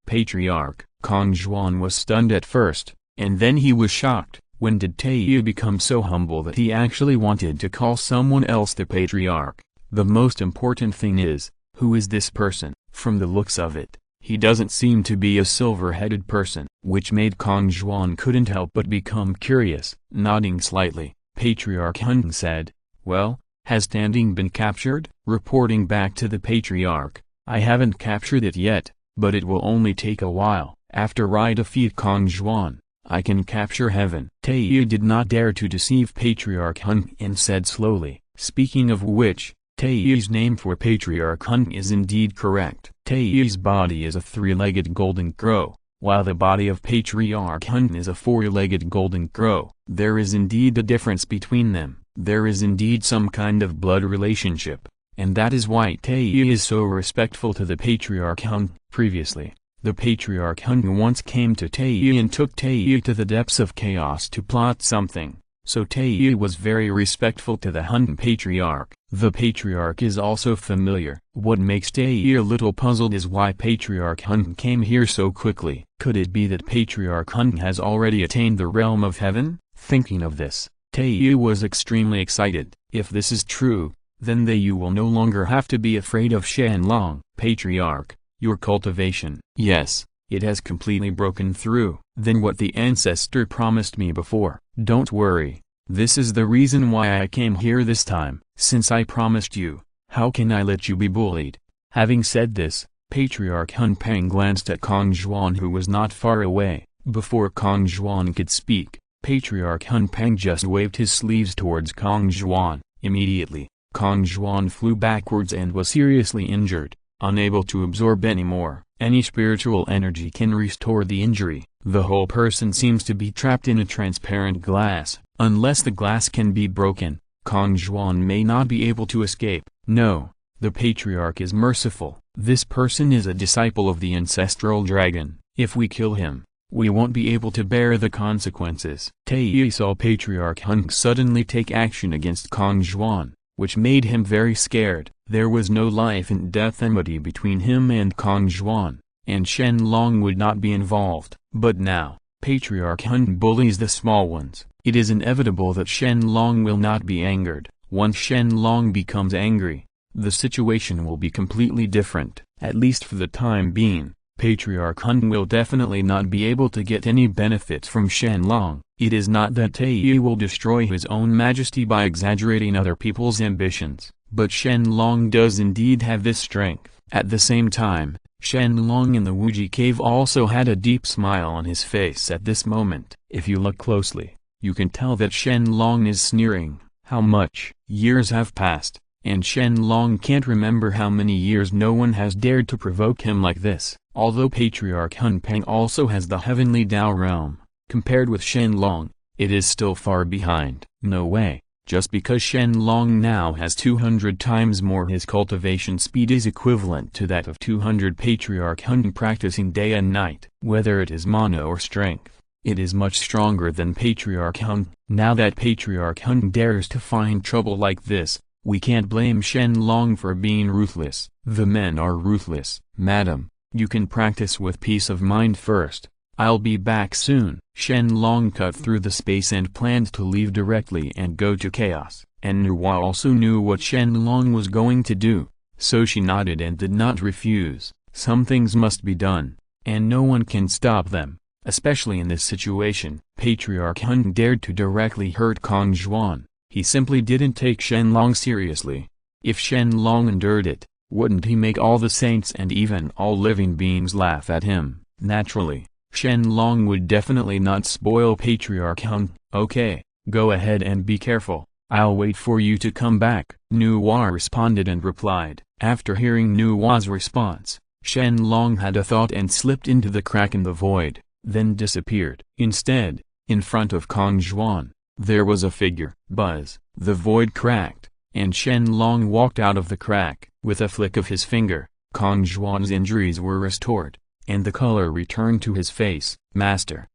Patriarch. Kong Zhuan was stunned at first, and then he was shocked. When did Taiyi become so humble that he actually wanted to call someone else the patriarch? The most important thing is, who is this person? From the looks of it, he doesn't seem to be a silver-headed person, which made Kong Zhuan couldn't help but become curious. Nodding slightly, Patriarch Hun said, "Well, has Standing been captured?" Reporting back to the Patriarch, "I haven't captured it yet, but it will only take a while. After I defeat Kong Zhuan, I can capture heaven." Taiyi did not dare to deceive Patriarch Hun and said slowly, "Speaking of which, Taiyi's name for Patriarch Hun is indeed correct. Taiyi's body is a 3-legged golden crow, while the body of Patriarch Hun is a 4-legged golden crow. There is indeed a difference between them. There is indeed some kind of blood relationship, and that is why Taiyi is so respectful to the Patriarch Hun." Previously, the Patriarch Hun once came to Taiyi and took Taiyi to the depths of chaos to plot something, so Taiyi was very respectful to the Hun Patriarch. The Patriarch is also familiar. What makes Taiyi a little puzzled is why Patriarch Hun came here so quickly. Could it be that Patriarch Hun has already attained the realm of heaven? Thinking of this, Taiyi was extremely excited. If this is true, then you will no longer have to be afraid of Shen Long. Patriarch, your cultivation. Yes, it has completely broken through. Then what the ancestor promised me before. Don't worry, this is the reason why I came here this time. Since I promised you, how can I let you be bullied? Having said this, Patriarch Hun Peng glanced at Kong Zhuan, who was not far away. Before Kong Zhuan could speak, Patriarch Hun Peng just waved his sleeves towards Kong Zhuan. Immediately, Kong Zhuan flew backwards and was seriously injured. Unable to absorb any more, any spiritual energy can restore the injury. The whole person seems to be trapped in a transparent glass. Unless the glass can be broken, Kong Zhuan may not be able to escape. No, the Patriarch is merciful. This person is a disciple of the ancestral dragon. If we kill him, we won't be able to bear the consequences. Taiyi saw Patriarch Hun suddenly take action against Kong Zhuan, which made him very scared. There was no life and death enmity between him and Kong Zhuan, and Shen Long would not be involved. But now, Patriarch Hun bullies the small ones. It is inevitable that Shen Long will not be angered. Once Shen Long becomes angry, the situation will be completely different. At least for the time being, Patriarch Hun will definitely not be able to get any benefits from Shen Long. It is not that Taiyi will destroy his own majesty by exaggerating other people's ambitions, but Shen Long does indeed have this strength. At the same time, Shen Long in the Wuji cave also had a deep smile on his face at this moment. If you look closely, you can tell that Shen Long is sneering. How much? Years have passed, and Shen Long can't remember how many years no one has dared to provoke him like this. Although Patriarch Hun Peng also has the heavenly Dao realm, compared with Shen Long, it is still far behind. No way. Just because Shen Long now has 200 times more, his cultivation speed is equivalent to that of 200 Patriarch Hun practicing day and night. Whether it is mana or strength, it is much stronger than Patriarch Hun. Now that Patriarch Hun dares to find trouble like this, we can't blame Shen Long for being ruthless. The men are ruthless. Madam, you can practice with peace of mind first. I'll be back soon. Shen Long cut through the space and planned to leave directly and go to chaos. And Nuwa also knew what Shen Long was going to do, so she nodded and did not refuse. Some things must be done, and no one can stop them, especially in this situation. Patriarch Hun dared to directly hurt Kong Zhuan. He simply didn't take Shen Long seriously. If Shen Long endured it, wouldn't he make all the saints and even all living beings laugh at him? Naturally, Shen Long would definitely not spoil Patriarch Hun. Okay, go ahead and be careful. I'll wait for you to come back. Nuwa responded and replied. After hearing Nuwa's response, Shen Long had a thought and slipped into the crack in the void, then disappeared. Instead, in front of Kong Zhuan, there was a figure. Buzz. The void cracked, and Shen Long walked out of the crack. With a flick of his finger, Kong Zhuan's injuries were restored, and the color returned to his face. Master.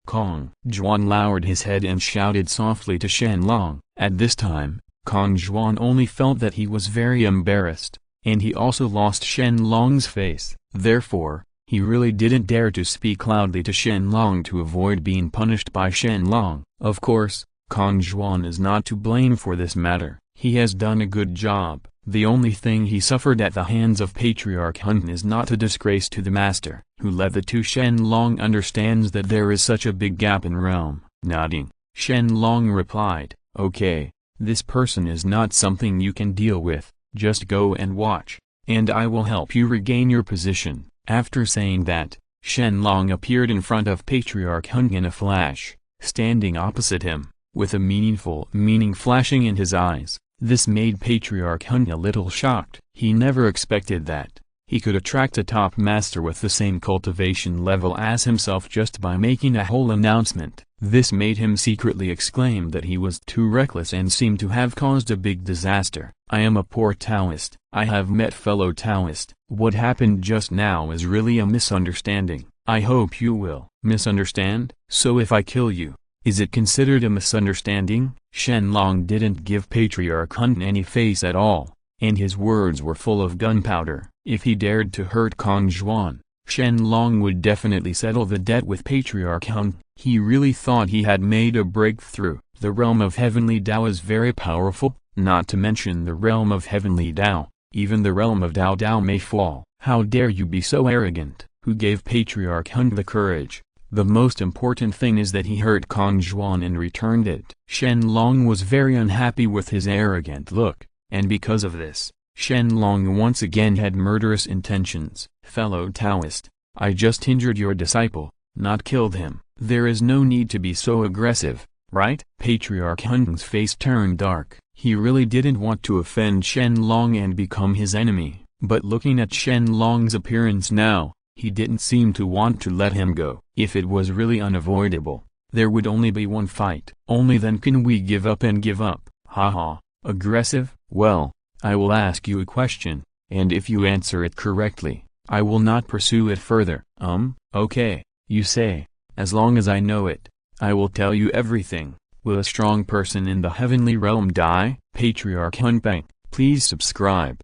Kong Zhuan lowered his head and shouted softly to Shen Long. At this time, Kong Zhuan only felt that he was very embarrassed, and he also lost Shen Long's face. Therefore, he really didn't dare to speak loudly to Shen Long to avoid being punished by Shen Long. Of course, Kong Zhuan is not to blame for this matter. He has done a good job. The only thing he suffered at the hands of Patriarch Hun is not a disgrace to the master, who led the two. Shen Long understands that there is such a big gap in realm. Nodding, Shen Long replied, okay, this person is not something you can deal with, just go and watch, and I will help you regain your position. After saying that, Shen Long appeared in front of Patriarch Hun in a flash, standing opposite him, with a meaning flashing in his eyes. This made Patriarch Hun a little shocked. He never expected that he could attract a top master with the same cultivation level as himself just by making a whole announcement. This made him secretly exclaim that he was too reckless and seemed to have caused a big disaster. I am a poor Taoist. I have met fellow Taoist. What happened just now is really a misunderstanding. I hope you will misunderstand. So if I kill you, is it considered a misunderstanding? Shen Long didn't give Patriarch Hun any face at all, and his words were full of gunpowder. If he dared to hurt Kong Zhuan, Shen Long would definitely settle the debt with Patriarch Hun. He really thought he had made a breakthrough. The realm of heavenly Dao is very powerful, not to mention the realm of heavenly Dao. Even the realm of Dao may fall. How dare you be so arrogant? Who gave Patriarch Hun the courage? The most important thing is that he hurt Kong Zhuan and returned it. Shen Long was very unhappy with his arrogant look, and because of this, Shen Long once again had murderous intentions. Fellow Taoist, I just injured your disciple, not killed him. There is no need to be so aggressive, right? Patriarch Hun's face turned dark. He really didn't want to offend Shen Long and become his enemy, but looking at Shen Long's appearance now, he didn't seem to want to let him go. If it was really unavoidable, there would only be one fight. Only then can we give up and give up. Haha, aggressive? Well, I will ask you a question, and if you answer it correctly, I will not pursue it further. Okay, you say. As long as I know it, I will tell you everything. Will a strong person in the heavenly realm die? Patriarch Hun Peng, please subscribe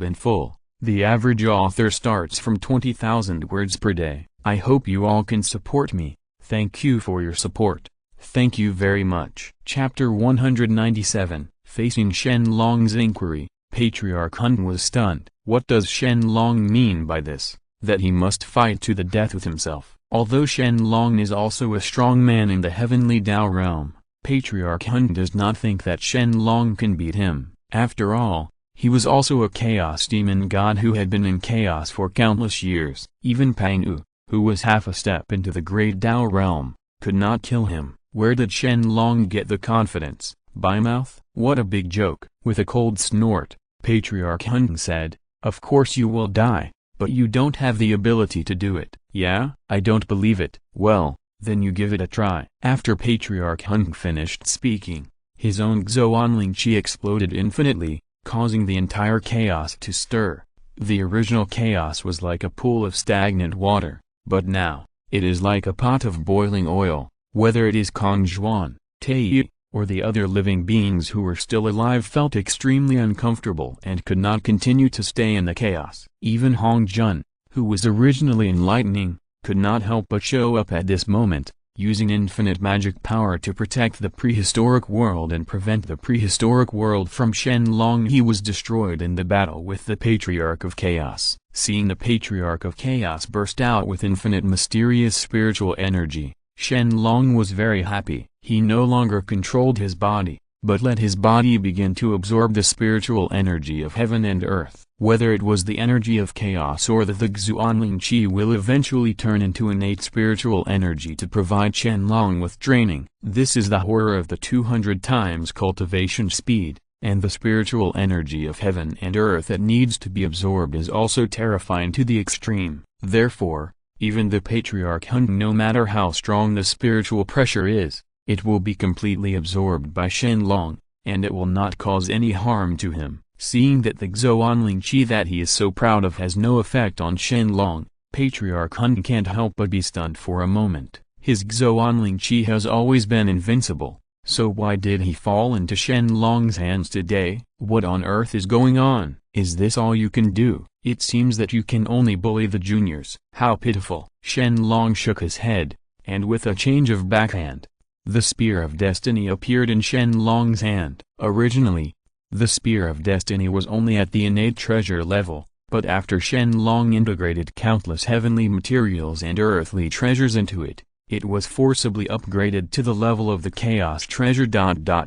in full. The average author starts from 20,000 words per day. I hope you all can support me. Thank you for your support. Thank you very much. Chapter 197, Facing Shen Long's Inquiry. Patriarch Hun was stunned. What does Shen Long mean by this? That he must fight to the death with himself. Although Shen Long is also a strong man in the heavenly Dao realm, Patriarch Hun does not think that Shen Long can beat him. After all, he was also a chaos demon god who had been in chaos for countless years. Even Pang Yu, who was half a step into the great Dao realm, could not kill him. Where did Shen Long get the confidence? By mouth? What a big joke. With a cold snort, Patriarch Hun said, "Of course you will die, but you don't have the ability to do it." "Yeah? I don't believe it." "Well, then you give it a try." After Patriarch Hun finished speaking, his own Xuanling Qi exploded infinitely, causing the entire chaos to stir. The original chaos was like a pool of stagnant water, but now, it is like a pot of boiling oil. Whether it is Kong Zhuan, Tei, or the other living beings who were still alive felt extremely uncomfortable and could not continue to stay in the chaos. Even Hong Jun, who was originally enlightening, could not help but show up at this moment, using infinite magic power to protect the prehistoric world and prevent the prehistoric world from Shen Long. He was destroyed in the battle with the Patriarch of Chaos. Seeing the Patriarch of Chaos burst out with infinite mysterious spiritual energy, Shen Long was very happy. He no longer controlled his body, but let his body begin to absorb the spiritual energy of heaven and earth. Whether it was the energy of chaos or that the Xuanling Qi will eventually turn into innate spiritual energy to provide Shen Long with training. This is the horror of the 200 times cultivation speed, and the spiritual energy of heaven and earth that needs to be absorbed is also terrifying to the extreme. Therefore, even the Patriarch Hun, no matter how strong the spiritual pressure is, it will be completely absorbed by Shen Long, and it will not cause any harm to him. Seeing that the Xuanling Qi that he is so proud of has no effect on Shen Long, Patriarch Hun can't help but be stunned for a moment. His Xuanling Qi has always been invincible, so why did he fall into Shen Long's hands today? What on earth is going on? Is this all you can do? It seems that you can only bully the juniors. How pitiful. Shen Long shook his head, and with a change of backhand, the Spear of Destiny appeared in Shen Long's hand. Originally, the Spear of Destiny was only at the innate treasure level, but after Shen Long integrated countless heavenly materials and earthly treasures into it, it was forcibly upgraded to the level of the Chaos Treasure.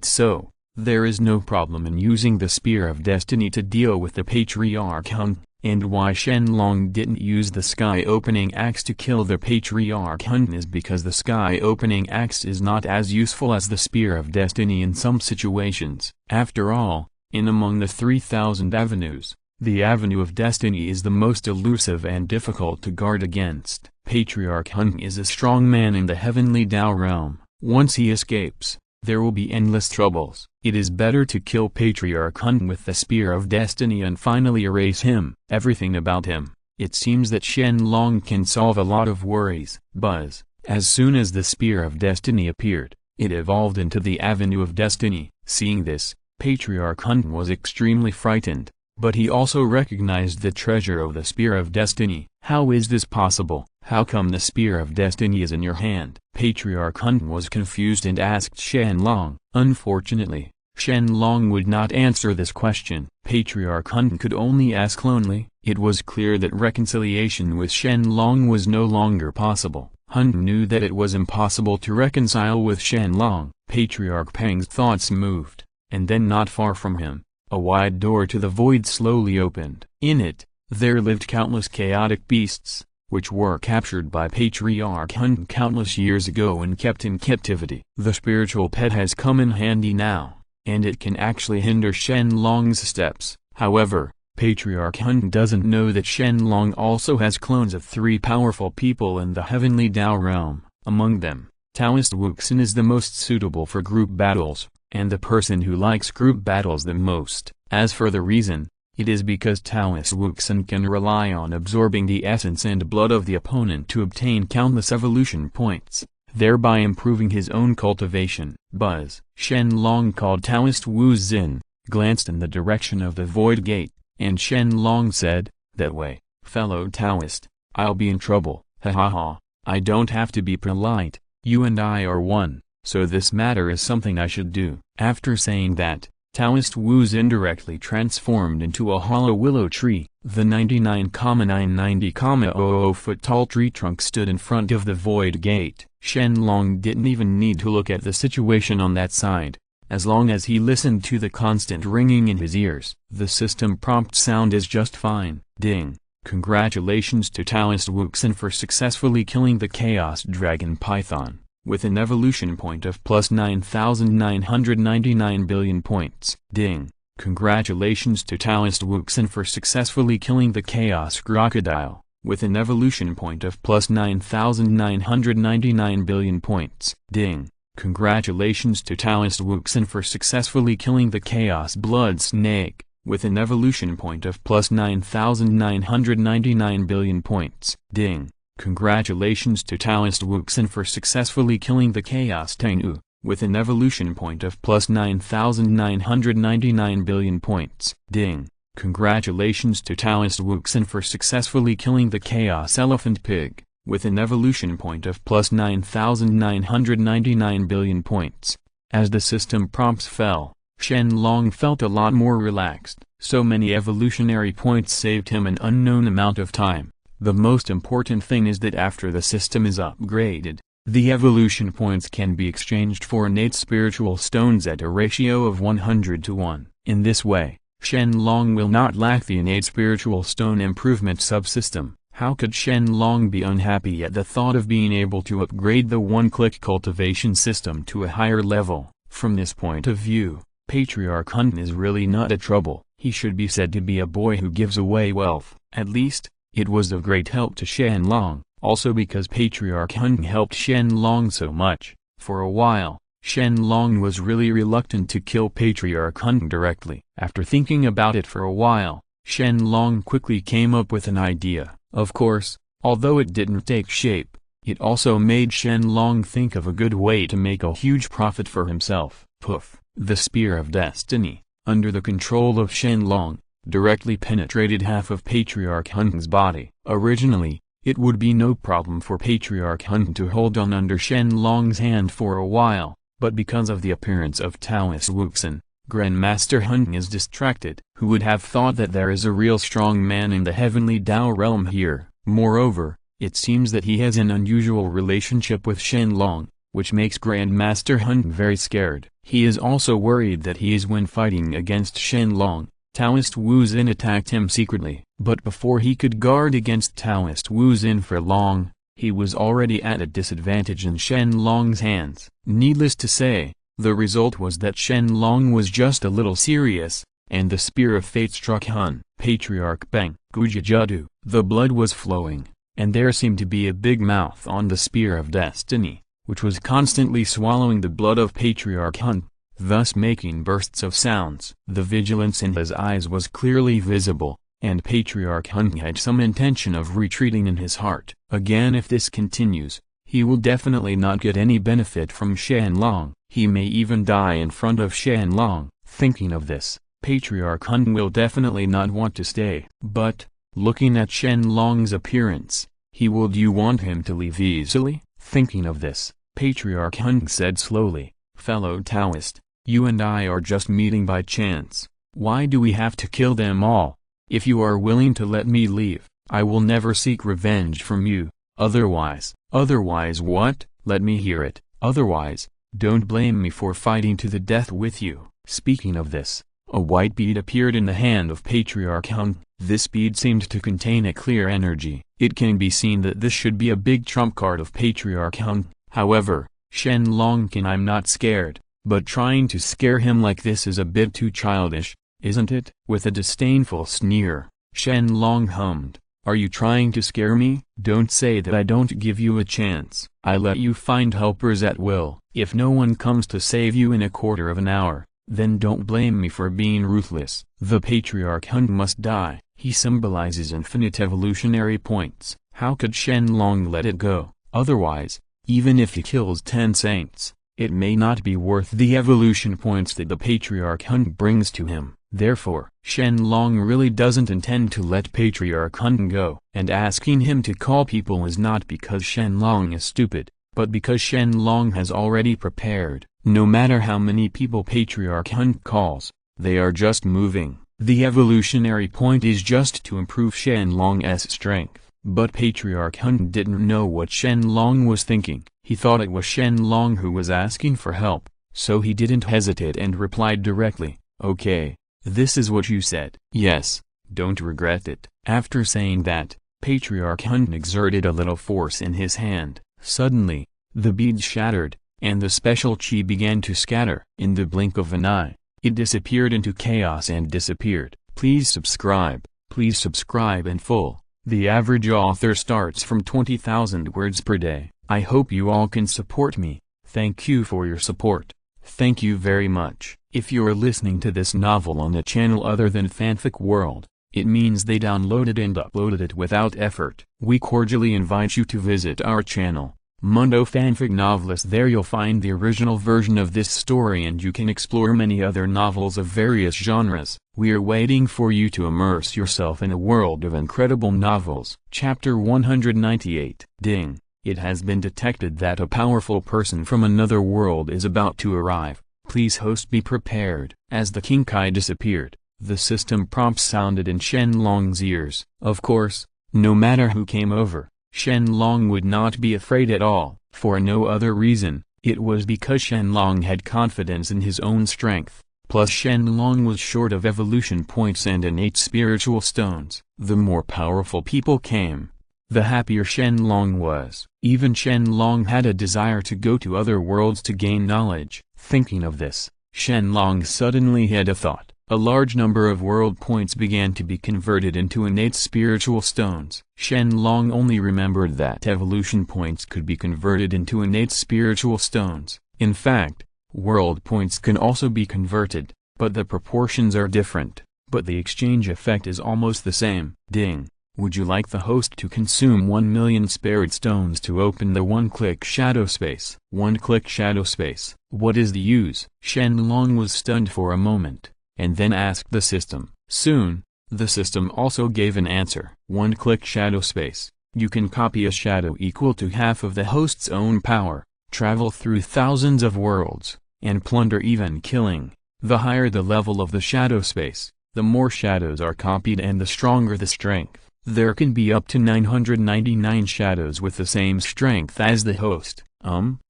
So, there is no problem in using the Spear of Destiny to deal with the Patriarch Hun, and why Shen Long didn't use the Sky Opening Axe to kill the Patriarch Hun is because the Sky Opening Axe is not as useful as the Spear of Destiny in some situations. After all, in among the 3,000 avenues, the Avenue of Destiny is the most elusive and difficult to guard against. Patriarch Hun is a strong man in the heavenly Tao realm. Once he escapes, there will be endless troubles. It is better to kill Patriarch Hun with the Spear of Destiny and finally erase him. Everything about him. It seems that Shen Long can solve a lot of worries. Buzz. As soon as the Spear of Destiny appeared, it evolved into the Avenue of Destiny. Seeing this, Patriarch Hun was extremely frightened, but he also recognized the treasure of the Spear of Destiny. How is this possible? How come the Spear of Destiny is in your hand? Patriarch Hun was confused and asked Shen Long. Unfortunately, Shen Long would not answer this question. Patriarch Hun could only ask lonely. It was clear that reconciliation with Shen Long was no longer possible. Hun knew that it was impossible to reconcile with Shen Long. Patriarch Peng's thoughts moved, and then not far from him, a wide door to the void slowly opened. In it, there lived countless chaotic beasts, which were captured by Patriarch Hun countless years ago and kept in captivity. The spiritual pet has come in handy now, and it can actually hinder Shen Long's steps. However, Patriarch Hun doesn't know that Shen Long also has clones of 3 powerful people in the heavenly Tao realm. Among them, Taoist Wuxin is the most suitable for group battles, and the person who likes group battles the most. As for the reason, it is because Taoist Wuxin can rely on absorbing the essence and blood of the opponent to obtain countless evolution points, thereby improving his own cultivation. Buzz. Shen Long called Taoist Wu Xin, glanced in the direction of the Void Gate, and Shen Long said, "That way, fellow Taoist, I'll be in trouble." Ha ha ha, I don't have to be polite, you and I are one, so this matter is something I should do. After saying that, Taoist Wu's indirectly transformed into a hollow willow tree. The 99,990,00 foot tall tree trunk stood in front of the Void Gate. Shen Long didn't even need to look at the situation on that side. As long as he listened to the constant ringing in his ears, the system prompt sound is just fine. Ding! Congratulations to Taoist Wuxin for successfully killing the Chaos Dragon Python. with an evolution point of plus 9,999 billion points. Ding! Congratulations to Taoist Wuxin for successfully killing the Chaos Crocodile, with an evolution point of plus 9,999 billion points. Ding! Congratulations to Taoist Wuxin for successfully killing the Chaos Blood Snake, with an evolution point of plus 9,999 billion points. Ding! Congratulations to Taoist Wuxin for successfully killing the Chaos Tengu, with an evolution point of plus 9,999 billion points. Ding! Congratulations to Taoist Wuxin for successfully killing the Chaos Elephant Pig, with an evolution point of plus 9,999 billion points. As the system prompts fell, Shen Long felt a lot more relaxed. So many evolutionary points saved him an unknown amount of time. The most important thing is that after the system is upgraded, the evolution points can be exchanged for innate spiritual stones at a ratio of 100:1. In this way, Shen Long will not lack the innate spiritual stone improvement subsystem. How could Shen Long be unhappy at the thought of being able to upgrade the one-click cultivation system to a higher level? From this point of view, Patriarch Hun is really not a trouble. He should be said to be a boy who gives away wealth. At least, it was of great help to Shen Long, also because Patriarch Hun helped Shen Long so much. For a while, Shen Long was really reluctant to kill Patriarch Hun directly. After thinking about it for a while, Shen Long quickly came up with an idea. Of course, although it didn't take shape, it also made Shen Long think of a good way to make a huge profit for himself. Poof! The Spear of Destiny, under the control of Shen Long, directly penetrated half of Patriarch Hun's body. Originally, it would be no problem for Patriarch Hun to hold on under Shen Long's hand for a while, but because of the appearance of Taoist Wuxin, Grandmaster Hun is distracted. Who would have thought that there is a real strong man in the heavenly Tao realm here? Moreover, it seems that he has an unusual relationship with Shen Long, which makes Grandmaster Hun very scared. He is also worried that he is when fighting against Shen Long. Taoist Wu Xin attacked him secretly, but before he could guard against Taoist Wu Xin for long, he was already at a disadvantage in Shen Long's hands. Needless to say, the result was that Shen Long was just a little serious, and the Spear of Fate struck Hun. Patriarch Bang Gujajadu. The blood was flowing, and there seemed to be a big mouth on the Spear of Destiny, which was constantly swallowing the blood of Patriarch Hun, thus making bursts of sounds. The vigilance in his eyes was clearly visible, and Patriarch Hun had some intention of retreating in his heart. Again, if this continues, he will definitely not get any benefit from Shen Long. He may even die in front of Shen Long. Thinking of this, Patriarch Hun will definitely not want to stay. But, looking at Shen Long's appearance, do you want him to leave easily? Thinking of this, Patriarch Hun said slowly, "Fellow Taoist, you and I are just meeting by chance. Why do we have to kill them all? If you are willing to let me leave, I will never seek revenge from you. Otherwise what? Let me hear it. Otherwise, don't blame me for fighting to the death with you." Speaking of this, a white bead appeared in the hand of Patriarch Hun. This bead seemed to contain a clear energy. It can be seen that this should be a big trump card of Patriarch Hun. However, Shen Long I'm not scared, but trying to scare him like this is a bit too childish, isn't it? With a disdainful sneer, Shen Long hummed, "Are you trying to scare me? Don't say that I don't give you a chance. I let you find helpers at will. If no one comes to save you in a quarter of an hour, then don't blame me for being ruthless." The Patriarch Hun must die. He symbolizes infinite evolutionary points. How could Shen Long let it go? Otherwise, even if he kills 10 saints, it may not be worth the evolution points that the Patriarch Hun brings to him. Therefore, Shen Long really doesn't intend to let Patriarch Hun go. And asking him to call people is not because Shen Long is stupid, but because Shen Long has already prepared. No matter how many people Patriarch Hun calls, they are just moving. The evolutionary point is just to improve Shen Long's strength. But Patriarch Hun didn't know what Shen Long was thinking. He thought it was Shen Long who was asking for help, so he didn't hesitate and replied directly, "Okay, this is what you said. Yes, don't regret it." After saying that, Patriarch Hun exerted a little force in his hand. Suddenly, The beads shattered, and the special chi began to scatter. In the blink of an eye, it disappeared into chaos and disappeared. Please subscribe in full. The average author starts from 20,000 words per day. I hope you all can support me. Thank you for your support. Thank you very much. If you're listening to this novel on a channel other than Fanfic World, it means they downloaded and uploaded it without effort. We cordially invite you to visit our channel, Mundo Fanfic Novelist. There you'll find the original version of this story and you can explore many other novels of various genres. We are waiting for you to immerse yourself in a world of incredible novels. Chapter 198. Ding. It has been detected that a powerful person from another world is about to arrive. Please host be prepared. As the Kinkai disappeared, the system prompt sounded in Shen Long's ears. Of course, no matter who came over, Shen Long would not be afraid at all. For no other reason, it was because Shen Long had confidence in his own strength. Plus Shen Long was short of evolution points and innate spiritual stones. The more powerful people came, the happier Shen Long was. Even Shen Long had a desire to go to other worlds to gain knowledge. Thinking of this, Shen Long suddenly had a thought. A large number of world points began to be converted into innate spiritual stones. Shen Long only remembered that evolution points could be converted into innate spiritual stones. In fact, world points can also be converted, but the proportions are different. But the exchange effect is almost the same. Ding. Would you like the host to consume 1 million spirit stones to open the one-click shadow space? One-click shadow space. What is the use? Shen Long was stunned for a moment, and then asked the system. Soon, the system also gave an answer. One-click shadow space. You can copy a shadow equal to half of the host's own power, travel through thousands of worlds, and plunder even killing. The higher the level of the shadow space, the more shadows are copied and the stronger the strength. There can be up to 999 shadows with the same strength as the host.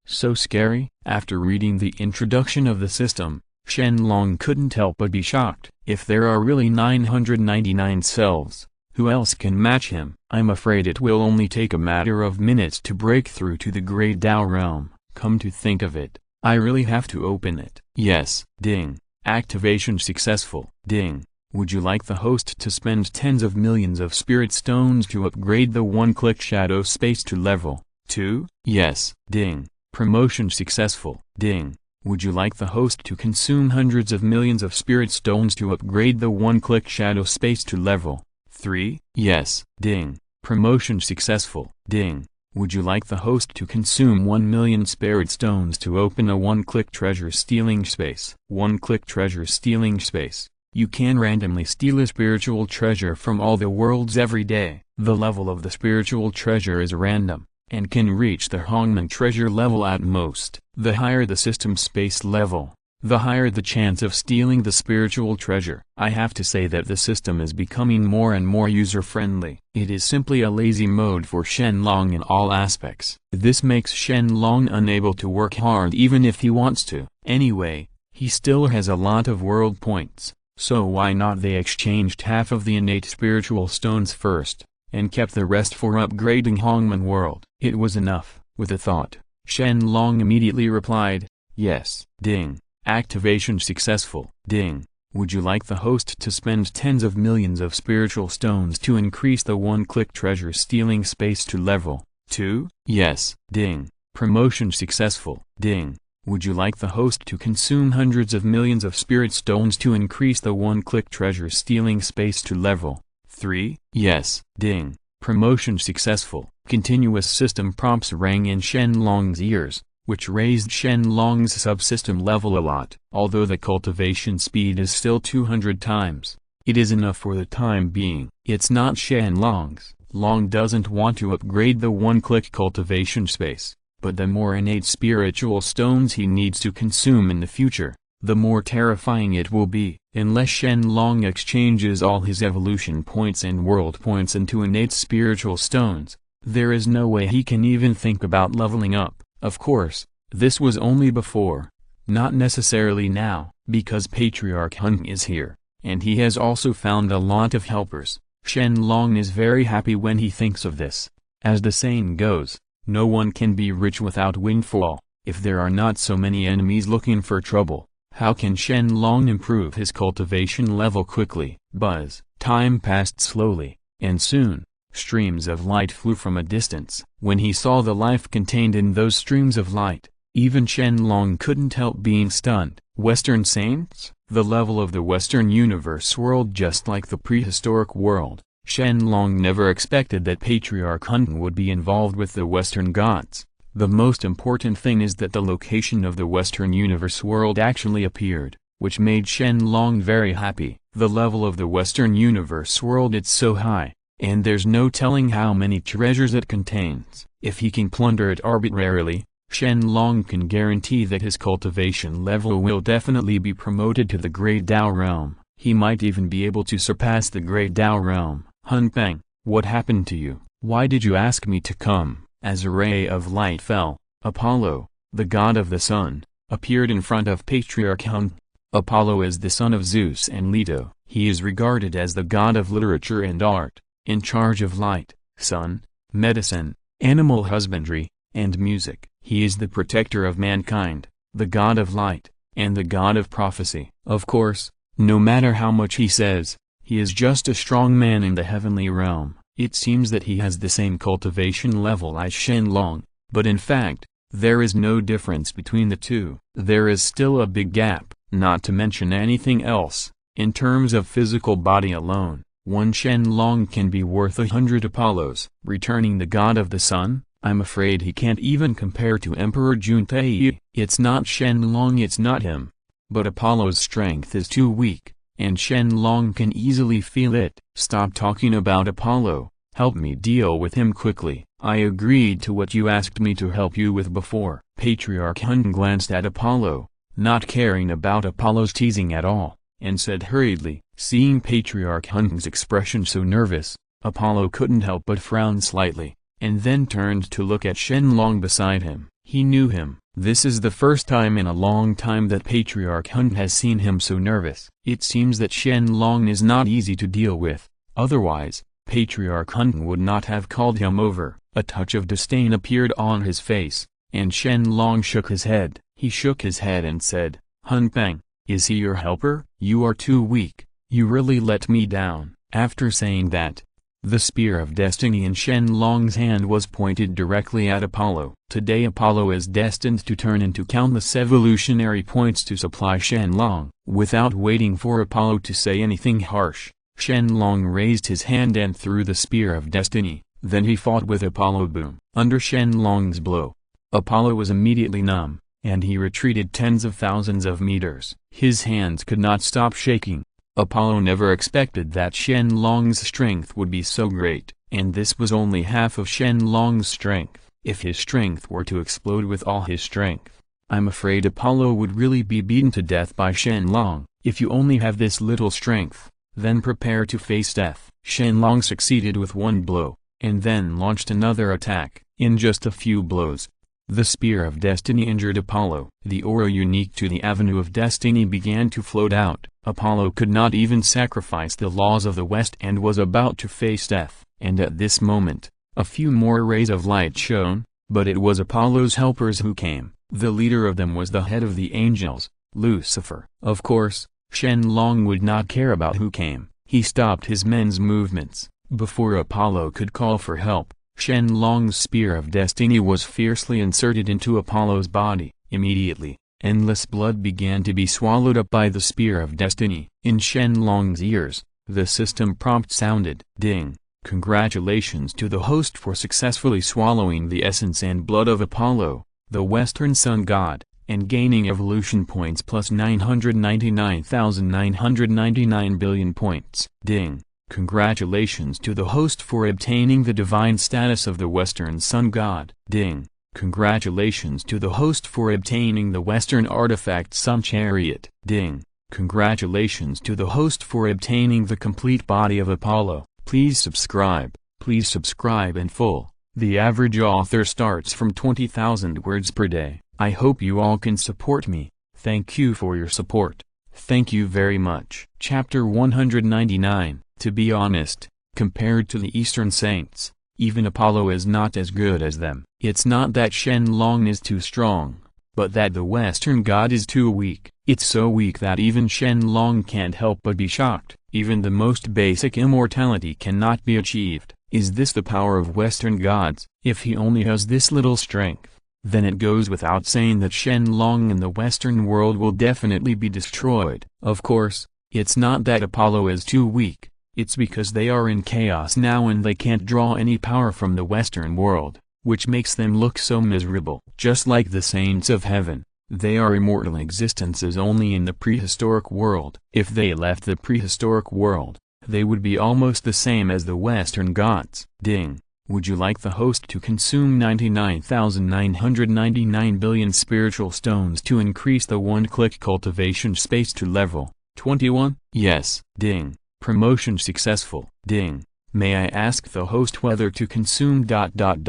So scary? After reading the introduction of the system, Shen Long couldn't help but be shocked. If there are really 999 selves, who else can match him? I'm afraid it will only take a matter of minutes to break through to the Great Tao realm. Come to think of it, I really have to open it. Yes. Ding. Activation successful. Ding. Would you like the host to spend tens of millions of spirit stones to upgrade the one-click shadow space to level 2? Yes. Ding. Promotion successful. Ding. Would you like the host to consume hundreds of millions of spirit stones to upgrade the one-click shadow space to level 3? Yes. Ding. Promotion successful. Ding. Would you like the host to consume 1 million spirit stones to open a one-click treasure stealing space? One-click treasure stealing space. You can randomly steal a spiritual treasure from all the worlds every day. The level of the spiritual treasure is random, and can reach the Hongmen treasure level at most. The higher the system space level, the higher the chance of stealing the spiritual treasure. I have to say that the system is becoming more and more user-friendly. It is simply a lazy mode for Shen Long in all aspects. This makes Shen Long unable to work hard even if he wants to. Anyway, he still has a lot of world points. So why not they exchanged half of the innate spiritual stones first, and kept the rest for upgrading Hongmen World. It was enough. With a thought, Shen Long immediately replied, yes. Ding. Activation successful. Ding. Would you like the host to spend tens of millions of spiritual stones to increase the one-click treasure stealing space to level 2? Yes. Ding. Promotion successful. Ding. Would you like the host to consume hundreds of millions of spirit stones to increase the one-click treasure stealing space to level 3? Yes. Ding. Promotion successful. Continuous system prompts rang in Shen Long's ears, which raised Shen Long's subsystem level a lot. Although the cultivation speed is still 200 times, it is enough for the time being. It's not Shen Long's. Long doesn't want to upgrade the one-click cultivation space. But the more innate spiritual stones he needs to consume in the future, the more terrifying it will be. Unless Shen Long exchanges all his evolution points and world points into innate spiritual stones, there is no way he can even think about leveling up. Of course, this was only before, not necessarily now, because Patriarch Hun is here, and he has also found a lot of helpers. Shen Long is very happy when he thinks of this. As the saying goes, No one can be rich without windfall. If there are not so many enemies looking for trouble, how can Shen Long improve his cultivation level quickly? Buzz. Time passed slowly, and soon, streams of light flew from a distance. When he saw the life contained in those streams of light, even Shen Long couldn't help being stunned. Western Saints? The level of the Western universe world, just like the prehistoric world. Shen Long never expected that Patriarch Hun would be involved with the Western gods. The most important thing is that the location of the Western universe world actually appeared, which made Shen Long very happy. The level of the Western universe world is so high, and there's no telling how many treasures it contains. If he can plunder it arbitrarily, Shen Long can guarantee that his cultivation level will definitely be promoted to the Great Tao realm. He might even be able to surpass the Great Tao realm. Hun Peng, what happened to you? Why did you ask me to come? As a ray of light fell, Apollo, the god of the sun, appeared in front of Patriarch Hun. Apollo is the son of Zeus and Leto. He is regarded as the god of literature and art, in charge of light, sun, medicine, animal husbandry, and music. He is the protector of mankind, the god of light, and the god of prophecy. Of course, no matter how much he says, he is just a strong man in the heavenly realm. It seems that he has the same cultivation level as Shen Long, but in fact, there is no difference between the two. There is still a big gap, not to mention anything else. In terms of physical body alone, one Shen Long can be worth 100 Apollos. Returning the god of the sun, I'm afraid he can't even compare to Emperor Juntai. It's not Shen Long, it's not him. But Apollo's strength is too weak, and Shen Long can easily feel it. Stop talking about Apollo, help me deal with him quickly. I agreed to what you asked me to help you with before. Patriarch Hun glanced at Apollo, not caring about Apollo's teasing at all, and said hurriedly. Seeing Patriarch Hun's expression so nervous, Apollo couldn't help but frown slightly, and then turned to look at Shen Long beside him. He knew him. This is the first time in a long time that Patriarch Hun has seen him so nervous. It seems that Shen Long is not easy to deal with, otherwise, Patriarch Hun would not have called him over. A touch of disdain appeared on his face, and Shen Long shook his head. He shook his head and said, Hun Peng, is he your helper? You are too weak, you really let me down. After saying that, the spear of destiny in Shen Long's hand was pointed directly at Apollo. Today Apollo is destined to turn into countless evolutionary points to supply Shen Long. Without waiting for Apollo to say anything harsh, Shen Long raised his hand and threw the spear of destiny. Then he fought with Apollo. Boom! Under Shen Long's blow, Apollo was immediately numb, and he retreated tens of thousands of meters. His hands could not stop shaking. Apollo never expected that Shen Long's strength would be so great, and this was only half of Shen Long's strength. If his strength were to explode with all his strength, I'm afraid Apollo would really be beaten to death by Shen Long. If you only have this little strength, then prepare to face death. Shen Long succeeded with one blow, and then launched another attack. In just a few blows, the spear of destiny injured Apollo. The aura unique to the avenue of destiny began to float out. Apollo could not even sacrifice the laws of the West and was about to face death. And at this moment, a few more rays of light shone, but it was Apollo's helpers who came. The leader of them was the head of the angels, Lucifer. Of course, Shen Long would not care about who came. He stopped his men's movements. Before Apollo could call for help, Shen Long's spear of destiny was fiercely inserted into Apollo's body. Immediately, endless blood began to be swallowed up by the spear of destiny. In Shen Long's ears, the system prompt sounded. Ding! Congratulations to the host for successfully swallowing the essence and blood of Apollo, the Western Sun God, and gaining evolution points plus 999,999 billion points. Ding! Congratulations to the host for obtaining the divine status of the Western Sun God. Ding! Congratulations to the host for obtaining the Western artifact Sun Chariot. Ding! Congratulations to the host for obtaining the complete body of Apollo. Please subscribe in full. The average author starts from 20,000 words per day. I hope you all can support me. Thank you for your support. Thank you very much. Chapter 199. To be honest, compared to the Eastern Saints, Even Apollo is not as good as them. It's not that Shen Long is too strong, but that the Western god is too weak. It's so weak that even Shen Long can't help but be shocked. Even the most basic immortality cannot be achieved. Is this the power of Western gods? If he only has this little strength, then it goes without saying that Shen Long and the Western world will definitely be destroyed. Of course, it's not that Apollo is too weak, it's because they are in chaos now and they can't draw any power from the Western world, which makes them look so miserable. Just like the saints of heaven, they are immortal existences only in the prehistoric world. If they left the prehistoric world, they would be almost the same as the Western gods. Ding. Would you like the host to consume 99,999 billion spiritual stones to increase the one-click cultivation space to level 21? Yes. Ding. Promotion successful. Ding. May I ask the host whether to consume increase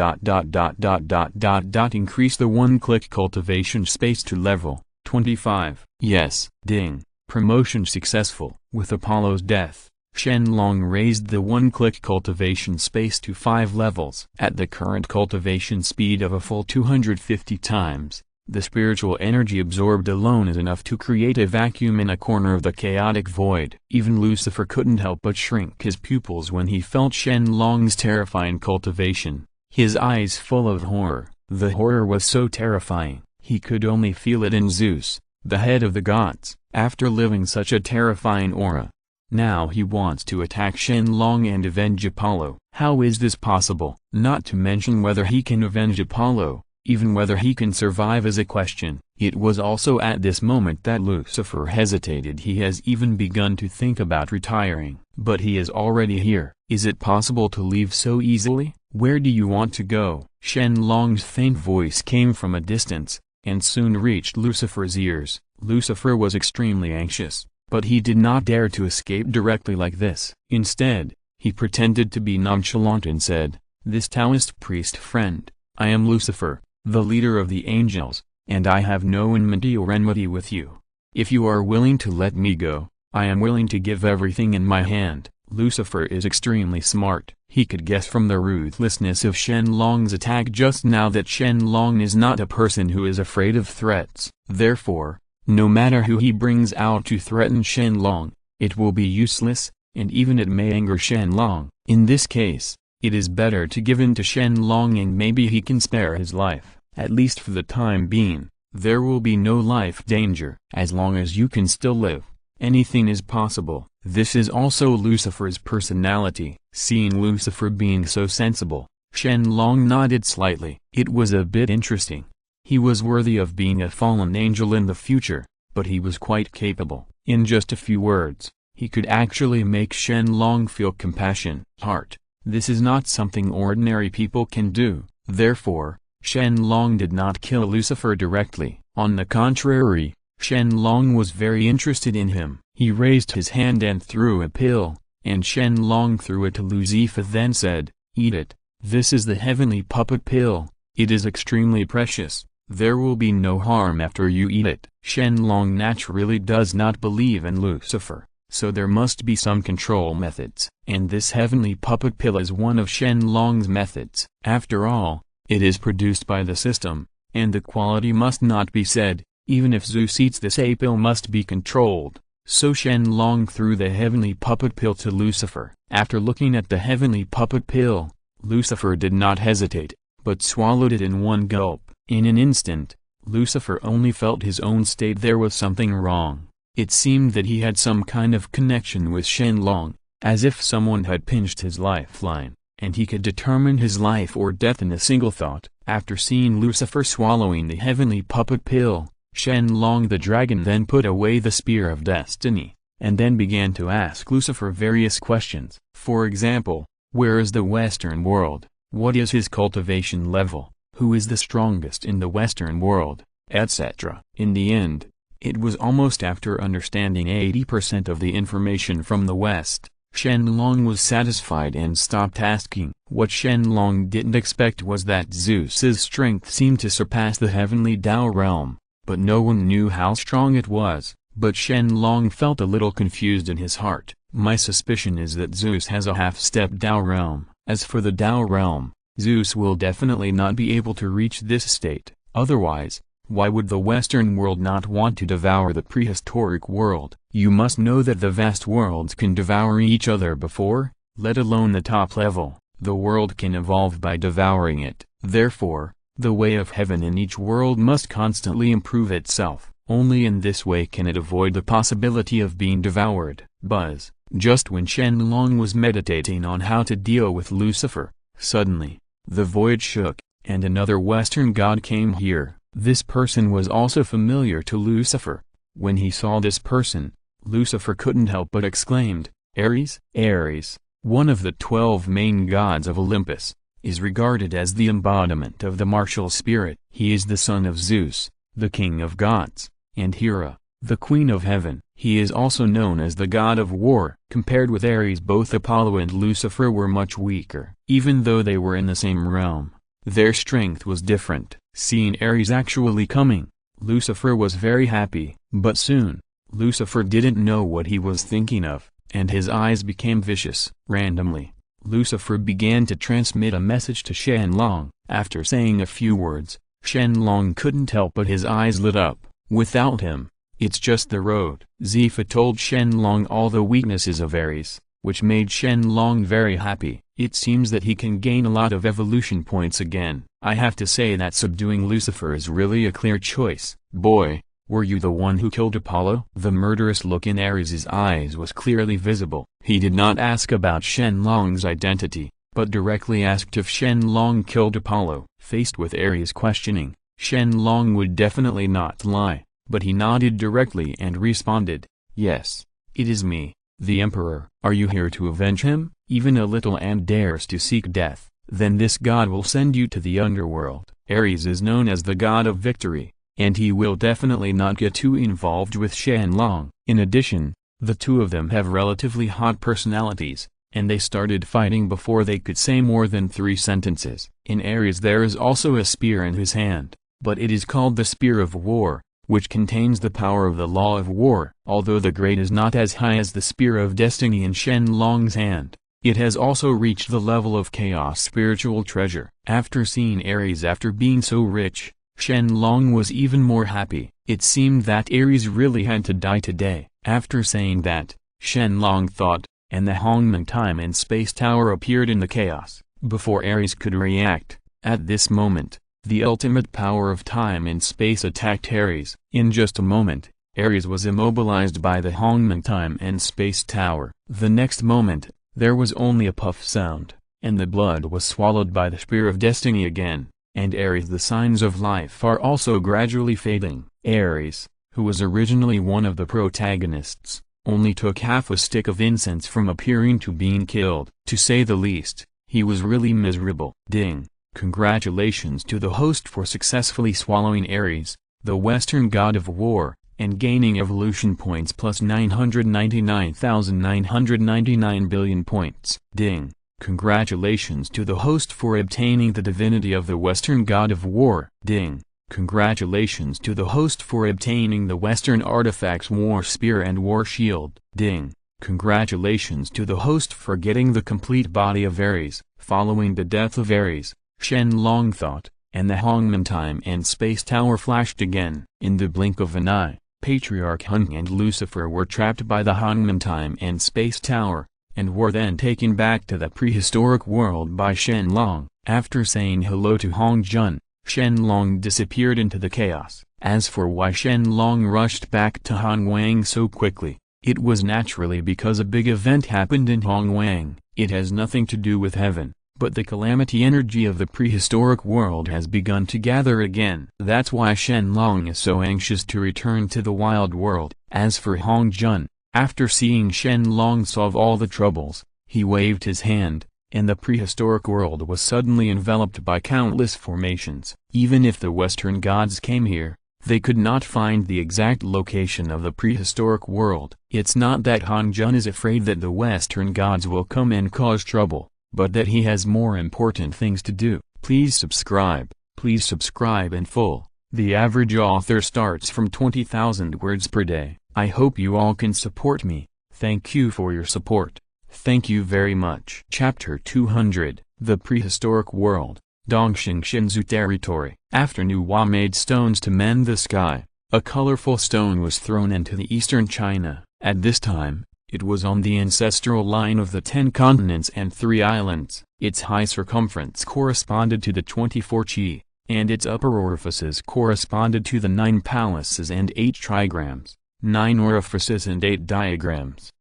the one-click cultivation space to level 25? Yes. Ding. Promotion successful. With Apollo's death, Shen Long raised the one-click cultivation space to 5 levels. At the current cultivation speed of a full 250 times, the spiritual energy absorbed alone is enough to create a vacuum in a corner of the chaotic void. Even Lucifer couldn't help but shrink his pupils when he felt Shen Long's terrifying cultivation, his eyes full of horror. The horror was so terrifying, he could only feel it in Zeus, the head of the gods. After living such a terrifying aura, now he wants to attack Shen Long and avenge Apollo. How is this possible? Not to mention whether he can avenge Apollo. Even whether he can survive is a question. It was also at this moment that Lucifer hesitated. He has even begun to think about retiring. But he is already here. Is it possible to leave so easily? Where do you want to go? Shen Long's faint voice came from a distance, and soon reached Lucifer's ears. Lucifer was extremely anxious, but he did not dare to escape directly like this. Instead, he pretended to be nonchalant and said, "This Taoist priest friend, I am Lucifer, the leader of the angels, and I have no enmity or enmity with you. If you are willing to let me go, I am willing to give everything in my hand." Lucifer is extremely smart. He could guess from the ruthlessness of Shen Long's attack just now that Shen Long is not a person who is afraid of threats. Therefore, no matter who he brings out to threaten Shen Long, it will be useless, and even it may anger Shen Long. In this case, it is better to give in to Shen Long and maybe he can spare his life. At least for the time being, there will be no life danger. As long as you can still live, anything is possible. This is also Lucifer's personality. Seeing Lucifer being so sensible, Shen Long nodded slightly. It was a bit interesting. He was worthy of being a fallen angel in the future, but he was quite capable. In just a few words, he could actually make Shen Long feel compassion. Heart. This is not something ordinary people can do. Therefore, Shen Long did not kill Lucifer directly. On the contrary, Shen Long was very interested in him. He raised his hand and threw a pill, and Shen Long threw it to Lucifer, then said, "Eat it. This is the heavenly puppet pill. It is extremely precious. There will be no harm after you eat it." Shen Long naturally does not believe in Lucifer, so there must be some control methods. And this heavenly puppet pill is one of Shen Long's methods. After all, it is produced by the system, and the quality must not be said. Even if Zeus eats this, a pill must be controlled. So Shen Long threw the heavenly puppet pill to Lucifer. After looking at the heavenly puppet pill, Lucifer did not hesitate, but swallowed it in one gulp. In an instant, Lucifer only felt his own state. There was something wrong. It seemed that he had some kind of connection with Shen Long, as if someone had pinched his lifeline, and he could determine his life or death in a single thought. After seeing Lucifer swallowing the heavenly puppet pill, Shen Long the dragon then put away the spear of destiny, and then began to ask Lucifer various questions. For example, where is the Western world? What is his cultivation level? Who is the strongest in the Western world? Etc. In the end, it was almost after understanding 80% of the information from the West, Shen Long was satisfied and stopped asking. What Shen Long didn't expect was that Zeus's strength seemed to surpass the heavenly Tao realm, but no one knew how strong it was. But Shen Long felt a little confused in his heart. My suspicion is that Zeus has a half-step Tao realm. As for the Tao realm, Zeus will definitely not be able to reach this state. Otherwise, why would the Western world not want to devour the prehistoric world? You must know that the vast worlds can devour each other before, let alone the top level, the world can evolve by devouring it. Therefore, the way of heaven in each world must constantly improve itself. Only in this way can it avoid the possibility of being devoured. Buzz. Just when Shen Long was meditating on how to deal with Lucifer, suddenly, the void shook, and another Western god came here. This person was also familiar to Lucifer. When he saw this person, Lucifer couldn't help but exclaimed, Ares? Ares, one of the 12 main gods of Olympus, is regarded as the embodiment of the martial spirit. He is the son of Zeus, the king of gods, and Hera, the queen of heaven. He is also known as the god of war. Compared with Ares, both Apollo and Lucifer were much weaker. Even though they were in the same realm, their strength was different. Seeing Ares actually coming, Lucifer was very happy. But soon, Lucifer didn't know what he was thinking of, and his eyes became vicious. Randomly, Lucifer began to transmit a message to Shen Long. After saying a few words, Shen Long couldn't help but his eyes lit up. Without him, it's just the road. Zifa told Shen Long all the weaknesses of Ares, which made Shen Long very happy. It seems that he can gain a lot of evolution points again. I have to say that subduing Lucifer is really a clear choice. Boy, were you the one who killed Apollo? The murderous look in Ares' eyes was clearly visible. He did not ask about Shen Long's identity, but directly asked if Shen Long killed Apollo. Faced with Ares' questioning, Shen Long would definitely not lie, but he nodded directly and responded, yes, it is me, the Emperor. Are you here to avenge him? Even a little and dares to seek death, then this god will send you to the underworld. Ares is known as the god of victory, and he will definitely not get too involved with Shen Long. In addition, the two of them have relatively hot personalities, and they started fighting before they could say more than 3 sentences. In Ares there is also a spear in his hand, but it is called the Spear of War, which contains the power of the law of war. Although the grade is not as high as the Spear of Destiny in Shen Long's hand, it has also reached the level of chaos spiritual treasure. After seeing Ares after being so rich, Shen Long was even more happy. It seemed that Ares really had to die today. After saying that, Shen Long thought, and the Hongmen Time and Space Tower appeared in the chaos. Before Ares could react, at this moment, the ultimate power of time and space attacked Ares. In just a moment, Ares was immobilized by the Hongmen Time and Space Tower. The next moment, there was only a puff sound, and the blood was swallowed by the Spear of Destiny again, and Ares. The signs of life are also gradually fading. Ares, who was originally one of the protagonists, only took half a stick of incense from appearing to being killed. To say the least, he was really miserable. Ding! Congratulations to the host for successfully swallowing Ares, the Western god of war, and gaining evolution points plus 999,999 billion points. Ding! Congratulations to the host for obtaining the divinity of the Western god of war. Ding! Congratulations to the host for obtaining the Western artifacts War Spear and War Shield. Ding! Congratulations to the host for getting the complete body of Ares. Following the death of Ares, Shen Long thought, and the Hongmen Time and Space Tower flashed again. In the blink of an eye, Patriarch Hun and Lucifer were trapped by the Hongmen Time and Space Tower, and were then taken back to the prehistoric world by Shen Long. After saying hello to Hong Jun, Shen Long disappeared into the chaos. As for why Shen Long rushed back to Hong Wang so quickly, it was naturally because a big event happened in Hong Wang. It has nothing to do with heaven, but the calamity energy of the prehistoric world has begun to gather again. That's why Shen Long is so anxious to return to the wild world. As for Hong Jun, after seeing Shen Long solve all the troubles, he waved his hand, and the prehistoric world was suddenly enveloped by countless formations. Even if the Western gods came here, they could not find the exact location of the prehistoric world. It's not that Hong Jun is afraid that the Western gods will come and cause trouble, but that he has more important things to do. Please subscribe in full. The average author starts from 20,000 words per day. I hope you all can support me. Thank you for your support. Thank you very much. Chapter 200, The Prehistoric World, Dongxing Shinzu Territory. After Nuwa made stones to mend the sky, a colorful stone was thrown into the eastern China. At this time, it was on the ancestral line of the 10 continents and 3 islands. Its high circumference corresponded to the 24 qi, and its upper orifices corresponded to the 9 palaces and 8 trigrams, 9 orifices and 8 diagrams.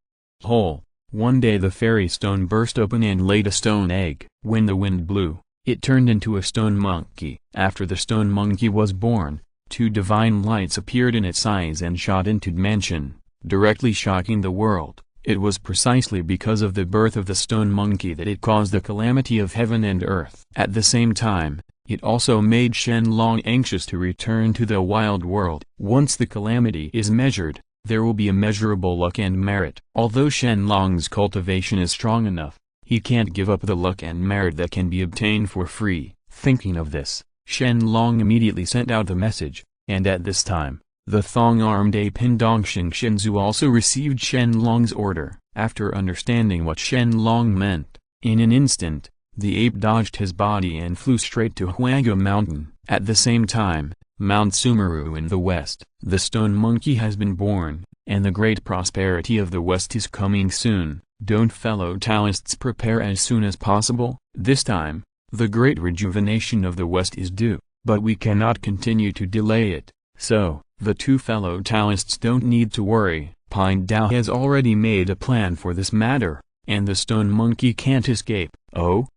Whole. One day the fairy stone burst open and laid a stone egg. When the wind blew, it turned into a stone monkey. After the stone monkey was born, 2 divine lights appeared in its eyes and shot into dimension, directly shocking the world. It was precisely because of the birth of the stone monkey that it caused the calamity of heaven and earth. At the same time, it also made Shen Long anxious to return to the wild world. Once the calamity is measured, there will be immeasurable luck and merit. Although Shen Long's cultivation is strong enough, he can't give up the luck and merit that can be obtained for free. Thinking of this, Shen Long immediately sent out the message, and at this time, the thong-armed ape Dongxing Shinzu also received Shen Long's order. After understanding what Shen Long meant, in an instant, the ape dodged his body and flew straight to Huaga Mountain. At the same time, Mount Sumeru in the west, the stone monkey has been born, and the great prosperity of the west is coming soon. Don't fellow Taoists prepare as soon as possible? This time, the great rejuvenation of the west is due, but we cannot continue to delay it. So, the 2 fellow Taoists don't need to worry. Pine Dao has already made a plan for this matter, and the stone monkey can't escape. Oh?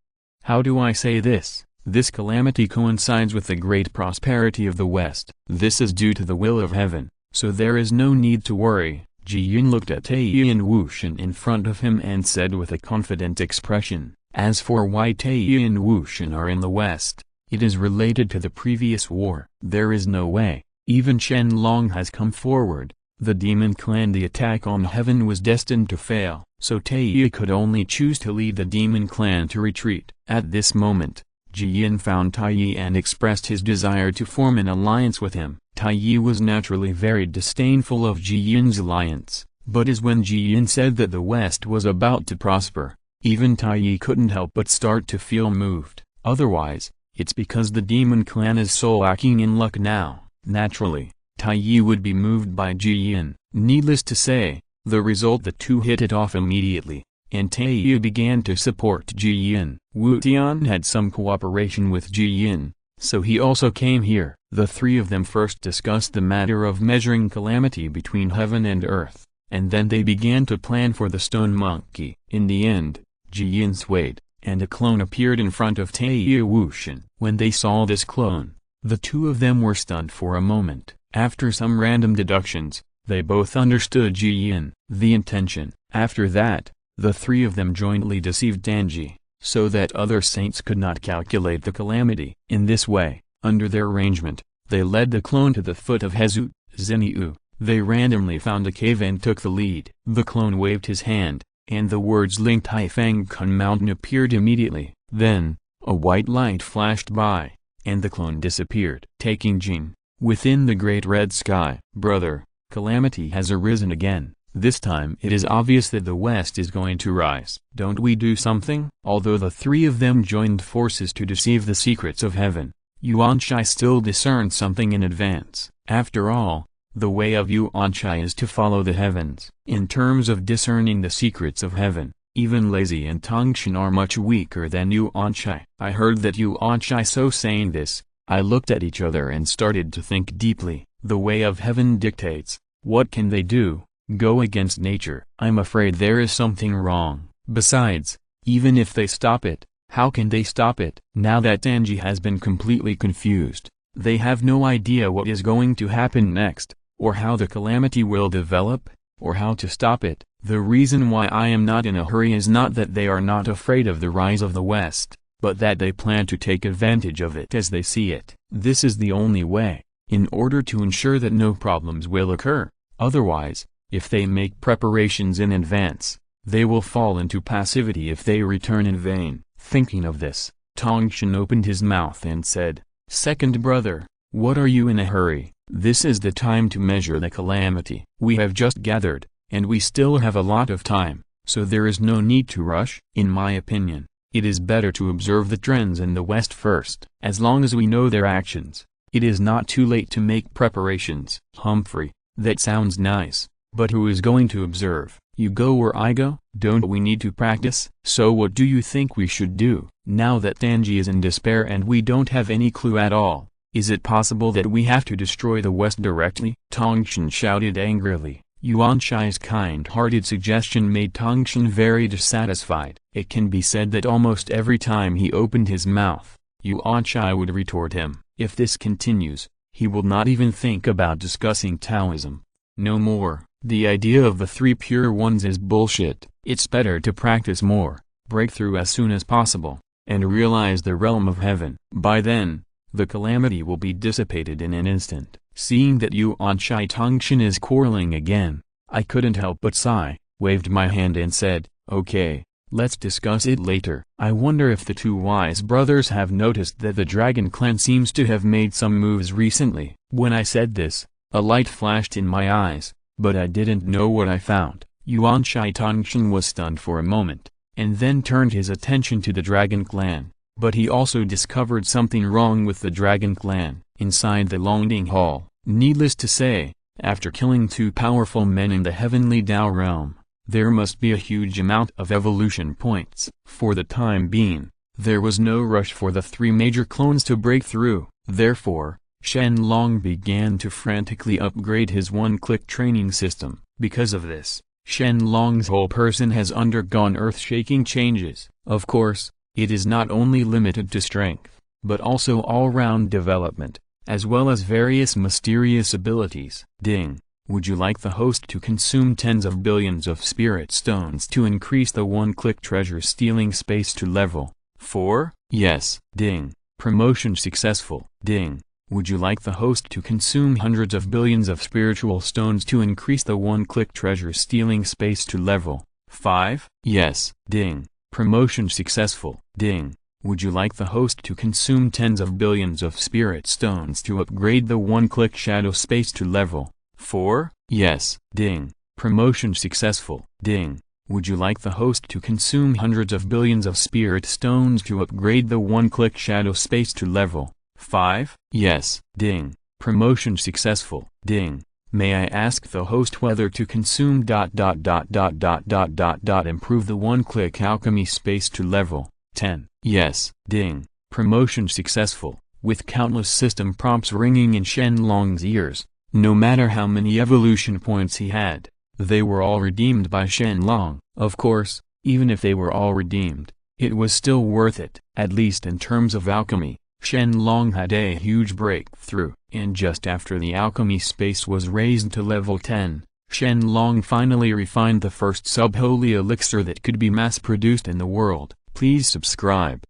How do I say this? This calamity coincides with the great prosperity of the West. This is due to the will of heaven, so there is no need to worry. Ji Yun looked at Taiyi and Wu Shen in front of him and said with a confident expression, "As for why Taiyi and Wu Shen are in the West, it is related to the previous war. There is no way. Even Shen Long has come forward. The demon clan, the attack on heaven was destined to fail, so Taiyi could only choose to lead the demon clan to retreat." At this moment, Ji Yin found Taiyi and expressed his desire to form an alliance with him. Taiyi was naturally very disdainful of Ji Yin's alliance, but as when Ji Yin said that the West was about to prosper, even Taiyi couldn't help but start to feel moved. Otherwise, it's because the demon clan is so lacking in luck now. Naturally, Taiyi would be moved by Ji Yin. Needless to say, the result, the 2 hit it off immediately, and Taiyi began to support Ji Yin. Wu Tian had some cooperation with Ji Yin, so he also came here. The 3 of them first discussed the matter of measuring calamity between heaven and earth, and then they began to plan for the stone monkey. In the end, Ji Yin swayed, and a clone appeared in front of Taiyi Wu Shen. When they saw this clone, the 2 of them were stunned for a moment. After some random deductions, they both understood Ji Yin, the intention. After that, the 3 of them jointly deceived Danji, so that other saints could not calculate the calamity. In this way, under their arrangement, they led the clone to the foot of Hezut, Ziniu. They randomly found a cave and took the lead. The clone waved his hand, and the words Ling Tai Fang Kun Mountain appeared immediately. Then, a white light flashed by, and the clone disappeared. Taking Jin, within the great red sky. Brother, calamity has arisen again. This time it is obvious that the West is going to rise. Don't we do something? Although the 3 of them joined forces to deceive the secrets of heaven, Yuan Shai still discerned something in advance. After all, the way of Yuan Shai is to follow the heavens. In terms of discerning the secrets of heaven, even Lazy and Tongshan are much weaker than Yuan Shai. I heard that Yuan Shai so saying this, I looked at each other and started to think deeply. The way of heaven dictates. What can they do? Go against nature? I'm afraid there is something wrong. Besides, even if they stop it, how can they stop it? Now that Danji has been completely confused, they have no idea what is going to happen next, or how the calamity will develop, or how to stop it. The reason why I am not in a hurry is not that they are not afraid of the rise of the West, but that they plan to take advantage of it as they see it. This is the only way, in order to ensure that no problems will occur. Otherwise, if they make preparations in advance, they will fall into passivity if they return in vain. Thinking of this, Tongshan opened his mouth and said, "Second brother, what are you in a hurry? This is the time to measure the calamity. We have just gathered, and we still have a lot of time, so there is no need to rush. In my opinion, it is better to observe the trends in the West first. As long as we know their actions, it is not too late to make preparations. Humphrey, that sounds nice, but who is going to observe? You go where I go? Don't we need to practice? So what do you think we should do? Now that Danji is in despair and we don't have any clue at all, is it possible that we have to destroy the West directly? Tongshan shouted angrily. Yuan Shi's kind-hearted suggestion made Tongshan very dissatisfied. It can be said that almost every time he opened his mouth, Yuan Shi would retort him. If this continues, he will not even think about discussing Taoism. No more. The idea of the three pure ones is bullshit. It's better to practice more, break through as soon as possible, and realize the realm of heaven. By then, the calamity will be dissipated in an instant. Seeing that Yuan Shi Tongshan is quarreling again, I couldn't help but sigh, waved my hand and said, okay, let's discuss it later. I wonder if the two wise brothers have noticed that the Dragon Clan seems to have made some moves recently. When I said this, a light flashed in my eyes, but I didn't know what I found. Yuan Shi Tongshan was stunned for a moment, and then turned his attention to the Dragon Clan. But he also discovered something wrong with the Dragon Clan. Inside the Longding Hall, needless to say, after killing two powerful men in the heavenly Dao realm, there must be a huge amount of evolution points. For the time being, there was no rush for the three major clones to break through. Therefore, Shen Long began to frantically upgrade his one-click training system. Because of this, Shen Long's whole person has undergone earth-shaking changes. Of course, it is not only limited to strength, but also all-round development, as well as various mysterious abilities. Ding. Would you like the host to consume tens of billions of spirit stones to increase the one-click treasure stealing space to level 4? Yes. Ding. Promotion successful. Ding. Would you like the host to consume hundreds of billions of spiritual stones to increase the one-click treasure stealing space to level 5? Yes. Ding. Promotion successful. Ding. Would you like the host to consume tens of billions of spirit stones to upgrade the one-click shadow space to level 4? Yes. Ding. Promotion successful. Ding. Would you like the host to consume hundreds of billions of spirit stones to upgrade the one-click shadow space to level 5? Yes. Ding. Promotion successful. Ding. May I ask the host whether to consume ... improve the one-click alchemy space to level 10? Yes. Ding. Promotion successful. With countless system prompts ringing in Shen Long's ears, no matter how many evolution points he had, they were all redeemed by Shen Long. Of course, even if they were all redeemed, it was still worth it. At least in terms of alchemy, Shen Long had a huge breakthrough, and just after the alchemy space was raised to level 10, Shen Long finally refined the first sub-holy elixir that could be mass-produced in the world. Please subscribe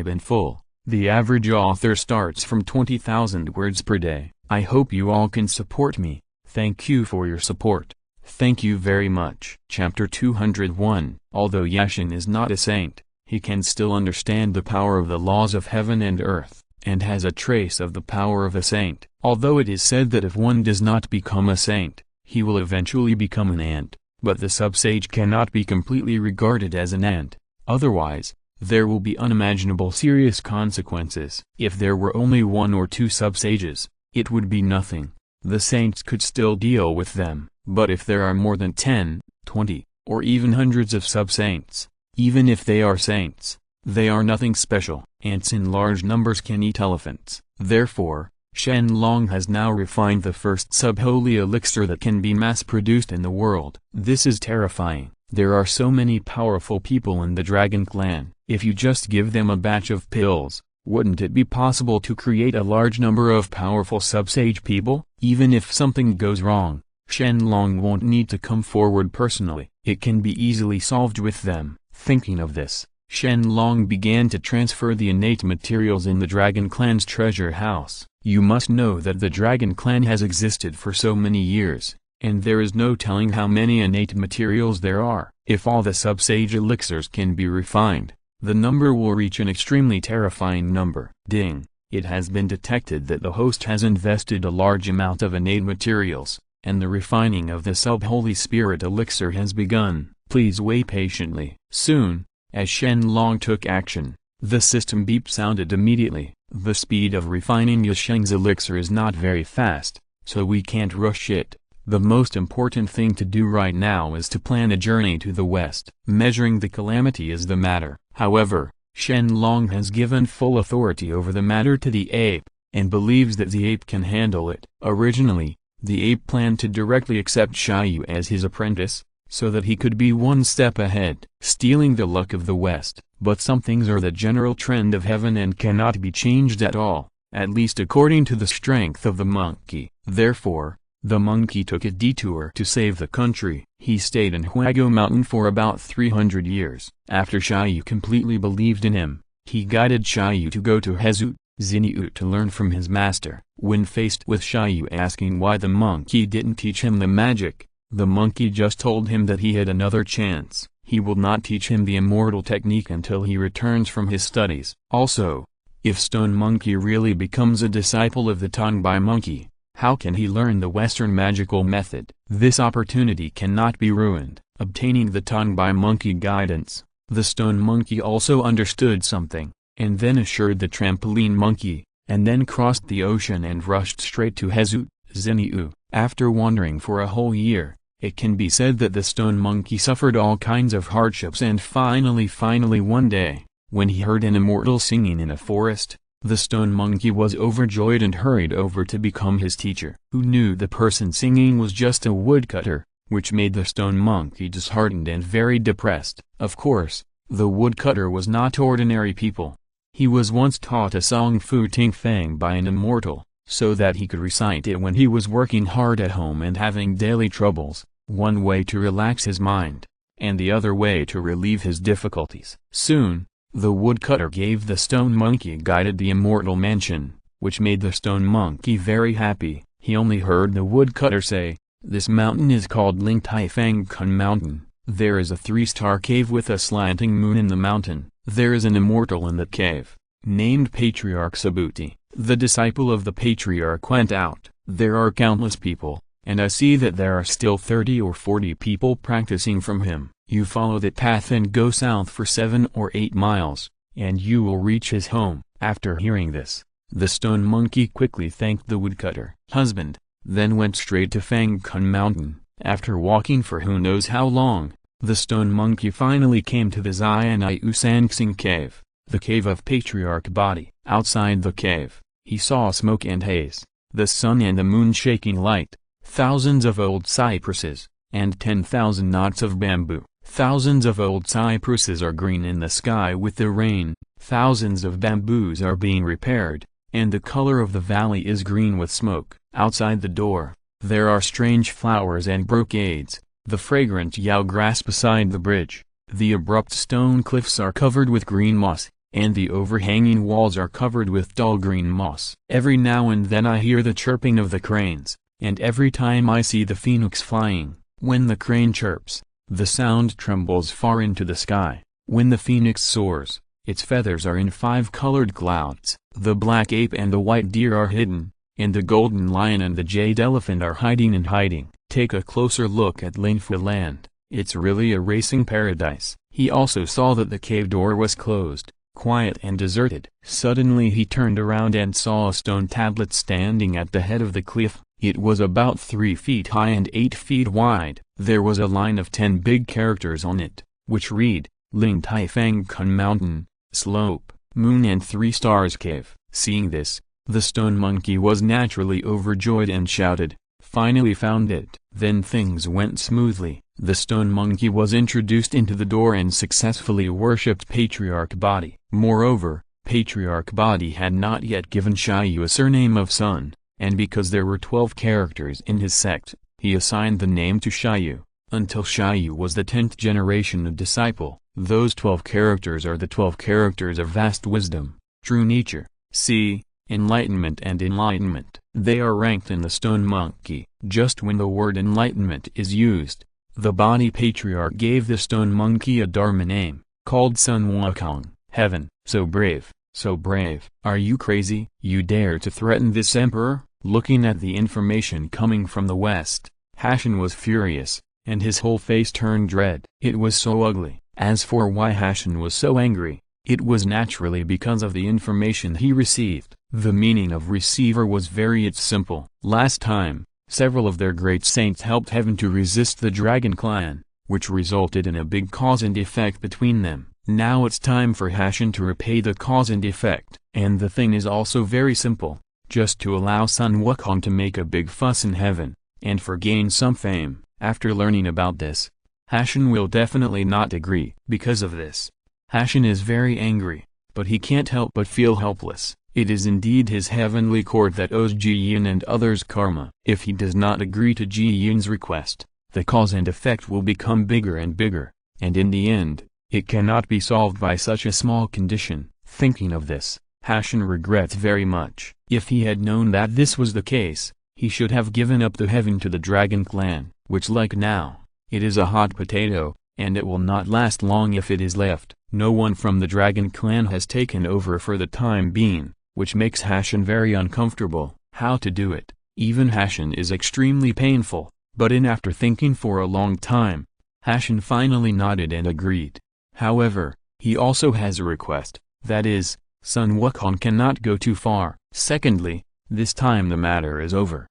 in full. The average author starts from 20,000 words per day. I hope you all can support me. Thank you for your support. Thank you very much. Chapter 201. Although Yashin is not a saint, he can still understand the power of the laws of heaven and earth, and has a trace of the power of a saint. Although it is said that if one does not become a saint, he will eventually become an ant, but the sub-sage cannot be completely regarded as an ant. Otherwise, there will be unimaginable serious consequences. If there were only one or two sub-sages, it would be nothing. The saints could still deal with them. But if there are more than 10, 20, or even hundreds of sub-saints, even if they are saints, they are nothing special. Ants in large numbers can eat elephants. Therefore, Shen Long has now refined the first sub-holy elixir that can be mass-produced in the world. This is terrifying. There are so many powerful people in the Dragon Clan. If you just give them a batch of pills, wouldn't it be possible to create a large number of powerful sub-sage people? Even if something goes wrong, Shen Long won't need to come forward personally. It can be easily solved with them. Thinking of this, Shen Long began to transfer the innate materials in the Dragon Clan's treasure house. You must know that the Dragon Clan has existed for so many years, and there is no telling how many innate materials there are. If all the sub-sage elixirs can be refined, the number will reach an extremely terrifying number. Ding. It has been detected that the host has invested a large amount of innate materials, and the refining of the sub-holy spirit elixir has begun. Please wait patiently. Soon, as Shen Long took action, the system beep sounded immediately. The speed of refining Yasheng's elixir is not very fast, so we can't rush it. The most important thing to do right now is to plan a journey to the west. Measuring the calamity is the matter. However, Shen Long has given full authority over the matter to the ape, and believes that the ape can handle it. Originally, the ape planned to directly accept Xiaoyu as his apprentice, so that he could be one step ahead, stealing the luck of the West. But some things are the general trend of heaven and cannot be changed at all, at least according to the strength of the monkey. Therefore, the monkey took a detour to save the country. He stayed in Huago Mountain for about 300 years. After Xiaoyu completely believed in him, he guided Xiaoyu to go to Hezu, Xinyu to learn from his master. When faced with Xiaoyu asking why the monkey didn't teach him the magic, the monkey just told him that he had another chance. He will not teach him the immortal technique until he returns from his studies. Also, if Stone Monkey really becomes a disciple of the Tongbai Monkey, how can he learn the Western magical method? This opportunity cannot be ruined. Obtaining the Tongbai Monkey guidance, the Stone Monkey also understood something, and then assured the Trampoline Monkey, and then crossed the ocean and rushed straight to Hezu, Xinyu. After wandering for a whole year, it can be said that the Stone Monkey suffered all kinds of hardships, and finally one day, when he heard an immortal singing in a forest, the Stone Monkey was overjoyed and hurried over to become his teacher. Who knew the person singing was just a woodcutter, which made the Stone Monkey disheartened and very depressed. Of course, the woodcutter was not ordinary people. He was once taught a song Fu Ting Fang by an immortal, so that he could recite it when he was working hard at home and having daily troubles, one way to relax his mind, and the other way to relieve his difficulties. Soon, the woodcutter gave the Stone Monkey guided the immortal mansion, which made the Stone Monkey very happy. He only heard the woodcutter say, "This mountain is called Ling Tai Fang Kun Mountain. There is a 3-star cave with a slanting moon in the mountain. There is an immortal in that cave, named Patriarch Sabuti." The disciple of the patriarch went out. "There are countless people, and I see that there are still 30 or 40 people practicing from him. You follow that path and go south for 7 or 8 miles, and you will reach his home." After hearing this, the Stone Monkey quickly thanked the woodcutter husband, then went straight to Fang Kun Mountain. After walking for who knows how long, the Stone Monkey finally came to the Xianyu Sanqing cave, the cave of Patriarch Body. Outside the cave, he saw smoke and haze, the sun and the moon shaking light, thousands of old cypresses, and 10,000 knots of bamboo. Thousands of old cypresses are green in the sky with the rain, thousands of bamboos are being repaired, and the color of the valley is green with smoke. Outside the door, there are strange flowers and brocades, the fragrant yao grass beside the bridge, the abrupt stone cliffs are covered with green moss, and the overhanging walls are covered with dull green moss. Every now and then I hear the chirping of the cranes, and every time I see the phoenix flying. When the crane chirps, the sound trembles far into the sky. When the phoenix soars, its feathers are in 5-colored clouds. The black ape and the white deer are hidden, and the golden lion and the jade elephant are hiding and hiding. Take a closer look at Lingfu Land. It's really a racing paradise. He also saw that the cave door was closed, quiet and deserted. Suddenly he turned around and saw a stone tablet standing at the head of the cliff. It was about 3 feet high and 8 feet wide. There was a line of 10 big characters on it, which read, Ling Tai Fang Kun Mountain, Slope, Moon and 3 Stars Cave. Seeing this, the Stone Monkey was naturally overjoyed and shouted, "Finally found it." Then things went smoothly. The Stone Monkey was introduced into the door and successfully worshipped Patriarch Body. Moreover, Patriarch Body had not yet given Xiaoyu a surname of Sun, and because there were 12 characters in his sect, he assigned the name to Xiaoyu, until Xiaoyu was the 10th generation of disciple. Those 12 characters are the 12 characters of vast wisdom, true nature, see, enlightenment and enlightenment. They are ranked in the Stone Monkey. Just when the word enlightenment is used, the Body Patriarch gave the Stone Monkey a Dharma name, called Sun Wukong, heaven. So brave, so brave. Are you crazy? You dare to threaten this emperor? Looking at the information coming from the west, Hashan was furious. and his whole face turned red. It was so ugly. As for why Shen was so angry, it was naturally because of the information he received. The meaning of receiver was very simple. Last time, several of their great saints helped heaven to resist the dragon clan, which resulted in a big cause and effect between them. Now it's time for Shen to repay the cause and effect. And the thing is also very simple, just to allow Sun Wukong to make a big fuss in heaven, and for gain some fame. After learning about this, Shen will definitely not agree. Because of this, Shen is very angry, but he can't help but feel helpless. It is indeed his heavenly court that owes Ji Yin and others karma. If he does not agree to Ji Yin's request, the cause and effect will become bigger and bigger, and in the end, it cannot be solved by such a small condition. Thinking of this, Shen regrets very much. If he had known that this was the case, he should have given up the heaven to the dragon clan, which like now, it is a hot potato, and it will not last long if it is left. No one from the dragon clan has taken over for the time being, which makes Shen very uncomfortable. How to do it? Even Shen is extremely painful, but after thinking for a long time, Shen finally nodded and agreed. However, he also has a request, that is, Sun Wukong cannot go too far. Secondly, this time the matter is over.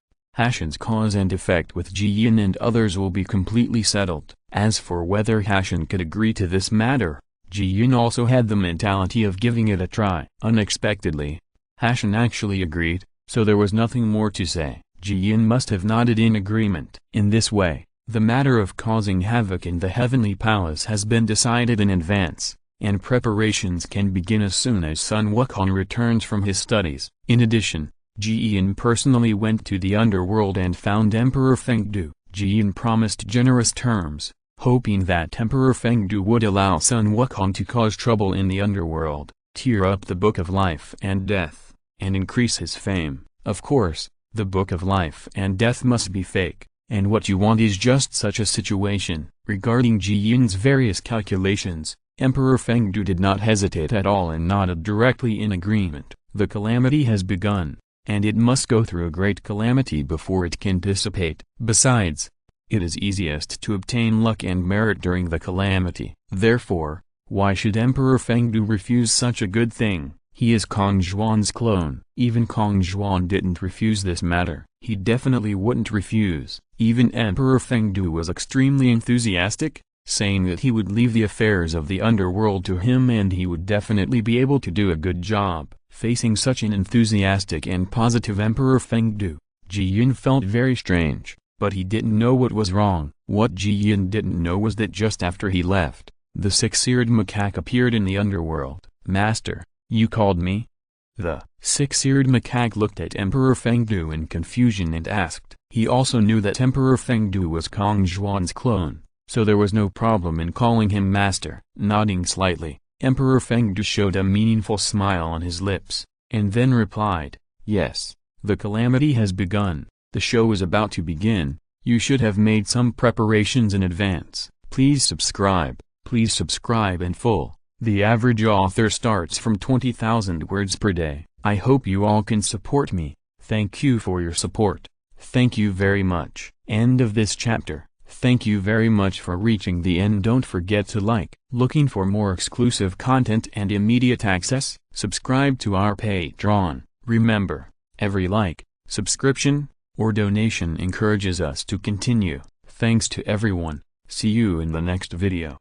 Shen's cause and effect with Ji Yin and others will be completely settled. As for whether Shen could agree to this matter, Ji Yin also had the mentality of giving it a try. Unexpectedly, Shen actually agreed, so there was nothing more to say. Ji Yin must have nodded in agreement. In this way, the matter of causing havoc in the heavenly palace has been decided in advance, and preparations can begin as soon as Sun Wukong returns from his studies. In addition, Ji Yin personally went to the underworld and found Emperor Fengdu. Ji Yin promised generous terms, hoping that Emperor Fengdu would allow Sun Wukong to cause trouble in the underworld, tear up the Book of Life and Death, and increase his fame. Of course, the Book of Life and Death must be fake, and what you want is just such a situation. Regarding Ji Yin's various calculations, Emperor Fengdu did not hesitate at all and nodded directly in agreement. The calamity has begun, and it must go through a great calamity before it can dissipate. Besides, it is easiest to obtain luck and merit during the calamity. Therefore, why should Emperor Fengdu refuse such a good thing? He is Kong Zhuan's clone. Even Kong Zhuan didn't refuse this matter. He definitely wouldn't refuse. Even Emperor Fengdu was extremely enthusiastic, saying that he would leave the affairs of the underworld to him and he would definitely be able to do a good job. Facing such an enthusiastic and positive Emperor Fengdu, Ji Yin felt very strange, but he didn't know what was wrong. What Ji Yin didn't know was that just after he left, the six-eared macaque appeared in the underworld. "Master, you called me?" The six-eared macaque looked at Emperor Fengdu in confusion and asked. He also knew that Emperor Fengdu was Kong Zhuan's clone, so there was no problem in calling him master. Nodding slightly, Emperor Fengdu showed a meaningful smile on his lips, and then replied, "Yes, the calamity has begun. The show is about to begin. You should have made some preparations in advance. Please subscribe in full. The average author starts from 20,000 words per day. I hope you all can support me. Thank you for your support. Thank you very much." End of this chapter. Thank you very much for reaching the end. Don't forget to like. Looking for more exclusive content and immediate access? Subscribe to our Patreon. Remember, every like, subscription, or donation encourages us to continue. Thanks to everyone. See you in the next video.